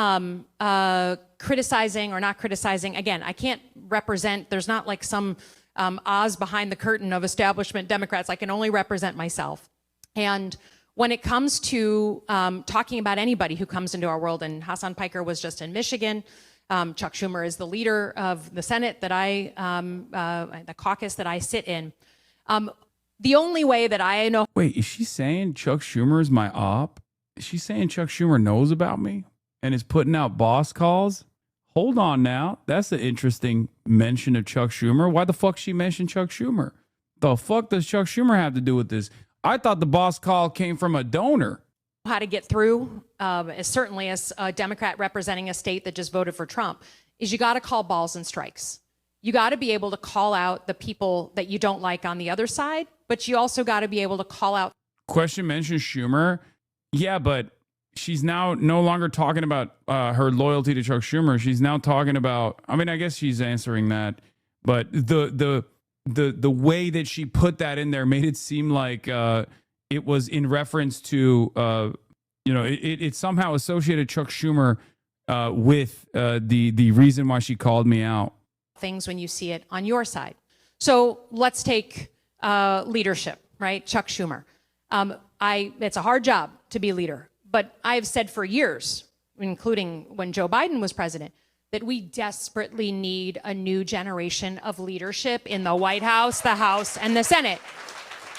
criticizing or not criticizing, again, I can't represent, there's not like some Oz behind the curtain of establishment Democrats. I can only represent myself. And when it comes to talking about anybody who comes into our world, and Hassan Piker was just in Michigan, Chuck Schumer is the leader of the Senate that the caucus that I sit in. The only way that I know. Wait, is she saying Chuck Schumer is my op? Is she saying Chuck Schumer knows about me and is putting out boss calls? hold on now. That's an interesting mention of Chuck Schumer. Why the fuck she mentioned Chuck Schumer? The fuck does Chuck Schumer have to do with this? I thought the boss call came from a donor. How to get through, certainly as a Democrat representing a state that just voted for Trump, is you got to call balls and strikes. You got to be able to call out the people that you don't like on the other side, but you also got to be able to call out. Question mentioned Schumer. Yeah, but she's now no longer talking about her loyalty to Chuck Schumer. She's now talking about, I mean, I guess she's answering that, but the way that she put that in there made it seem like it was in reference to, it somehow associated Chuck Schumer with the reason why she called me out. Things when you see it on your side. So let's take leadership, right? Chuck Schumer. It's a hard job to be leader, but I've said for years, including when Joe Biden was president, that we desperately need a new generation of leadership in the White House, the House, and the Senate.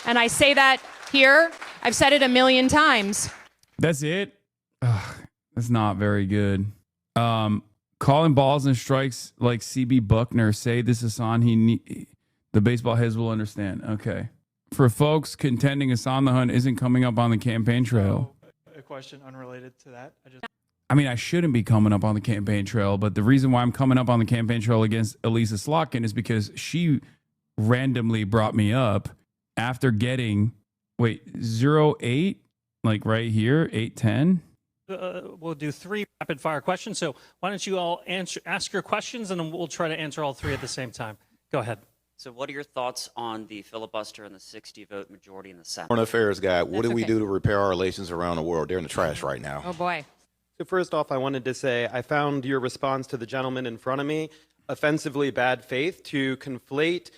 And I say that here. I've said it a million times. That's it? Ugh, that's not very good. Calling balls and strikes like CB Buckner. Say this is Hasan. The baseball heads will understand. Okay. For folks contending Hasan the Hunt isn't coming up on the campaign trail. A question unrelated to that. I mean, I shouldn't be coming up on the campaign trail, but the reason why I'm coming up on the campaign trail against Elisa Slotkin is because she randomly brought me up after getting, 0.8, like right here, 810. We'll do 3 rapid fire questions. So why don't you all ask your questions, and then we'll try to answer all 3 at the same time. Go ahead. So what are your thoughts on the filibuster and the 60-vote majority in the Senate? Foreign Affairs guy, what That's do we okay. do to repair our relations around the world? They're in the trash right now. Oh, boy. So first off, I wanted to say I found your response to the gentleman in front of me offensively bad faith to conflate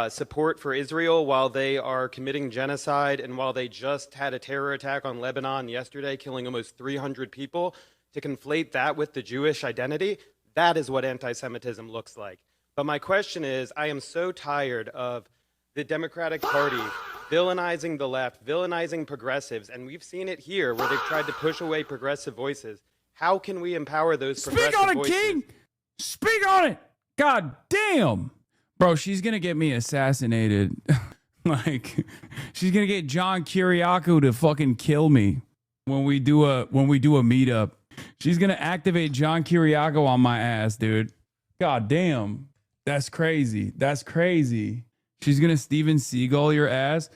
support for Israel while they are committing genocide and while they just had a terror attack on Lebanon yesterday, killing almost 300 people. To conflate that with the Jewish identity, that is what anti-Semitism looks like. But my question is, I am so tired of the Democratic Party villainizing the left, villainizing progressives, and we've seen it here where they've tried to push away progressive voices. How can we empower those progressive voices? Speak on it, King! Speak on it! God damn! Bro, she's gonna get me assassinated. Like, she's gonna get John Kiriakou to fucking kill me when we do a meetup. She's gonna activate John Kiriakou on my ass, dude. God damn. That's crazy. That's crazy. She's gonna Steven Seagal your ass.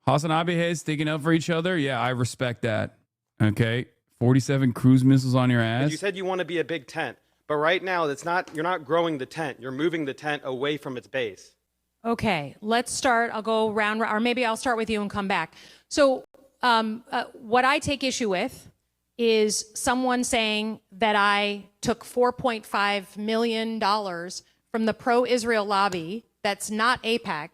HasanAbi heads sticking up for each other. Yeah, I respect that. Okay. 47 cruise missiles on your ass. You said you want to be a big tent, but right now you're not growing the tent. You're moving the tent away from its base. Okay, let's start. I'll go round, or maybe I'll start with you and come back. So what I take issue with is someone saying that I took $4.5 million from the pro-Israel lobby that's not AIPAC.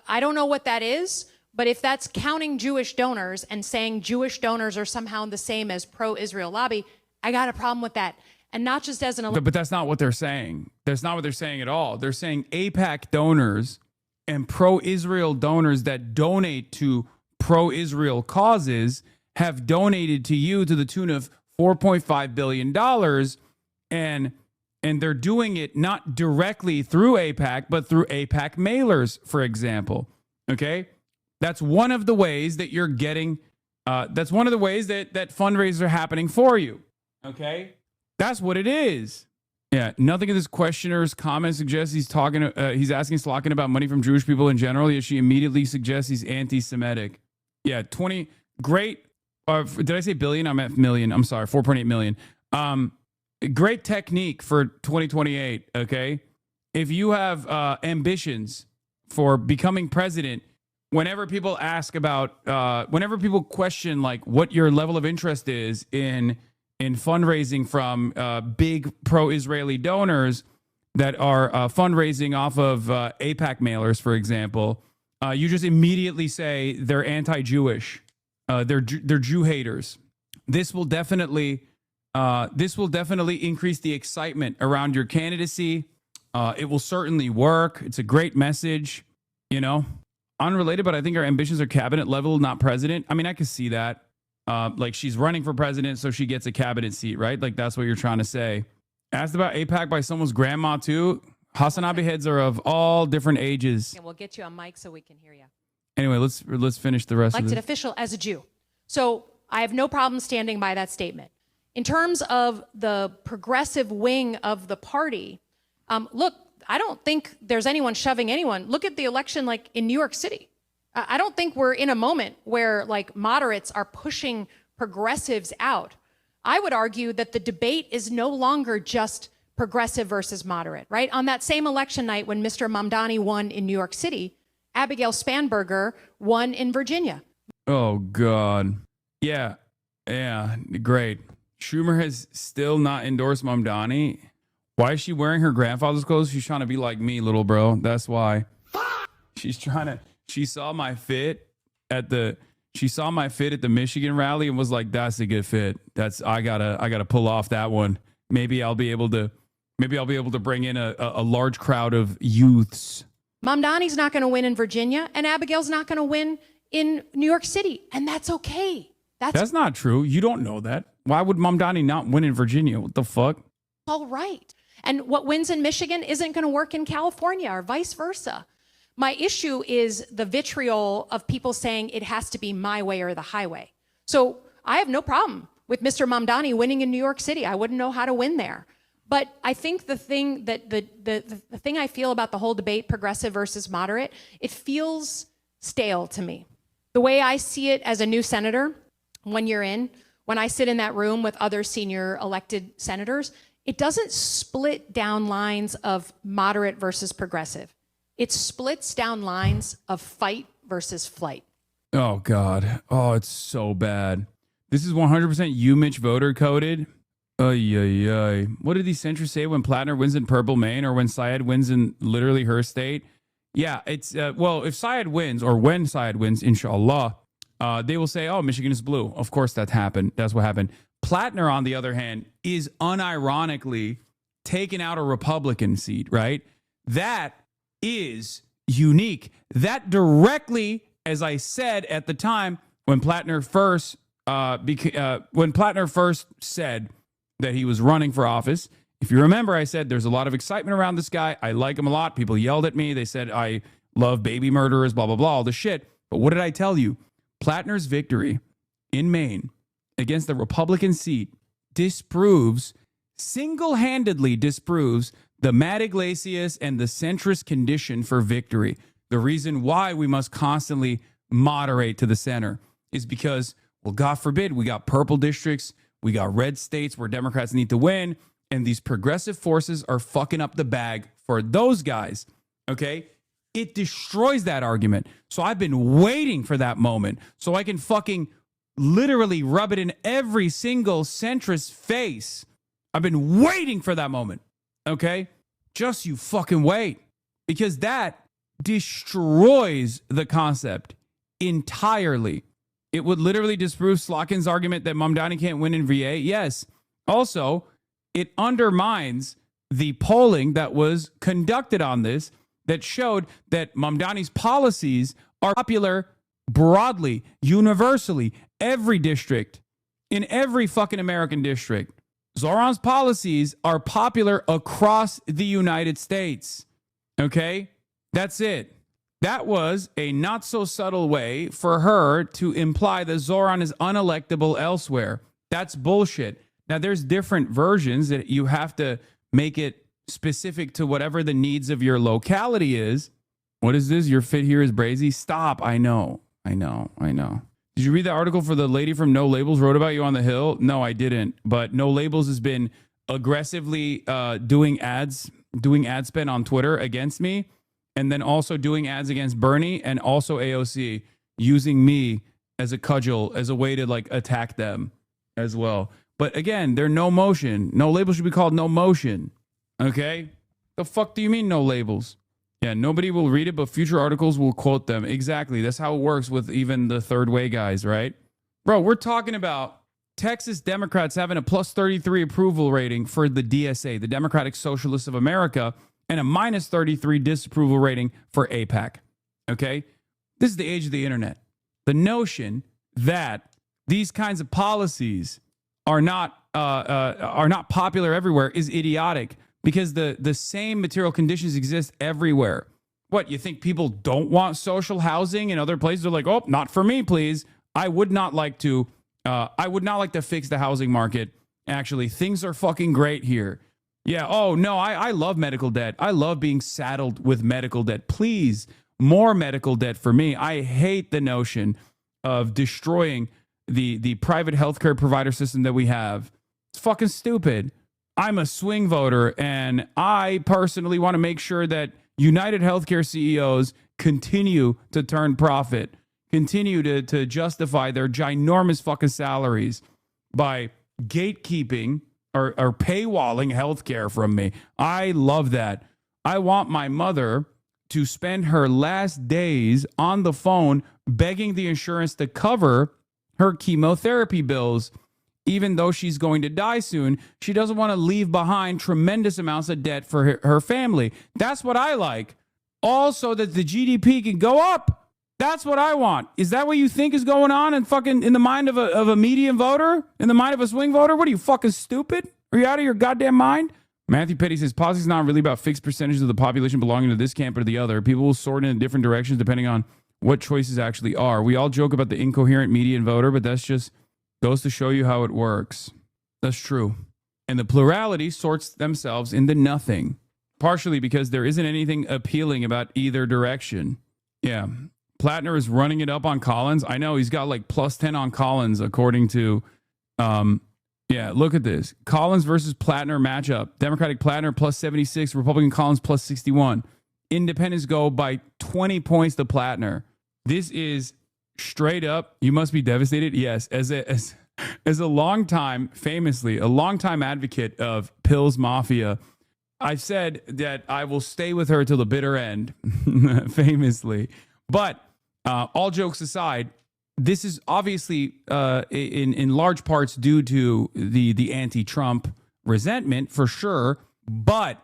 I don't know what that is, but if that's counting Jewish donors and saying Jewish donors are somehow the same as pro-Israel lobby, I got a problem with that. And not just as an... But that's not what they're saying. That's not what they're saying at all. They're saying AIPAC donors and pro-Israel donors that donate to pro-Israel causes have donated to you to the tune of $4.5 billion. And they're doing it not directly through AIPAC, but through AIPAC mailers, for example. Okay? That's one of the ways that you're getting, that's one of the ways that fundraisers are happening for you. Okay? That's what it is. Yeah, nothing in this questioner's comment suggests he's asking Slotkin about money from Jewish people in general, yet she immediately suggests he's anti-Semitic. Yeah, great. Did I say billion? I meant million. I'm sorry, 4.8 million. Great technique for 2028, okay? If you have ambitions for becoming president, whenever people ask about, whenever people question like what your level of interest is in fundraising from big pro-Israeli donors that are fundraising off of AIPAC mailers, for example, you just immediately say they're anti-Jewish, they're Jew haters. This will definitely increase the excitement around your candidacy. It will certainly work. It's a great message, you know. Unrelated, but I think our ambitions are cabinet level, not president. I mean, I could see that. Like she's running for president, so she gets a cabinet seat, right? Like that's what you're trying to say. Asked about AIPAC by someone's grandma too. HasanAbi heads are of all different ages. And we'll get you on mic so we can hear you. Anyway, let's finish the rest of Elected this. official as a Jew. So I have no problem standing by that statement. In terms of the progressive wing of the party, look, I don't think there's anyone shoving anyone. Look at the election like in New York City. I don't think we're in a moment where like moderates are pushing progressives out. I would argue that the debate is no longer just progressive versus moderate, right? On that same election night when Mr. Mamdani won in New York City, Abigail Spanberger won in Virginia. Oh, God. Yeah, great. Schumer has still not endorsed Mamdani. Why is she wearing her grandfather's clothes? She's trying to be like me, little bro. That's why. She saw my fit at the Michigan rally and was like, that's a good fit. I gotta pull off that one. Maybe I'll be able to bring in a large crowd of youths. Mamdani's not going to win in Virginia, and Abigail's not going to win in New York City, and that's okay. That's not true. You don't know that. Why would Mamdani not win in Virginia? What the fuck? All right. And what wins in Michigan isn't going to work in California or vice versa. My issue is the vitriol of people saying it has to be my way or the highway. So I have no problem with Mr. Mamdani winning in New York City. I wouldn't know how to win there. But I think the thing that the thing I feel about the whole debate, progressive versus moderate, it feels stale to me. The way I see it as a new senator, 1 year in, when I sit in that room with other senior elected senators, it doesn't split down lines of moderate versus progressive. It splits down lines of fight versus flight. Oh, God. Oh, it's so bad. This is 100% you, Mitch, voter coded. What did these centrists say when Plattner wins in Purple, Maine, or when Syed wins in literally her state? Yeah, it's, well, if Syed wins, or when Syed wins, inshallah, they will say, oh, Michigan is blue. Of course that happened. That's what happened. Plattner, on the other hand, is unironically taking out a Republican seat, right? That is unique. That directly, as I said at the time, when Plattner first said that he was running for office, if you remember, I said there's a lot of excitement around this guy. I like him a lot. People yelled at me. They said I love baby murderers, blah, blah, blah, all the shit. But what did I tell you? Plattner's victory in Maine against the Republican seat single-handedly disproves the Matt Iglesias and the centrist condition for victory. The reason why we must constantly moderate to the center is because, well, God forbid, we got purple districts, we got red states where Democrats need to win, and these progressive forces are fucking up the bag for those guys, okay? It destroys that argument. So I've been waiting for that moment so I can fucking literally rub it in every single centrist face. I've been waiting for that moment, okay? Just you fucking wait, because that destroys the concept entirely. It would literally disprove Slotkin's argument that Mamdani can't win in VA. Yes. Also, it undermines the polling that was conducted on this that showed that Mamdani's policies are popular broadly, universally, every district, in every fucking American district. Zoran's policies are popular across the United States. Okay? That's it. That was a not so subtle way for her to imply that Zoran is unelectable elsewhere. That's bullshit. Now, there's different versions that you have to make it specific to whatever the needs of your locality is. What is this? Your fit here is brazy? Stop. I know. Did you read the article for the lady from No Labels wrote about you on the Hill? No, I didn't. But No Labels has been aggressively doing ad spend on Twitter against me, and then also doing ads against Bernie and also AOC, using me as a cudgel, as a way to like attack them as well. But again, they're no motion. No Labels should be called No Motion. Okay? The fuck do you mean No Labels? Yeah, nobody will read it, but future articles will quote them. Exactly. That's how it works with even the third way guys, right? Bro, we're talking about Texas Democrats having a plus 33 approval rating for the DSA, the Democratic Socialists of America, and a minus 33 disapproval rating for AIPAC. Okay? This is the age of the internet. The notion that these kinds of policies are not not popular everywhere is idiotic, because the same material conditions exist everywhere. What, you think people don't want social housing in other places? They're like, oh, not for me, please. I would not like to fix the housing market. Actually, things are fucking great here. Yeah. Oh, no, I love medical debt. I love being saddled with medical debt. Please, more medical debt for me. I hate the notion of destroying the private healthcare provider system that we have. It's fucking stupid. I'm a swing voter, and I personally want to make sure that United Healthcare CEOs continue to turn profit, continue to justify their ginormous fucking salaries by gatekeeping or paywalling healthcare from me. I love that. I want my mother to spend her last days on the phone begging the insurance to cover her chemotherapy bills. Even though she's going to die soon, she doesn't want to leave behind tremendous amounts of debt for her family. That's what I like. Also, that the GDP can go up. That's what I want. Is that what you think is going on in the mind of a median voter? In the mind of a swing voter? What are you, fucking stupid? Are you out of your goddamn mind? Matthew Petty says, politics is not really about fixed percentages of the population belonging to this camp or the other. People will sort in different directions depending on what choices actually are. We all joke about the incoherent median voter, but that's just goes to show you how it works. That's true. And the plurality sorts themselves into nothing, partially because there isn't anything appealing about either direction. Yeah. Plattner is running it up on Collins. I know he's got like +10 on Collins, according to, look at this. Collins versus Plattner matchup. Democratic Plattner +76, Republican Collins +61. Independents go by 20 points to Plattner. This is straight up. You must be devastated. Yes. As a longtime advocate of Pills Mafia, I've said that I will stay with her till the bitter end, famously. But all jokes aside, this is obviously in large parts due to the anti-Trump resentment, for sure. But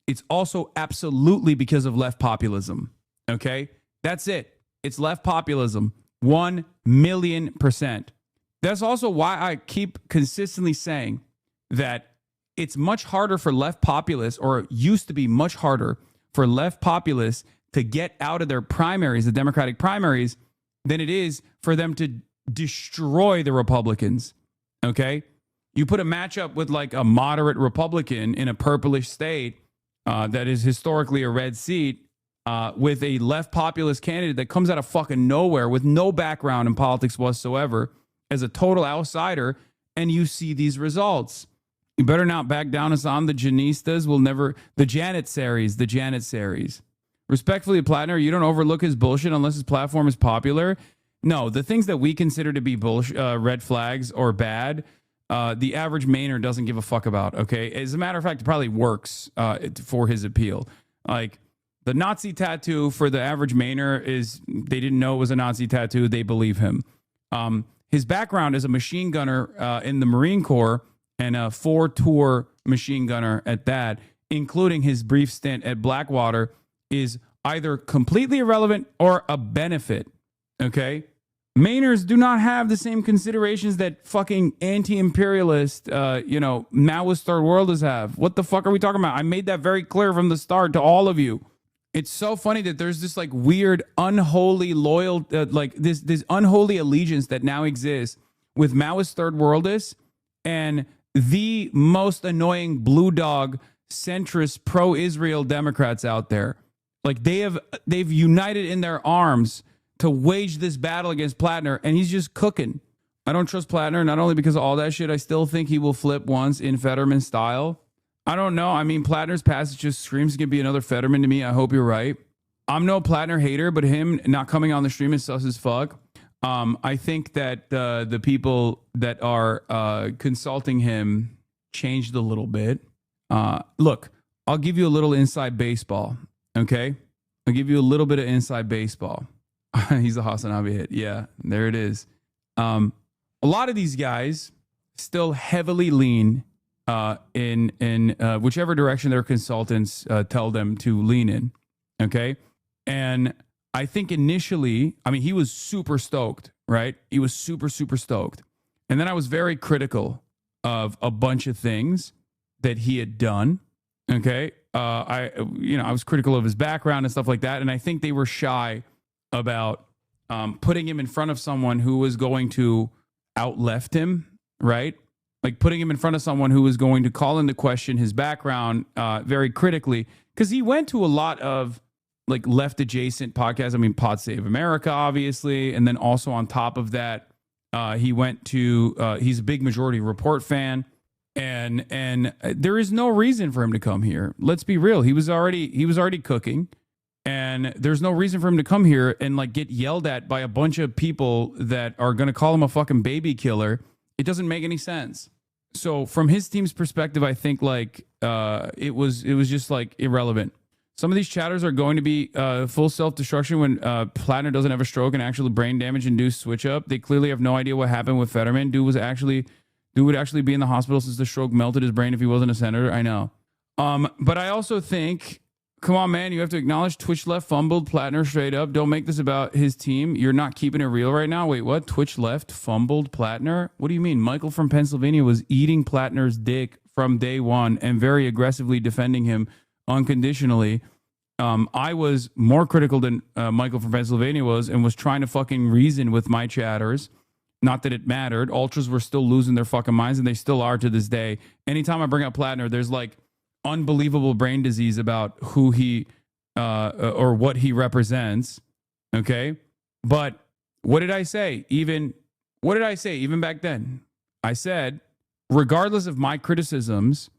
it's also absolutely because of left populism. Okay, that's it. It's left populism, 1,000,000%. That's also why I keep consistently saying that it's much harder for left populists, or it used to be much harder for left populists to get out of their primaries, the Democratic primaries, than it is for them to destroy the Republicans. Okay? You put a matchup with like a moderate Republican in a purplish state that is historically a red seat, with a left populist candidate that comes out of fucking nowhere with no background in politics whatsoever as a total outsider, and you see these results. You better not back down us on the Janistas. The Janet series. Respectfully, Plattner, you don't overlook his bullshit unless his platform is popular. No, the things that we consider to be red flags or bad, the average Mainer doesn't give a fuck about, okay? As a matter of fact, it probably works for his appeal. Like, the Nazi tattoo for the average Mainer is they didn't know it was a Nazi tattoo. They believe him. His background as a machine gunner in the Marine Corps, and a 4-tour machine gunner at that, including his brief stint at Blackwater, is either completely irrelevant or a benefit. Okay? Mainers do not have the same considerations that fucking anti-imperialist, Maoist third worlders have. What the fuck are we talking about? I made that very clear from the start to all of you. It's so funny that there's this like weird unholy this unholy allegiance that now exists with Maoist third worldists and the most annoying blue dog centrist pro-Israel Democrats out there. Like they've united in their arms to wage this battle against Plattner, and he's just cooking. I don't trust Plattner, not only because of all that shit, I still think he will flip once in Fetterman style. I don't know. I mean, Plattner's passage just screams he can be another Fetterman to me. I hope you're right. I'm no Plattner hater, but him not coming on the stream is sus as fuck. I think that the people that are consulting him changed a little bit. Look, I'll give you a little inside baseball, okay? I'll give you a little bit of inside baseball. He's a HasanAbi hit. Yeah, there it is. A lot of these guys still heavily lean in whichever direction their consultants tell them to lean in, okay? And I think initially, I mean, he was super stoked, right? He was super, super stoked. And then I was very critical of a bunch of things that he had done. Okay. I was critical of his background and stuff like that. And I think they were shy about putting him in front of someone who was going to outleft him, right? Like putting him in front of someone who was going to call into question his background very critically, because he went to a lot of like left adjacent podcasts. I mean, Pod Save America, obviously. And then also on top of that, he went to, he's a big Majority Report fan. And there is no reason for him to come here. Let's be real. He was already cooking, and there's no reason for him to come here and like get yelled at by a bunch of people that are going to call him a fucking baby killer. It doesn't make any sense. So from his team's perspective, I think like it was just like irrelevant. Some of these chatters are going to be full self-destruction when Plattner doesn't have a stroke and actual brain damage induced switch up. They clearly have no idea what happened with Fetterman. Dude would actually be in the hospital since the stroke melted his brain if he wasn't a senator. I know. But I also think, come on, man, you have to acknowledge Twitch left fumbled Plattner straight up. Don't make this about his team. You're not keeping it real right now. Wait, what? Twitch left fumbled Plattner? What do you mean? Michael from Pennsylvania was eating Plattner's dick from day one and very aggressively defending him unconditionally. I was more critical than Michael from Pennsylvania was and was trying to fucking reason with my chatters. Not that it mattered. Ultras were still losing their fucking minds, and they still are to this day. Anytime I bring up Plattner, there's like unbelievable brain disease about who he or what he represents. Okay. But what did I say? Even back then? I said, regardless of my criticisms,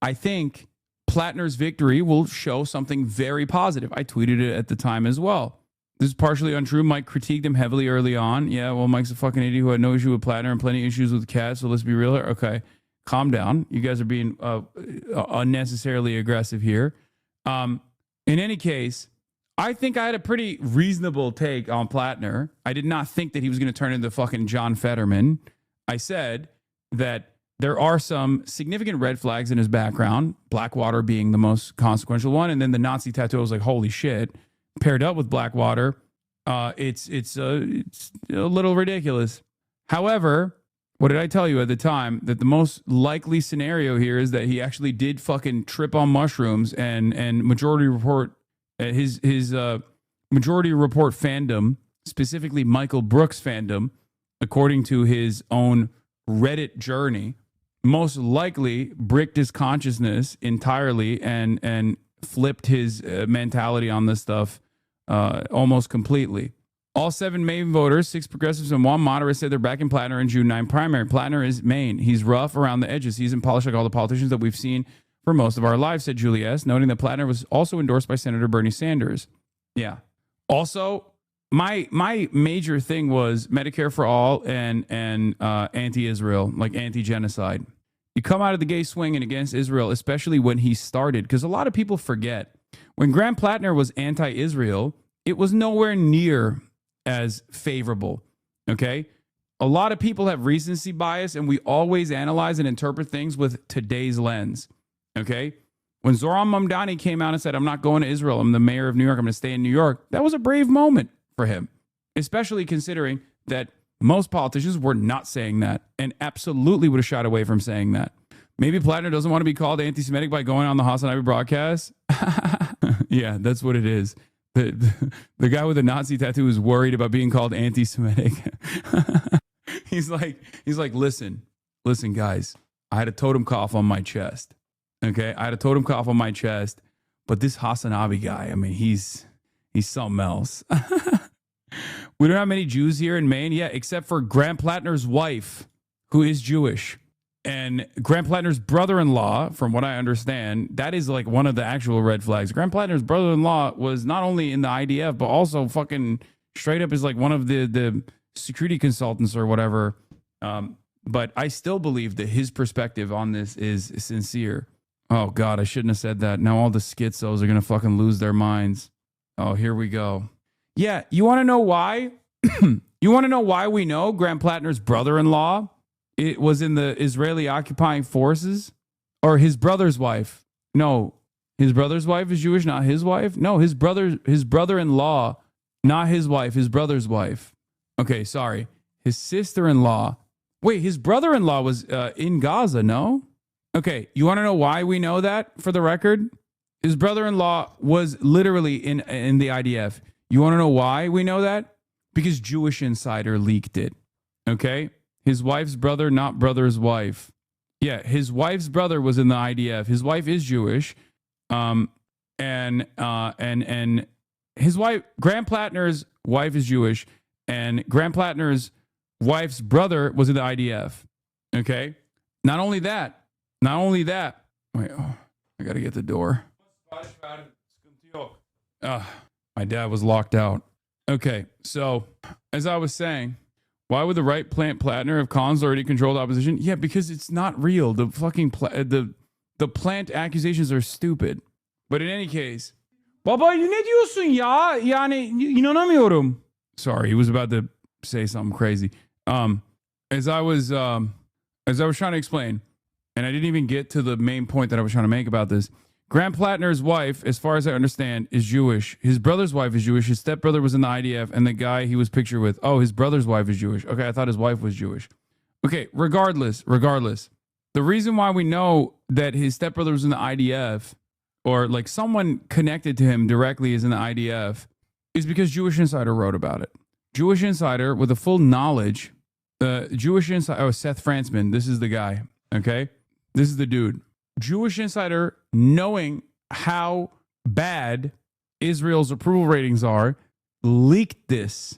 I think Plattner's victory will show something very positive. I tweeted it at the time as well. This is partially untrue. Mike critiqued him heavily early on. Yeah, well, Mike's a fucking idiot who had no issue with Plattner and plenty of issues with Cat, so let's be real here. Okay, calm down. You guys are being unnecessarily aggressive here. In any case, I think I had a pretty reasonable take on Plattner. I did not think that he was going to turn into fucking John Fetterman. I said that there are some significant red flags in his background, Blackwater being the most consequential one, and then the Nazi tattoo. I was like, holy shit. Paired up with Blackwater, it's a little ridiculous. However, what did I tell you at the time? That the most likely scenario here is that he actually did fucking trip on mushrooms, and Majority Report, his Majority Report fandom, specifically Michael Brooks fandom, according to his own Reddit journey, most likely bricked his consciousness entirely and flipped his mentality on this stuff almost completely. All 7 Maine voters, 6 progressives and 1 moderate, said they're backing Plattner in June 9 primary. Plattner is Maine. He's rough around the edges. He's polished like all the politicians that we've seen for most of our lives, said Julie S., noting that Plattner was also endorsed by Senator Bernie Sanders. Yeah. Also, my major thing was Medicare for all and anti-Israel, like anti-genocide. You come out of the gay swinging against Israel, especially when he started, because a lot of people forget. When Graham Plattner was anti-Israel, it was nowhere near as favorable, okay? A lot of people have recency bias, and we always analyze and interpret things with today's lens, okay? When Zoran Mamdani came out and said, I'm not going to Israel, I'm the mayor of New York, I'm going to stay in New York, that was a brave moment for him, especially considering that most politicians were not saying that and absolutely would have shied away from saying that. Maybe Plattner doesn't want to be called anti-Semitic by going on the HasanAbi broadcast. Yeah, that's what it is. The guy with the Nazi tattoo is worried about being called anti-Semitic. He's like, listen, guys, I had a totem cough on my chest. Okay, I had a totem cough on my chest, but this HasanAbi guy, I mean, he's something else. We don't have many Jews here in Maine, yeah, except for Graham Plattner's wife, who is Jewish. And Graham Plattner's brother-in-law, from what I understand, that is like one of the actual red flags. Graham Plattner's brother-in-law was not only in the IDF, but also fucking straight up is like one of the security consultants or whatever. But I still believe that his perspective on this is sincere. Oh, God, I shouldn't have said that. Now all the schizos are going to fucking lose their minds. Oh, here we go. Yeah, you want to know why? You want to know why we know Graham Plattner's brother-in-law it was in the Israeli occupying forces? Or his brother's wife? No, his brother's wife is Jewish, not his wife? No, his brother-in-law, not his wife, his brother's wife. Okay, sorry. His sister-in-law Wait, his brother-in-law was in Gaza, no? Okay, you want to know why we know that, for the record? His brother-in-law was literally in the IDF. You want to know why we know that? Because Jewish Insider leaked it, okay? His wife's brother, not brother's wife. Yeah, his wife's brother was in the IDF. His wife is Jewish. And his wife, Graham Plattner's wife is Jewish, and Graham Plattner's wife's brother was in the IDF. Okay? Not only that. Wait, I got to get the door. My dad was locked out. Okay, so as I was saying, why would the right plant Plattner if Khan's already controlled opposition? Yeah, because it's not real. The fucking the plant accusations are stupid. But in any case, Baba ne diyorsun ya? Yani inanamıyorum. Sorry, he was about to say something crazy. As I was trying to explain, and I didn't even get to the main point that I was trying to make about this. Graham Plattner's wife, as far as I understand, is Jewish. His brother's wife is Jewish. His stepbrother was in the IDF, and the guy he was pictured with, his brother's wife is Jewish. Okay, I thought his wife was Jewish. Okay, regardless, the reason why we know that his stepbrother was in the IDF, or like someone connected to him directly is in the IDF, is because Jewish Insider wrote about it. Jewish Insider, with a full knowledge, Jewish Insider, Seth Frantzman, this is the guy, okay? This is the dude. Jewish Insider, knowing how bad Israel's approval ratings are, leaked this,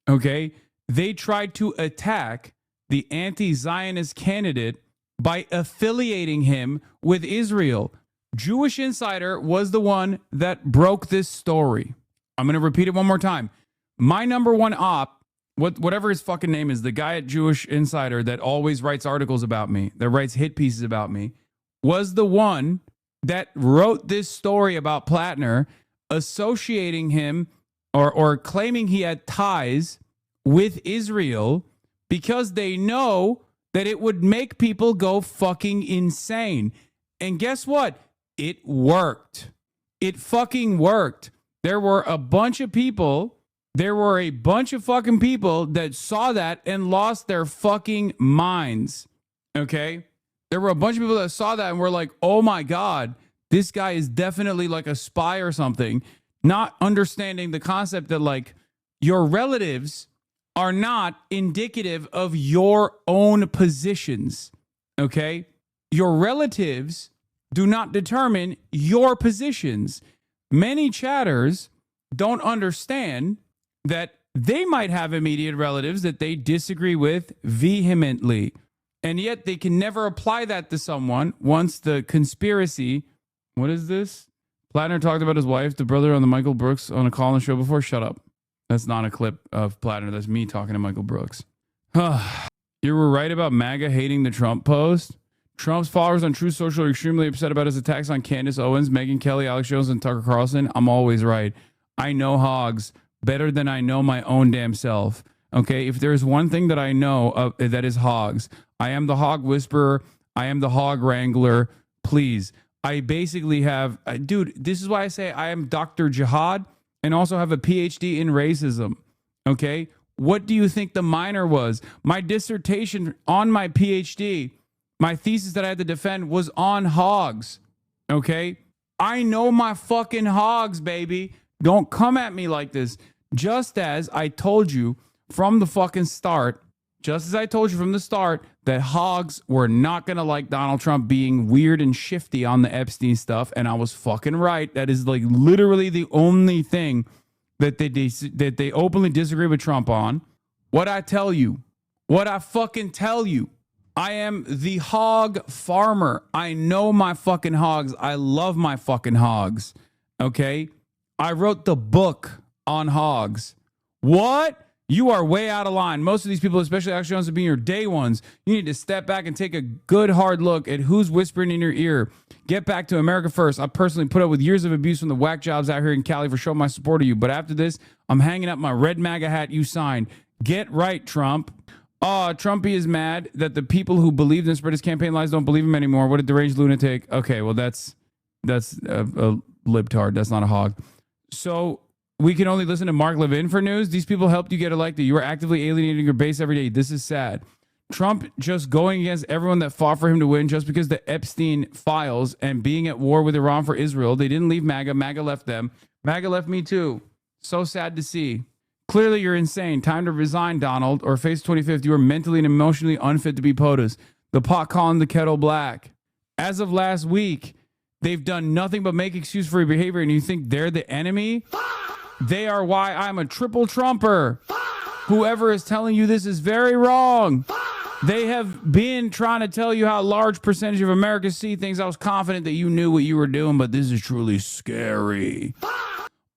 okay? They tried to attack the anti-Zionist candidate by affiliating him with Israel. Jewish Insider was the one that broke this story. I'm going to repeat it one more time. My number one op, whatever his fucking name is, the guy at Jewish Insider that always writes articles about me, that writes hit pieces about me, was the one that wrote this story about Plattner, associating him or claiming he had ties with Israel because they know that it would make people go fucking insane. And guess what? It worked. It fucking worked. There were a bunch of fucking people that saw that and lost their fucking minds. Okay? There were a bunch of people that saw that and were like, oh my God, this guy is definitely like a spy or something, not understanding the concept that like your relatives are not indicative of your own positions. Okay? Your relatives do not determine your positions. Many chatters don't understand that they might have immediate relatives that they disagree with vehemently. And yet they can never apply that to someone once the conspiracy. What is this? Plattner talked about his wife, the brother on the Michael Brooks on a call on the show before. Shut up. That's not a clip of Plattner. That's me talking to Michael Brooks. You were right about MAGA hating the Trump post. Trump's followers on Truth Social are extremely upset about his attacks on Candace Owens, Megyn Kelly, Alex Jones, and Tucker Carlson. I'm always right. I know hogs better than I know my own damn self. Okay, if there's one thing that I know that is hogs, I am the hog whisperer. I am the hog wrangler. Please. I basically have, dude, this is why I say I am Dr. Jihad and also have a PhD in racism. Okay, what do you think the minor was? My dissertation on my PhD, my thesis that I had to defend was on hogs. Okay, I know my fucking hogs, baby. Don't come at me like this. Just as I told you from the fucking start, that hogs were not going to like Donald Trump being weird and shifty on the Epstein stuff. And I was fucking right. That is like literally the only thing that they openly disagree with Trump on. What I fucking tell you, I am the hog farmer. I know my fucking hogs. I love my fucking hogs. Okay. I wrote the book on hogs. What? You are way out of line. Most of these people, especially Alex Jones, being your day ones, you need to step back and take a good hard look at who's whispering in your ear. Get back to America first. I personally put up with years of abuse from the whack jobs out here in Cali for showing my support of you. But after this, I'm hanging up my red MAGA hat you signed. Get right, Trump. Trumpy is mad that the people who believed and spread his campaign lies don't believe him anymore. What a deranged lunatic. Okay, well, that's a libtard. That's not a hog. So we can only listen to Mark Levin for news. These people helped you get elected. You are actively alienating your base every day. This is sad. Trump just going against everyone that fought for him to win just because the Epstein files and being at war with Iran for Israel. They didn't leave MAGA. MAGA left them. MAGA left me too. So sad to see. Clearly, you're insane. Time to resign, Donald, or face 25th. You are mentally and emotionally unfit to be POTUS. The pot calling the kettle black. As of last week, they've done nothing but make excuse for your behavior, and you think they're the enemy? They are why I'm a triple Trumper. Whoever is telling you this is very wrong. They have been trying to tell you how a large percentage of Americans see things. I was confident that you knew what you were doing, but this is truly scary.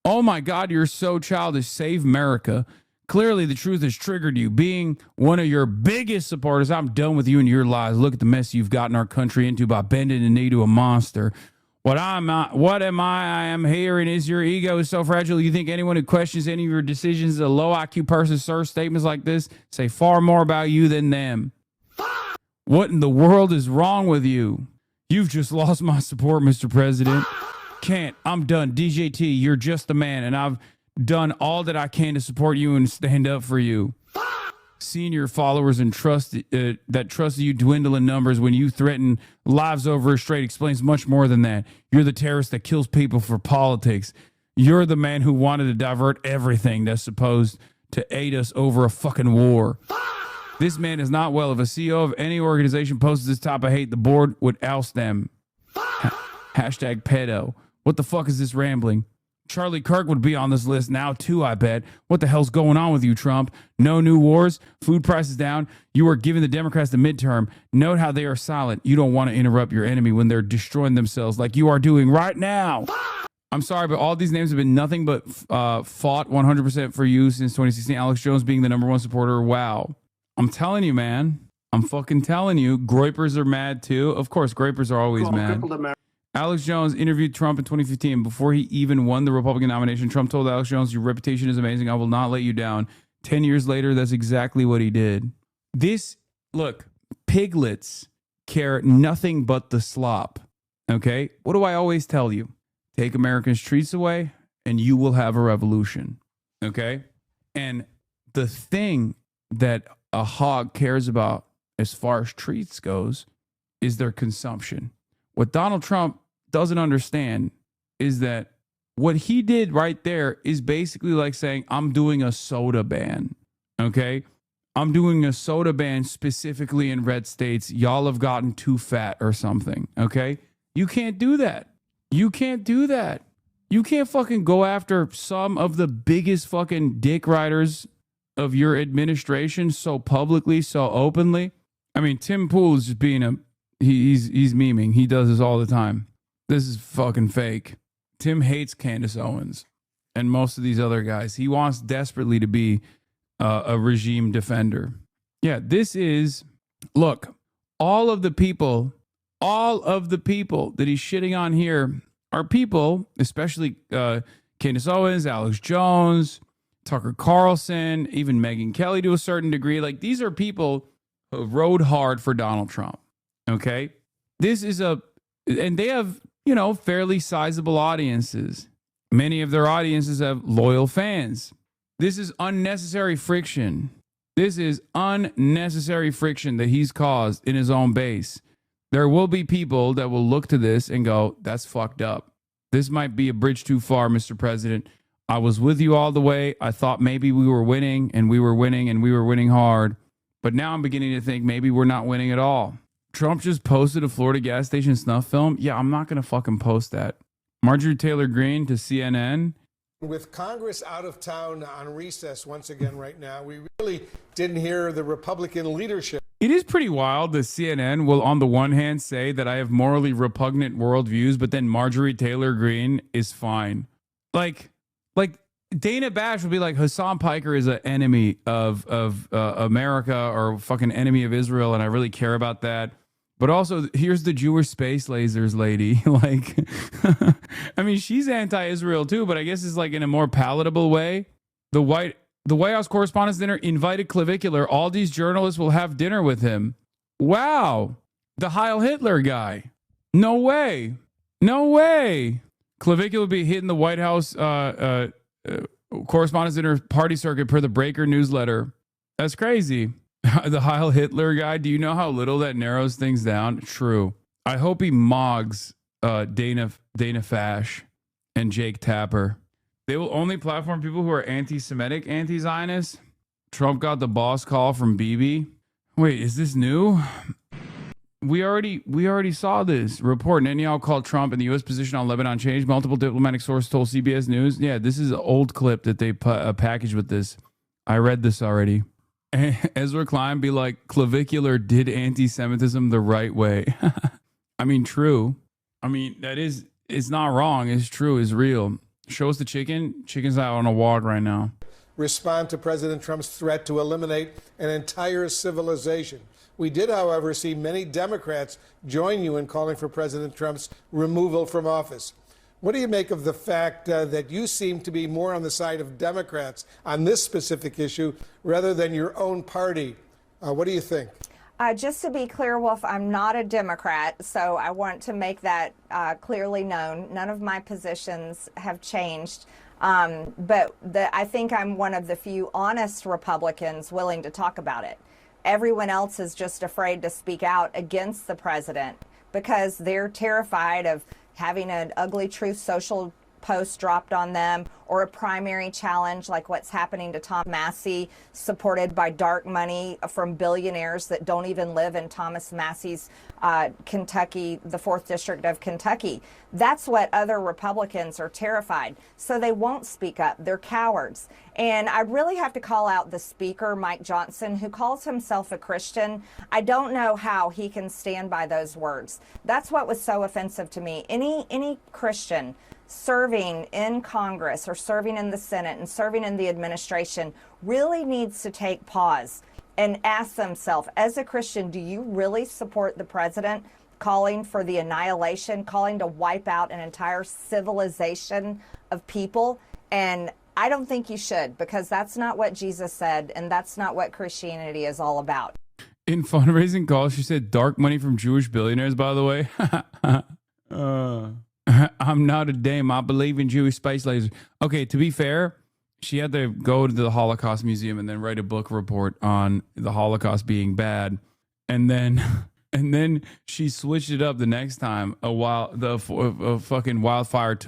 Oh my God, you're so childish. Save America. Clearly, the truth has triggered you. Being one of your biggest supporters, I'm done with you and your lies. Look at the mess you've gotten our country into by bending the knee to a monster. What am I am hearing is your ego is so fragile. You think anyone who questions any of your decisions is a low IQ person. Sir, statements like this say far more about you than them. What in the world is wrong with you? You've just lost my support, Mr. President. Can't. I'm done. DJT, you're just the man, and I've done all that I can to support you and stand up for you. Seeing your followers and that trusted you dwindle in numbers when you threaten lives over a strait explains much more than that. You're the terrorist that kills people for politics. You're the man who wanted to divert everything that's supposed to aid us over a fucking war. This man is not well. If a CEO of any organization posts this type of hate, the board would oust them. Hashtag pedo. What the fuck is this rambling? Charlie Kirk would be on this list now too, I bet. What the hell's going on with you, Trump? No new wars, food prices down. You are giving the Democrats the midterm. Note how they are silent. You don't want to interrupt your enemy when they're destroying themselves like you are doing right now. I'm sorry, but all these names have been nothing but fought 100% for you since 2016. Alex Jones being the #1 supporter. Wow. I'm telling you, man. I'm fucking telling you. Groypers are mad too. Of course, Groypers are always mad. Alex Jones interviewed Trump in 2015 before he even won the Republican nomination. Trump told Alex Jones, your reputation is amazing. I will not let you down. 10 years later, that's exactly what he did. Look, piglets care nothing but the slop. Okay? What do I always tell you? Take Americans' treats away and you will have a revolution. Okay? And the thing that a hog cares about as far as treats goes is their consumption. What Donald Trump doesn't understand is that what he did right there is basically like saying, I'm doing a soda ban. Okay? I'm doing a soda ban specifically in red states. Y'all have gotten too fat or something. Okay? You can't do that. You can't do that. You can't fucking go after some of the biggest fucking dick riders of your administration so publicly, so openly. I mean, Tim Pool is just being he's memeing. He does this all the time. This is fucking fake. Tim hates Candace Owens and most of these other guys. He wants desperately to be a regime defender. Yeah, this is, look, all of the people that he's shitting on here are people, especially Candace Owens, Alex Jones, Tucker Carlson, even Megyn Kelly to a certain degree. Like, these are people who rode hard for Donald Trump. Okay? This is and they have, fairly sizable audiences. Many of their audiences have loyal fans. This is unnecessary friction. This is unnecessary friction that he's caused in his own base. There will be people that will look to this and go, that's fucked up. This might be a bridge too far, Mr. President. I was with you all the way. I thought maybe we were winning and we were winning and we were winning hard. But now I'm beginning to think maybe we're not winning at all. Trump just posted a Florida gas station snuff film. Yeah, I'm not going to fucking post that. Marjorie Taylor Greene to CNN. With Congress out of town on recess once again right now, we really didn't hear the Republican leadership. It is pretty wild that CNN will, on the one hand, say that I have morally repugnant worldviews, but then Marjorie Taylor Greene is fine. Like Dana Bash would be like, Hassan Piker is an enemy of America or fucking enemy of Israel, and I really care about that. But also, here's the Jewish space lasers lady. Like, I mean, she's anti-Israel too, but I guess it's like in a more palatable way. The White House Correspondents' Dinner invited Clavicular. All these journalists will have dinner with him. Wow. The Heil Hitler guy. No way. No way. Clavicular will be hitting the White House Correspondents' Dinner party circuit per the Breaker newsletter. That's crazy. The Heil Hitler guy, do you know how little that narrows things down? True. I hope he mogs Dana Fash and Jake Tapper. They will only platform people who are anti-Semitic, anti-Zionist. Trump got the boss call from Bibi. Wait, is this new? We already saw this report. Netanyahu called Trump and the U.S. position on Lebanon changed. Multiple diplomatic sources told CBS News. Yeah, this is an old clip that they packaged with this. I read this already. Ezra Klein be like, clavicular did anti-Semitism the right way. I mean, true. I mean, it's not wrong. It's true. It's real. Show us the chicken. Chicken's out on a walk right now. Respond to President Trump's threat to eliminate an entire civilization. We did, however, see many Democrats join you in calling for President Trump's removal from office. What do you make of the fact that you seem to be more on the side of Democrats on this specific issue rather than your own party? What do you think? Just to be clear, Wolf, I'm not a Democrat, so I want to make that clearly known. None of my positions have changed. But I think I'm one of the few honest Republicans willing to talk about it. Everyone else is just afraid to speak out against the president because they're terrified of having an ugly truth social post dropped on them or a primary challenge like what's happening to Tom Massey, supported by dark money from billionaires that don't even live in Thomas Massey's Kentucky, the 4th District of Kentucky. That's what other Republicans are terrified. So they won't speak up. They're cowards. And I really have to call out the speaker, Mike Johnson, who calls himself a Christian. I don't know how he can stand by those words. That's what was so offensive to me. Any Christian serving in Congress or serving in the Senate and serving in the administration really needs to take pause and ask themselves, as a Christian, do you really support the president calling for the annihilation, calling to wipe out an entire civilization of people? And I don't think you should, because that's not what Jesus said, and that's not what Christianity is all about. In fundraising calls, she said dark money from Jewish billionaires, by the way. I'm not a dame. I believe in Jewish space lasers. Okay, to be fair, she had to go to the Holocaust Museum and then write a book report on the Holocaust being bad. And then she switched it up the next time. A fucking wildfire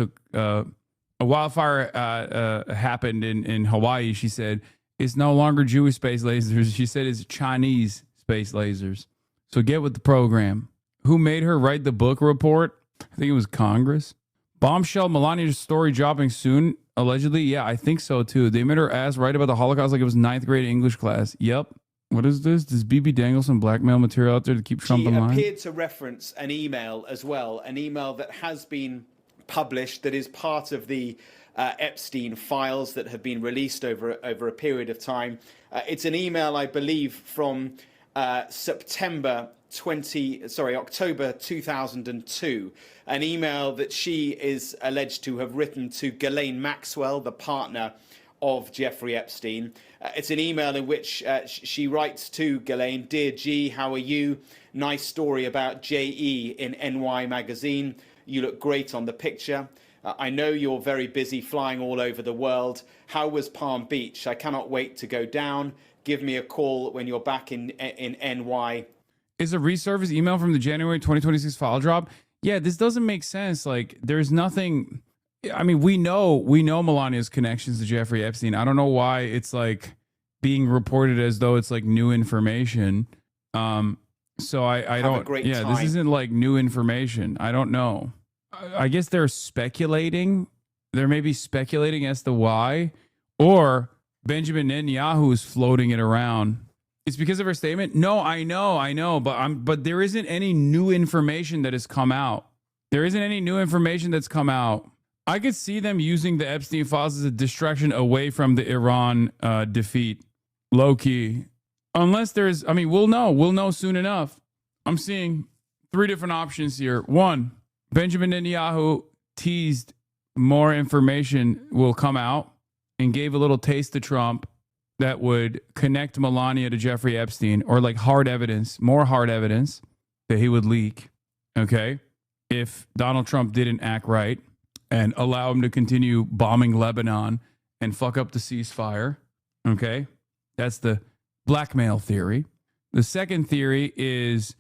happened in Hawaii. She said, it's no longer Jewish space lasers. She said it's Chinese space lasers. So get with the program. Who made her write the book report? I think it was Congress. Bombshell Melania's story dropping soon, allegedly. Yeah, I think so too. They made her ass write about the Holocaust like it was 9th grade English class. Yep. What is this? Does BB dangle some blackmail material out there to keep Trump in line? She appeared to reference an email as well, an email that has been published that is part of the Epstein files that have been released over a period of time. It's an email, I believe, from October 2002, an email that she is alleged to have written to Ghislaine Maxwell, the partner of Jeffrey Epstein. It's an email in which she writes to Ghislaine, "Dear G, how are you? Nice story about JE in NY magazine. You look great on the picture. I know you're very busy flying all over the world. How was Palm Beach? I cannot wait to go down. Give me a call when you're back in NY." Is a resurfaced email from the January 2026 file drop? Yeah, this doesn't make sense. Like, there's nothing. I mean, we know Melania's connections to Jeffrey Epstein. I don't know why it's like being reported as though it's like new information. So I don't. Yeah, this isn't like new information. I don't know. I guess they're speculating. They're maybe speculating as to why, or Benjamin Netanyahu is floating it around. It's because of her statement. No, I know, but there isn't any new information that has come out. There isn't any new information that's come out. I could see them using the Epstein files as a distraction away from the Iran defeat, low key. Unless there's, I mean, we'll know soon enough. I'm seeing 3 different options here. 1, Benjamin Netanyahu teased more information will come out and gave a little taste to Trump that would connect Melania to Jeffrey Epstein, or like more hard evidence that he would leak, okay, if Donald Trump didn't act right and allow him to continue bombing Lebanon and fuck up the ceasefire, okay? That's the blackmail theory. The second theory is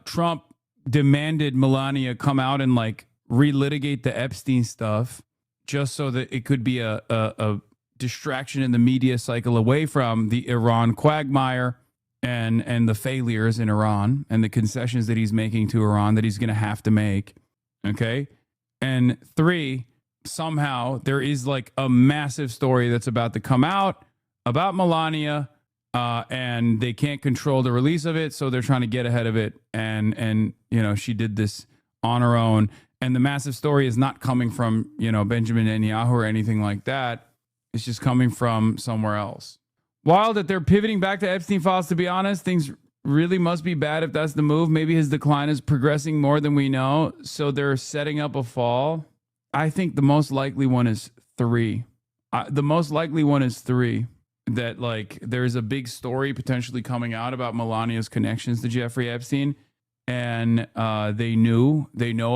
Trump demanded Melania come out and like relitigate the Epstein stuff just so that it could be a distraction in the media cycle away from the Iran quagmire and the failures in Iran and the concessions that he's making to Iran that he's going to have to make. Okay. And 3, somehow there is like a massive story that's about to come out about Melania, and they can't control the release of it, so they're trying to get ahead of it. And you know, she did this on her own. And the massive story is not coming from, you know, Benjamin Netanyahu or anything like that. It's just coming from somewhere else. Wild that they're pivoting back to Epstein files, to be honest. Things really must be bad if that's the move. Maybe his decline is progressing more than we know, so they're setting up a fall. I think the most likely one is 3. The most likely one is 3. That like there's a big story potentially coming out about Melania's connections to Jeffrey Epstein, and they know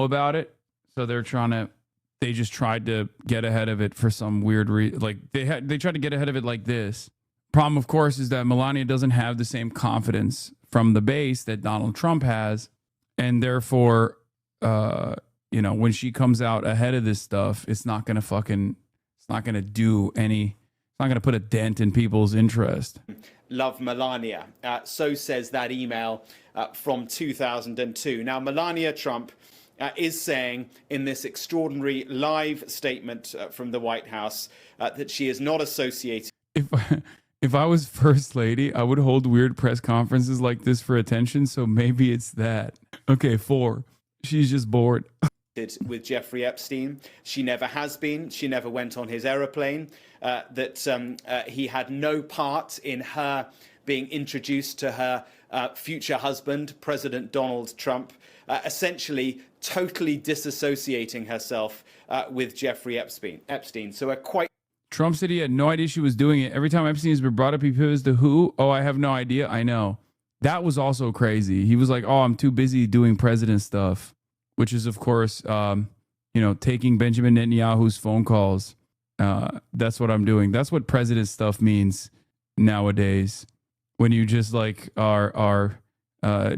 about it, so they just tried to get ahead of it for some weird reason. Like they tried to get ahead of it like this. Problem, of course, is that Melania doesn't have the same confidence from the base that Donald Trump has, and therefore, you know, when she comes out ahead of this stuff, it's not gonna put a dent in people's interest. Love Melania. So says that email from 2002. Now, Melania Trump is saying in this extraordinary live statement from the White House that she is not associated. If I was First Lady, I would hold weird press conferences like this for attention, so maybe it's that. Okay, 4. She's just bored. With Jeffrey Epstein. She never has been. She never went on his aeroplane. That he had no part in her being introduced to her future husband, President Donald Trump, essentially totally disassociating herself with Jeffrey Epstein. So Trump said he had no idea she was doing it. Every time Epstein has been brought up, he pivots to who? Oh, I have no idea. I know. That was also crazy. He was like, oh, I'm too busy doing president stuff, which is, of course, you know, taking Benjamin Netanyahu's phone calls. That's what I'm doing. That's what president stuff means nowadays. When you just like are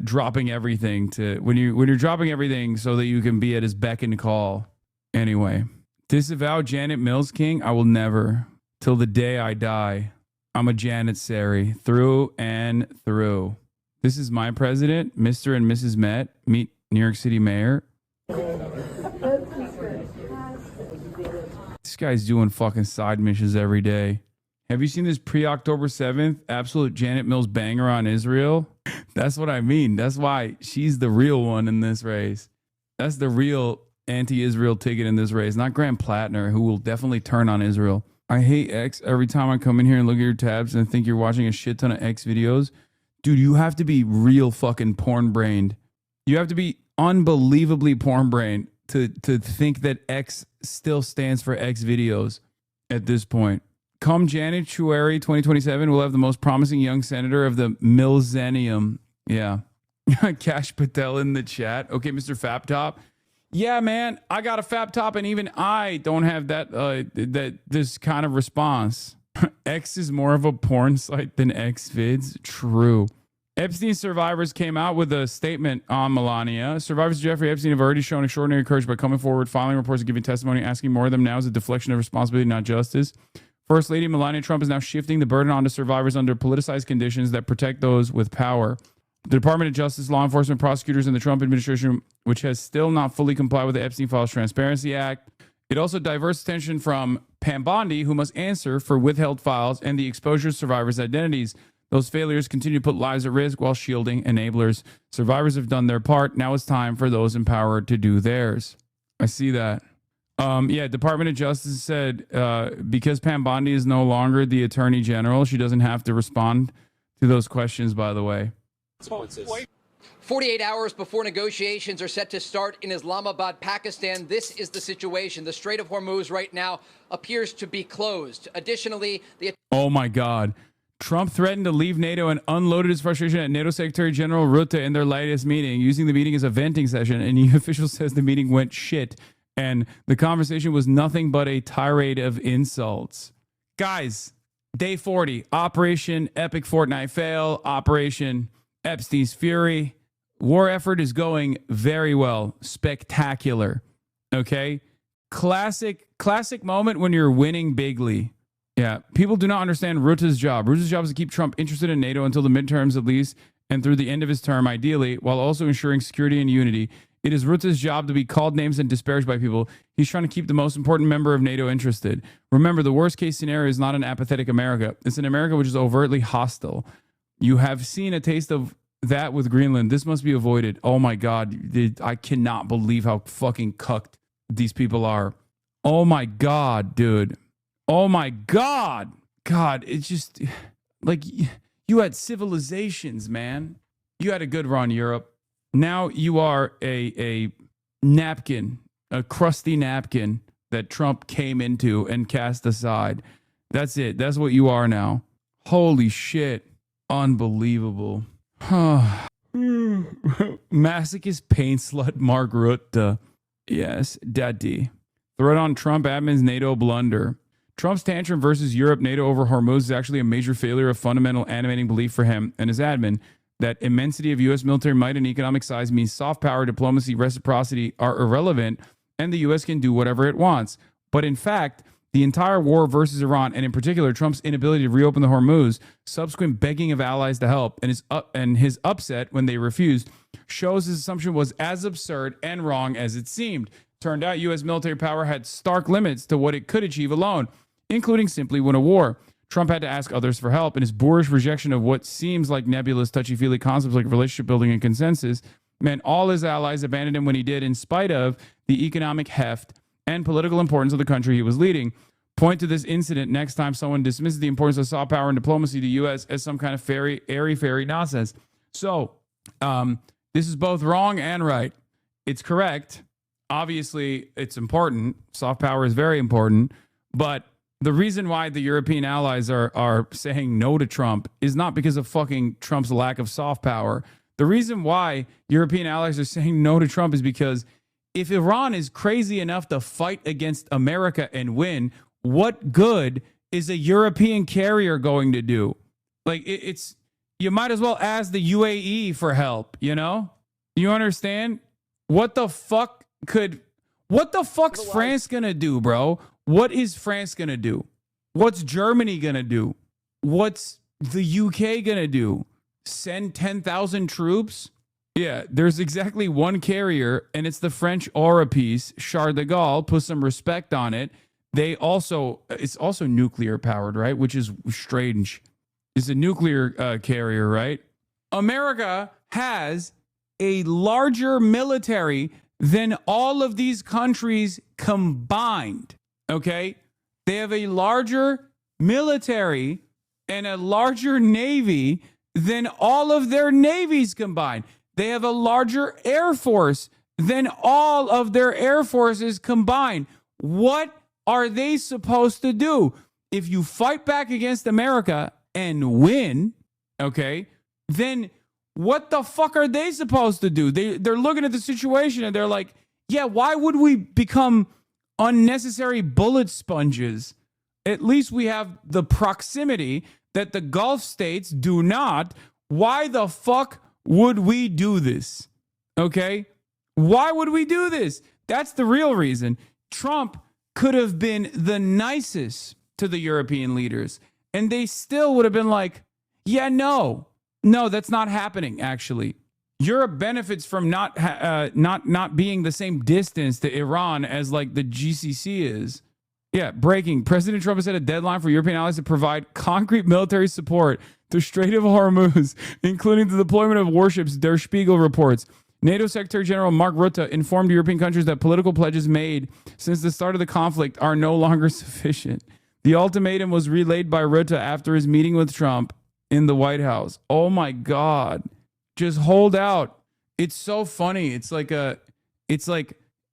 dropping everything when you're dropping everything so that you can be at his beck and call. Anyway, disavow Janet Mills King. I will never, till the day I die. I'm a Janet Sari through and through. This is my president, Mr. and Mrs. Met. Meet New York City Mayor. This guy's doing fucking side missions every day. Have you seen this pre-October 7th absolute Janet Mills banger on Israel? That's what I mean. That's why she's the real one in this race. That's the real anti-Israel ticket in this race, not Graham Plattner, who will definitely turn on Israel. I hate X every time I come in here and look at your tabs and think you're watching a shit ton of X videos. Dude, you have to be real fucking porn-brained. You have to be unbelievably porn-brained to think that X still stands for X videos at this point. Come January 2027, we'll have the most promising young senator of the millennium. Yeah. Cash Patel in the chat. Okay, Mr. Fap Top. Yeah, man, I got a Fap Top, and even I don't have this kind of response. X is more of a porn site than Xvids. True. Epstein survivors came out with a statement on Melania. Survivors of Jeffrey Epstein have already shown extraordinary courage by coming forward, filing reports, and giving testimony. Asking more of them now is a deflection of responsibility, not justice. First Lady Melania Trump is now shifting the burden onto survivors under politicized conditions that protect those with power. The Department of Justice, law enforcement, prosecutors, and the Trump administration, which has still not fully complied with the Epstein Files Transparency Act. It also diverts attention from Pam Bondi, who must answer for withheld files and the exposure of survivors' identities. Those failures continue to put lives at risk while shielding enablers. Survivors have done their part. Now it's time for those in power to do theirs. I see that. Yeah, Department of Justice said because Pam Bondi is no longer the Attorney General, she doesn't have to respond to those questions, by the way. 48 hours before negotiations are set to start in Islamabad, Pakistan, this is the situation. The Strait of Hormuz right now appears to be closed. Additionally, Oh my God. Trump threatened to leave NATO and unloaded his frustration at NATO Secretary General Rutte in their latest meeting, using the meeting as a venting session. And the official says the meeting went shit. And the conversation was nothing but a tirade of insults. Guys, Day 40, Operation Epic Fortnite Fail, Operation Epstein's Fury. War effort is going very well. Spectacular. Okay? Classic moment when you're winning bigly. Yeah. People do not understand Rutte's job. Rutte's job is to keep Trump interested in NATO until the midterms at least, and through the end of his term, ideally, while also ensuring security and unity. It is Rutte's job to be called names and disparaged by people. He's trying to keep the most important member of NATO interested. Remember, the worst case scenario is not an apathetic America. It's an America which is overtly hostile. You have seen a taste of that with Greenland. This must be avoided. Oh my God. I cannot believe how fucking cucked these people are. Oh my God, dude. Oh my God. God, it's just like you had civilizations, man. You had a good run, Europe. Now you are a napkin, a crusty napkin that Trump came into and cast aside. That's it. That's what you are now. Holy shit. Unbelievable. Masochist pain slut Mark Rutte. Yes, daddy. Threat on Trump admin's NATO blunder. Trump's tantrum versus Europe NATO over Hormuz is actually a major failure of fundamental animating belief for him and his admin that immensity of U.S. military might and economic size means soft power, diplomacy, reciprocity are irrelevant, and the U.S. can do whatever it wants. But in fact, the entire war versus Iran, and in particular Trump's inability to reopen the Hormuz, subsequent begging of allies to help, and his upset when they refused, shows his assumption was as absurd and wrong as it seemed. Turned out U.S. military power had stark limits to what it could achieve alone, including simply win a war. Trump had to ask others for help, and his boorish rejection of what seems like nebulous, touchy-feely concepts like relationship building and consensus meant all his allies abandoned him when he did, in spite of the economic heft and political importance of the country he was leading. Point to this incident next time someone dismisses the importance of soft power and diplomacy to the U.S. as some kind of airy-fairy nonsense. So, this is both wrong and right. It's correct. Obviously, it's important. Soft power is very important. But the reason why the European allies are saying no to Trump is not because of fucking Trump's lack of soft power. The reason why European allies are saying no to Trump is because if Iran is crazy enough to fight against America and win, what good is a European carrier going to do? Like, it's you might as well ask the UAE for help, you know? You understand? What the fuck's France gonna do, bro? What is France going to do? What's Germany going to do? What's the UK going to do? Send 10,000 troops? Yeah, there's exactly one carrier, and it's the French Orapice, Charles de Gaulle. Put some respect on it. It's also nuclear powered, right? Which is strange. It's a nuclear carrier, right? America has a larger military than all of these countries combined. Okay, they have a larger military and a larger navy than all of their navies combined. They have a larger air force than all of their air forces combined. What are they supposed to do? If you fight back against America and win, okay, then what the fuck are they supposed to do? They're looking at the situation and they're like, yeah, why would we become unnecessary bullet sponges? At least we have the proximity that the Gulf states do not. Why the fuck would we do this? Okay? Why would we do this? That's the real reason. Trump could have been the nicest to the European leaders, and they still would have been like, yeah, no, that's not happening, actually. Europe benefits from not being the same distance to Iran as like the GCC is. Yeah, breaking. President Trump has set a deadline for European allies to provide concrete military support to Strait of Hormuz, including the deployment of warships, Der Spiegel reports. NATO Secretary General Mark Rutte informed European countries that political pledges made since the start of the conflict are no longer sufficient. The ultimatum was relayed by Rutte after his meeting with Trump in the White House. Oh my God. Just hold out. It's so funny. It's like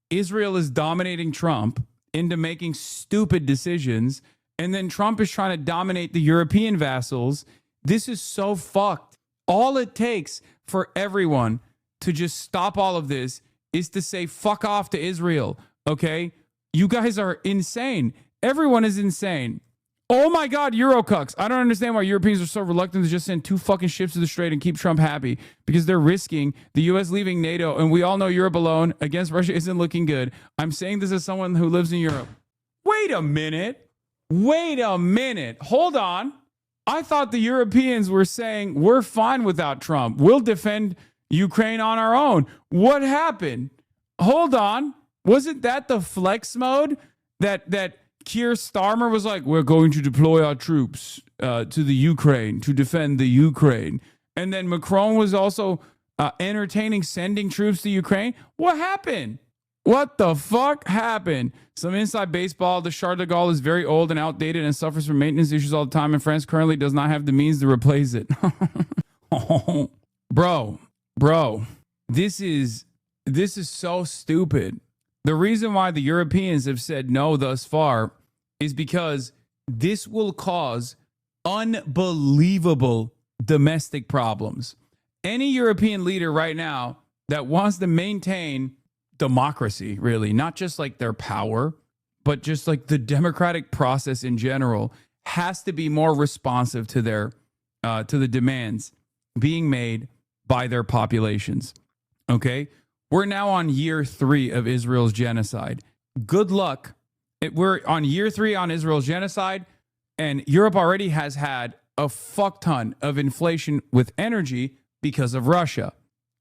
Israel is dominating Trump into making stupid decisions, and then Trump is trying to dominate the European vassals. This is so fucked. All it takes for everyone to just stop all of this is to say fuck off to Israel, okay? You guys are insane. Everyone is insane. Oh my God, Eurocucks. I don't understand why Europeans are so reluctant to just send 2 fucking ships to the Strait and keep Trump happy, because they're risking the U.S. leaving NATO, and we all know Europe alone against Russia isn't looking good. I'm saying this as someone who lives in Europe. Wait a minute. Hold on. I thought the Europeans were saying we're fine without Trump. We'll defend Ukraine on our own. What happened? Hold on. Wasn't that the flex mode that Keir Starmer was like, we're going to deploy our troops to the Ukraine to defend the Ukraine. And then Macron was also entertaining sending troops to Ukraine. What happened? What the fuck happened? Some inside baseball. The Charles de Gaulle is very old and outdated and suffers from maintenance issues all the time. And France currently does not have the means to replace it. Bro, this is so stupid. The reason why the Europeans have said no thus far is because this will cause unbelievable domestic problems. Any European leader right now that wants to maintain democracy, really, not just like their power, but just like the democratic process in general, has to be more responsive to their to the demands being made by their populations. Okay? We're now on year 3 of Israel's genocide. Good luck. We're on year 3 on Israel's genocide, and Europe already has had a fuck ton of inflation with energy because of Russia.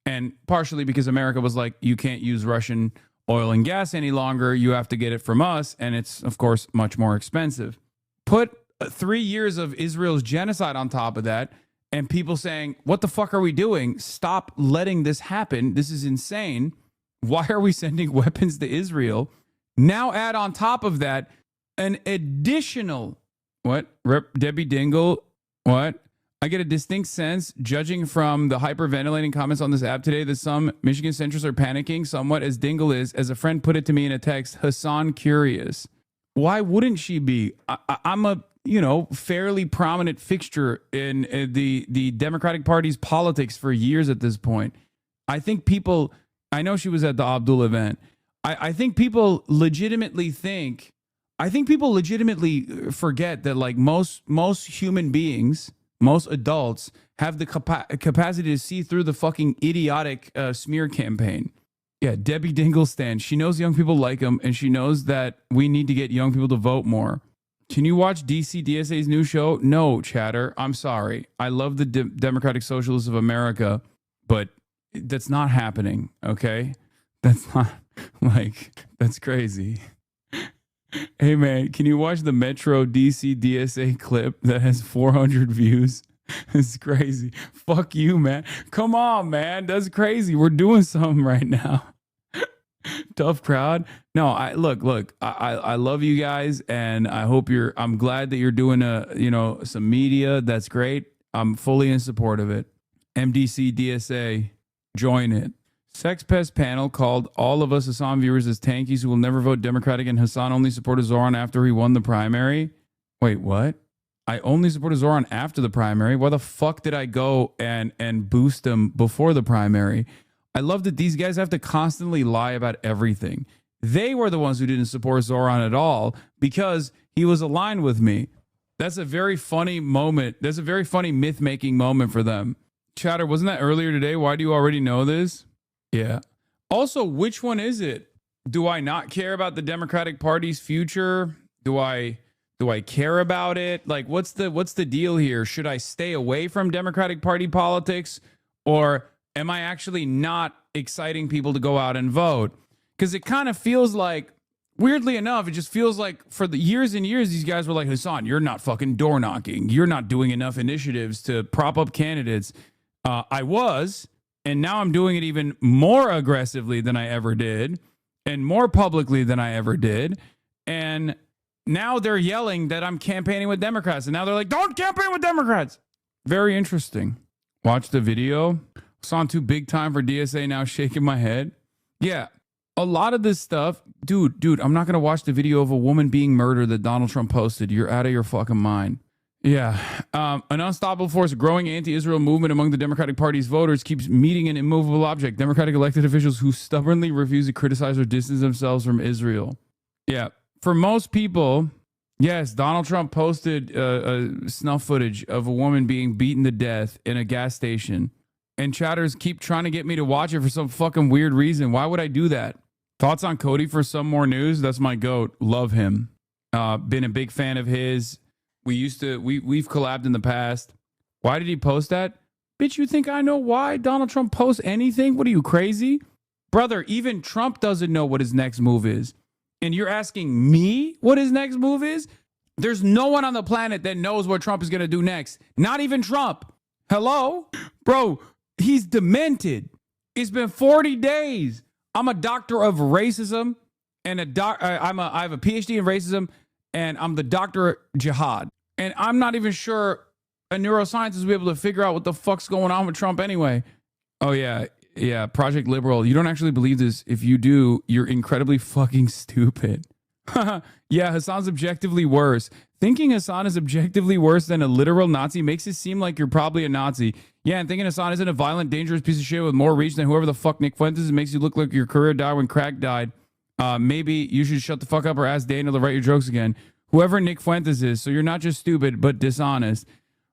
And partially because America was like, you can't use Russian oil and gas any longer. You have to get it from us. And it's, of course, much more expensive. Put 3 years of Israel's genocide on top of that, and people saying, what the fuck are we doing? Stop letting this happen. This is insane. Why are we sending weapons to Israel? Now add on top of that an additional, Debbie Dingle, I get a distinct sense, judging from the hyperventilating comments on this app today, that some Michigan centrists are panicking somewhat, as Dingle is. As a friend put it to me in a text, Hasan curious. Why wouldn't she be? I'm a fairly prominent fixture in the Democratic Party's politics for years at this point. I think people, I know she was at the Abdul event. I think people legitimately forget that like most human beings, most adults have the capacity to see through the fucking idiotic smear campaign. Yeah, Debbie Dinglestan. She knows young people like him, and she knows that we need to get young people to vote more. Can you watch DC DSA's new show? No, Chatter. I'm sorry. I love the Democratic Socialists of America, but that's not happening, okay? That's not, that's crazy. Hey, man, can you watch the Metro DC DSA clip that has 400 views? It's crazy. Fuck you, man. Come on, man. That's crazy. We're doing something right now. Tough crowd. No, I love you guys, and I hope I'm glad that you're doing some media. That's great. I'm fully in support of it. MDC DSA, join it. Sex Pest panel called all of us Hasan viewers as tankies who will never vote Democratic, and Hasan only supported Zoran after he won the primary. Wait, what? I only supported Zoran after the primary. Why the fuck did I go and boost him before the primary? I love that these guys have to constantly lie about everything. They were the ones who didn't support Zoran at all because he was aligned with me. That's a very funny moment. That's a very funny myth-making moment for them. Chatter, wasn't that earlier today? Why do you already know this? Yeah. Also, which one is it? Do I not care about the Democratic Party's future? Do I care about it? Like, what's the deal here? Should I stay away from Democratic Party politics, or am I actually not exciting people to go out and vote? Because it kind of feels like, weirdly enough, it just feels like for the years and years, these guys were like, Hasan, you're not fucking door knocking. You're not doing enough initiatives to prop up candidates. I was, and now I'm doing it even more aggressively than I ever did, and more publicly than I ever did. And now they're yelling that I'm campaigning with Democrats. And now they're like, don't campaign with Democrats. Very interesting. Watch the video. Hasan too big time for DSA, now shaking my head. Yeah, a lot of this stuff. Dude, I'm not going to watch the video of a woman being murdered that Donald Trump posted. You're out of your fucking mind. Yeah. An unstoppable force, a growing anti-Israel movement among the Democratic Party's voters keeps meeting an immovable object. Democratic elected officials who stubbornly refuse to criticize or distance themselves from Israel. Yeah. For most people, Yes, Donald Trump posted snuff footage of a woman being beaten to death in a gas station. And chatters keep trying to get me to watch it for some fucking weird reason. Why would I do that? Thoughts on Cody for some more news? That's my goat. Love him. Been a big fan of his. We've collabed in the past. Why did he post that? Bitch, you think I know why Donald Trump posts anything? What are you, crazy? Brother, even Trump doesn't know what his next move is. And you're asking me what his next move is? There's no one on the planet that knows what Trump is going to do next. Not even Trump. Hello? Bro, he's demented. It's been 40 days. I'm a doctor of racism and I have a PhD in racism and I'm the doctor jihad. And I'm not even sure a neuroscientist will be able to figure out what the fuck's going on with Trump anyway. Oh, yeah. Yeah, Project Liberal. You don't actually believe this. If you do, you're incredibly fucking stupid. Yeah, Hassan's objectively worse. Thinking Hassan is objectively worse than a literal Nazi makes it seem like you're probably a Nazi. Yeah, and thinking Hassan isn't a violent, dangerous piece of shit with more reach than whoever the fuck Nick Fuentes is makes you look like your career died when crack died. Maybe you should shut the fuck up or ask Daniel to write your jokes again. Whoever Nick Fuentes is, so you're not just stupid, but dishonest.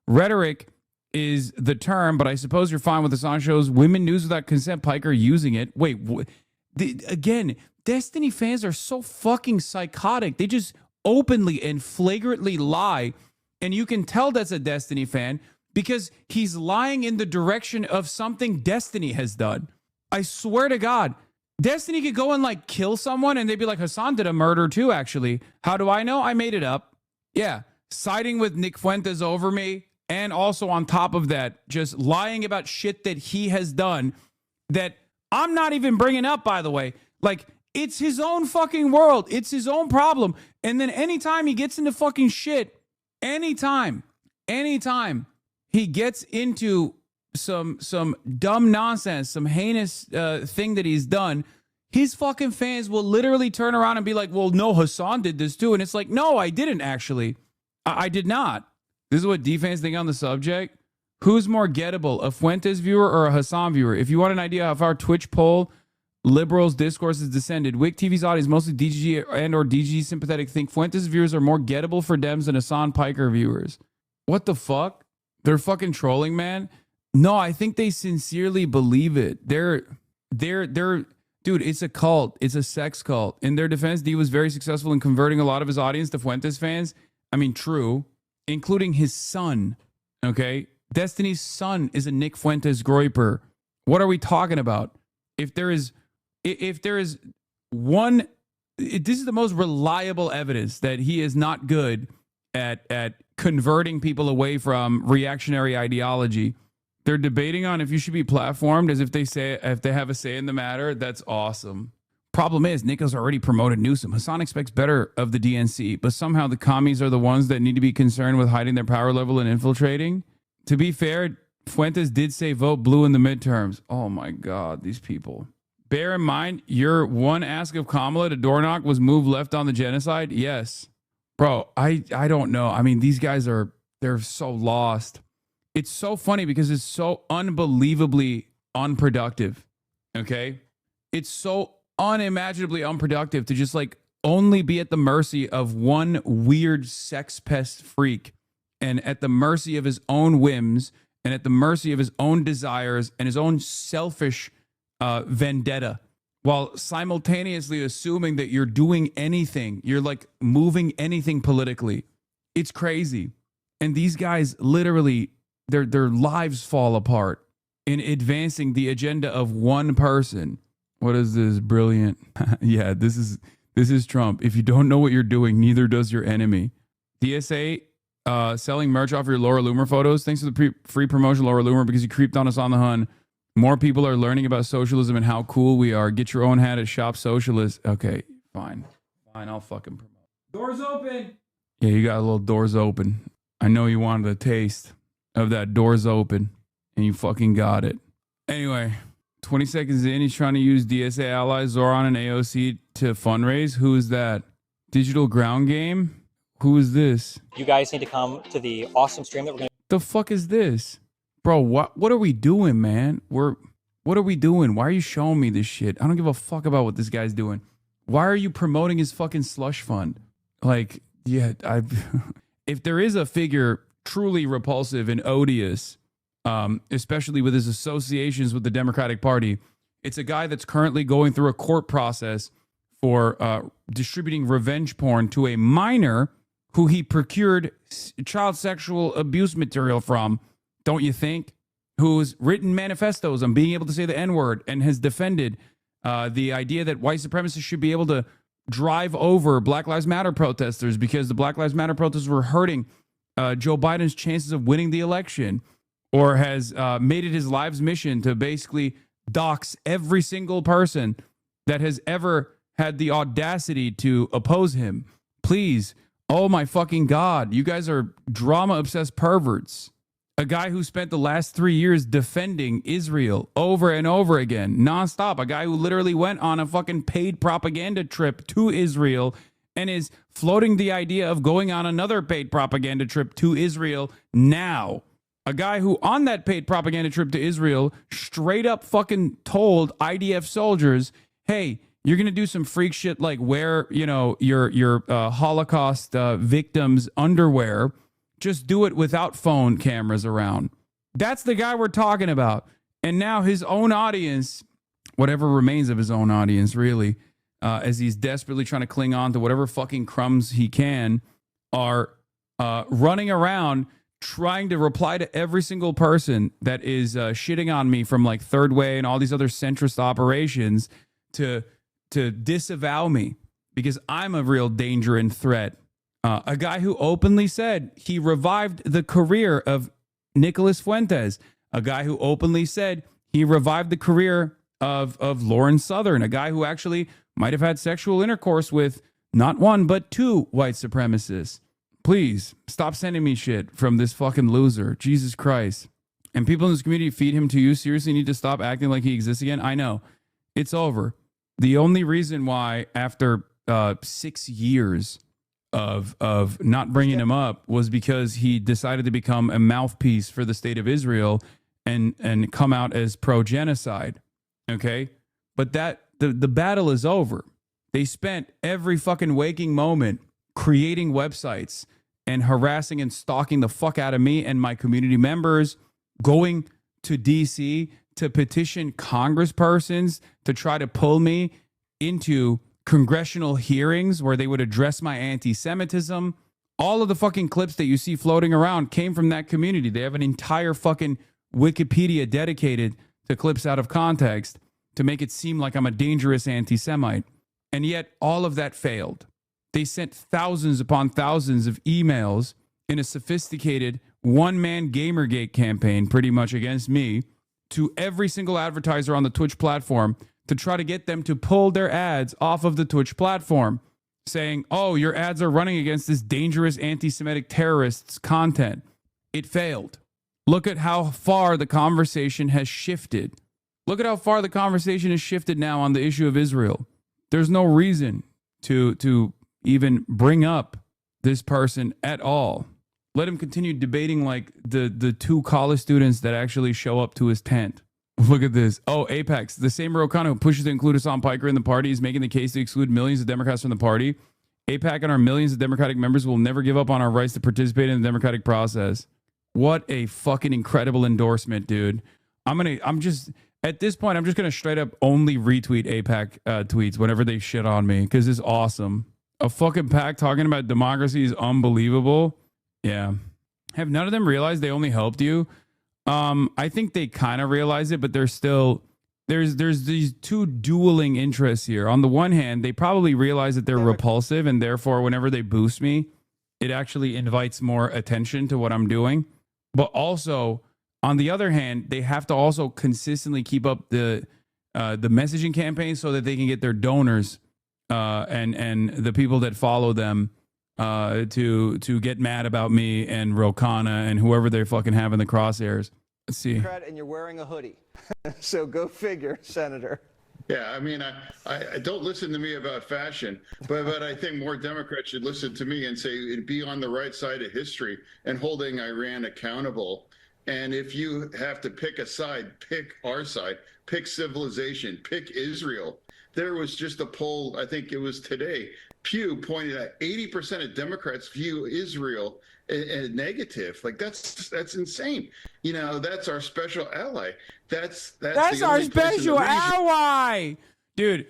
Rhetoric is the term, but I suppose you're fine with Hassan shows women news without consent. Piker using it. Wait, again, Destiny fans are so fucking psychotic. They just openly and flagrantly lie. And you can tell that's a Destiny fan because he's lying in the direction of something Destiny has done. I swear to God, Destiny could go and like kill someone and they'd be like, Hassan did a murder too, actually. How do I know? I made it up. Yeah. Siding with Nick Fuentes over me. And also on top of that, just lying about shit that he has done that I'm not even bringing up, by the way. Like, it's his own fucking world. It's his own problem. And then anytime he gets into fucking shit, anytime he gets into some dumb nonsense, some heinous thing that he's done, his fucking fans will literally turn around and be like, well, no, Hassan did this too. And it's like, no, I didn't actually. I did not. This is what D-fans think on the subject. Who's more gettable, a Fuentes viewer or a Hassan viewer? If you want an idea of our Twitch poll, liberals' discourse has descended. Wick TV's audience, mostly DG and or DG sympathetic, think Fuentes viewers are more gettable for Dems than Hassan Piker viewers. What the fuck? They're fucking trolling, man. No, I think they sincerely believe it. They're dude, it's a cult. It's a sex cult. In their defense, D was very successful in converting a lot of his audience to Fuentes fans. I mean, true. Including his son, okay? Destiny's son is a Nick Fuentes groiper. What are we talking about? If there is one, this is the most reliable evidence that he is not good at converting people away from reactionary ideology. They're debating on if you should be platformed as if they have a say in the matter. That's awesome. Problem is, Nick has already promoted Newsom. Hassan expects better of the DNC, but somehow the commies are the ones that need to be concerned with hiding their power level and infiltrating. To be fair, Fuentes did say vote blue in the midterms. Oh my God, these people. Bear in mind, your one ask of Kamala to door knock was move left on the genocide. Yes. Bro, I don't know. I mean, these guys they're so lost. It's so funny because it's so unbelievably unproductive. Okay? It's so unimaginably unproductive to just like only be at the mercy of one weird sex pest freak and at the mercy of his own whims and at the mercy of his own desires and his own selfish vendetta while simultaneously assuming that you're doing anything. You're like moving anything politically. It's crazy. And these guys literally, their lives fall apart in advancing the agenda of one person. What is this? Brilliant. Yeah, this is Trump. If you don't know what you're doing, neither does your enemy. DSA selling merch off your Laura Loomer photos. Thanks for the free promotion, Laura Loomer, because you creeped on us on the Hun. More people are learning about socialism and how cool we are. Get your own hat at Shop Socialist. Okay, fine. I'll fucking promote. Doors open. Yeah, you got a little doors open. I know you wanted a taste of that doors open, and you fucking got it. Anyway. 20 seconds in, he's trying to use DSA allies, Zoran and AOC to fundraise. Who is that? Digital Ground Game? Who is this? You guys need to come to the awesome stream that we're going to... The fuck is this? Bro, what are we doing, man? What are we doing? Why are you showing me this shit? I don't give a fuck about what this guy's doing. Why are you promoting his fucking slush fund? Like, Yeah, if there is a figure truly repulsive and odious, especially with his associations with the Democratic Party, it's a guy that's currently going through a court process for distributing revenge porn to a minor who he procured child sexual abuse material from, don't you think? Who's written manifestos on being able to say the N-word and has defended the idea that white supremacists should be able to drive over Black Lives Matter protesters because the Black Lives Matter protesters were hurting Joe Biden's chances of winning the election, or has made it his life's mission to basically dox every single person that has ever had the audacity to oppose him. Please, oh my fucking God, you guys are drama-obsessed perverts. A guy who spent the last 3 years defending Israel over and over again, nonstop. A guy who literally went on a fucking paid propaganda trip to Israel and is floating the idea of going on another paid propaganda trip to Israel now. A guy who on that paid propaganda trip to Israel straight up fucking told IDF soldiers, hey, you're going to do some freak shit like wear, you know, your Holocaust victims' underwear. Just do it without phone cameras around. That's the guy we're talking about. And now his own audience, whatever remains of his own audience, really, as he's desperately trying to cling on to whatever fucking crumbs he can, are running around trying to reply to every single person that is shitting on me from like Third Way and all these other centrist operations to disavow me because I'm a real danger and threat. A guy who openly said he revived the career of Nicholas Fuentes. A guy who openly said he revived the career of Lauren Southern. A guy who actually might have had sexual intercourse with not one, but two white supremacists. Please stop sending me shit from this fucking loser. Jesus Christ. And people in this community feed him to you. Seriously need to stop acting like he exists again. I know. It's over. The only reason why after 6 years of not bringing him up was because he decided to become a mouthpiece for the state of Israel and come out as pro-genocide. Okay? But that the battle is over. They spent every fucking waking moment creating websites and harassing and stalking the fuck out of me and my community members, going to DC to petition congresspersons to try to pull me into congressional hearings where they would address my anti-Semitism. All of the fucking clips that you see floating around came from that community. They have an entire fucking Wikipedia dedicated to clips out of context to make it seem like I'm a dangerous anti-Semite. And yet all of that failed. They sent thousands upon thousands of emails in a sophisticated one-man Gamergate campaign pretty much against me to every single advertiser on the Twitch platform to try to get them to pull their ads off of the Twitch platform, saying, oh, your ads are running against this dangerous anti-Semitic terrorist's content. It failed. Look at how far the conversation has shifted. Look at how far the conversation has shifted now on the issue of Israel. There's no reason to even bring up this person at all. Let him continue debating like the two college students that actually show up to his tent. Look at this. Oh, Apex, the same Rokana who pushes to include Hassan Piker in the party is making the case to exclude millions of Democrats from the party. AIPAC and our millions of Democratic members will never give up on our rights to participate in the democratic process. What a fucking incredible endorsement, dude. At this point, I'm just going to straight up only retweet AIPAC tweets whenever they shit on me because it's awesome. A fucking pack talking about democracy is unbelievable. Yeah. Have none of them realized they only helped you? I think they kind of realize it, but there's these two dueling interests here. On the one hand, they probably realize that they're repulsive, and therefore, whenever they boost me, it actually invites more attention to what I'm doing. But also, on the other hand, they have to also consistently keep up the messaging campaign so that they can get their donors and the people that follow them to get mad about me and Rokana and whoever they fucking have in the crosshairs. Let's see. And you're wearing a hoodie. So go figure, Senator. Yeah, I mean, I don't listen to me about fashion, but I think more Democrats should listen to me and say, be on the right side of history and holding Iran accountable. And if you have to pick a side, pick our side, pick civilization, pick Israel. There was just a poll, I think it was today, Pew pointed out 80% of Democrats view Israel as negative. Like that's insane. You know, that's our special ally. That's That's the our only place in the special region. ally. Dude,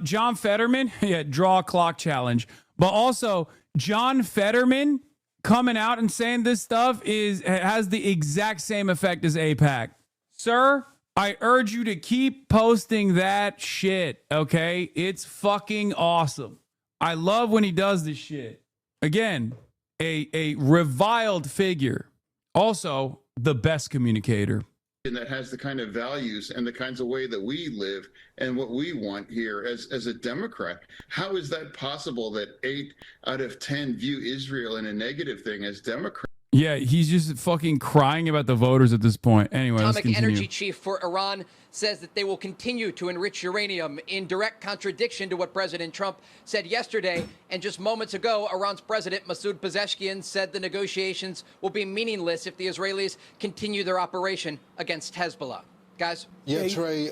John Fetterman, yeah, draw a clock challenge. But also, John Fetterman coming out and saying this stuff has the exact same effect as AIPAC. Sir, I urge you to keep posting that shit, okay? It's fucking awesome. I love when he does this shit. Again, a reviled figure. Also, the best communicator. That has the kind of values and the kinds of way that we live and what we want here as a Democrat. How is that possible that 8 out of 10 view Israel in a negative thing as Democrats? Yeah, he's just fucking crying about the voters at this point. Anyway, let's Atomic continue. energy chief for Iran says that they will continue to enrich uranium in direct contradiction to what President Trump said yesterday. And just moments ago, Iran's president, Masoud Pezeshkian, said the negotiations will be meaningless if the Israelis continue their operation against Hezbollah. Guys? Yeah, Trey,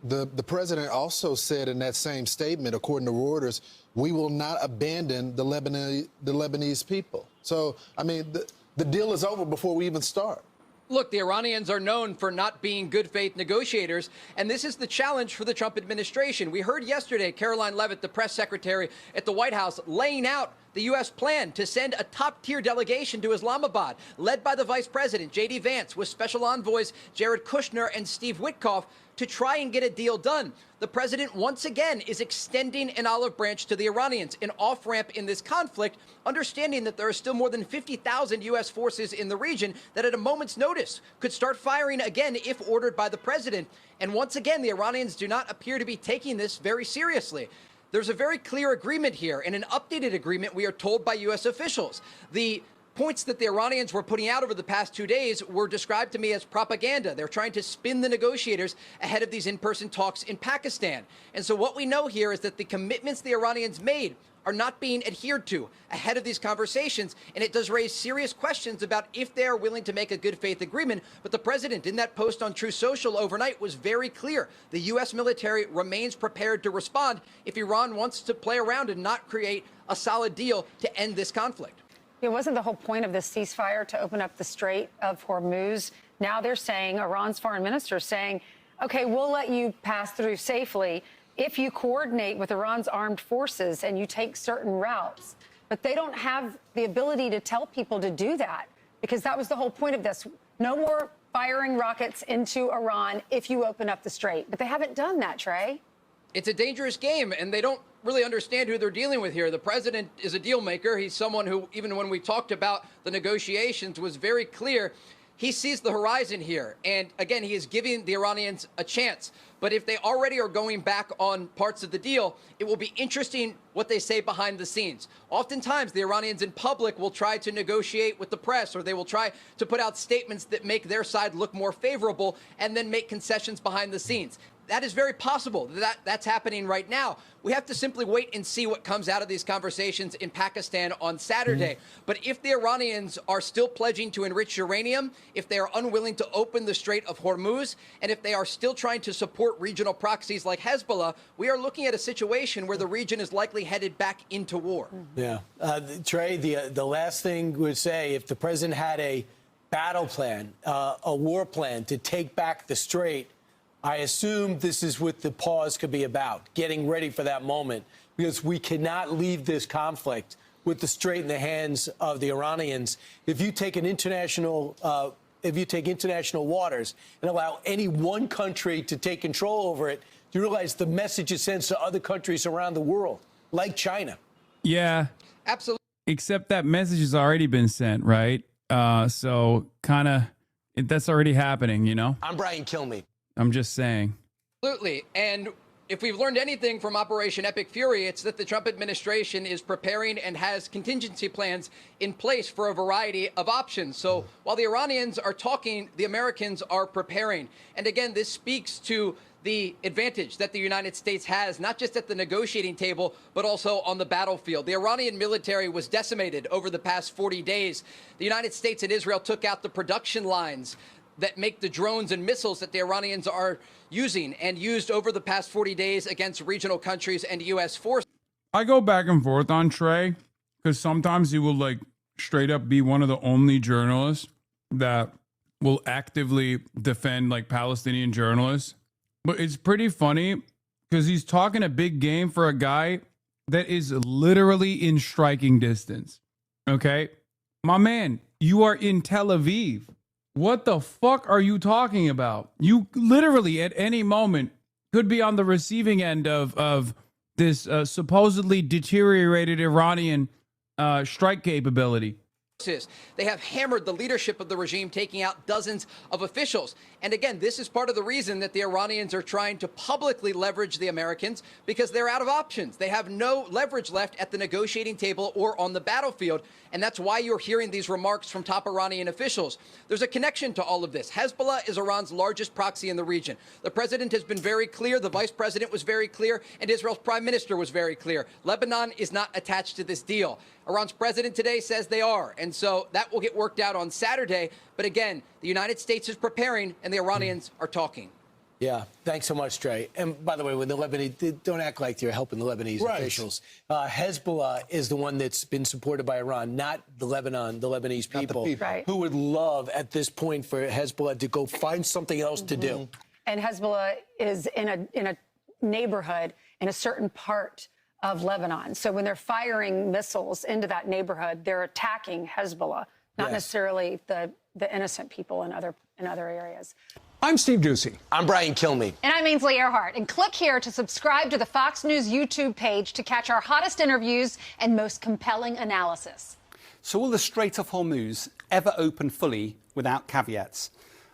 the president also said in that same statement, according to Reuters, we will not abandon the Lebanese people. So, I mean, the deal is over before we even start. Look, the Iranians are known for not being good faith negotiators, and this is the challenge for the Trump administration. We heard yesterday Caroline Leavitt, the press secretary at the White House, laying out the U.S. plan to send a top-tier delegation to Islamabad, led by the vice president, J.D. Vance, with special envoys Jared Kushner and Steve Witkoff, to try and get a deal done. The president, once again, is extending an olive branch to the Iranians, an off-ramp in this conflict, understanding that there are still more than 50,000 U.S. forces in the region that at a moment's notice could start firing again if ordered by the president. And once again, the Iranians do not appear to be taking this very seriously. There's a very clear agreement here, and an updated agreement, we are told by U.S. officials. The points that the Iranians were putting out over the past 2 days were described to me as propaganda. They're trying to spin the negotiators ahead of these in-person talks in Pakistan. And so what we know here is that the commitments the Iranians made are not being adhered to ahead of these conversations, and it does raise serious questions about if they are willing to make a good faith agreement. But the president, in that post on Truth Social overnight, was very clear. The U.S. military remains prepared to respond if Iran wants to play around and not create a solid deal to end this conflict. It wasn't the whole point of this ceasefire to open up the Strait of Hormuz. Now they're saying, Iran's foreign minister is saying, okay, we'll let you pass through safely if you coordinate with Iran's armed forces and you take certain routes. But they don't have the ability to tell people to do that, because that was the whole point of this. No more firing rockets into Iran if you open up the strait. But they haven't done that, Trey. It's a dangerous game, and they don't really understand who they're dealing with here. The president is a deal maker. He's someone who, even when we talked about the negotiations, was very clear. He sees the horizon here. And again, he is giving the Iranians a chance. But if they already are going back on parts of the deal, it will be interesting what they say behind the scenes. Oftentimes, the Iranians in public will try to negotiate with the press, or they will try to put out statements that make their side look more favorable and then make concessions behind the scenes. That is very possible. That's happening right now. We have to simply wait and see what comes out of these conversations in Pakistan on Saturday. But if the Iranians are still pledging to enrich uranium, if they are unwilling to open the Strait of Hormuz, and if they are still trying to support regional proxies like Hezbollah, we are looking at a situation where the region is likely headed back into war. Yeah. Trey, the last thing we would say, if the president had a battle plan, a war plan to take back the Strait, I assume this is what the pause could be about, getting ready for that moment, because we cannot leave this conflict with the Strait in the hands of the Iranians. If you take international waters and allow any one country to take control over it, you realize the message it sends to other countries around the world, like China. Yeah. Absolutely. Except that message has already been sent, right? So kind of that's already happening, you know? I'm Brian Kilmeade. I'm just saying. Absolutely. And if we've learned anything from Operation Epic Fury, it's that the Trump administration is preparing and has contingency plans in place for a variety of options. So while the Iranians are talking, the Americans are preparing. And again, this speaks to the advantage that the United States has, not just at the negotiating table, but also on the battlefield. The Iranian military was decimated over the past 40 days. The United States and Israel took out the production lines that make the drones and missiles that the Iranians are using and used over the past 40 days against regional countries and U.S. forces. I go back and forth on Trey because sometimes he will like straight up be one of the only journalists that will actively defend like Palestinian journalists. But it's pretty funny because he's talking a big game for a guy that is literally in striking distance. Okay? My man, you are in Tel Aviv. What the fuck are you talking about? You literally at any moment could be on the receiving end of this supposedly deteriorated Iranian strike capability. They have hammered the leadership of the regime, taking out dozens of officials. And again, this is part of the reason that the Iranians are trying to publicly leverage the Americans, because they're out of options. They have no leverage left at the negotiating table or on the battlefield. And that's why you're hearing these remarks from top Iranian officials. There's a connection to all of this. Hezbollah is Iran's largest proxy in the region. The president has been very clear. The vice president was very clear. And Israel's prime minister was very clear. Lebanon is not attached to this deal. Iran's president today says they are. And so that will get worked out on Saturday. But again, the United States is preparing and the Iranians are talking. Yeah, thanks so much, Trey. And by the way, with the Lebanese, don't act like you're helping the Lebanese officials. Hezbollah is the one that's been supported by Iran, not the Lebanese people, Right. who would love at this point for Hezbollah to go find something else to do. And Hezbollah is in a neighborhood in a certain part of Lebanon. So when they're firing missiles into that neighborhood, they're attacking Hezbollah, not necessarily the innocent people in other areas. I'm Steve Doocy. I'm Brian Kilmeade. And I'm Ainsley Earhart. And click here to subscribe to the Fox News YouTube page to catch our hottest interviews and most compelling analysis. So will the Strait of Hormuz ever open fully without caveats?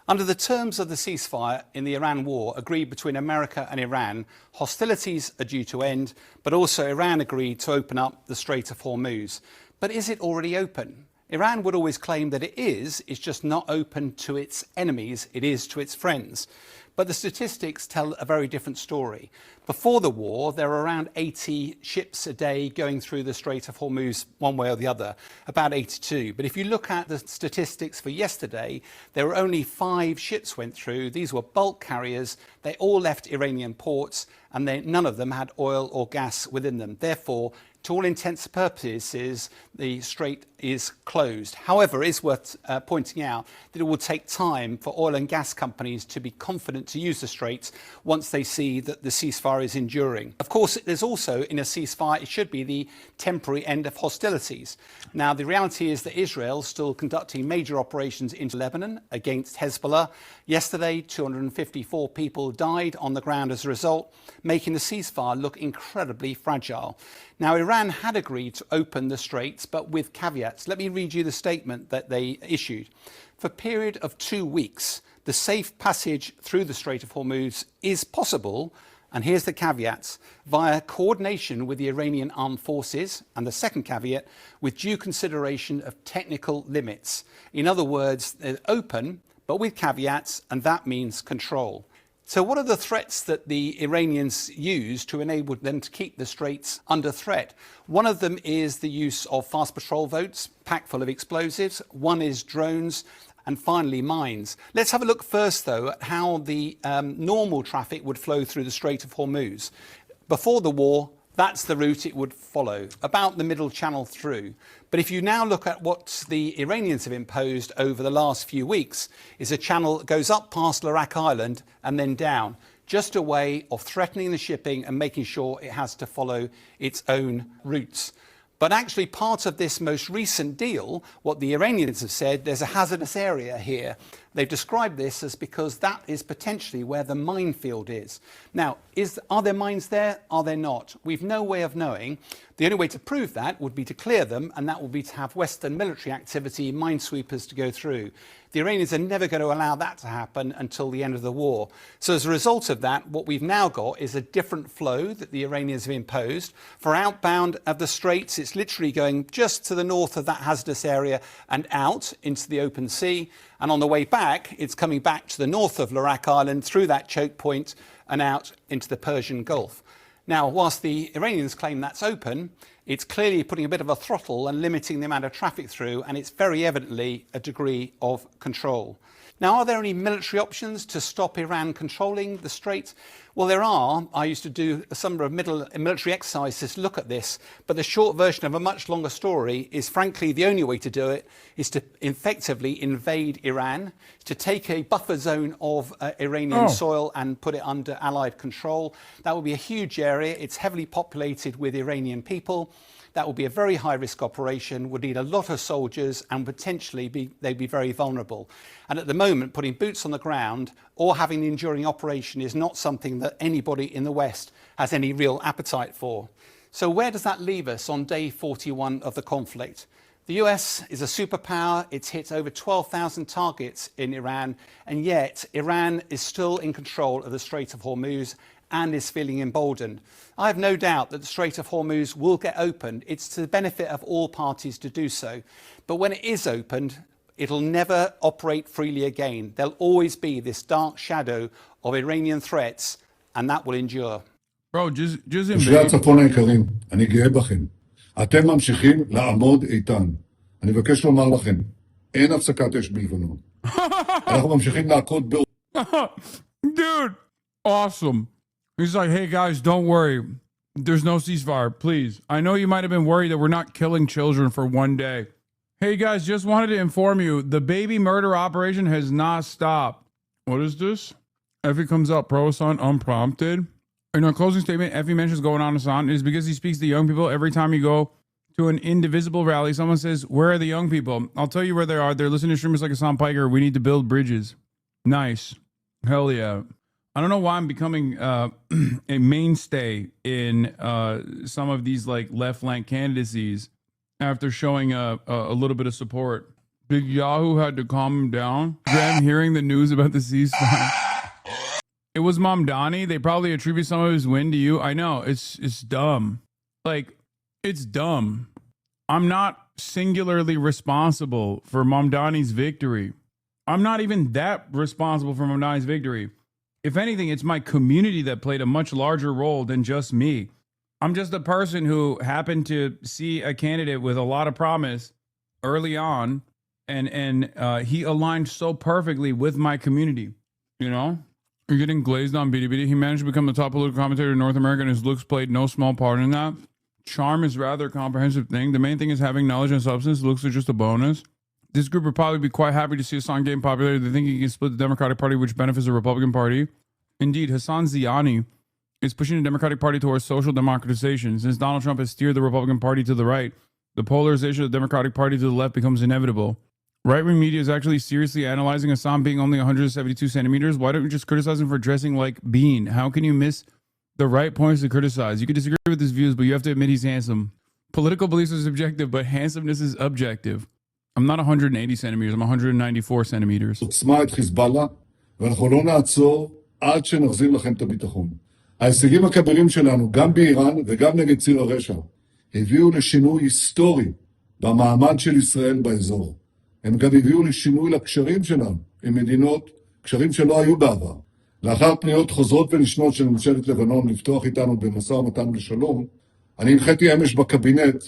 Under the terms of the ceasefire in the Iran war agreed between America and Iran, hostilities are due to end, but also Iran agreed to open up the Strait of Hormuz. But is it already open? Iran would always claim that it is. It's just not open to its enemies. It is to its friends. But the statistics tell a very different story. Before the war, there were around 80 ships a day going through the Strait of Hormuz one way or the other, about 82. But if you look at the statistics for yesterday, there were only 5 ships went through. These were bulk carriers. They all left Iranian ports, and none of them had oil or gas within them. Therefore, to all intents and purposes, the strait is closed. However, it is worth pointing out that it will take time for oil and gas companies to be confident to use the straits once they see that the ceasefire is enduring. Of course, there's also, in a ceasefire, it should be the temporary end of hostilities. Now, the reality is that Israel is still conducting major operations into Lebanon against Hezbollah. Yesterday, 254 people died on the ground as a result, making the ceasefire look incredibly fragile. Now, Iran had agreed to open the straits, but with caveats. Let me read you the statement that they issued. For a period of 2 weeks, the safe passage through the Strait of Hormuz is possible, and here's the caveats, via coordination with the Iranian armed forces, and the second caveat, with due consideration of technical limits. In other words, they're open, but with caveats, and that means control. So what are the threats that the Iranians use to enable them to keep the straits under threat? One of them is the use of fast patrol boats packed full of explosives. One is drones. And finally, mines. Let's have a look first, though, at how the normal traffic would flow through the Strait of Hormuz. Before the war, that's the route it would follow, about the middle channel through. But if you now look at what the Iranians have imposed over the last few weeks, is a channel that goes up past Larak Island and then down, just a way of threatening the shipping and making sure it has to follow its own routes. But actually, part of this most recent deal, what the Iranians have said, there's a hazardous area here. They've described this as because that is potentially where the minefield is. Now, are there mines there? Are there not? We've no way of knowing. The only way to prove that would be to clear them, and that would be to have Western military activity, minesweepers to go through. The Iranians are never going to allow that to happen until the end of the war. So as a result of that, what we've now got is a different flow that the Iranians have imposed. For outbound of the straits, it's literally going just to the north of that hazardous area and out into the open sea. And on the way back, it's coming back to the north of Larak Island through that choke point and out into the Persian Gulf. Now, whilst the Iranians claim that's open, It's clearly putting a bit of a throttle and limiting the amount of traffic through, and it's very evidently a degree of control. Now, are there any military options to stop Iran controlling the Strait? Well, there are. I used to do a number of military exercises to look at this, but the short version of a much longer story is, frankly, the only way to do it is to effectively invade Iran, to take a buffer zone of Iranian soil and put it under Allied control. That would be a huge area. It's heavily populated with Iranian people. That would be a very high-risk operation, would need a lot of soldiers, and potentially they'd be very vulnerable. And at the moment, putting boots on the ground or having an enduring operation is not something that anybody in the West has any real appetite for. So where does that leave us on day 41 of the conflict? The US is a superpower. It's hit over 12,000 targets in Iran, and yet Iran is still in control of the Strait of Hormuz and is feeling emboldened. I have no doubt that the Strait of Hormuz will get opened. It's to the benefit of all parties to do so. But when it is opened, it'll never operate freely again. There'll always be this dark shadow of Iranian threats, and that will endure. Bro, just תושבי הצפון היקרים, אני גאה בכם. אתם ממשיכים לעמוד איתן. אני מבקש לומר לכם, אין הפסקת אש בלבנון. אנחנו ממשיכים להכות Dude, awesome. He's like, hey guys, don't worry. There's no ceasefire, please. I know you might have been worried that we're not killing children for one day. Hey guys, just wanted to inform you, the baby murder operation has not stopped. What is this? Effie comes out pro-Hassan unprompted. In our closing statement, Effie mentions going on Hassan is because he speaks to young people. Every time you go to an indivisible rally, someone says, where are the young people? I'll tell you where they are. They're listening to streamers like Hassan Piker. We need to build bridges. Nice. Hell yeah. I don't know why I'm becoming a mainstay in some of these like left flank candidacies after showing a little bit of support. Big Yahoo had to calm him down. Graham hearing the news about the ceasefire. It was Mamdani. They probably attribute some of his win to you. I know, it's dumb. Like, it's dumb. I'm not singularly responsible for Mamdani's victory. I'm not even that responsible for Mamdani's victory. If anything, it's my community that played a much larger role than just me. I'm just a person who happened to see a candidate with a lot of promise early on, and he aligned so perfectly with my community. You know, you're getting glazed on BDBD. He managed to become the top political commentator in North America, and his looks played no small part in that. Charm is rather a comprehensive thing. The main thing is having knowledge and substance. Looks are just a bonus. This group would probably be quite happy to see Hassan gain popularity. They think he can split the Democratic Party, which benefits the Republican Party. Indeed, Hassan Ziani is pushing the Democratic Party towards social democratization. Since Donald Trump has steered the Republican Party to the right, the polarization of the Democratic Party to the left becomes inevitable. Right-wing media is actually seriously analyzing Hassan being only 172 centimeters. Why don't you just criticize him for dressing like Bean? How can you miss the right points to criticize? You can disagree with his views, but you have to admit he's handsome. Political beliefs are subjective, but handsomeness is objective. I'm not 180 centimeters, I'm 194 centimeters. עוצמה את חיזבאללה, ואנחנו לא נעצור עד שנחזיר לכם את הביטחון. ההישגים הכבירים שלנו, גם באיראן וגם נגד ציר הרשע, הביאו לשינוי היסטורי במעמד של ישראל באזור. הם גם הביאו לשינוי לקשרים שלנו עם מדינות, קשרים שלא היו בעבר. לאחר פניות חוזרות ונשנות של ממשלת לבנון לפתוח איתנו במשא ומתן לשלום, אני הנחיתי אמש בקבינט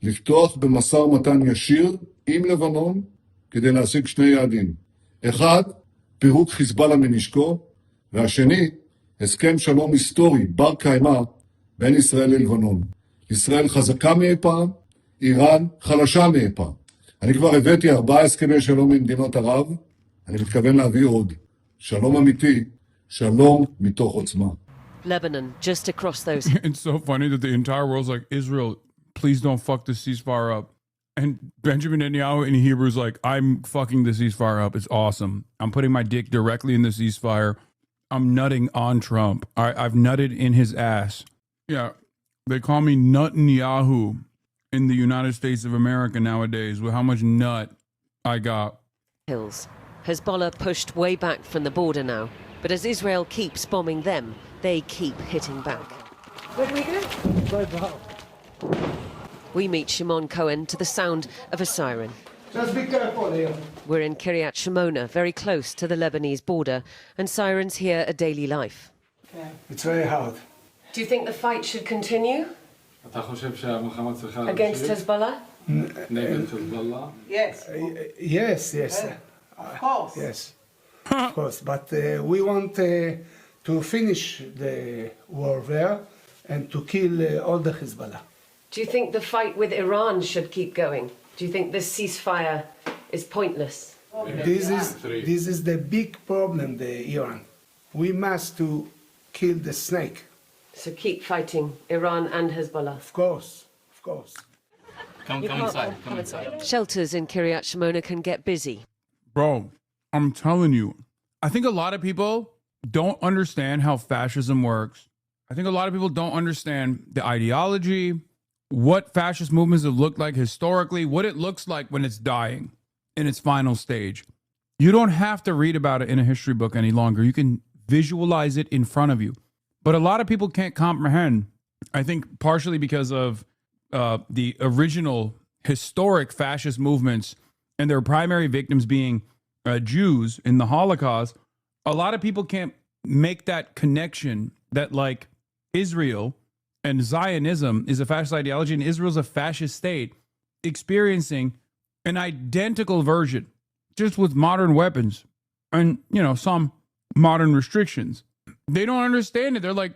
לפתוח במשא ומתן ישיר עם לבנון כדי להשיג שני יעדים. אחד, פירוק חיזבאללה מנשקו, והשני, הסכם שלום היסטורי בר קיימא בין ישראל ללבנון. ישראל חזקה מאי פעם, איראן חלשה מאי פעם. אני כבר הבאתי 4 הסכמי שלום עם מדינות ערב, אני מתכוון להביא עוד. שלום אמיתי, שלום מתוך עוצמה. Lebanon, just across those. It's so funny that the entire world's like, Israel, please don't fuck the ceasefire up. And Benjamin Netanyahu in Hebrew is like, I'm fucking the ceasefire up. It's awesome. I'm putting my dick directly in the ceasefire. I'm nutting on Trump. I've nutted in his ass. Yeah, they call me Netanyahu in the United States of America nowadays with how much nut I got. Hills. Hezbollah pushed way back from the border now. But as Israel keeps bombing them, they keep hitting back. Where do we go? We meet Shimon Cohen to the sound of a siren. Just be careful here. We're in Kiryat Shimona, very close to the Lebanese border, and sirens here are daily life. It's very hard. Do you think the fight should continue? Against Hezbollah? Yes. Yes, yes. Of course. Yes, of course. But we want to finish the war there and to kill all the Hezbollah. Do you think the fight with Iran should keep going? Do you think this ceasefire is pointless? This is the big problem, the Iran. We must to kill the snake. So keep fighting Iran and Hezbollah? Of course, of course. Come inside. Shelters in Kiryat Shimona can get busy. Bro, I'm telling you, I think a lot of people don't understand how fascism works. I think a lot of people don't understand the ideology, what fascist movements have looked like historically, what it looks like when it's dying in its final stage. You don't have to read about it in a history book any longer. You can visualize it in front of you. But a lot of people can't comprehend, I think partially because of the original historic fascist movements and their primary victims being Jews in the Holocaust. A lot of people can't make that connection that like Israel and Zionism is a fascist ideology and Israel's a fascist state experiencing an identical version just with modern weapons and, you know, some modern restrictions. They don't understand it. They're like,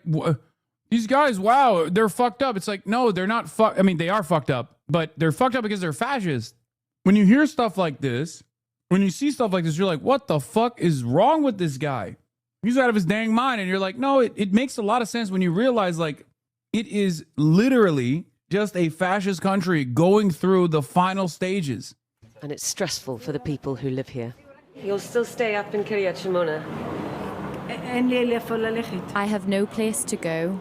these guys, wow, they're fucked up. It's like, no, they're not fucked. I mean, they are fucked up, but they're fucked up because they're fascist. When you hear stuff like this, when you see stuff like this, you're like, what the fuck is wrong with this guy? He's out of his dang mind. And you're like, no, it makes a lot of sense when you realize like it is literally just a fascist country going through the final stages. And it's stressful for the people who live here. You'll still stay up in Kiryat Shimona? I have no place to go.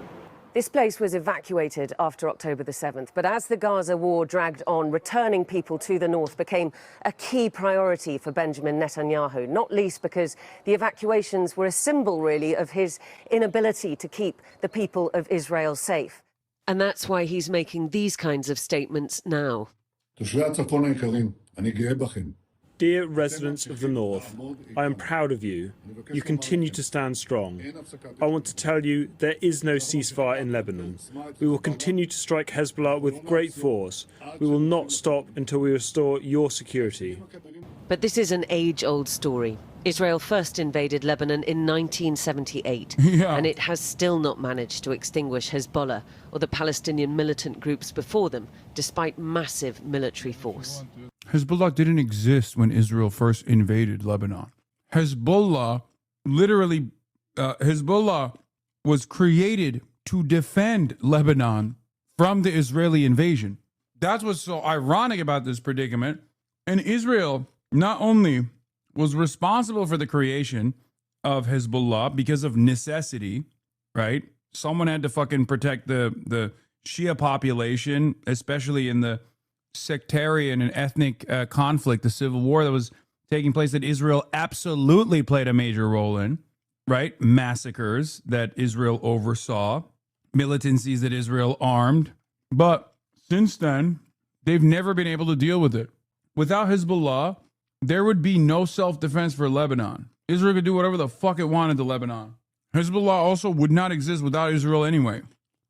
This place was evacuated after October the 7th, but as the Gaza war dragged on, returning people to the north became a key priority for Benjamin Netanyahu, not least because the evacuations were a symbol, really, of his inability to keep the people of Israel safe. And that's why he's making these kinds of statements now. Dear residents of the North, I am proud of you. You continue to stand strong. I want to tell you there is no ceasefire in Lebanon. We will continue to strike Hezbollah with great force. We will not stop until we restore your security. But this is an age-old story. Israel first invaded Lebanon in 1978, and it has still not managed to extinguish Hezbollah or the Palestinian militant groups before them, despite massive military force. Hezbollah didn't exist when Israel first invaded Lebanon. Hezbollah was created to defend Lebanon from the Israeli invasion. That's what's so ironic about this predicament. And Israel not only was responsible for the creation of Hezbollah because of necessity, right? Someone had to fucking protect the Shia population, especially in the sectarian and ethnic conflict, the civil war that was taking place that Israel absolutely played a major role in, right? Massacres that Israel oversaw, militancies that Israel armed. But since then, they've never been able to deal with it. Without Hezbollah, there would be no self-defense for Lebanon. Israel could do whatever the fuck it wanted to Lebanon. Hezbollah also would not exist without Israel anyway.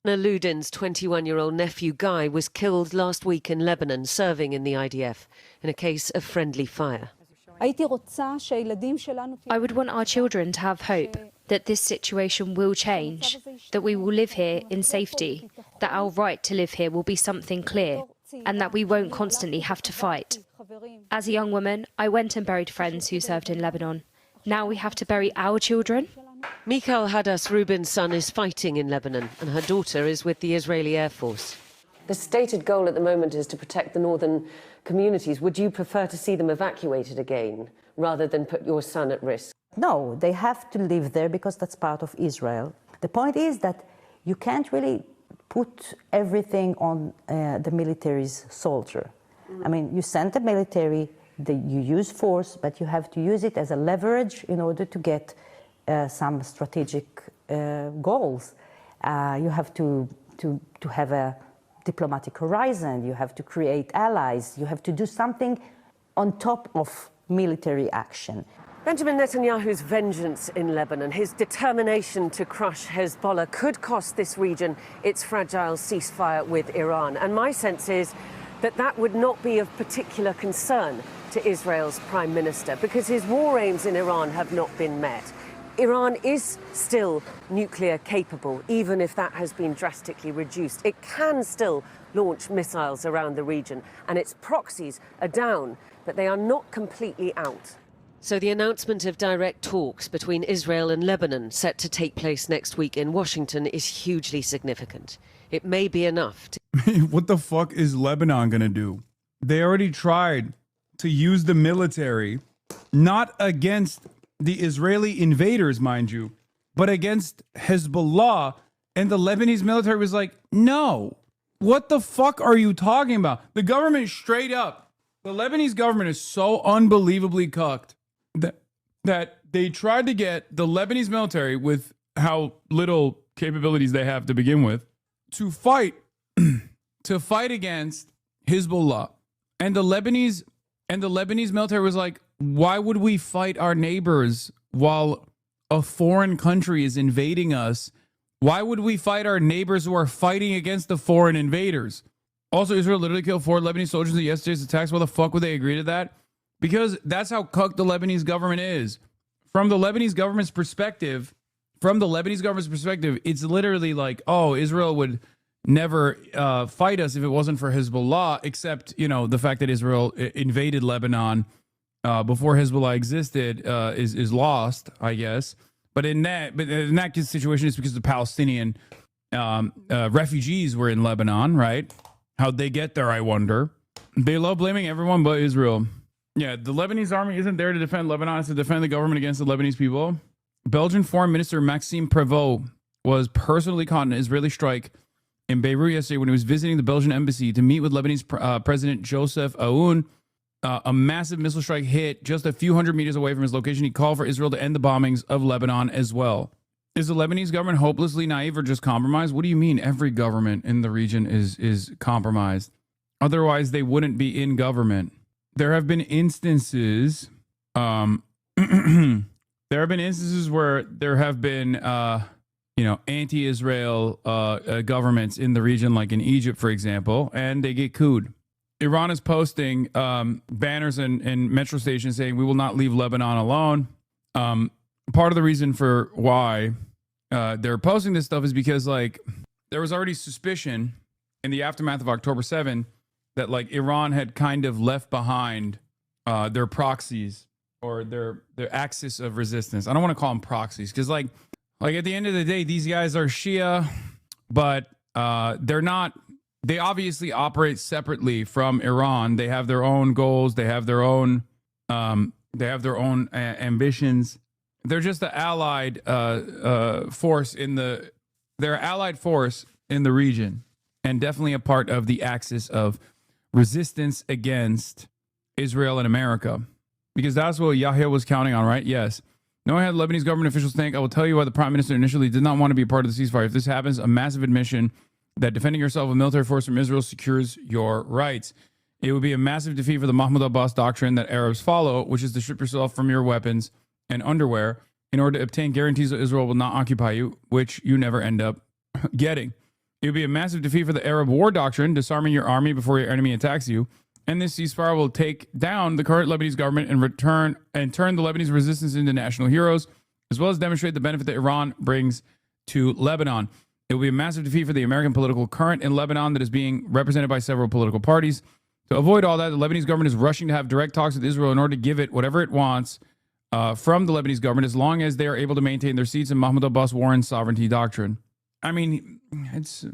Aludin's 21-year-old nephew Guy was killed last week in Lebanon, serving in the IDF, in a case of friendly fire. I would want our children to have hope that this situation will change, that we will live here in safety, that our right to live here will be something clear, and that we won't constantly have to fight. As a young woman, I went and buried friends who served in Lebanon. Now we have to bury our children? Mikhail Hadas Rubin's son is fighting in Lebanon, and her daughter is with the Israeli Air Force. The stated goal at the moment is to protect the northern communities. Would you prefer to see them evacuated again, rather than put your son at risk? No, they have to live there because that's part of Israel. The point is that you can't really put everything on the military's soldier. I mean, you send the military, you use force, but you have to use it as a leverage in order to get some strategic goals. You have to have a diplomatic horizon, you have to create allies, you have to do something on top of military action. Benjamin Netanyahu's vengeance in Lebanon, his determination to crush Hezbollah, could cost this region its fragile ceasefire with Iran. And my sense is that that would not be of particular concern to Israel's prime minister, because his war aims in Iran have not been met. Iran is still nuclear capable, even if that has been drastically reduced. It can still launch missiles around the region, and its proxies are down, but they are not completely out. So the announcement of direct talks between Israel and Lebanon, set to take place next week in Washington, is hugely significant. It may be enough to... What the fuck is Lebanon going to do? They already tried to use the military, not against the Israeli invaders, mind you, but against Hezbollah. And the Lebanese military was like, no, what the fuck are you talking about? The government straight up, the Lebanese government is so unbelievably cucked that they tried to get the Lebanese military, with how little capabilities they have to begin with, to fight against Hezbollah. And the Lebanese military was like, why would we fight our neighbors while a foreign country is invading us? Why would we fight our neighbors who are fighting against the foreign invaders? Also, Israel literally killed 4 Lebanese soldiers in yesterday's attacks. Why the fuck would they agree to that? Because that's how cucked the Lebanese government is. From the Lebanese government's perspective, it's literally like, oh, Israel would never fight us if it wasn't for Hezbollah, except, the fact that Israel invaded Lebanon before Hezbollah existed is lost, I guess. But in that situation, it's because the Palestinian refugees were in Lebanon, right? How'd they get there, I wonder. They love blaming everyone but Israel. Yeah, the Lebanese army isn't there to defend Lebanon, it's to defend the government against the Lebanese people. Belgian Foreign Minister Maxime Prévost was personally caught in an Israeli strike in Beirut yesterday when he was visiting the Belgian embassy to meet with Lebanese President Joseph Aoun. A massive missile strike hit just a few hundred meters away from his location. He called for Israel to end the bombings of Lebanon as well. Is the Lebanese government hopelessly naive or just compromised? What do you mean every government in the region is compromised? Otherwise, they wouldn't be in government. There have been instances, where there have been, anti-Israel governments in the region, like in Egypt, for example, and they get couped. Iran is posting banners and metro stations saying, we will not leave Lebanon alone. Part of the reason for why they're posting this stuff is because, there was already suspicion in the aftermath of October 7 that, Iran had kind of left behind their proxies or their axis of resistance. I don't want to call them proxies because, like at the end of the day, these guys are Shia, but they're not. They obviously operate separately from Iran. They have their own goals. They have their own. Ambitions. They're just the allied force in the. They're allied force in the region, and definitely a part of the axis of resistance against Israel and America, because that's what Yahya was counting on, right? Yes. Knowing how the Lebanese government officials think, I will tell you why the prime minister initially did not want to be a part of the ceasefire. If this happens, a massive admission that defending yourself with military force from Israel secures your rights. It would be a massive defeat for the Mahmoud Abbas doctrine that Arabs follow, which is to strip yourself from your weapons and underwear in order to obtain guarantees that Israel will not occupy you, which you never end up getting. It would be a massive defeat for the Arab war doctrine, disarming your army before your enemy attacks you. And this ceasefire will take down the current Lebanese government and turn the Lebanese resistance into national heroes, as well as demonstrate the benefit that Iran brings to Lebanon. It will be a massive defeat for the American political current in Lebanon that is being represented by several political parties. To avoid all that, the Lebanese government is rushing to have direct talks with Israel in order to give it whatever it wants from the Lebanese government, as long as they are able to maintain their seats in Mahmoud Abbas' war and sovereignty doctrine. I mean, it's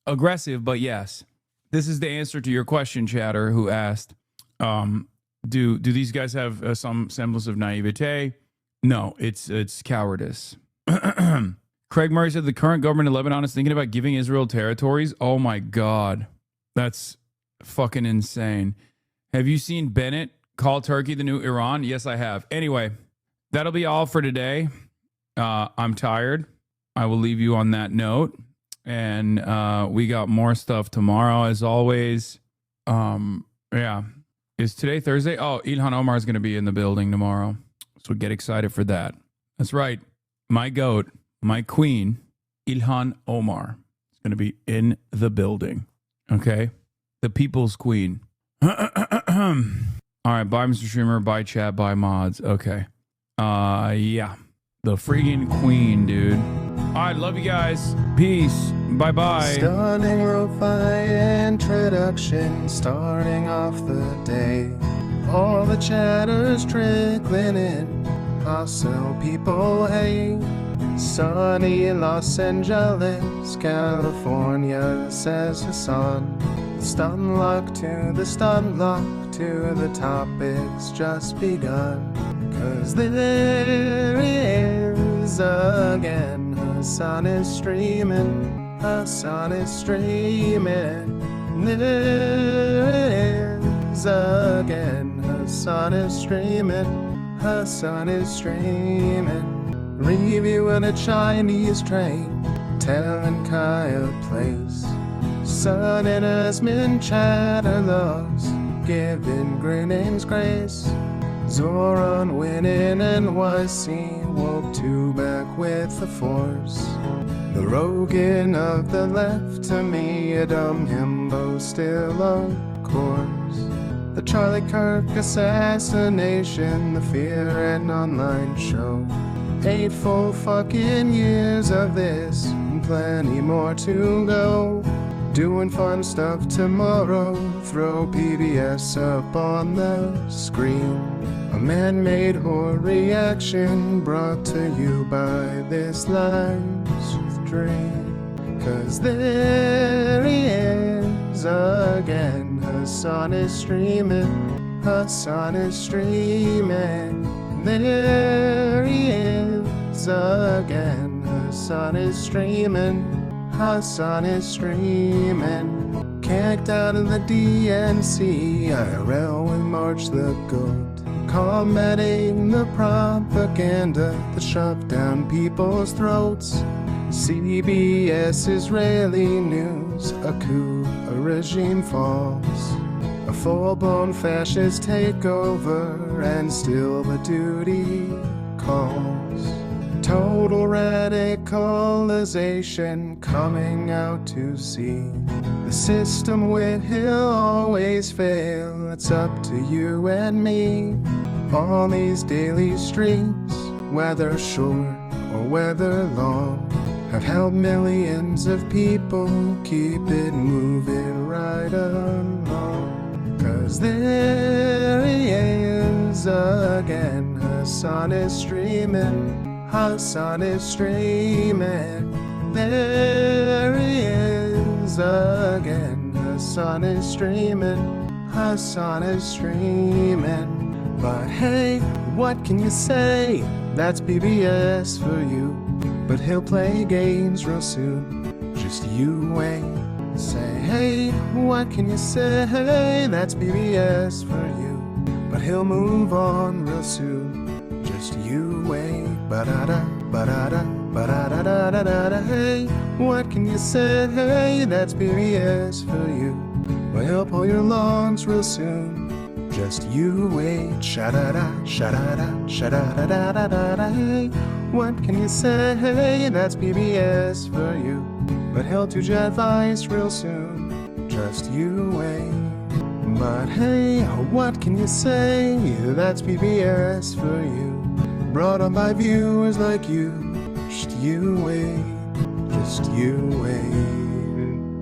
aggressive, but yes. This is the answer to your question, chatter, who asked, do these guys have some semblance of naivete? No, it's cowardice. Craig Murray said the current government in Lebanon is thinking about giving Israel territories. Oh my God. That's fucking insane. Have you seen Bennett call Turkey the new Iran? Yes, I have. Anyway, that'll be all for today. I'm tired. I will leave you on that note. And we got more stuff tomorrow, as always. Yeah. Is today Thursday? Oh, Ilhan Omar is going to be in the building tomorrow. So get excited for that. That's right. My goat, my queen, Ilhan Omar, is going to be in the building. Okay? The people's queen. All right. Bye, Mr. Streamer. Bye, chat. Bye, mods. Okay. Yeah. The freaking queen, dude. All right. Love you guys. Peace. Bye-bye. Stunning lo-fi introduction, starting off the day. All the chatter's trickling in. Hostile people hate. Sunny Los Angeles, California, says Hasan. The stun lock to the stun lock to the topic's just begun. 'Cause there he is again. Hasan is streaming. Hasan is streaming. There it is again. Hasan is streaming. Hasan is streaming. Reviewing a Chinese train, telling Kaya place. Sun and Asmin chatter loves, giving Greening's grace. Zoran winning NYC, woke two back with the force. The Rogan of the left, to me a dumb himbo still of course. The Charlie Kirk assassination, the Fear and Online show. 8 full fucking years of this, and plenty more to go. Doing fun stuff tomorrow, throw PBS up on the screen. A man-made horror reaction brought to you by this live stream. 'Cause there he is again. Hasan is streaming. Hasan is streaming. There he is again. Hasan is streaming. Hasan is streaming. Kicked out of the DNC, IRL with March the Goat. Combating the propaganda that shoved down people's throats. CBS Israeli news, a coup, a regime falls. A full-blown fascist takeover, and still the duty calls. Total radicalization coming out to see. The system will always fail, it's up to you and me. On these daily streets, whether short or whether long, have helped millions of people keep it moving right along. 'Cause there he is again. Hasan is streaming. Hasan is streaming. There he is again. Hasan is streaming. Hasan is streaming. But hey, what can you say? That's PBS for you. But he'll play games real soon. Just you wait. Say, hey, what can you say? That's PBS for you. But he'll move on real soon. Just you wait. Ba-da-da, ba-da-da, ba-da-da-da-da-da. Hey, what can you say? That's PBS for you. But he'll pull your lungs real soon. Just you wait. Sha-da-da, sha-da-da, sha-da-da-da-da-da. Hey, what can you say? That's PBS for you. But he'll do jet vice real soon. Just you wait. But hey, what can you say? That's PBS for you. Brought on by viewers like you. Just you wait. Just you wait.